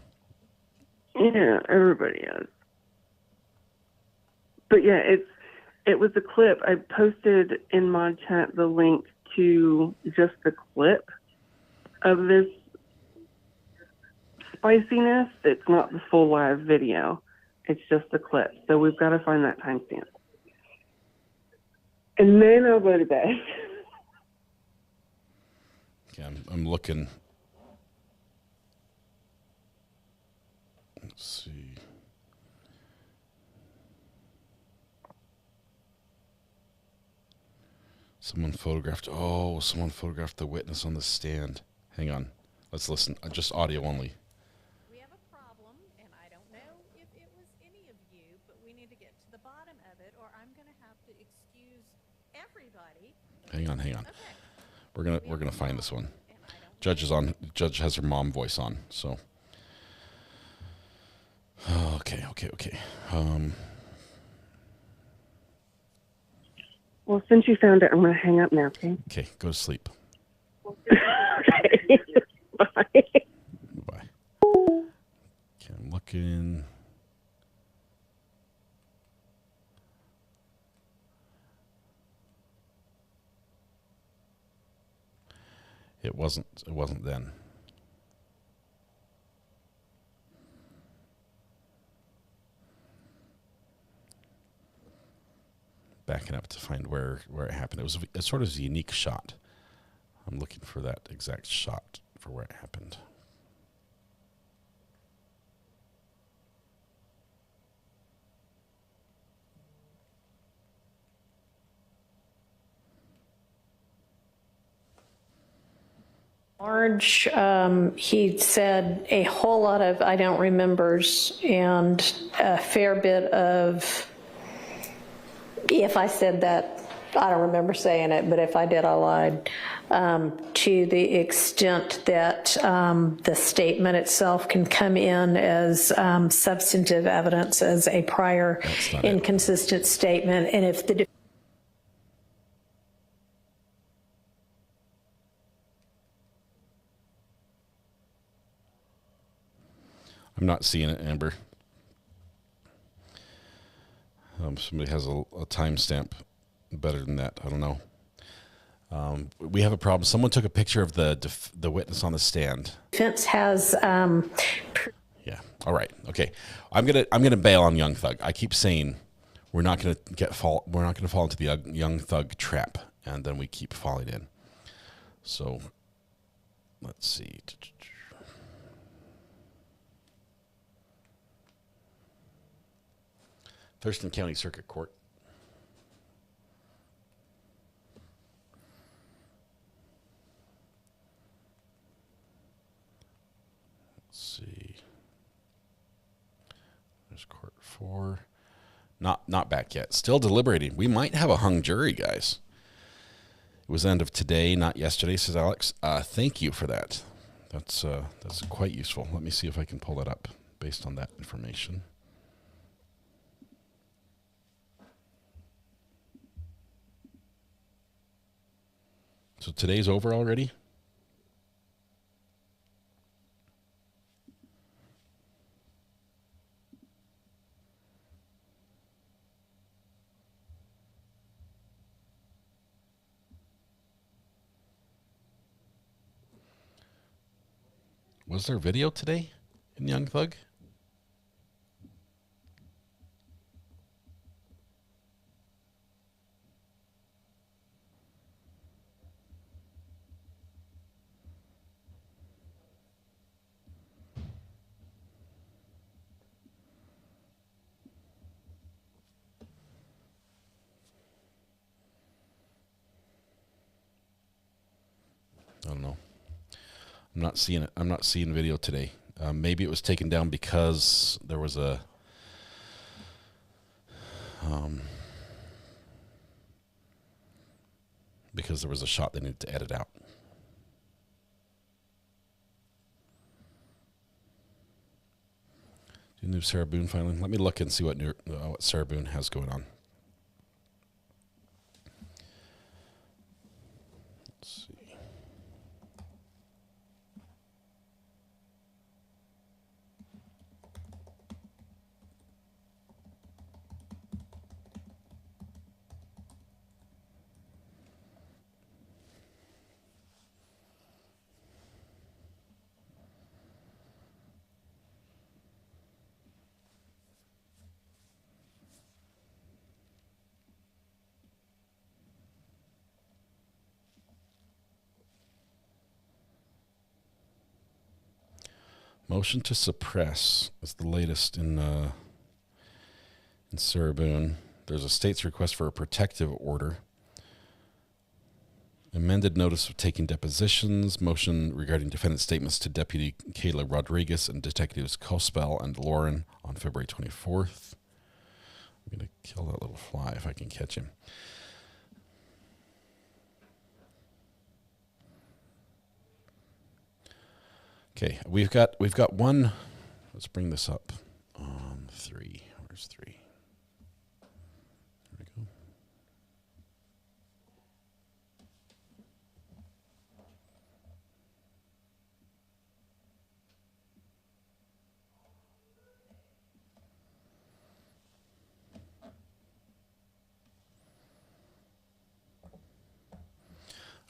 Speaker 19: Yeah, everybody is. But yeah, it was a clip. I posted in my chat the link to just the clip of this spiciness. It's not the full live video. It's just the clip. So we've got to find that timestamp. And then I'll go to bed.
Speaker 3: Okay, I'm looking. Let's see. Someone photographed the witness on the stand. Hang on. Let's listen. Just audio only.
Speaker 2: We have a problem, and I don't know if it was any of you, but we need to get to the bottom of it, or I'm going to have to excuse everybody.
Speaker 3: Hang on. We're gonna find this one. Judge is on. Judge has her mom voice on. So. Okay.
Speaker 19: Well, since you found it, I'm going to hang up now, okay?
Speaker 3: Okay, go to sleep.
Speaker 19: Okay. Bye.
Speaker 3: Bye. Okay, I'm looking. It wasn't then. Backing up to find where it happened. It was a sort of unique shot. I'm looking for that exact shot for where it happened.
Speaker 2: Marge, he said a whole lot of I don't remembers and a fair bit of, if I said that, I don't remember saying it, but if I did, I lied, to the extent that the statement itself can come in as substantive evidence as a prior inconsistent statement. And if the
Speaker 3: I'm not seeing it, Amber. Somebody has a timestamp better than that. I don't know. We have a problem. Someone took a picture of the witness on the stand.
Speaker 2: defense has
Speaker 3: Yeah. All right. Okay. I'm gonna bail on Young Thug. I keep saying we're not gonna fall into the Young Thug trap, and then we keep falling in. So let's see. Thurston County Circuit Court. Let's see. There's court 4. Not back yet. Still deliberating. We might have a hung jury, guys. It was end of today, not yesterday, says Alex. Thank you for that. That's quite useful. Let me see if I can pull that up based on that information. So today's over already? Was there video today in Young Thug? I don't know. I'm not seeing it. I'm not seeing video today. Maybe it was taken down because there was a shot they needed to edit out. New Sarah Boone filing. Let me look and see what Sarah Boone has going on. Let's see. Motion to suppress is the latest in Sarah Boone. There's a state's request for a protective order. Amended notice of taking depositions. Motion regarding defendant statements to Deputy Kayla Rodriguez and Detectives Cospel and Lauren on February 24th. I'm going to kill that little fly if I can catch him. Okay, we've got one. Let's bring this up on 3. Where's 3? There we go.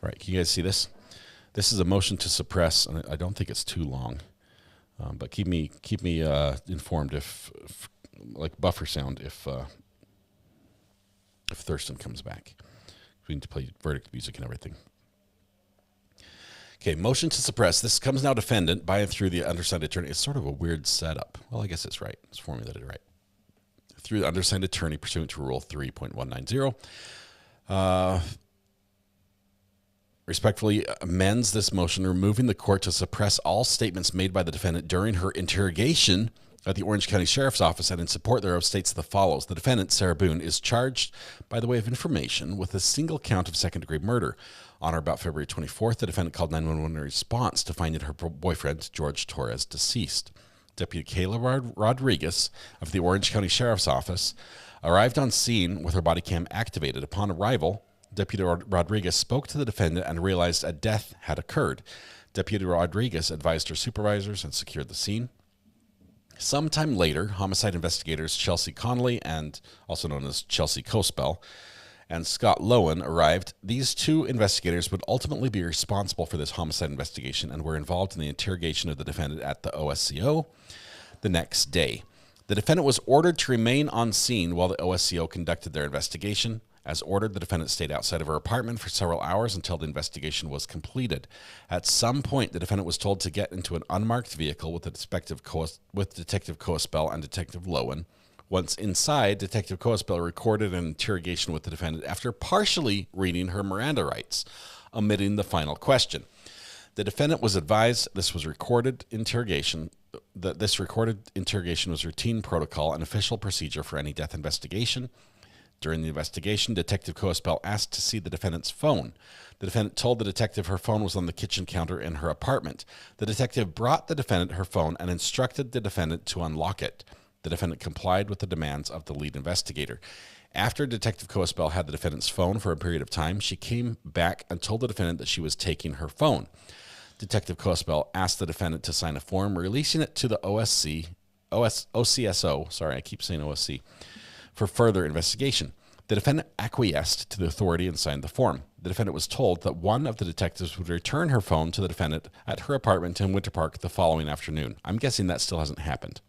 Speaker 3: All right, can you guys see this? This is a motion to suppress, and I don't think it's too long, but keep me informed if like buffer sound if Thurston comes back. We need to play verdict music and everything. Okay, motion to suppress. This comes now defendant by and through the undersigned attorney. It's sort of a weird setup. Well, I guess it's right. It's formulated right. Through the undersigned attorney pursuant to Rule 3.190. Respectfully amends this motion, removing the court to suppress all statements made by the defendant during her interrogation at the Orange County Sheriff's Office, and in support thereof states the follows. The defendant, Sarah Boone, is charged by the way of information with a single count of second-degree murder. On or about February 24th, the defendant called 911 in response to finding her boyfriend, George Torres, deceased. Deputy Kayla Rodriguez of the Orange County Sheriff's Office arrived on scene with her body cam activated. Upon arrival, Deputy Rodriguez spoke to the defendant and realized a death had occurred. Deputy Rodriguez advised her supervisors and secured the scene. Sometime later, homicide investigators Chelsea Connolly, and also known as Chelsea Cospel, and Scott Lowen arrived. These two investigators would ultimately be responsible for this homicide investigation and were involved in the interrogation of the defendant at the OSCO the next day. The defendant was ordered to remain on scene while the OSCO conducted their investigation. As ordered, the defendant stayed outside of her apartment for several hours until the investigation was completed. At some point, the defendant was told to get into an unmarked vehicle with Detective Cospel and Detective Lowen. Once inside, Detective Cospel recorded an interrogation with the defendant after partially reading her Miranda rights, omitting the final question. The defendant was advised this recorded interrogation was routine protocol and official procedure for any death investigation. During the investigation, Detective Cospel asked to see the defendant's phone. The defendant told the detective her phone was on the kitchen counter in her apartment. The detective brought the defendant her phone and instructed the defendant to unlock it. The defendant complied with the demands of the lead investigator. After Detective Cospel had the defendant's phone for a period of time, she came back and told the defendant that she was taking her phone. Detective Cospel asked the defendant to sign a form, releasing it to the OSC, for further investigation. The defendant acquiesced to the authority and signed the form. The defendant was told that one of the detectives would return her phone to the defendant at her apartment in Winter Park the following afternoon. I'm guessing that still hasn't happened.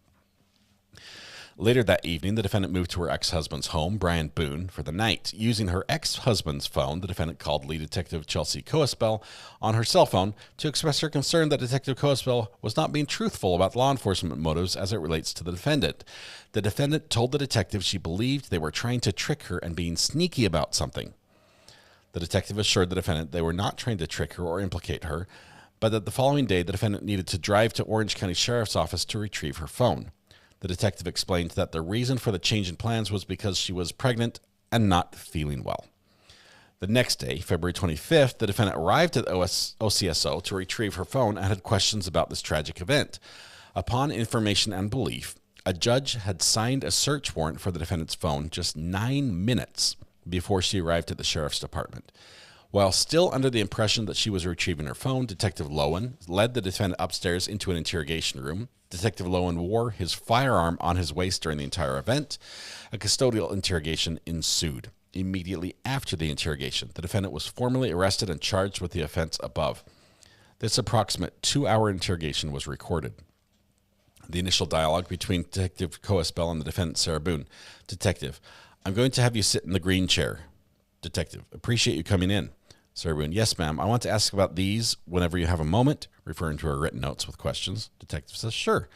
Speaker 3: Later that evening, the defendant moved to her ex-husband's home, Brian Boone, for the night. Using her ex-husband's phone, the defendant called lead detective Chelsea Cospel on her cell phone to express her concern that Detective Cospel was not being truthful about law enforcement motives as it relates to the defendant. The defendant told the detective she believed they were trying to trick her and being sneaky about something. The detective assured the defendant they were not trying to trick her or implicate her, but that the following day the defendant needed to drive to Orange County Sheriff's Office to retrieve her phone. The detective explained that the reason for the change in plans was because she was pregnant and not feeling well. The next day, February 25th, the defendant arrived at OCSO to retrieve her phone and had questions about this tragic event. Upon information and belief, a judge had signed a search warrant for the defendant's phone just 9 minutes before she arrived at the sheriff's department. While still under the impression that she was retrieving her phone, Detective Lowen led the defendant upstairs into an interrogation room. Detective Lowen wore his firearm on his waist during the entire event. A custodial interrogation ensued. Immediately after the interrogation, the defendant was formally arrested and charged with the offense above. This approximate 2-hour interrogation was recorded. The initial dialogue between Detective Coespel and the defendant, Sarah Boone. Detective, I'm going to have you sit in the green chair. Detective, appreciate you coming in. Sarah Boone, yes, ma'am. I want to ask about these whenever you have a moment, referring to her written notes with questions. Detective says, sure.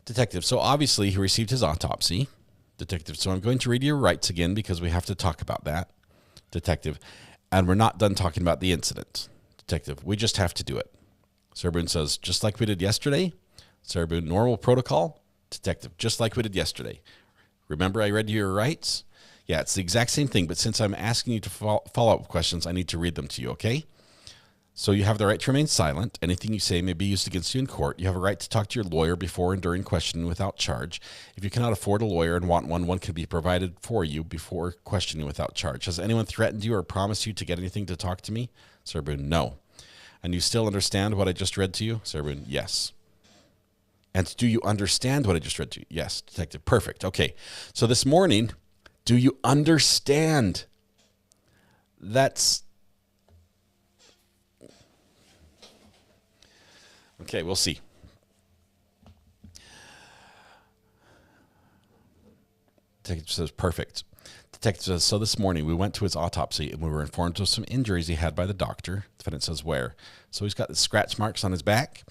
Speaker 3: Detective, so obviously he received his autopsy. Detective, so I'm going to read your rights again because we have to talk about that. Detective, and we're not done talking about the incident. Detective, we just have to do it. Sarah Boone says, just like we did yesterday? Sarah Boone, normal protocol? Detective, just like we did yesterday. Remember I read you your rights? Yeah, it's the exact same thing, but since I'm asking you to follow up questions, I need to read them to you, okay? So you have the right to remain silent. Anything you say may be used against you in court. You have a right to talk to your lawyer before and during questioning without charge. If you cannot afford a lawyer and want one, one can be provided for you before questioning without charge. Has anyone threatened you or promised you to get anything to talk to me? Sarah Boone, no. And you still understand what I just read to you? Sarah Boone, yes. And do you understand what I just read to you? Yes. Detective, perfect. Okay. So this morning, do you understand? That's... Okay, we'll see. Detective says, perfect. Detective says, so this morning we went to his autopsy and we were informed of some injuries he had by the doctor. Defendant says, where? So he's got the scratch marks on his back.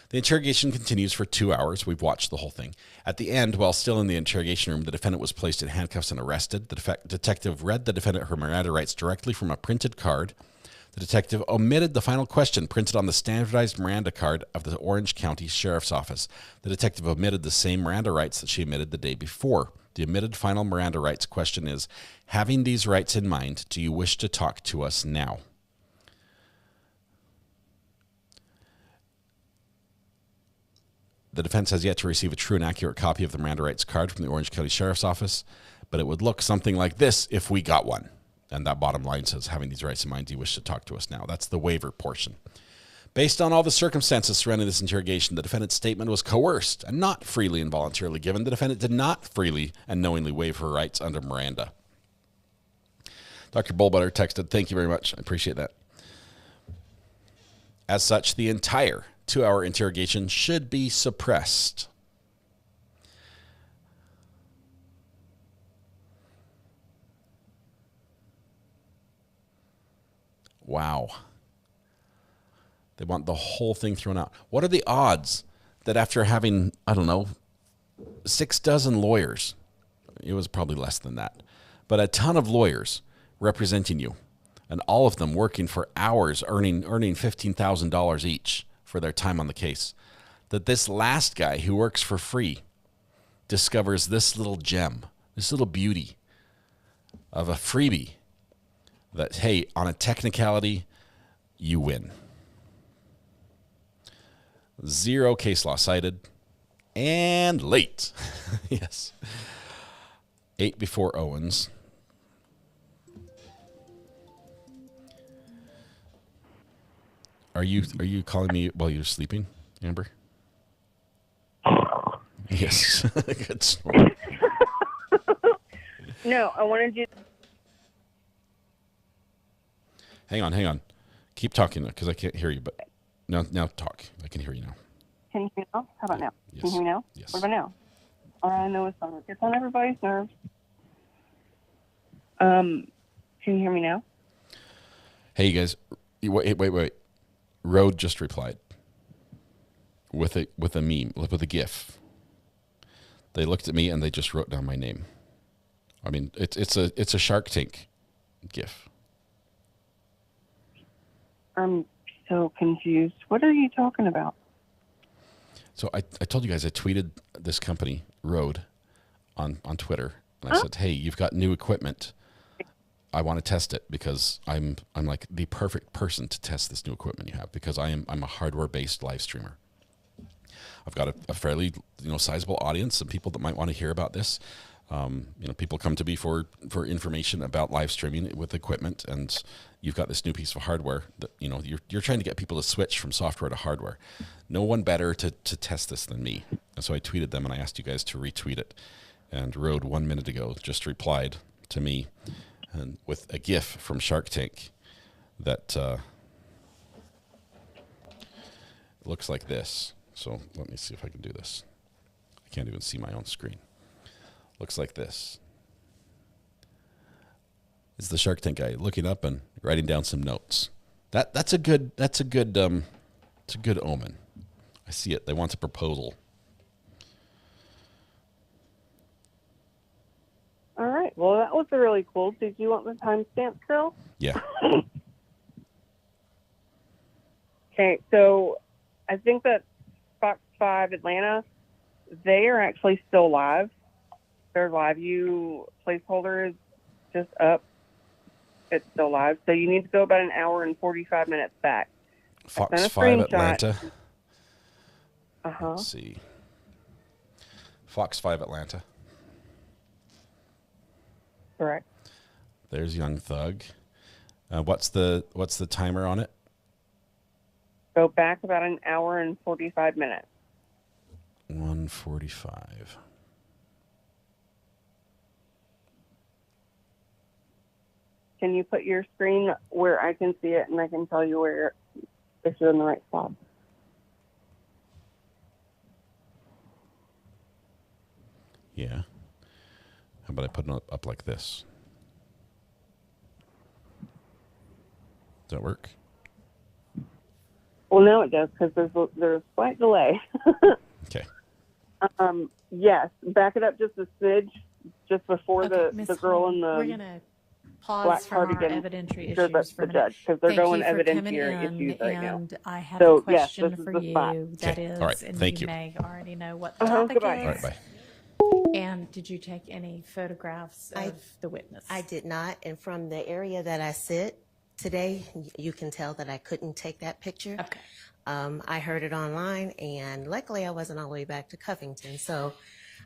Speaker 3: The interrogation continues for 2 hours. We've watched the whole thing. At the end, while still in the interrogation room, the defendant was placed in handcuffs and arrested. The detective read the defendant her Miranda rights directly from a printed card. The detective omitted the final question printed on the standardized Miranda card of the Orange County Sheriff's Office. The detective omitted the same Miranda rights that she omitted the day before. The omitted final Miranda rights question is, having these rights in mind, do you wish to talk to us now? The defense has yet to receive a true and accurate copy of the Miranda rights card from the Orange County Sheriff's Office, but it would look something like this if we got one. And that bottom line says, having these rights in mind, do you wish to talk to us now? That's the waiver portion. Based on all the circumstances surrounding this interrogation, the defendant's statement was coerced and not freely and voluntarily given. The defendant did not freely and knowingly waive her rights under Miranda. Dr. Bullbutter texted, thank you very much. I appreciate that. As such, the entire 2-hour interrogation should be suppressed. Wow. They want the whole thing thrown out. What are the odds that after having, I don't know, 6 dozen lawyers, it was probably less than that, but a ton of lawyers representing you, and all of them working for hours, earning $15,000 each for their time on the case, that this last guy who works for free discovers this little gem, this little beauty of a freebie that, hey, on a technicality, you win. 0 case law cited and late. Yes. 8 before Owens. Are you calling me while you're sleeping, Amber? Yes. Good snort.
Speaker 19: No, I wanted you.
Speaker 3: Hang on. Keep talking because I can't hear you. But now talk. I can hear you now.
Speaker 19: Can you hear me now? How about now?
Speaker 3: Yes.
Speaker 19: Can you hear me now?
Speaker 3: Yes.
Speaker 19: What about now? I know it's on everybody's nerves. Can you hear me now?
Speaker 3: Hey, you guys. Wait. Road just replied with a meme, with a GIF. They looked at me and they just wrote down my name. I mean, it's a Shark Tank GIF.
Speaker 19: I'm so confused. What are you talking about?
Speaker 3: So I told you guys I tweeted this company, Rode, on Twitter. And I said, hey, you've got new equipment. I want to test it because I'm like the perfect person to test this new equipment you have because I'm a hardware-based live streamer. I've got a fairly sizable audience and people that might want to hear about this. People come to me for information about live streaming with equipment, and you've got this new piece of hardware that you're trying to get people to switch from software to hardware. No one better to test this than me. And so I tweeted them and I asked you guys to retweet it. And Rode 1 minute ago just replied to me and with a GIF from Shark Tank that looks like this. So let me see if I can do this. I can't even see my own screen. Looks like this. It's the Shark Tank guy looking up and writing down some notes. That's a good omen. I see it. They want a proposal.
Speaker 19: All right. Well, that was really cool. Did you want the timestamp, girl?
Speaker 3: Yeah.
Speaker 19: Okay. So I think that Fox 5 Atlanta, they are actually still live. Their live view placeholder is just up. It's still live. So you need to go about an hour and 45 minutes back.
Speaker 3: Fox 5 Atlanta.
Speaker 19: Uh-huh.
Speaker 3: Let's see. Fox 5 Atlanta.
Speaker 19: Correct.
Speaker 3: There's Young Thug. What's the timer on it?
Speaker 19: Go back about an hour and 45 minutes.
Speaker 3: 1:45.
Speaker 19: Can you put your screen where I can see it and I can tell you where if you're in the right spot?
Speaker 3: Yeah. How about I put it up like this? Does that work?
Speaker 19: Well, no, it does because there's a slight delay.
Speaker 3: Okay.
Speaker 19: Yes, back it up just a smidge, just before the girl in the
Speaker 2: We're gonna pause
Speaker 19: black
Speaker 2: from our
Speaker 19: cardigan.
Speaker 2: evidentiary
Speaker 19: Sure,
Speaker 2: issues
Speaker 19: that's
Speaker 2: for a
Speaker 19: the
Speaker 2: minute.
Speaker 19: judge because they're
Speaker 2: Thank
Speaker 19: going
Speaker 2: you for coming
Speaker 19: evidentiary
Speaker 2: in,
Speaker 19: issues right now.
Speaker 2: and I have
Speaker 19: So,
Speaker 2: a question
Speaker 19: yes, this
Speaker 2: for
Speaker 19: is the spot.
Speaker 2: you. That
Speaker 3: Okay.
Speaker 2: is,
Speaker 3: All right.
Speaker 2: and
Speaker 3: Thank you.
Speaker 2: may already know what the
Speaker 19: Uh-huh.
Speaker 2: topic
Speaker 19: Goodbye.
Speaker 2: is.
Speaker 3: All right, bye.
Speaker 2: And did you take any photographs of the witness?
Speaker 5: I did not, and from the area that I sit today, you can tell that I couldn't take that picture.
Speaker 2: Okay.
Speaker 5: I heard it online, and luckily I wasn't all the way back to Covington, so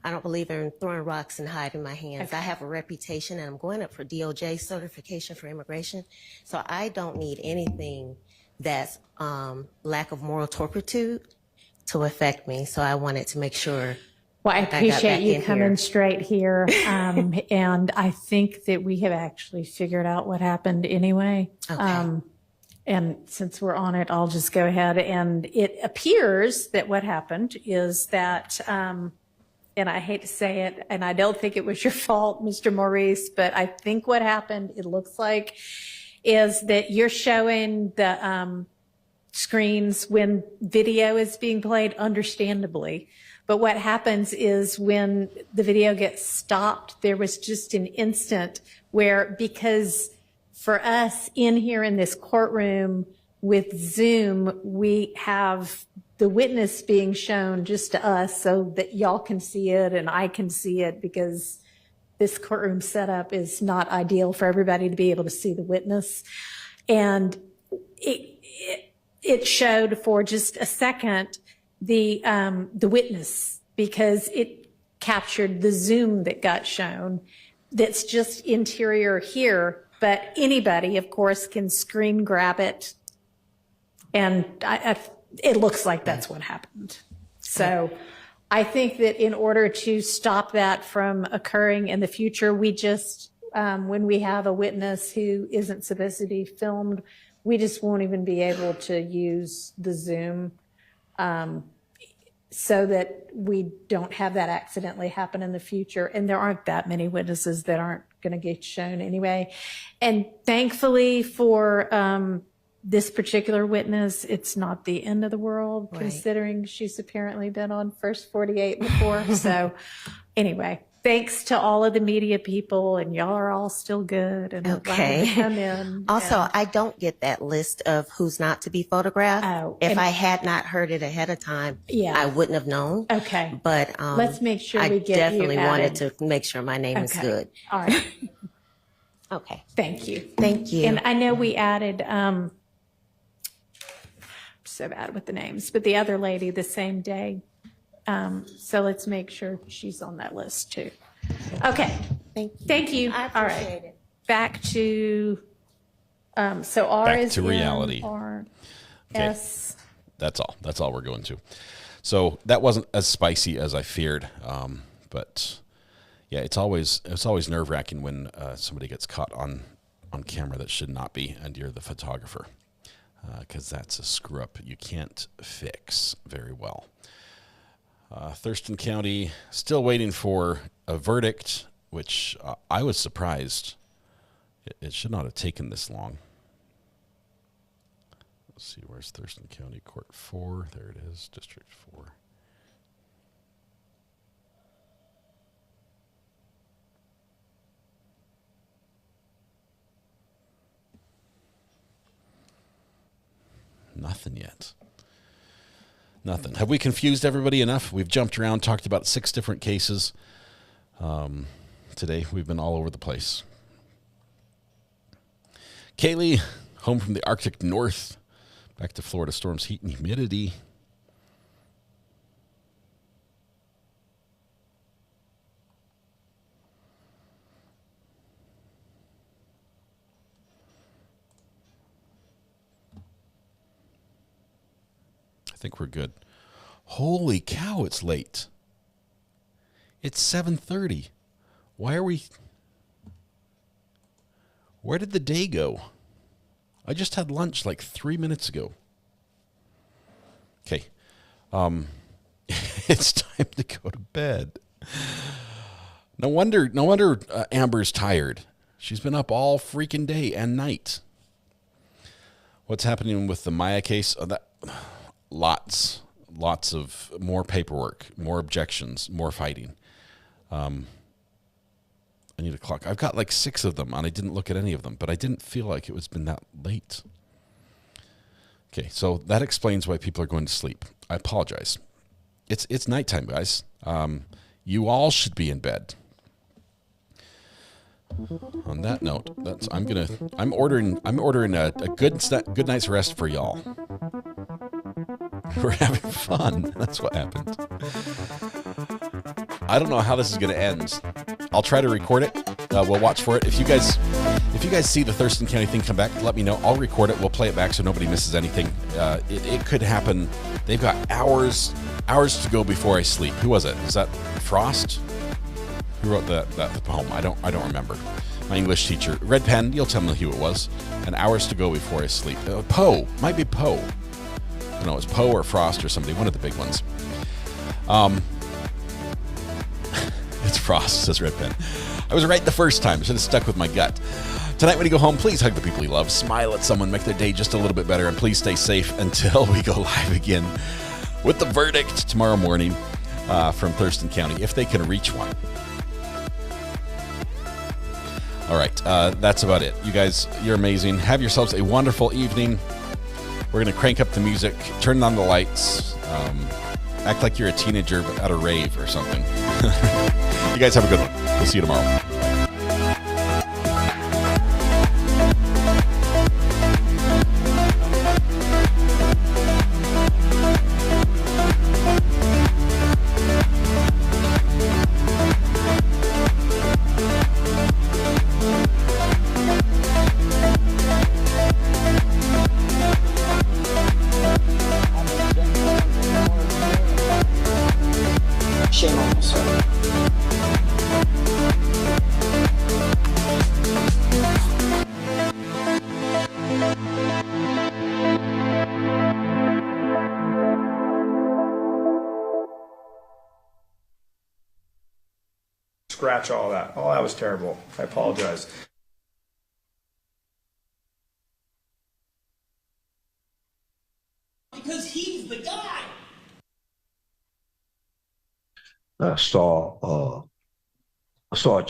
Speaker 5: I don't believe in throwing rocks and hiding my hands.
Speaker 2: Okay.
Speaker 5: I have a reputation, and I'm going up for DOJ certification for immigration, so I don't need anything that's lack of moral turpitude to affect me, so I wanted to make sure.
Speaker 2: Well, I
Speaker 5: got
Speaker 2: appreciate
Speaker 5: back
Speaker 2: you
Speaker 5: in
Speaker 2: coming
Speaker 5: here.
Speaker 2: straight here. And I think that we have actually figured out what happened anyway.
Speaker 5: Okay.
Speaker 2: And since we're on it, I'll just go ahead. And it appears that what happened is that, and I hate to say it, and I don't think it was your fault, Mr. Maurice, but I think what happened, it looks like, is that you're showing the screens when video is being played, understandably. But what happens is when the video gets stopped, there was just an instant where, because for us in here in this courtroom with Zoom, we have the witness being shown just to us so that y'all can see it and I can see it, because this courtroom setup is not ideal for everybody to be able to see the witness. And it showed for just a second the witness, because it captured the Zoom that got shown that's just interior here, but anybody, of course, can screen grab it. And it looks like that's what happened. So I think that in order to stop that from occurring in the future, we just, when we have a witness who isn't supposed to be filmed, we just won't even be able to use the Zoom, so that we don't have that accidentally happen in the future. And there aren't that many witnesses that aren't going to get shown anyway. And thankfully for this particular witness, it's not the end of the world,
Speaker 5: Right.
Speaker 2: considering she's apparently been on First 48 before. So anyway, thanks to all of the media people, and y'all are all still good and allowed to come in.
Speaker 5: Also, I don't get that list of who's not to be photographed. If I had not heard it ahead of time, I wouldn't have known.
Speaker 2: Okay.
Speaker 5: But
Speaker 2: let's make sure
Speaker 5: I
Speaker 2: we get
Speaker 5: definitely
Speaker 2: you
Speaker 5: wanted
Speaker 2: added.
Speaker 5: to make sure my name is
Speaker 2: Okay.
Speaker 5: good.
Speaker 2: All right.
Speaker 5: Okay.
Speaker 2: Thank you.
Speaker 5: Thank you.
Speaker 2: And I know we added, so bad with the names, but the other lady the same day. So let's make sure she's on that list too. Okay.
Speaker 5: Thank you.
Speaker 2: I
Speaker 5: appreciate
Speaker 2: All right.
Speaker 5: it.
Speaker 2: Back to, so R
Speaker 3: Back
Speaker 2: is
Speaker 3: to
Speaker 2: in,
Speaker 3: reality.
Speaker 2: R,
Speaker 3: Okay.
Speaker 2: S.
Speaker 3: That's all we're going to. So that wasn't as spicy as I feared. But yeah, it's always nerve wracking when somebody gets caught on camera that should not be, and you're the photographer, because that's a screw up you can't fix very well. Thurston County still waiting for a verdict, which I was surprised. It should not have taken this long. Let's see, where's Thurston County Court 4? There it is, District 4. Nothing yet. Nothing. Have we confused everybody enough? We've jumped around, talked about 6 different cases. Today, we've been all over the place. Kaylee, home from the Arctic North, back to Florida storms, heat and humidity. I think we're good. Holy cow, it's late. It's 7:30. Why are we... Where did the day go? I just had lunch like 3 minutes ago. Okay. It's time to go to bed. No wonder Amber's tired. She's been up all freaking day and night. What's happening with the Maya case? Lots of more paperwork, more objections, more fighting. I need a clock. I've got like 6 of them, and I didn't look at any of them, but I didn't feel like it was been that late. Okay, so that explains why people are going to sleep. I apologize. It's nighttime, guys. You all should be in bed. On that note, I'm ordering a good night's rest for y'all. We're having fun. That's what happened. I don't know how this is going to end. I'll try to record it. We'll watch for it. If you guys see the Thurston County thing come back, let me know. I'll record it. We'll play it back so nobody misses anything. It could happen. They've got hours to go before I sleep. Who was it? Is that Frost? Who wrote that poem? I don't remember. My English teacher. Red pen. You'll tell me who it was. And hours to go before I sleep. Poe. Might be Poe. I don't know. It's Poe or Frost or somebody. One of the big ones. It's Frost, says Red pen. I was right the first time. I should have stuck with my gut. Tonight when you go home, please hug the people you love. Smile at someone. Make their day just a little bit better. And please stay safe until we go live again with the verdict tomorrow morning from Thurston County, if they can reach one. All right, that's about it. You guys, you're amazing. Have yourselves a wonderful evening. We're going to crank up the music, turn on the lights, act like you're a teenager but at a rave or something. You guys have a good one. We'll see you tomorrow.
Speaker 14: Shame on you, sir.
Speaker 6: Scratch all that. Oh, that was terrible. I apologize.
Speaker 9: Because he's the guy.
Speaker 12: I saw
Speaker 9: saw it